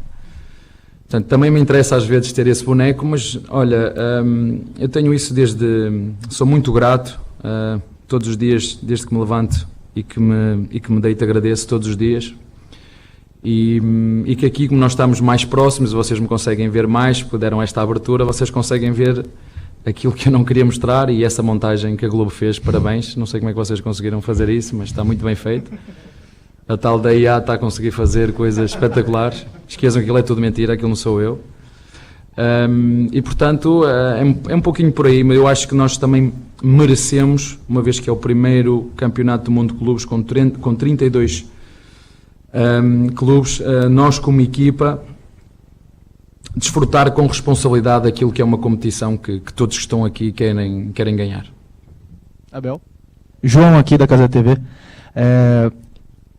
Portanto, também me interessa às vezes ter esse boneco, mas olha, eu tenho isso sou muito grato, todos os dias, desde que me levanto e que me deito, agradeço todos os dias. E que aqui, como nós estamos mais próximos, vocês me conseguem ver mais, porque deram esta abertura, vocês conseguem ver aquilo que eu não queria mostrar e essa montagem que a Globo fez, parabéns, não sei como é que vocês conseguiram fazer isso, mas está muito bem feito. A tal da IA está a conseguir fazer coisas espetaculares, esqueçam que aquilo é tudo mentira, aquilo não sou eu. E portanto, é um pouquinho por aí, mas eu acho que nós também merecemos, uma vez que é o primeiro campeonato do mundo de clubes com 32 clubes, nós como equipa desfrutar com responsabilidade aquilo que é uma competição que todos que estão aqui querem ganhar. Abel? João aqui da Casa TV.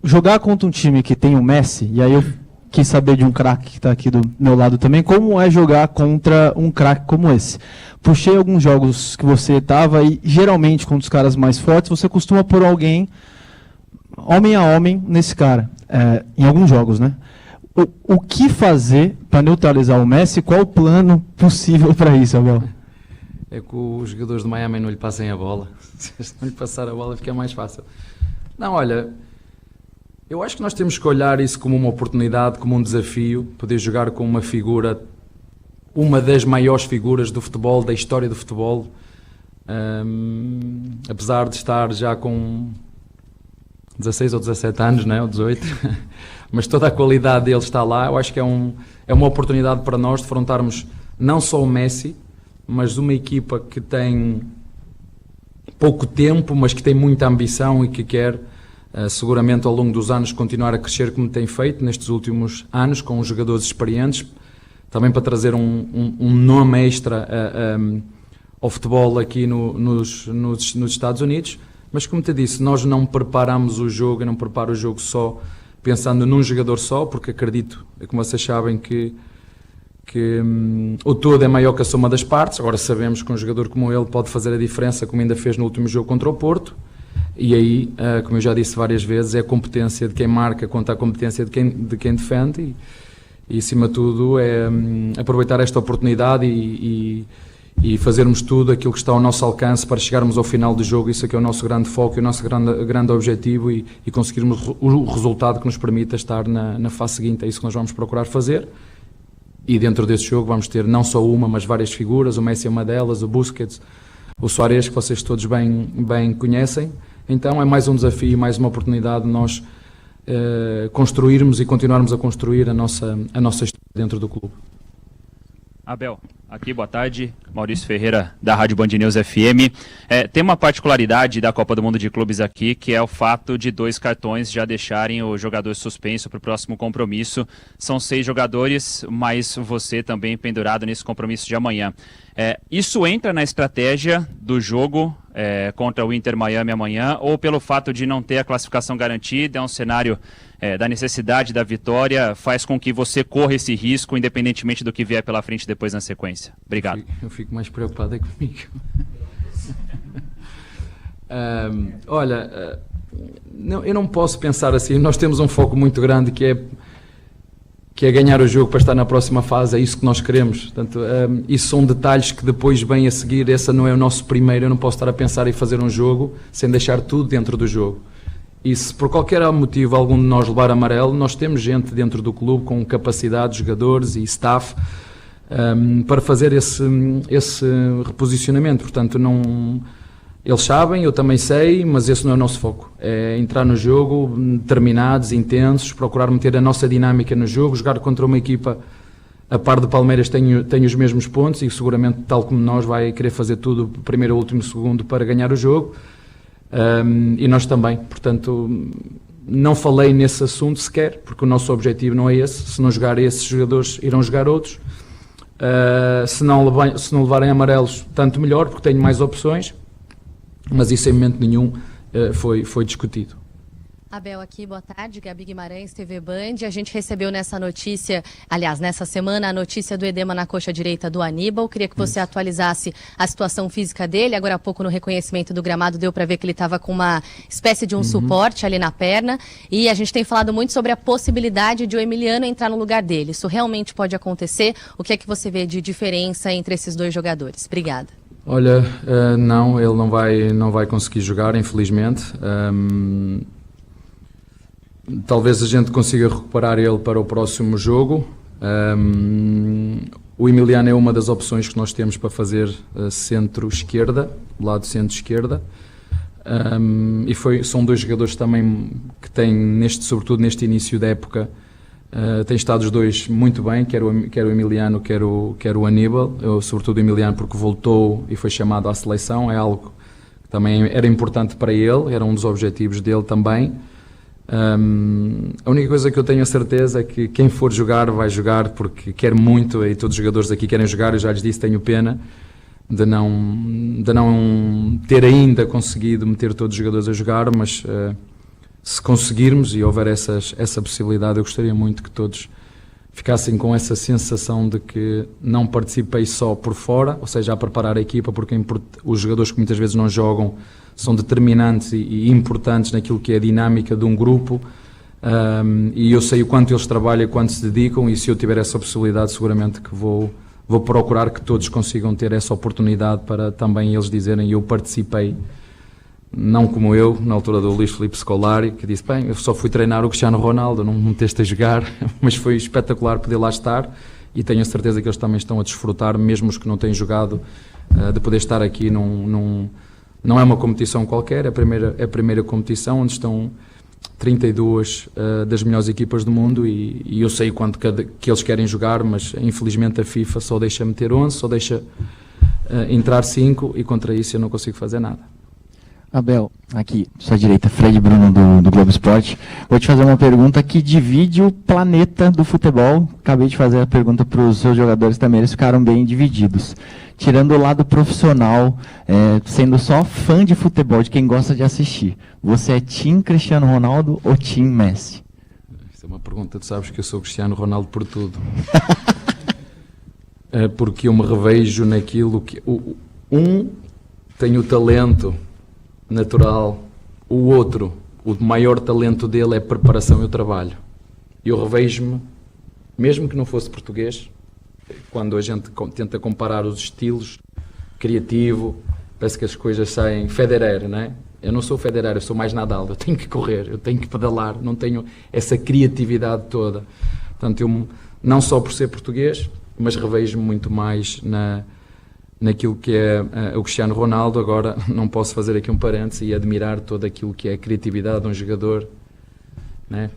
Jogar contra um time que tem o Messi, e aí eu quis saber de um craque que está aqui do meu lado também, como é jogar contra um craque como esse? Puxei alguns jogos que você estava e geralmente contra os caras mais fortes você costuma pôr alguém homem a homem nesse cara, em alguns jogos, né? O que fazer para neutralizar o Messi? Qual o plano possível para isso, Abel? É que os jogadores de Miami não lhe passem a bola. Se não lhe passar a bola fica mais fácil. Não, olha, eu acho que nós temos que olhar isso como uma oportunidade, como um desafio, poder jogar com uma figura, uma das maiores figuras do futebol, da história do futebol, apesar de estar já com 16 ou 17 anos, não é? Ou 18, mas toda a qualidade dele está lá. Eu acho que é uma oportunidade para nós de defrontarmos não só o Messi, mas uma equipa que tem pouco tempo, mas que tem muita ambição e que quer seguramente ao longo dos anos continuar a crescer como tem feito nestes últimos anos, com os jogadores experientes, também para trazer um nome extra ao futebol aqui nos Estados Unidos. Mas como te disse, nós não preparamos o jogo, eu não preparo o jogo só pensando num jogador só, porque acredito, como vocês sabem, que o todo é maior que a soma das partes. Agora sabemos que um jogador como ele pode fazer a diferença, como ainda fez no último jogo contra o Porto, e aí, como eu já disse várias vezes, é a competência de quem marca contra a competência de quem defende, e acima de tudo é aproveitar esta oportunidade e fazermos tudo aquilo que está ao nosso alcance para chegarmos ao final do jogo. Isso aqui é o nosso grande foco, o nosso grande objetivo, e conseguirmos o resultado que nos permita estar na fase seguinte. É isso que nós vamos procurar fazer, e dentro desse jogo vamos ter não só uma, mas várias figuras. O Messi é uma delas, o Busquets, o Suárez, que vocês todos bem conhecem. Então é mais um desafio, mais uma oportunidade de nós construirmos e continuarmos a construir a nossa história dentro do clube. Abel, aqui, boa tarde. Maurício Ferreira, da Rádio Band News FM. Tem uma particularidade da Copa do Mundo de Clubes aqui, que é o fato de 2 cartões já deixarem o jogador suspenso para o próximo compromisso. São 6 jogadores, mas você também pendurado nesse compromisso de amanhã. Isso entra na estratégia do jogo contra o Inter Miami amanhã, ou pelo fato de não ter a classificação garantida, é um cenário da necessidade da vitória, faz com que você corra esse risco, independentemente do que vier pela frente depois na sequência? Obrigado. Eu fico mais preocupado comigo. Olha, eu não posso pensar assim. Nós temos um foco muito grande que é ganhar o jogo para estar na próxima fase. É isso que nós queremos. Portanto, isso são detalhes que depois vêm a seguir. Esse não é o nosso primeiro. Eu não posso estar a pensar em fazer um jogo sem deixar tudo dentro do jogo. E se por qualquer motivo algum de nós levar amarelo, nós temos gente dentro do clube com capacidade, jogadores e staff para fazer esse reposicionamento. Portanto, eles sabem, eu também sei, mas esse não é o nosso foco. É entrar no jogo determinados, intensos, procurar meter a nossa dinâmica no jogo, jogar contra uma equipa a par do Palmeiras tem os mesmos pontos e seguramente, tal como nós, vai querer fazer tudo primeiro, último, segundo para ganhar o jogo. e nós também. Portanto, não falei nesse assunto sequer, porque o nosso objetivo não é esse. Se não jogar esses jogadores, irão jogar outros. Se não levarem amarelos, tanto melhor, porque tenho mais opções, mas isso em momento nenhum foi discutido. Abel aqui, boa tarde, Gabi Guimarães, TV Band. A gente recebeu nessa semana, a notícia do edema na coxa direita do Aníbal. Queria que você atualizasse a situação física dele. Agora há pouco no reconhecimento do gramado deu para ver que ele estava com uma espécie de suporte ali na perna. E a gente tem falado muito sobre a possibilidade de o Emiliano entrar no lugar dele. Isso realmente pode acontecer? O que é que você vê de diferença entre esses dois jogadores? Obrigada. Olha, não, ele não vai conseguir jogar, infelizmente. Talvez a gente consiga recuperar ele para o próximo jogo. O Emiliano é uma das opções que nós temos para fazer centro-esquerda, lado centro-esquerda. São dois jogadores também que têm, sobretudo neste início da época, têm estado os dois muito bem, quer o Emiliano, quer o Aníbal. Sobretudo o Emiliano porque voltou e foi chamado à seleção, é algo que também era importante para ele, era um dos objetivos dele também. A única coisa que eu tenho a certeza é que quem for jogar vai jogar porque quer muito, e todos os jogadores aqui querem jogar. Eu já lhes disse, tenho pena de não ter ainda conseguido meter todos os jogadores a jogar, mas se conseguirmos e houver essa possibilidade, eu gostaria muito que todos ficassem com essa sensação de que não participei só por fora, ou seja, a preparar a equipa, porque os jogadores que muitas vezes não jogam são determinantes e importantes naquilo que é a dinâmica de um grupo, e eu sei o quanto eles trabalham e quanto se dedicam, e se eu tiver essa possibilidade, seguramente que vou procurar que todos consigam ter essa oportunidade para também eles dizerem: eu participei, não como eu, na altura do Luís Filipe Scolari, que disse: bem, eu só fui treinar o Cristiano Ronaldo, não me meteste a jogar, mas foi espetacular poder lá estar, e tenho a certeza que eles também estão a desfrutar, mesmo os que não têm jogado, de poder estar aqui não é uma competição qualquer, é a primeira competição onde estão 32 das melhores equipas do mundo, e eu sei o quanto que eles querem jogar, mas infelizmente a FIFA só deixa meter 11, só deixa entrar 5, e contra isso eu não consigo fazer nada. Abel, aqui, sua direita, Fred Bruno do Globo Esporte. Vou te fazer uma pergunta que divide o planeta do futebol. Acabei de fazer a pergunta para os seus jogadores também, eles ficaram bem divididos. Tirando o lado profissional, sendo só fã de futebol, de quem gosta de assistir, você é time Cristiano Ronaldo ou time Messi? Isso é uma pergunta, tu sabes que eu sou Cristiano Ronaldo por tudo. Porque eu me revejo naquilo que... tem o talento natural, o outro, o maior talento dele é a preparação e o trabalho. Eu revejo-me, mesmo que não fosse português, quando a gente tenta comparar os estilos, criativo, parece que as coisas saem. Federer, não é? Eu não sou Federer, eu sou mais Nadal, eu tenho que correr, eu tenho que pedalar, não tenho essa criatividade toda. Portanto, eu não só por ser português, mas revejo-me muito mais naquilo que é o Cristiano Ronaldo. Agora não posso fazer aqui um parênteses e admirar todo aquilo que é a criatividade de um jogador, né?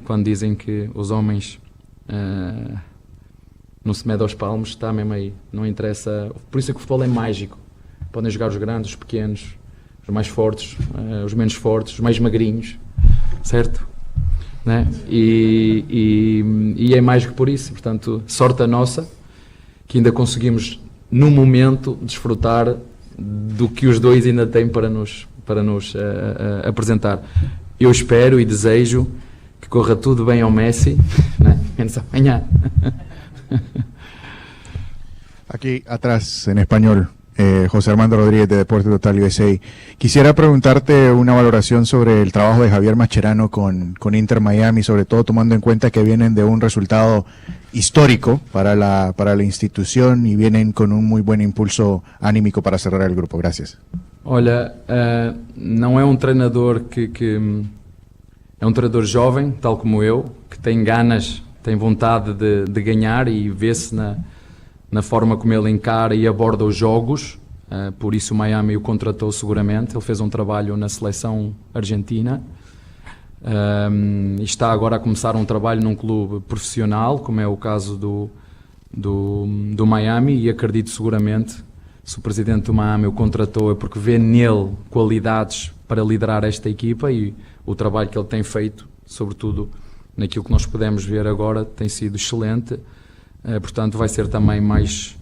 Quando dizem que os homens não se medem aos palmos, está mesmo aí, não interessa. Por isso é que o futebol é mágico, podem jogar os grandes, os pequenos, os mais fortes, os menos fortes, os mais magrinhos, certo? Né? E é mágico por isso. Portanto, sorte a nossa que ainda conseguimos no momento desfrutar do que os dois ainda têm para nos apresentar. Eu espero y desejo que corra tudo bem ao Messi, né? Menos amanhã. Aquí atrás, en español, José Armando Rodríguez de Deporte Total USA. Quisiera preguntarte una valoración sobre el trabajo de Javier Mascherano con Inter Miami, sobre todo tomando en cuenta que vienen de un resultado histórico para la institución y vienen con un muy buen impulso anímico para cerrar el grupo. Gracias. Olha, não é um treinador que é um treinador jovem, tal como eu, que tem ganas, tem vontade de ganhar, e vê-se na forma como ele encara e aborda os jogos. Por isso o Miami o contratou seguramente. Ele fez um trabalho na seleção argentina, e está agora a começar um trabalho num clube profissional, como é o caso do Miami, e acredito seguramente se o presidente do Miami o contratou é porque vê nele qualidades para liderar esta equipa, e o trabalho que ele tem feito, sobretudo naquilo que nós podemos ver agora, tem sido excelente. Portanto, vai ser também mais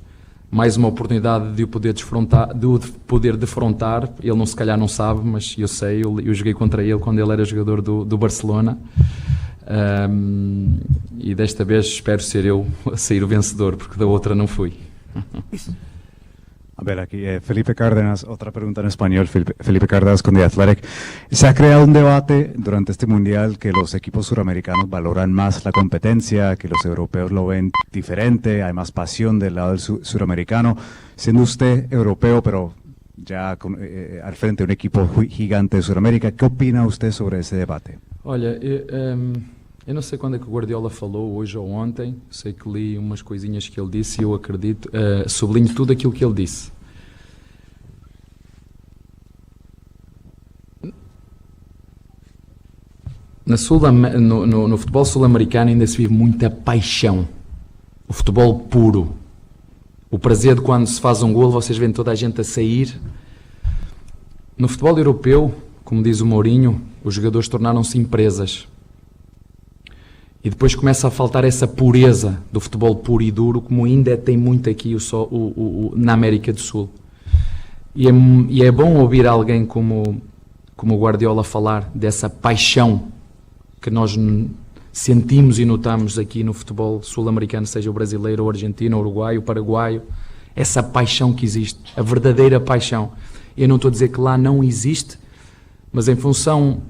uma oportunidade de o poder defrontar. Ele se calhar não sabe, mas eu sei, eu joguei contra ele quando ele era jogador do Barcelona. E desta vez espero ser eu a sair o vencedor, porque da outra não fui. A ver, aquí Felipe Cárdenas, otra pregunta en español, Felipe Cárdenas con The Athletic. Se ha creado un debate durante este mundial que los equipos suramericanos valoran más la competencia, que los europeos lo ven diferente, hay más pasión del lado del suramericano. Siendo usted europeo, pero ya al frente de un equipo gigante de Sudamérica, ¿qué opina usted sobre ese debate? Olha, eu não sei quando é que o Guardiola falou, hoje ou ontem, sei que li umas coisinhas que ele disse e eu acredito, sublinho tudo aquilo que ele disse. No futebol sul-americano ainda se vive muita paixão, o futebol puro, o prazer de quando se faz um golo, vocês veem toda a gente a sair. No futebol europeu, como diz o Mourinho, os jogadores tornaram-se empresas. E depois começa a faltar essa pureza do futebol puro e duro, como ainda tem muito aqui na América do Sul. E é bom ouvir alguém como o Guardiola falar dessa paixão que nós sentimos e notamos aqui no futebol sul-americano, seja o brasileiro, o argentino, o uruguaio, o paraguaio. Essa paixão que existe, a verdadeira paixão. Eu não estou a dizer que lá não existe, mas em função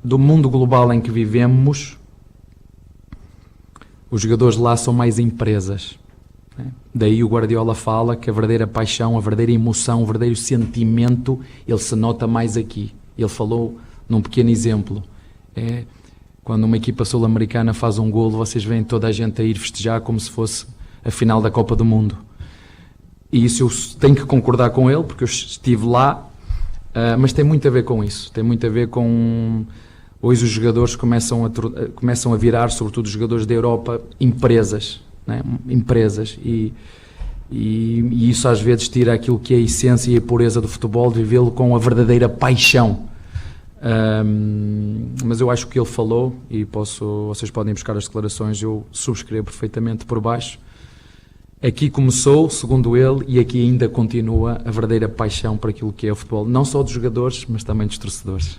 do mundo global em que vivemos, os jogadores lá são mais empresas. Daí o Guardiola fala que a verdadeira paixão, a verdadeira emoção, o verdadeiro sentimento, ele se nota mais aqui. Ele falou num pequeno exemplo. Quando uma equipa sul-americana faz um golo, vocês veem toda a gente a ir festejar como se fosse a final da Copa do Mundo. E isso eu tenho que concordar com ele, porque eu estive lá, mas tem muito a ver com isso. Tem muito a ver com... Hoje os jogadores começam a virar, sobretudo os jogadores da Europa, empresas, né? Empresas, e isso às vezes tira aquilo que é a essência e a pureza do futebol, de vivê-lo com a verdadeira paixão. Mas eu acho que ele falou, e vocês podem buscar as declarações, eu subscrevo perfeitamente por baixo. Aqui começou, segundo ele, e aqui ainda continua a verdadeira paixão por aquilo que é o futebol, não só dos jogadores, mas também dos torcedores.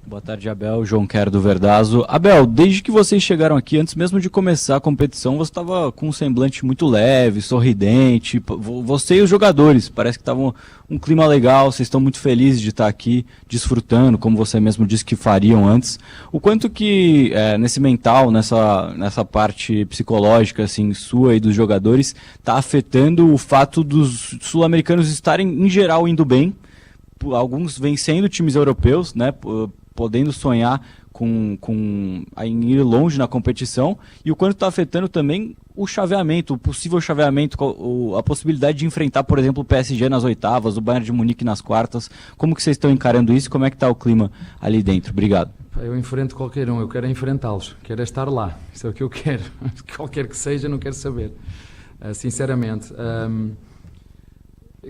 Boa tarde, Abel. João Quero do Verdazo. Abel, desde que vocês chegaram aqui, antes mesmo de começar a competição, você estava com um semblante muito leve, sorridente. Você e os jogadores, parece que estavam um clima legal, vocês estão muito felizes de estar aqui, desfrutando, como você mesmo disse que fariam antes. O quanto que nesse mental, nessa parte psicológica assim, sua e dos jogadores, está afetando o fato dos sul-americanos estarem, em geral, indo bem, alguns vencendo times europeus, né? Podendo sonhar em ir longe na competição, e o quanto está afetando também o chaveamento, o possível chaveamento, a possibilidade de enfrentar, por exemplo, o PSG nas oitavas, o Bayern de Munique nas quartas. Como que vocês estão encarando isso? Como é que está o clima ali dentro? Obrigado. Eu enfrento qualquer um, eu quero enfrentá-los, quero estar lá, isso é o que eu quero. Qualquer que seja, não quero saber, sinceramente.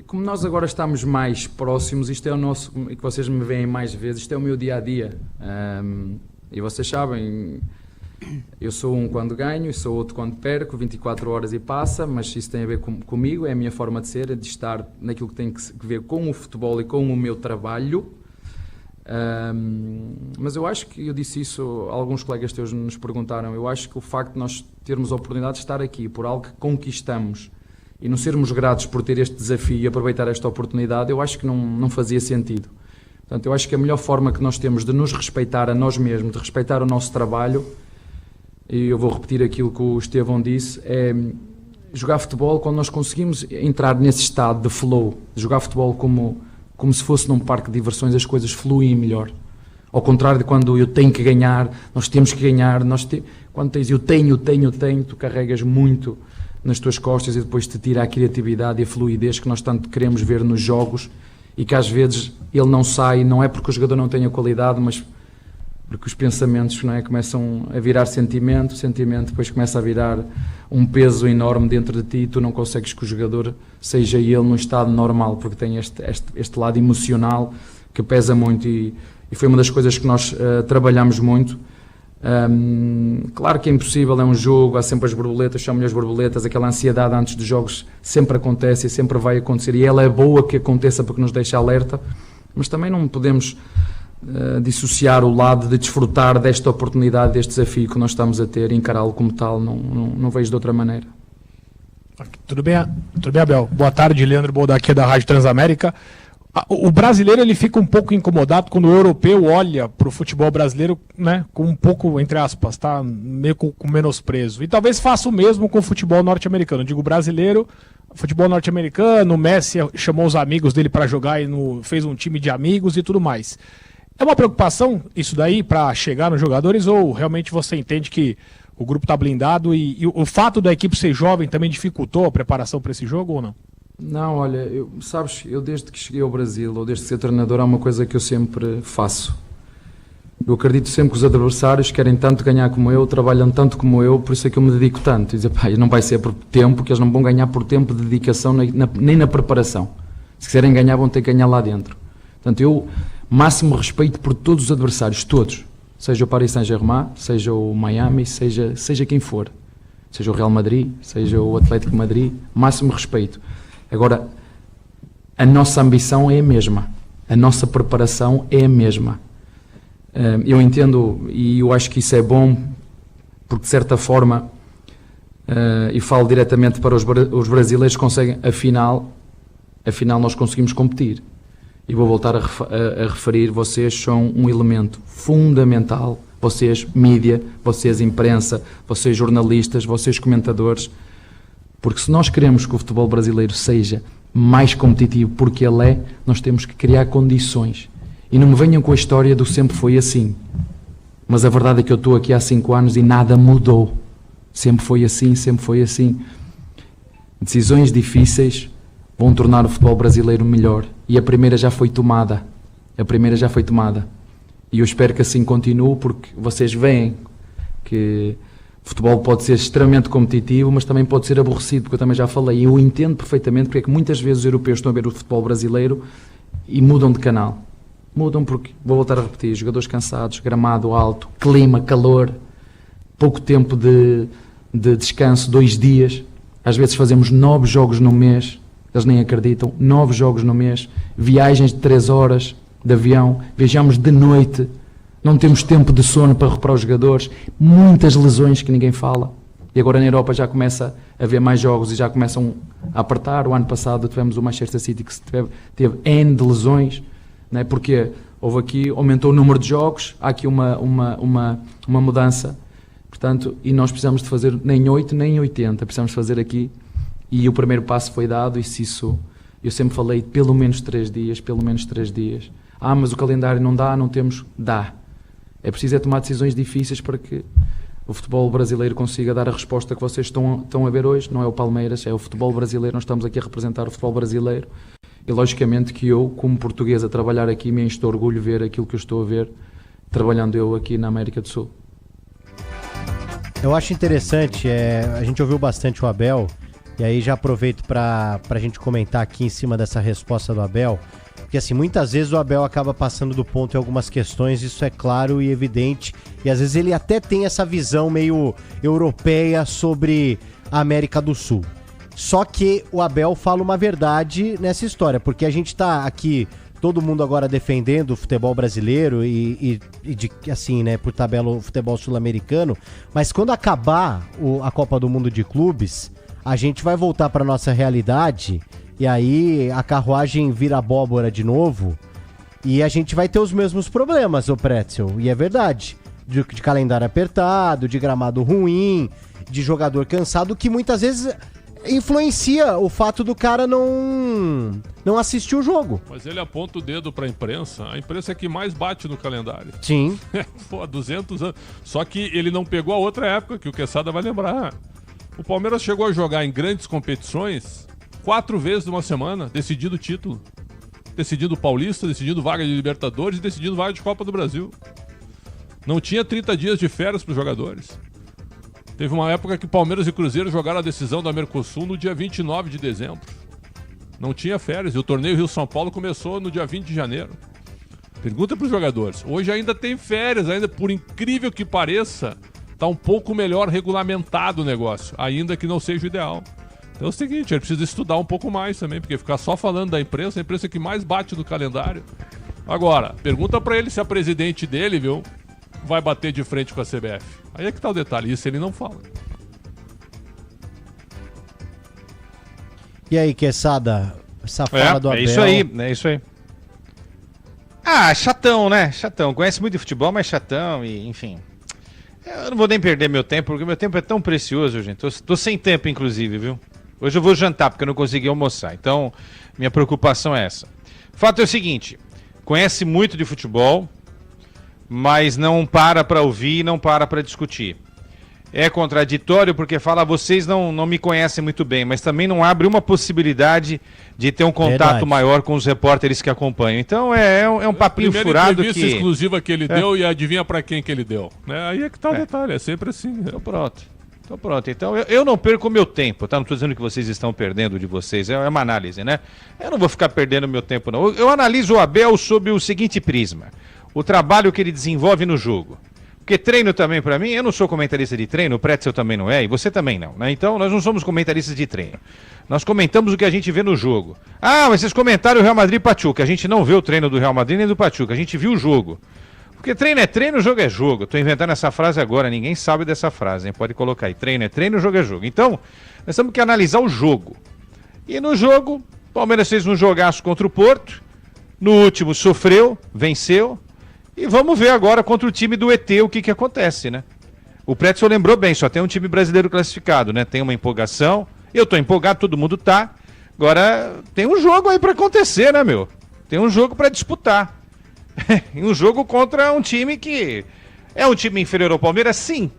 Como nós agora estamos mais próximos, isto é o nosso, e que vocês me veem mais vezes, isto é o meu dia-a-dia. E vocês sabem, eu sou um quando ganho, e sou outro quando perco, 24 horas e passa, mas isso tem a ver comigo, é a minha forma de ser, de estar naquilo que tem que ver com o futebol e com o meu trabalho. Mas eu acho que, eu disse isso, alguns colegas teus nos perguntaram, eu acho que o facto de nós termos a oportunidade de estar aqui por algo que conquistamos, e não sermos gratos por ter este desafio e aproveitar esta oportunidade, eu acho que não fazia sentido. Portanto, eu acho que a melhor forma que nós temos de nos respeitar a nós mesmos, de respeitar o nosso trabalho, e eu vou repetir aquilo que o Estevão disse, é jogar futebol quando nós conseguimos entrar nesse estado de flow, de jogar futebol como se fosse num parque de diversões, as coisas fluem melhor. Ao contrário de quando eu tenho que ganhar, nós temos que ganhar, quando tens eu tenho, tu carregas muito nas tuas costas e depois te tira a criatividade e a fluidez que nós tanto queremos ver nos jogos, e que às vezes ele não sai, não é porque o jogador não tenha qualidade, mas porque os pensamentos, não é, começam a virar sentimento, o sentimento depois começa a virar um peso enorme dentro de ti e tu não consegues que o jogador seja ele num estado normal, porque tem este lado emocional que pesa muito e foi uma das coisas que nós trabalhamos muito. Claro que é impossível, é um jogo, há sempre as borboletas, chamam-lhe as borboletas, aquela ansiedade antes dos jogos sempre acontece e sempre vai acontecer e ela é boa que aconteça porque nos deixa alerta, mas também não podemos dissociar o lado de desfrutar desta oportunidade, deste desafio que nós estamos a ter e encará-lo como tal, não vejo de outra maneira. Tudo bem, Abel? Boa tarde, Leandro Bolda aqui da Rádio Transamérica. O brasileiro ele fica um pouco incomodado quando o europeu olha para o futebol brasileiro, né, com um pouco, entre aspas, tá, meio com menosprezo. E talvez faça o mesmo com o futebol norte-americano. Eu digo brasileiro, futebol norte-americano, o Messi chamou os amigos dele para jogar e fez um time de amigos e tudo mais. É uma preocupação isso daí para chegar nos jogadores ou realmente você entende que o grupo está blindado e o fato da equipe ser jovem também dificultou a preparação para esse jogo ou não? Não, olha, eu desde que cheguei ao Brasil, ou desde que ser treinador, há uma coisa que eu sempre faço. Eu acredito sempre que os adversários querem tanto ganhar como eu, trabalham tanto como eu, por isso é que eu me dedico tanto. E dizer, não vai ser por tempo, que eles não vão ganhar por tempo de dedicação, nem na preparação. Se quiserem ganhar, vão ter que ganhar lá dentro. Portanto, eu máximo respeito por todos os adversários, todos. Seja o Paris Saint-Germain, seja o Miami, seja quem for. Seja o Real Madrid, seja o Atlético de Madrid, máximo respeito. Agora, a nossa ambição é a mesma, a nossa preparação é a mesma. Eu entendo e eu acho que isso é bom, porque de certa forma, e falo diretamente para os brasileiros, conseguem, afinal nós conseguimos competir. E vou voltar a referir, vocês são um elemento fundamental, vocês mídia, vocês imprensa, vocês jornalistas, vocês comentadores. Porque se nós queremos que o futebol brasileiro seja mais competitivo, porque ele é, nós temos que criar condições. E não me venham com a história do sempre foi assim. Mas a verdade é que eu estou aqui há 5 anos e nada mudou. Sempre foi assim, sempre foi assim. Decisões difíceis vão tornar o futebol brasileiro melhor. E a primeira já foi tomada. E eu espero que assim continue, porque vocês veem que o futebol pode ser extremamente competitivo, mas também pode ser aborrecido, porque eu também já falei, e eu entendo perfeitamente porque é que muitas vezes os europeus estão a ver o futebol brasileiro e mudam de canal. Mudam porque, vou voltar a repetir, jogadores cansados, gramado alto, clima, calor, pouco tempo de descanso, 2 dias. Às vezes fazemos 9 jogos no mês, eles nem acreditam, 9 jogos no mês, viagens de 3 horas de avião, viajamos de noite, não temos tempo de sono para recuperar os jogadores, muitas lesões que ninguém fala. E agora na Europa já começa a haver mais jogos e já começam a apertar. O ano passado tivemos o Manchester City que teve N de lesões, né? Porque aumentou o número de jogos, há aqui uma mudança. Portanto, e nós precisamos de fazer nem 8 nem 80, precisamos fazer aqui. E o primeiro passo foi dado e se isso, eu sempre falei pelo menos 3 dias. Mas o calendário não dá, não temos, dá. É preciso tomar decisões difíceis para que o futebol brasileiro consiga dar a resposta que vocês estão a ver hoje. Não é o Palmeiras, é o futebol brasileiro. Nós estamos aqui a representar o futebol brasileiro. E logicamente que eu, como português, a trabalhar aqui, me enche de orgulho ver aquilo que eu estou a ver, trabalhando eu aqui na América do Sul. Eu acho interessante, a gente ouviu bastante o Abel, e aí já aproveito para a gente comentar aqui em cima dessa resposta do Abel. Porque assim, muitas vezes o Abel acaba passando do ponto em algumas questões, isso é claro e evidente, e às vezes ele até tem essa visão meio europeia sobre a América do Sul. Só que o Abel fala uma verdade nessa história, porque a gente tá aqui, todo mundo agora defendendo o futebol brasileiro e de, assim, né, por tabela o futebol sul-americano, mas quando acabar a Copa do Mundo de Clubes, a gente vai voltar para nossa realidade. E aí a carruagem vira abóbora de novo e a gente vai ter os mesmos problemas, ô Pretzel. E é verdade. De calendário apertado, de gramado ruim, de jogador cansado, que muitas vezes influencia o fato do cara não assistir o jogo. Mas ele aponta o dedo pra imprensa. A imprensa é que mais bate no calendário. Sim. Pô, 200 anos. Só que ele não pegou a outra época, que o Quesada vai lembrar. O Palmeiras chegou a jogar em grandes competições 4 vezes numa semana, decidindo o título. Decidindo o Paulista, decidindo vaga de Libertadores e decidindo vaga de Copa do Brasil. Não tinha 30 dias de férias para os jogadores. Teve uma época que Palmeiras e Cruzeiro jogaram a decisão da Mercosul no dia 29 de dezembro. Não tinha férias. E o torneio Rio-São Paulo começou no dia 20 de janeiro. Pergunta para os jogadores. Hoje ainda tem férias, ainda por incrível que pareça, está um pouco melhor regulamentado o negócio, ainda que não seja o ideal. Então é o seguinte, ele precisa estudar um pouco mais também, porque ficar só falando da imprensa, a imprensa que mais bate no calendário. Agora, pergunta para ele se a presidente dele, viu, vai bater de frente com a CBF. Aí é que tá o detalhe, isso ele não fala. E aí, Quesada, essa fala do Abel... É isso aí. Ah, chatão, né? Chatão. Conhece muito de futebol, mas chatão e, enfim... Eu não vou nem perder meu tempo, porque meu tempo é tão precioso, gente. Tô sem tempo, inclusive, viu? Hoje eu vou jantar, porque eu não consegui almoçar. Então, minha preocupação é essa. Fato é o seguinte, conhece muito de futebol, mas não para ouvir e não para discutir. É contraditório porque fala, vocês não me conhecem muito bem, mas também não abre uma possibilidade de ter um contato maior com os repórteres que acompanham. Então é um papinho furado que... Entrevista exclusiva que ele deu e adivinha pra quem que ele deu. Né? Aí é que tá o detalhe, é sempre assim. Então pronto. Então eu não perco o meu tempo, tá? Não tô dizendo que vocês estão perdendo de vocês, é uma análise, né? Eu não vou ficar perdendo meu tempo, não. Eu analiso o Abel sob o seguinte prisma. O trabalho que ele desenvolve no jogo. Porque treino também, pra mim, eu não sou comentarista de treino, o Pretzel também não é, e você também não, né? Então, nós não somos comentaristas de treino. Nós comentamos o que a gente vê no jogo. Ah, mas vocês comentaram o Real Madrid e Pachuca. A gente não vê o treino do Real Madrid nem do Pachuca, a gente viu o jogo. Porque treino é treino, jogo é jogo. Tô inventando essa frase agora, ninguém sabe dessa frase, hein? Pode colocar aí. Treino é treino, jogo é jogo. Então, nós temos que analisar o jogo. E no jogo, o Palmeiras fez um jogaço contra o Porto. No último, sofreu, venceu. E vamos ver agora contra o time do ET o que acontece, né? O Pretzel lembrou bem, só tem um time brasileiro classificado, né? Tem uma empolgação, eu tô empolgado, todo mundo tá. Agora tem um jogo aí pra acontecer, né, meu? Tem um jogo pra disputar. Um jogo contra um time que é um time inferior ao Palmeiras, sim.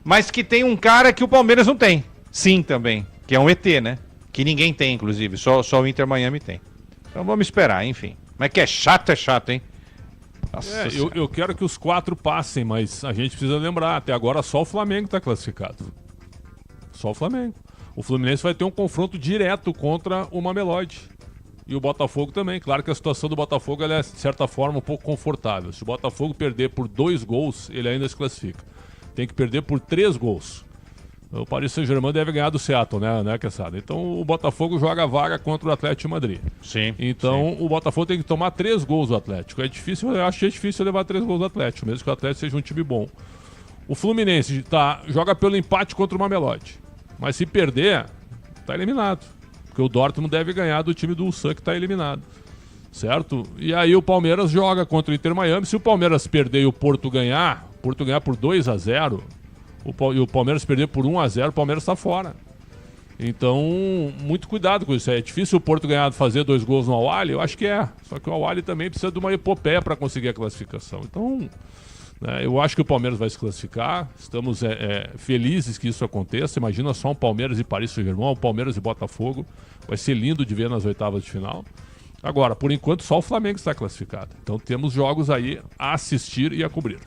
Mas que tem um cara que o Palmeiras não tem, sim também. Que é um ET, né? Que ninguém tem, inclusive, só o Inter Miami tem. Então vamos esperar, enfim. Mas que é chato, hein? Eu quero que os 4 passem, mas a gente precisa lembrar, até agora só o Flamengo está classificado. Só o Flamengo. O Fluminense vai ter um confronto direto contra o Mamelodi. E o Botafogo também. Claro que a situação do Botafogo ela é, de certa forma, um pouco confortável. Se o Botafogo perder por 2 gols, ele ainda se classifica. Tem que perder por 3 gols. O Paris Saint-Germain deve ganhar do Seattle, né, Quesada? Então o Botafogo joga a vaga contra o Atlético de Madrid. Sim. Então o Botafogo tem que tomar 3 gols do Atlético. É difícil, eu achei difícil levar 3 gols do Atlético, mesmo que o Atlético seja um time bom. O Fluminense joga pelo empate contra o Mamelodi. Mas se perder, tá eliminado. Porque o Dortmund deve ganhar do time do Ulsan que tá eliminado. Certo? E aí o Palmeiras joga contra o Inter Miami. Se o Palmeiras perder e o Porto ganhar por 2-0... e o Palmeiras perder por 1-0, o Palmeiras está fora. Então, muito cuidado com isso. É difícil o Porto ganhar, fazer 2 gols no Al-Ahly? Eu acho que é. Só que o Al-Ahly também precisa de uma epopeia para conseguir a classificação. Então, eu acho que o Palmeiras vai se classificar. Estamos felizes que isso aconteça. Imagina só um Palmeiras e Paris Saint-Germain, um Palmeiras e Botafogo. Vai ser lindo de ver nas oitavas de final. Agora, por enquanto, só o Flamengo está classificado. Então, temos jogos aí a assistir e a cobrir.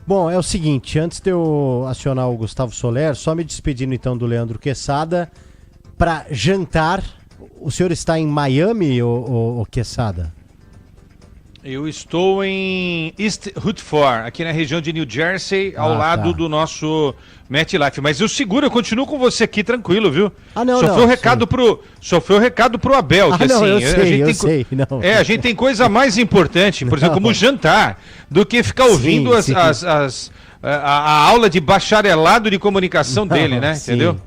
Bom, é o seguinte, antes de eu acionar o Gustavo Soler, só me despedindo então do Leandro Quesada, para jantar. O senhor está em Miami, ou Quesada? Eu estou em East Rutherford, aqui na região de New Jersey, ao lado do nosso MetLife. Mas eu continuo com você aqui tranquilo, viu? Só foi o recado pro Abel. Que, não, assim, eu sei. Não. A gente tem coisa mais importante, por exemplo, como jantar, do que ficar ouvindo a aula de bacharelado de comunicação dele, né? Sim. Entendeu?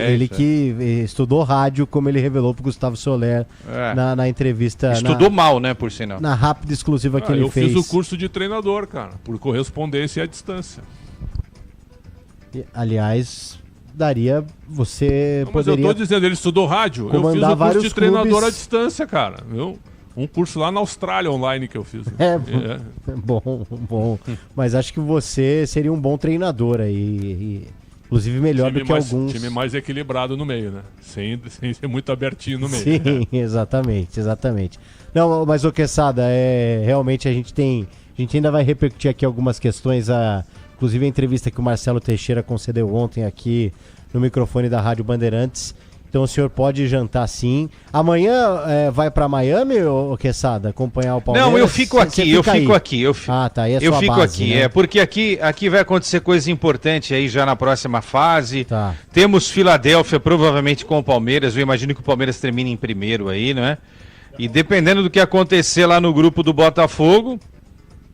Ele que estudou rádio, como ele revelou pro Gustavo Soler na entrevista. Estudou mal, né, por sinal. Na rápida exclusiva que ele fez. Eu fiz o curso de treinador, cara, por correspondência e à distância. Aliás, daria, você mas poderia... eu tô dizendo, ele estudou rádio, eu fiz o curso de treinador à distância, cara, viu? Um curso lá na Austrália online que eu fiz. Bom. Mas acho que você seria um bom treinador aí. Inclusive melhor do que alguns. Time mais equilibrado no meio, né? Sem ser muito abertinho no meio. Sim, exatamente. Não, mas o Quesada, realmente a gente tem A gente ainda vai repercutir aqui algumas questões, inclusive a entrevista que o Marcelo Teixeira concedeu ontem aqui no microfone da Rádio Bandeirantes. Então o senhor pode jantar sim. Amanhã vai para Miami, ô Quesada, acompanhar o Palmeiras? Não, eu fico aqui, eu fico aqui. Ah, tá, aí é eu sua fico base, aqui, né? porque aqui vai acontecer coisa importante aí já na próxima fase. Tá. Temos Filadélfia provavelmente com o Palmeiras, eu imagino que o Palmeiras termine em primeiro aí, né? E dependendo do que acontecer lá no grupo do Botafogo,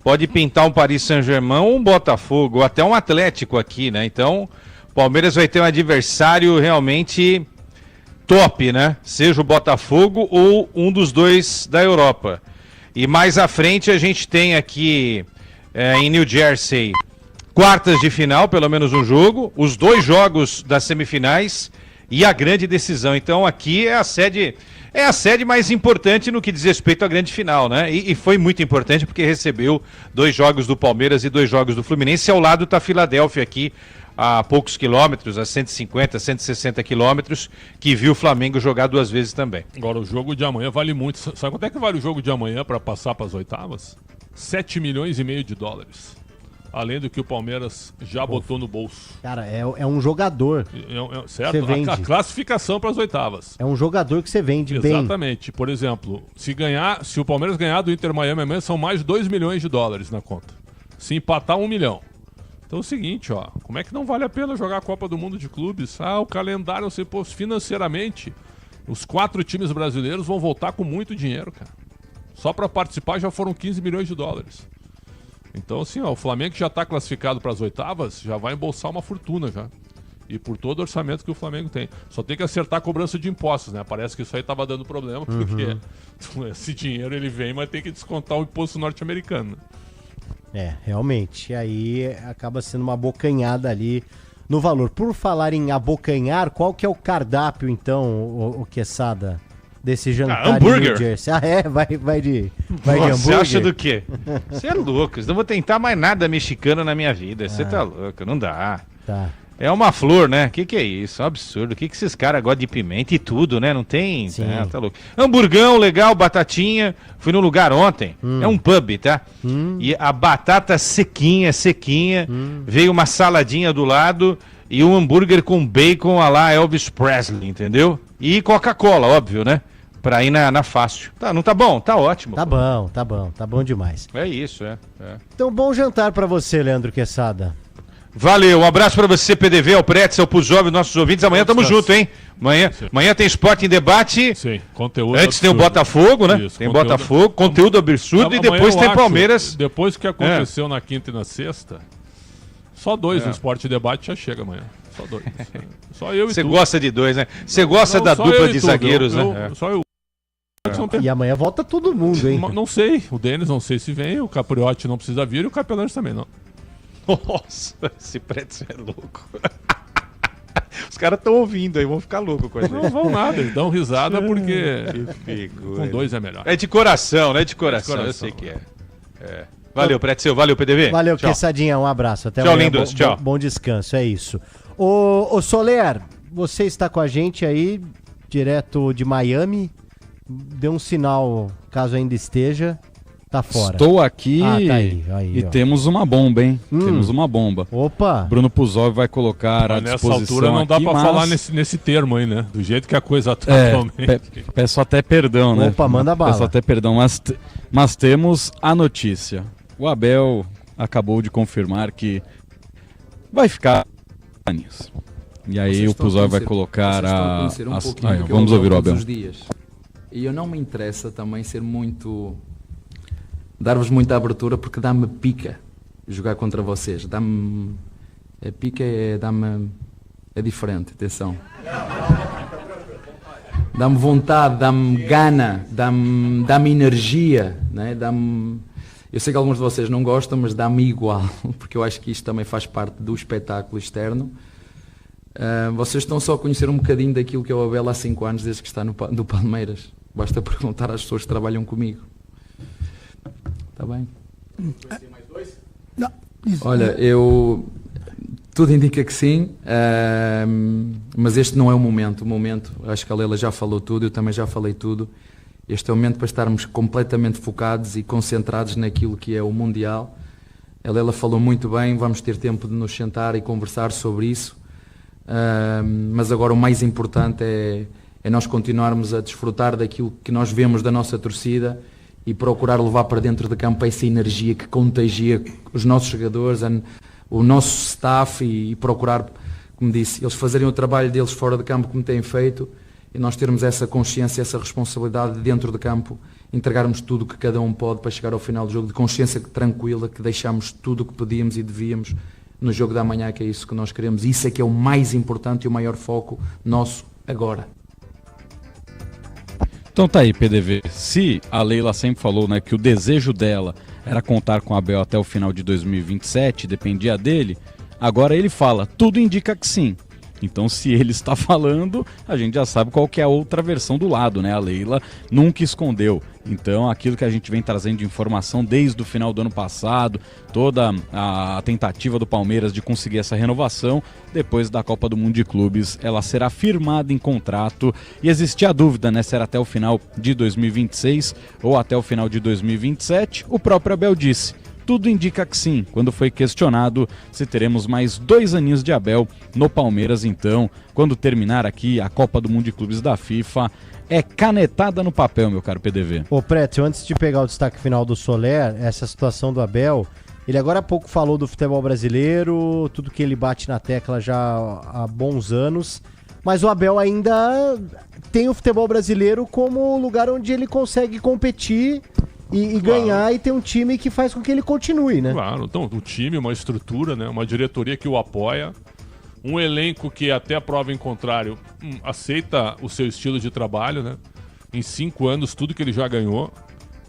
pode pintar um Paris Saint-Germain ou um Botafogo, ou até um Atlético aqui, né? Então, o Palmeiras vai ter um adversário realmente top, né? Seja o Botafogo ou um dos dois da Europa. E mais à frente a gente tem aqui em New Jersey quartas de final, pelo menos um jogo, os 2 jogos das semifinais e a grande decisão. Então aqui é a sede mais importante no que diz respeito à grande final, né? E foi muito importante porque recebeu 2 jogos do Palmeiras e 2 jogos do Fluminense. Ao lado está a Filadélfia aqui, a poucos quilômetros, a 150, 160 quilômetros, que viu o Flamengo jogar 2 vezes também. Agora, o jogo de amanhã vale muito. Sabe quanto é que vale o jogo de amanhã para passar para as oitavas? 7,5 milhões de dólares. Além do que o Palmeiras já botou no bolso. Cara, é um jogador. Certo? Você vende. A classificação para as oitavas. É um jogador que você vende bem. Exatamente. Por exemplo, se o Palmeiras ganhar do Inter Miami amanhã, são mais 2 milhões de dólares na conta. Se empatar, 1 milhão. Então é o seguinte, ó, como é que não vale a pena jogar a Copa do Mundo de Clubes? O calendário, você pô, financeiramente, os 4 times brasileiros vão voltar com muito dinheiro, cara. Só para participar já foram 15 milhões de dólares. Então assim, ó, o Flamengo que já está classificado para as oitavas, já vai embolsar uma fortuna já. E por todo o orçamento que o Flamengo tem. Só tem que acertar a cobrança de impostos, né? Parece que isso aí estava dando problema, porque esse dinheiro ele vem, mas tem que descontar o imposto norte-americano. Realmente. E aí acaba sendo uma abocanhada ali no valor. Por falar em abocanhar, qual que é o cardápio, então, o Quesada, desse jantar hambúrguer. em New Jersey? Vai de hambúrguer? Você acha do quê? Você é louco, eu não vou tentar mais nada mexicano na minha vida. Você tá louco, não dá. Tá. É uma flor, né? Que é isso? É um absurdo. Que esses caras gostam de pimenta e tudo, né? Não tem... tá louco. Hamburgão, legal, batatinha. Fui no lugar ontem. É um pub, tá? E a batata sequinha. Veio uma saladinha do lado e um hambúrguer com bacon a lá Elvis Presley, entendeu? E Coca-Cola, óbvio, né? Pra ir na fácil. Tá, não tá bom? Tá ótimo. Tá bom. Tá bom demais. É isso, Então, bom jantar pra você, Leandro Quesada. Valeu, um abraço pra você, PDV, ao Pretz, ao Puzov, nossos ouvintes. Amanhã tamo junto, hein? Amanhã tem Esporte em Debate. Sim, conteúdo Antes absurdo. tem o Botafogo, né? Isso, tem Botafogo, conteúdo absurdo e depois tem Palmeiras. Depois que aconteceu na quinta e na sexta, só 2 no Esporte em Debate já chega amanhã. Só 2. Só eu e Você tu. gosta de 2, né? Você gosta da dupla de zagueiros, né? Só eu. E amanhã volta todo mundo, hein? Não sei. O Denis não sei se vem, o Capriotti não precisa vir e o Capelães também não. Nossa, esse Pretz é louco. Os caras estão ouvindo aí, vão ficar loucos com a gente. Não vão nada, eles dão risada porque com 2 é melhor. É de coração, né? De coração, eu sei que é. Valeu, Pretzel, valeu, PDV. Valeu, tchau. Quessadinha, um abraço. Até tchau, amanhã. lindos, tchau. Bom descanso, é isso. Ô Soler, você está com a gente aí, direto de Miami. Dê um sinal, caso ainda esteja. Tá fora. Estou aqui tá aí, e ó. temos uma bomba, hein? Temos uma bomba. Opa! Bruno Puzov vai colocar à disposição nessa altura não dá aqui, pra falar nesse termo aí, né? Do jeito que a coisa tá atualmente. Peço até perdão, né? Opa, manda bala. Peço até perdão, mas temos a notícia. O Abel acabou de confirmar que vai ficar nisso. E aí o Puzov vai colocar vamos ouvir o Abel. E eu não me interessa também ser muito... dar-vos muita abertura porque dá-me pica jogar contra vocês. Dá-me... A pica dá-me... é diferente, atenção. Dá-me vontade, dá-me gana, dá-me energia, né? Dá-me... Eu sei que alguns de vocês não gostam, mas dá-me igual, porque eu acho que isto também faz parte do espetáculo externo. Vocês estão só a conhecer um bocadinho daquilo que é o Abel há 5 anos, desde que está no Palmeiras. Basta perguntar às pessoas que trabalham comigo. Está bem? Não. Olha, tudo indica que sim, mas este não é o momento. O momento, acho que a Leila já falou tudo, eu também já falei tudo. Este é o momento para estarmos completamente focados e concentrados naquilo que é o Mundial. A Leila falou muito bem, vamos ter tempo de nos sentar e conversar sobre isso, mas agora o mais importante é nós continuarmos a desfrutar daquilo que nós vemos da nossa torcida e procurar levar para dentro de campo essa energia que contagia os nossos jogadores, o nosso staff e procurar, como disse, eles fazerem o trabalho deles fora de campo como têm feito e nós termos essa consciência, essa responsabilidade dentro de campo, entregarmos tudo o que cada um pode para chegar ao final do jogo de consciência tranquila, que deixamos tudo o que podíamos e devíamos no jogo da manhã, que é isso que nós queremos. Isso é que é o mais importante e o maior foco nosso agora. Então tá aí, PDV. Se a Leila sempre falou, né, que o desejo dela era contar com a Abel até o final de 2027, dependia dele, agora ele fala, tudo indica que sim. Então, se ele está falando, a gente já sabe qual que é a outra versão do lado, né? A Leila nunca escondeu. Então, aquilo que a gente vem trazendo de informação desde o final do ano passado, toda a tentativa do Palmeiras de conseguir essa renovação, depois da Copa do Mundo de Clubes, ela será firmada em contrato. E existia a dúvida, né? Se era até o final de 2026 ou até o final de 2027. O próprio Abel disse. Tudo indica que sim, quando foi questionado se teremos mais 2 aninhos de Abel no Palmeiras. Então, quando terminar aqui a Copa do Mundo de Clubes da FIFA, é canetada no papel, meu caro PDV. Ô Prétio, antes de pegar o destaque final do Soler, essa situação do Abel, ele agora há pouco falou do futebol brasileiro, tudo que ele bate na tecla já há bons anos, mas o Abel ainda tem o futebol brasileiro como lugar onde ele consegue competir e ganhar e ter um time que faz com que ele continue, né? Claro, então um time, uma estrutura, né? Uma diretoria que o apoia, um elenco que até a prova em contrário aceita o seu estilo de trabalho, né? Em 5 anos tudo que ele já ganhou.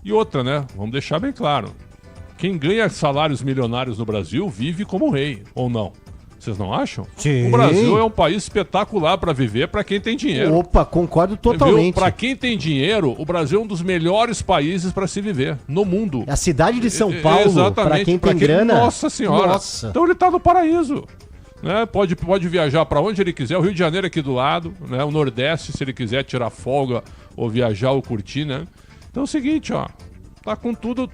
E outra, né? Vamos deixar bem claro, quem ganha salários milionários no Brasil vive como rei, ou não? Vocês não acham? Sim. O Brasil é um país espetacular para viver para quem tem dinheiro. Opa, concordo totalmente. Para quem tem dinheiro, o Brasil é um dos melhores países para se viver no mundo. A cidade de São Paulo, para quem tem grana... Nossa Senhora. Nossa. Então ele tá no paraíso. Né? Pode viajar para onde ele quiser. O Rio de Janeiro é aqui do lado, né? O Nordeste, se ele quiser tirar folga ou viajar ou curtir, né? Então é o seguinte, ó. Tá com tudo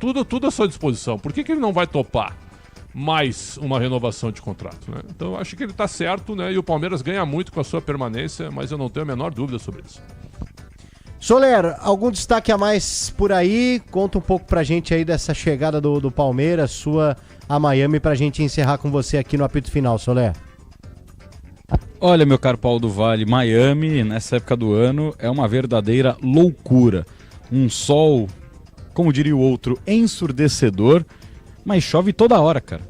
à sua disposição. Por que ele não vai topar mais uma renovação de contrato, né? Então eu acho que ele tá certo, né? E o Palmeiras ganha muito com a sua permanência, mas eu não tenho a menor dúvida sobre isso. Soler, algum destaque a mais por aí? Conta um pouco pra gente aí dessa chegada do Palmeiras, sua a Miami, pra gente encerrar com você aqui no apito final, Soler. Olha, meu caro Paulo do Vale, Miami, nessa época do ano, é uma verdadeira loucura. Um sol, como diria o outro, ensurdecedor, mas chove toda hora, cara.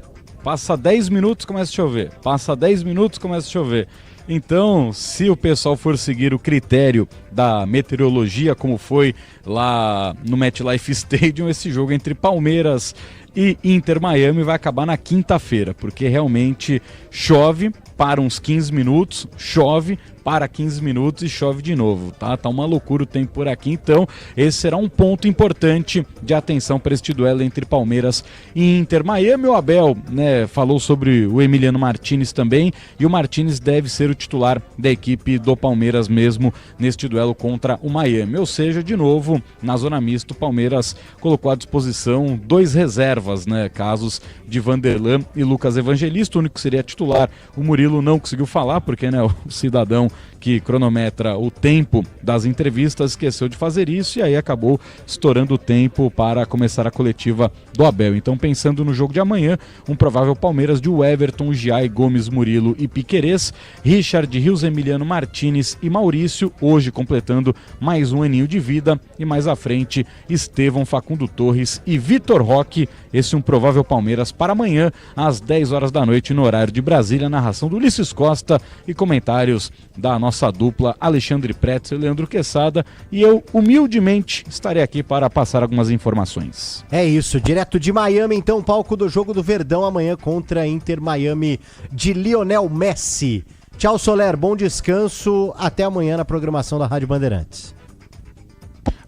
Passa 10 minutos, começa a chover. Passa 10 minutos, começa a chover. Então, se o pessoal for seguir o critério da meteorologia, como foi lá no MetLife Stadium, esse jogo entre Palmeiras e Inter Miami vai acabar na quinta-feira, porque realmente chove, para uns 15 minutos, chove, para 15 minutos e chove de novo, tá? Tá uma loucura o tempo por aqui, então esse será um ponto importante de atenção para este duelo entre Palmeiras e Inter Miami. O Abel, né, falou sobre o Emiliano Martínez também, e o Martínez deve ser o titular da equipe do Palmeiras mesmo neste duelo contra o Miami, ou seja, de novo, na zona mista, o Palmeiras colocou à disposição 2 reservas, né, casos de Vanderlan e Lucas Evangelista. O único que seria titular, o Murilo não conseguiu falar, porque, né, o cidadão que cronometra o tempo das entrevistas esqueceu de fazer isso e aí acabou estourando o tempo para começar a coletiva do Abel. Então, pensando no jogo de amanhã, um provável Palmeiras de Everton, Giai, Gomes, Murilo e Piquerez, Richard, Rios, Emiliano Martínez e Maurício, hoje completando mais um aninho de vida, e mais à frente Estevão, Facundo Torres e Vitor Roque. Esse é um provável Palmeiras para amanhã às 10 horas da noite no horário de Brasília, narração do Ulisses Costa e comentários da nossa dupla Alexandre Pretzel e Leandro Quesada, e eu humildemente estarei aqui para passar algumas informações. É isso, direto de Miami, então, palco do jogo do Verdão amanhã contra Inter Miami de Lionel Messi. Tchau, Soler, bom descanso, até amanhã na programação da Rádio Bandeirantes.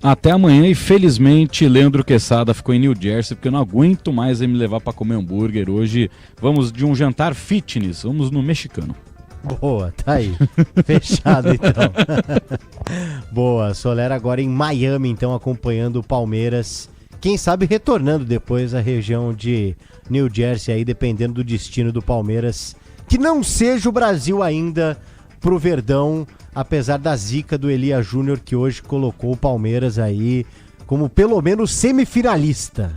Até amanhã, e felizmente Leandro Quesada ficou em New Jersey, porque eu não aguento mais me levar para comer hambúrguer. Hoje vamos de um jantar fitness, vamos no mexicano. Boa, tá aí. Fechado, então. Boa, Soler agora em Miami, então, acompanhando o Palmeiras. Quem sabe retornando depois à região de New Jersey, aí, dependendo do destino do Palmeiras. Que não seja o Brasil ainda pro Verdão, apesar da zica do Elia Júnior, que hoje colocou o Palmeiras aí como pelo menos semifinalista.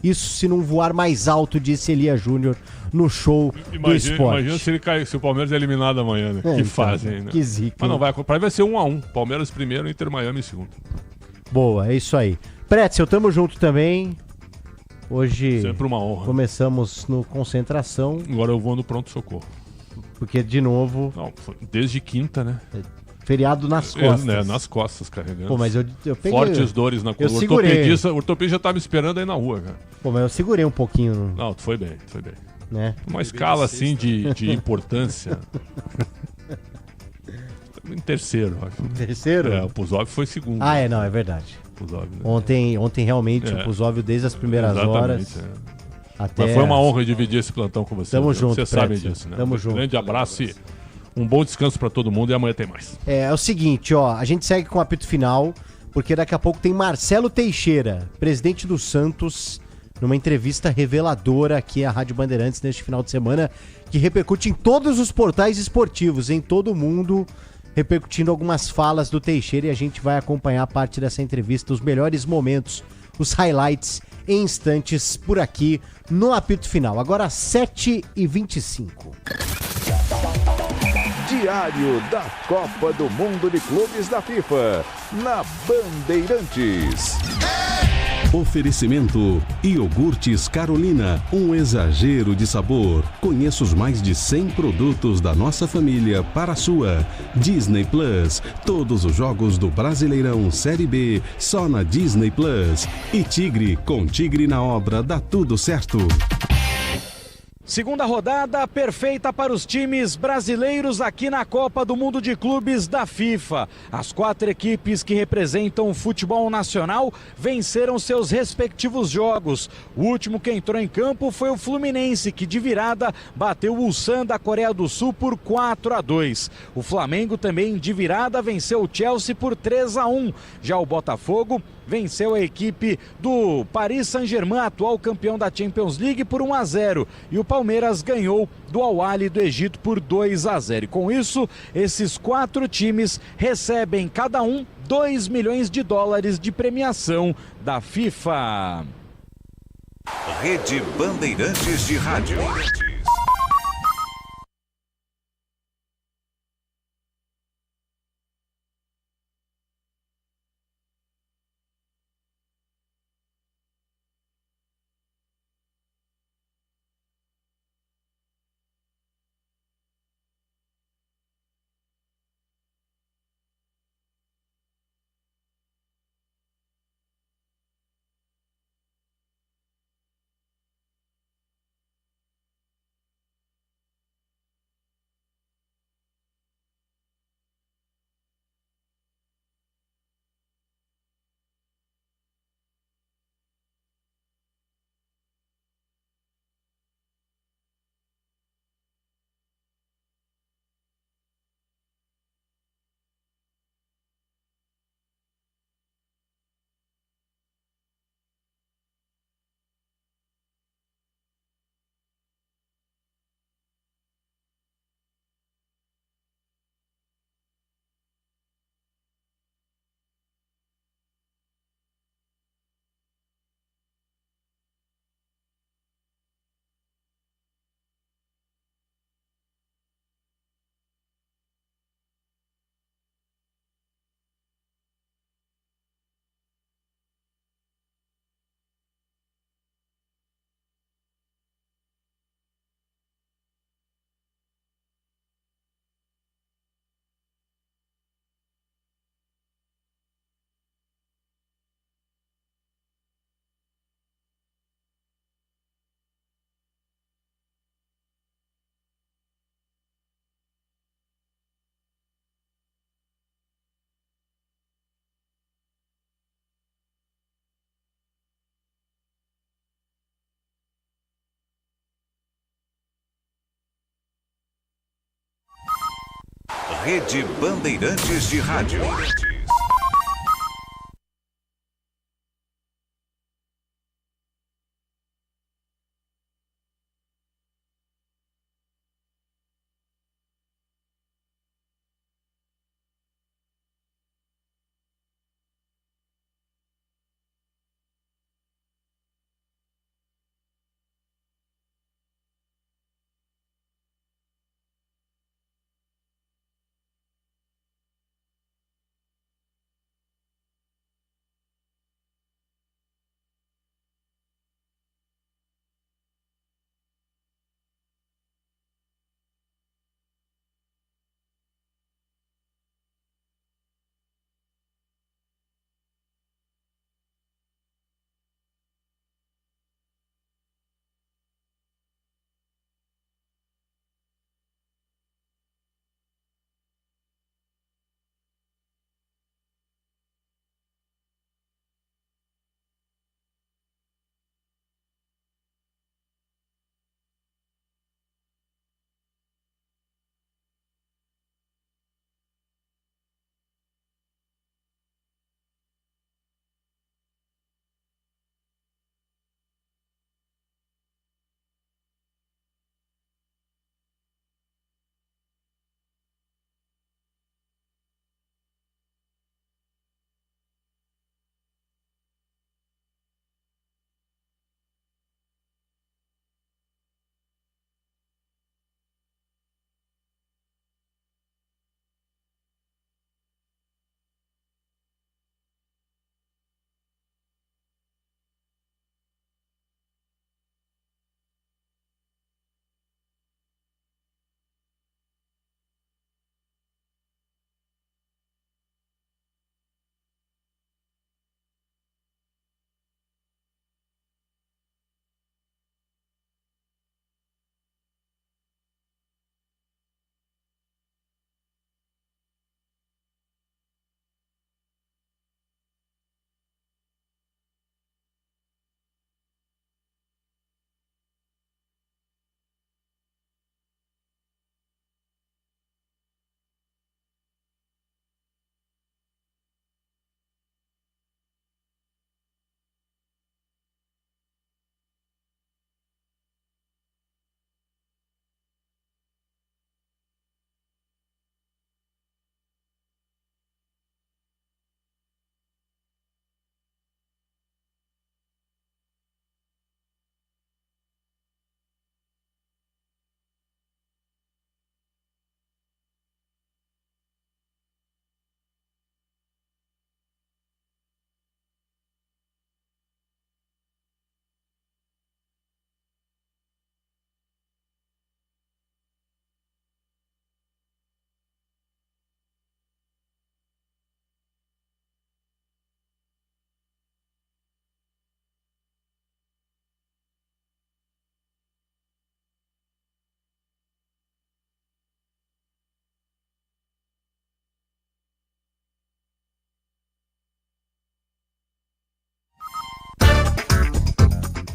Isso se não voar mais alto, disse Elia Júnior no show do esporte. Imagina se ele cai, se o Palmeiras é eliminado amanhã, né? Que então, fazem, né? Que zica. Mas não vai, vai ser 1-1. Palmeiras primeiro, Inter Miami segundo. Boa, é isso aí. Pretzel, tamo junto também. Hoje sempre uma honra. Começamos no concentração. Agora eu vou no pronto-socorro. Porque, de novo... Não, desde quinta, né? Feriado nas costas. Nas costas, carregando. Pô, mas eu peguei... Fortes dores na coluna. O ortopedista já tá me esperando aí na rua, cara. Pô, mas eu segurei um pouquinho. Não, tu foi bem, Né? Uma escala, assim, de importância. Em terceiro, acho. Terceiro? O Puzov foi segundo. Ah, não, é verdade. Puzov, né? Ontem realmente o Puzov, desde as primeiras horas... Até... Mas foi uma honra dividir esse plantão com você. Tamo junto, Vocês sabem disso, né? Tamo junto. Grande abraço e um bom descanso pra todo mundo e amanhã tem mais. É o seguinte, ó, a gente segue com o apito final, porque daqui a pouco tem Marcelo Teixeira, presidente do Santos, numa entrevista reveladora aqui à Rádio Bandeirantes neste final de semana, que repercute em todos os portais esportivos, em todo o mundo, repercutindo algumas falas do Teixeira, e a gente vai acompanhar parte dessa entrevista, os melhores momentos, os highlights em instantes por aqui no apito final. Agora 7h25. Diário da Copa do Mundo de Clubes da FIFA, na Bandeirantes. Oferecimento: Iogurtes Carolina, um exagero de sabor. Conheça os mais de 100 produtos da nossa família para a sua. Disney Plus, todos os jogos do Brasileirão Série B, só na Disney Plus. E Tigre, com Tigre na obra dá tudo certo. Segunda rodada perfeita para os times brasileiros aqui na Copa do Mundo de Clubes da FIFA. As 4 equipes que representam o futebol nacional venceram seus respectivos jogos. O último que entrou em campo foi o Fluminense, que de virada bateu o Ulsan da Coreia do Sul por 4-2. O Flamengo também de virada venceu o Chelsea por 3-1. Já o Botafogo venceu a equipe do Paris Saint-Germain, atual campeão da Champions League, por 1-0. E o Palmeiras ganhou do Al-Ahly do Egito por 2-0. E com isso, esses 4 times recebem cada um $2 milhões de premiação da FIFA. Rede Bandeirantes de Rádio. Rede Bandeirantes de Rádio.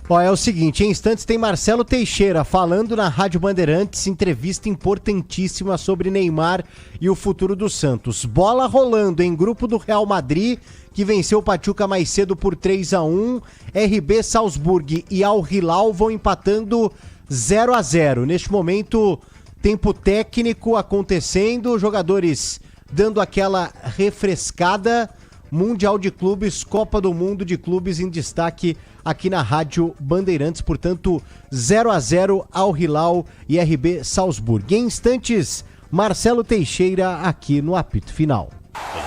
Ó, é o seguinte, em instantes tem Marcelo Teixeira falando na Rádio Bandeirantes, entrevista importantíssima sobre Neymar e o futuro do Santos. Bola rolando em grupo do Real Madrid, que venceu o Pachuca mais cedo por 3-1. RB Salzburg e Al Hilal vão empatando 0-0. Neste momento, tempo técnico acontecendo, jogadores dando aquela refrescada. Mundial de Clubes, Copa do Mundo de Clubes em destaque aqui na Rádio Bandeirantes, portanto 0-0 Al Hilal e RB Salzburg. Em instantes, Marcelo Teixeira aqui no apito final.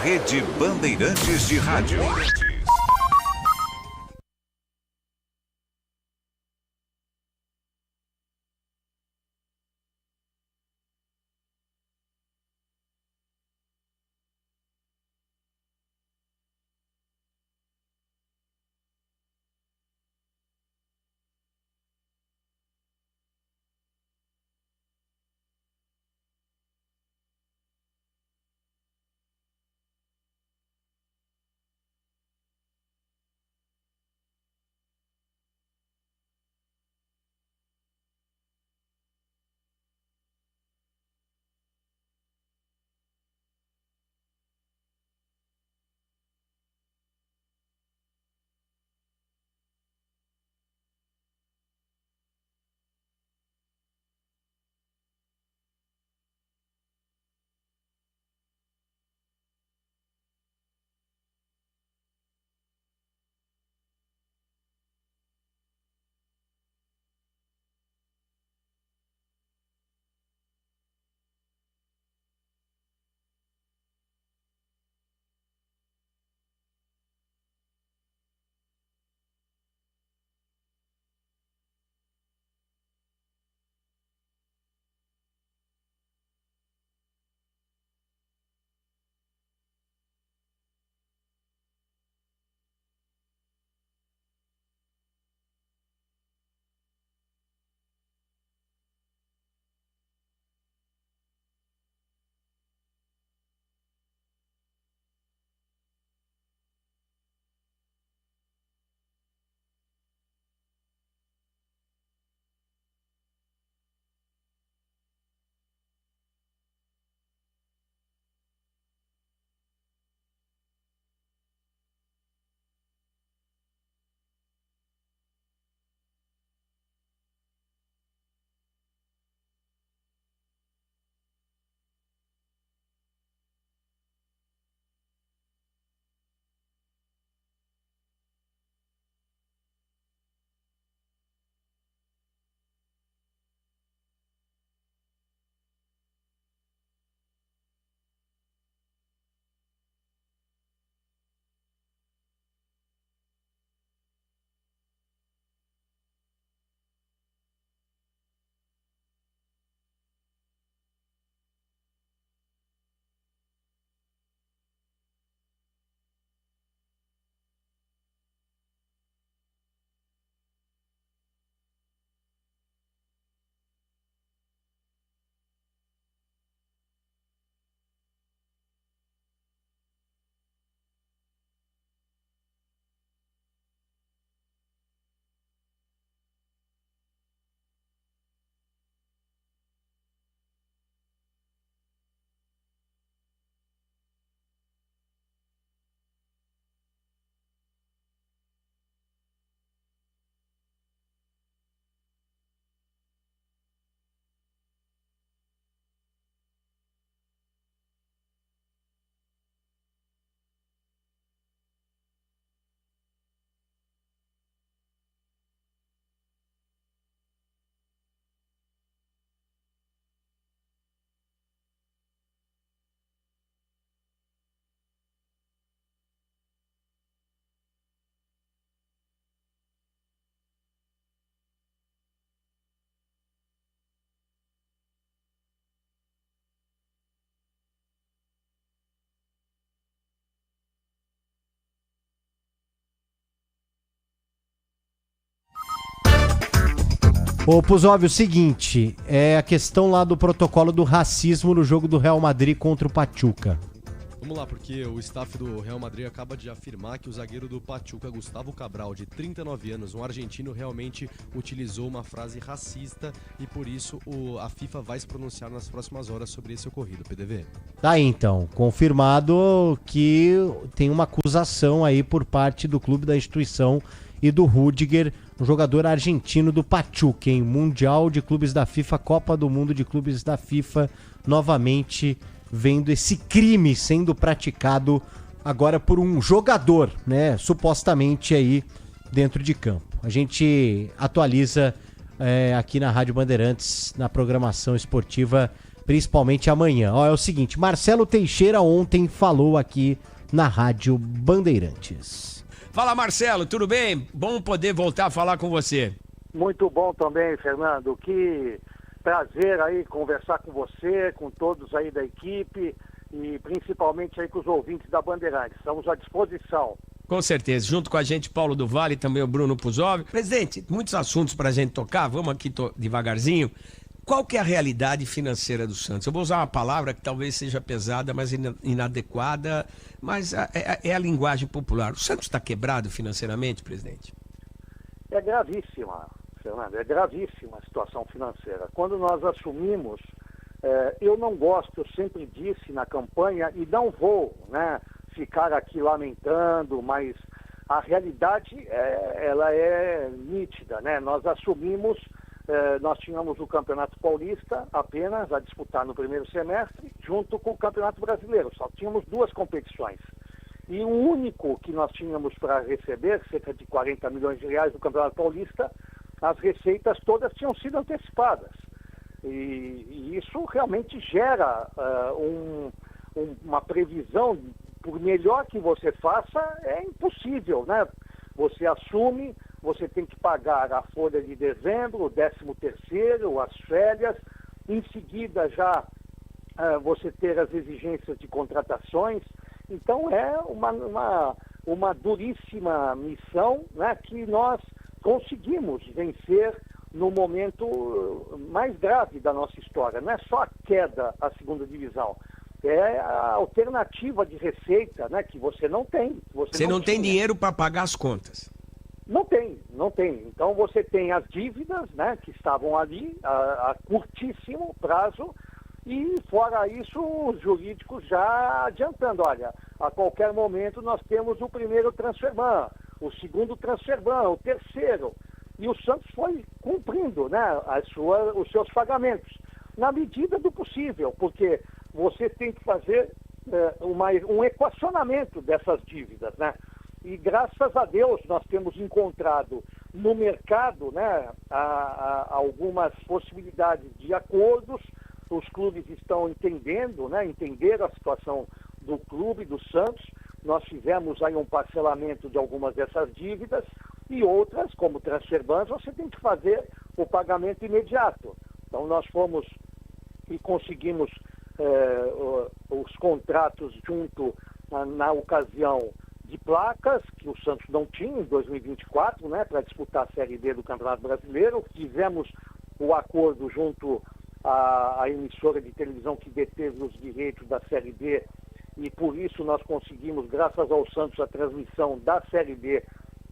Rede Bandeirantes de Rádio. Ô, Puzov, o seguinte, é a questão lá do protocolo do racismo no jogo do Real Madrid contra o Pachuca. Vamos lá, porque o staff do Real Madrid acaba de afirmar que o zagueiro do Pachuca, Gustavo Cabral, de 39 anos, um argentino, realmente utilizou uma frase racista e por isso a FIFA vai se pronunciar nas próximas horas sobre esse ocorrido, PDV. Tá aí, então, confirmado que tem uma acusação aí por parte do clube da instituição e do Rüdiger, um jogador argentino do Pachuca, em Mundial de Clubes da FIFA, Copa do Mundo de Clubes da FIFA, novamente vendo esse crime sendo praticado agora por um jogador, né, supostamente aí dentro de campo. A gente atualiza aqui na Rádio Bandeirantes, na programação esportiva, principalmente amanhã. Ó, é o seguinte, Marcelo Teixeira ontem falou aqui na Rádio Bandeirantes. Fala, Marcelo, tudo bem? Bom poder voltar a falar com você. Muito bom também, Fernando. Que prazer aí conversar com você, com todos aí da equipe e principalmente aí com os ouvintes da Bandeirantes. Estamos à disposição. Com certeza. Junto com a gente, Paulo do Vale e também o Bruno Puzov. Presidente, muitos assuntos pra gente tocar. Vamos aqui devagarzinho. Qual que é a realidade financeira do Santos? Eu vou usar uma palavra que talvez seja pesada, mas inadequada, mas é a linguagem popular. O Santos está quebrado financeiramente, presidente? É gravíssima, Fernando, é gravíssima a situação financeira. Quando nós assumimos, eu não gosto, eu sempre disse na campanha, e não vou, né, ficar aqui lamentando, mas a realidade ela é nítida, né? Nós assumimos, nós tínhamos o Campeonato Paulista apenas a disputar no primeiro semestre, junto com o Campeonato Brasileiro, só tínhamos 2 competições. E o único que nós tínhamos para receber, cerca de 40 milhões de reais do Campeonato Paulista, as receitas todas tinham sido antecipadas. E isso realmente gera uma previsão, por melhor que você faça, é impossível, né? Você assume, você tem que pagar a folha de dezembro, o 13º, as férias, em seguida já você ter as exigências de contratações. Então é uma duríssima missão, né, que nós conseguimos vencer no momento mais grave da nossa história. Não é só a queda à segunda divisão, é a alternativa de receita, né, que você não tem. Você não tem dinheiro para pagar as contas. Não tem. Então você tem as dívidas, né, que estavam ali a curtíssimo prazo, e fora isso os jurídicos já adiantando, olha, a qualquer momento nós temos o primeiro transferban, o segundo transferban, o terceiro, e o Santos foi cumprindo, né, os seus pagamentos, na medida do possível, porque você tem que fazer um equacionamento dessas dívidas, né? E graças a Deus nós temos encontrado no mercado, né, algumas possibilidades de acordos. Os clubes estão entendendo, né, entenderam a situação do clube, do Santos. Nós fizemos aí um parcelamento de algumas dessas dívidas e outras, como transferbans, você tem que fazer o pagamento imediato. Então nós fomos e conseguimos os contratos junto, na ocasião, de placas, que o Santos não tinha em 2024, né, para disputar a Série D do Campeonato Brasileiro. Fizemos o acordo junto à emissora de televisão que deteve os direitos da Série D, e por isso nós conseguimos, graças ao Santos, a transmissão da Série D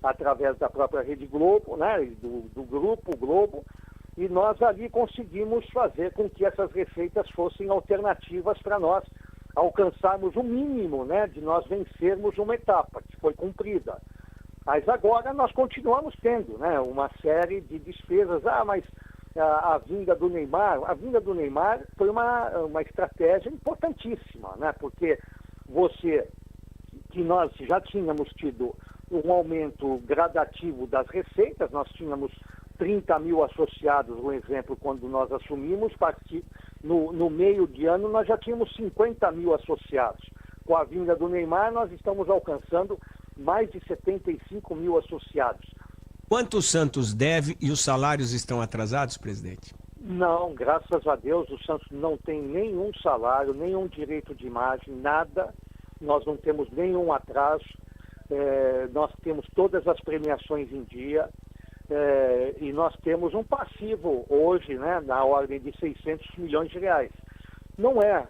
através da própria Rede Globo, né, do Grupo Globo, e nós ali conseguimos fazer com que essas receitas fossem alternativas para nós alcançarmos o mínimo, né, de nós vencermos uma etapa que foi cumprida. Mas agora nós continuamos tendo, né, uma série de despesas. Mas a vinda do Neymar foi uma estratégia importantíssima, né, porque que nós já tínhamos tido um aumento gradativo das receitas, nós tínhamos 30 mil associados, um exemplo, quando nós assumimos, no meio de ano nós já tínhamos 50 mil associados. Com a vinda do Neymar, nós estamos alcançando mais de 75 mil associados. Quanto o Santos deve e os salários estão atrasados, presidente? Não, graças a Deus, o Santos não tem nenhum salário, nenhum direito de imagem, nada. Nós não temos nenhum atraso. Nós temos todas as premiações em dia. e nós temos um passivo hoje, né, na ordem de 600 milhões de reais. Não é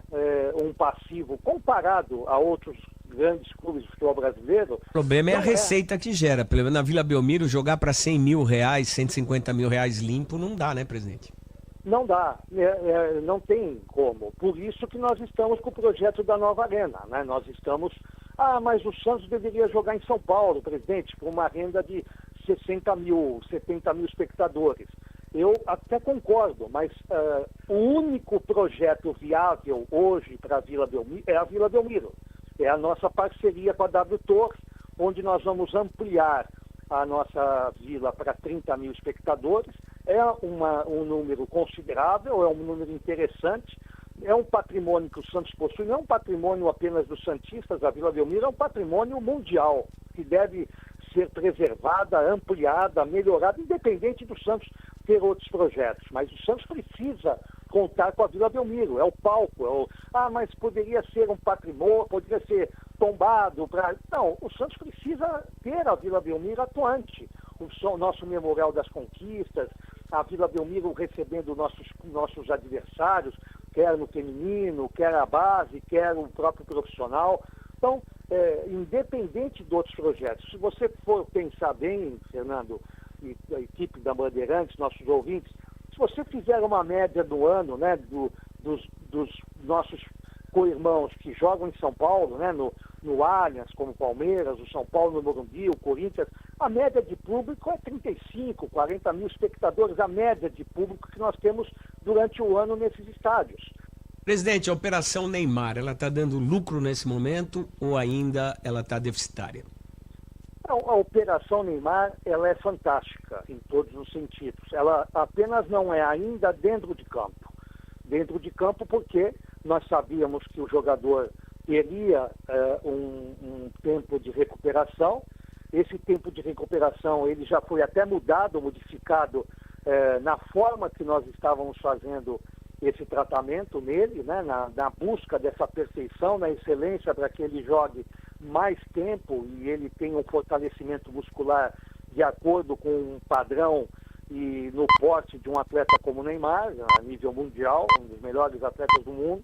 um passivo comparado a outros grandes clubes de futebol brasileiro. O problema é a receita que gera. Pelo menos na Vila Belmiro, jogar para 100 mil reais, 150 mil reais limpo, não dá, né, presidente? Não dá, não tem como. Por isso que nós estamos com o projeto da nova arena, né? Nós estamos... mas o Santos deveria jogar em São Paulo, presidente, com uma renda de 60 mil, 70 mil espectadores. Eu até concordo, mas o único projeto viável hoje para a Vila Belmiro é a Vila Belmiro. É a nossa parceria com a W Torre, onde nós vamos ampliar a nossa vila para 30 mil espectadores. É um número considerável, é um número interessante, é um patrimônio que o Santos possui, não é um patrimônio apenas dos santistas, a Vila Belmiro é um patrimônio mundial, que deve ser preservada, ampliada, melhorada, independente do Santos ter outros projetos. Mas o Santos precisa contar com a Vila Belmiro, é o palco, mas poderia ser um patrimônio, poderia ser tombado. Não, o Santos precisa ter a Vila Belmiro atuante. O nosso Memorial das Conquistas, a Vila Belmiro recebendo nossos adversários, quer no feminino, quer a base, quer o próprio profissional. Então, independente de outros projetos, se você for pensar bem, Fernando, e a equipe da Bandeirantes, nossos ouvintes, se você fizer uma média do ano, né, dos nossos co-irmãos que jogam em São Paulo, né, no Allianz, como o Palmeiras, o São Paulo no Morumbi, o Corinthians, a média de público é 35, 40 mil espectadores, a média de público que nós temos durante o ano nesses estádios. Presidente, a Operação Neymar, ela está dando lucro nesse momento ou ainda ela está deficitária? A Operação Neymar, ela é fantástica em todos os sentidos. Ela apenas não é ainda dentro de campo. Dentro de campo porque nós sabíamos que o jogador teria um tempo de recuperação. Esse tempo de recuperação ele já foi até modificado na forma que nós estávamos fazendo esse tratamento nele, né, na busca dessa perfeição, na excelência para que ele jogue mais tempo e ele tenha um fortalecimento muscular de acordo com um padrão e no porte de um atleta como o Neymar, a nível mundial, um dos melhores atletas do mundo.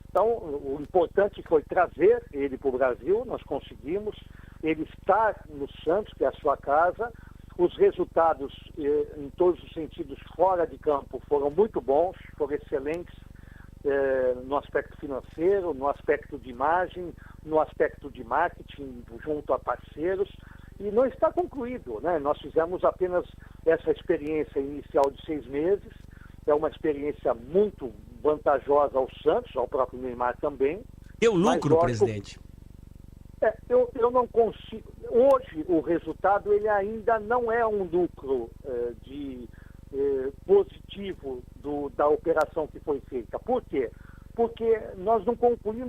Então, o importante foi trazer ele para o Brasil, nós conseguimos, ele está no Santos, que é a sua casa. Os resultados, em todos os sentidos, fora de campo, foram muito bons, foram excelentes no aspecto financeiro, no aspecto de imagem, no aspecto de marketing, junto a parceiros. E não está concluído, né? Nós fizemos apenas essa experiência inicial de 6 meses. É uma experiência muito vantajosa ao Santos, ao próprio Neymar também. Deu lucro, presidente? Eu não consigo. Hoje o resultado ele ainda não é um lucro positivo da operação que foi feita. Por quê? Porque nós não concluímos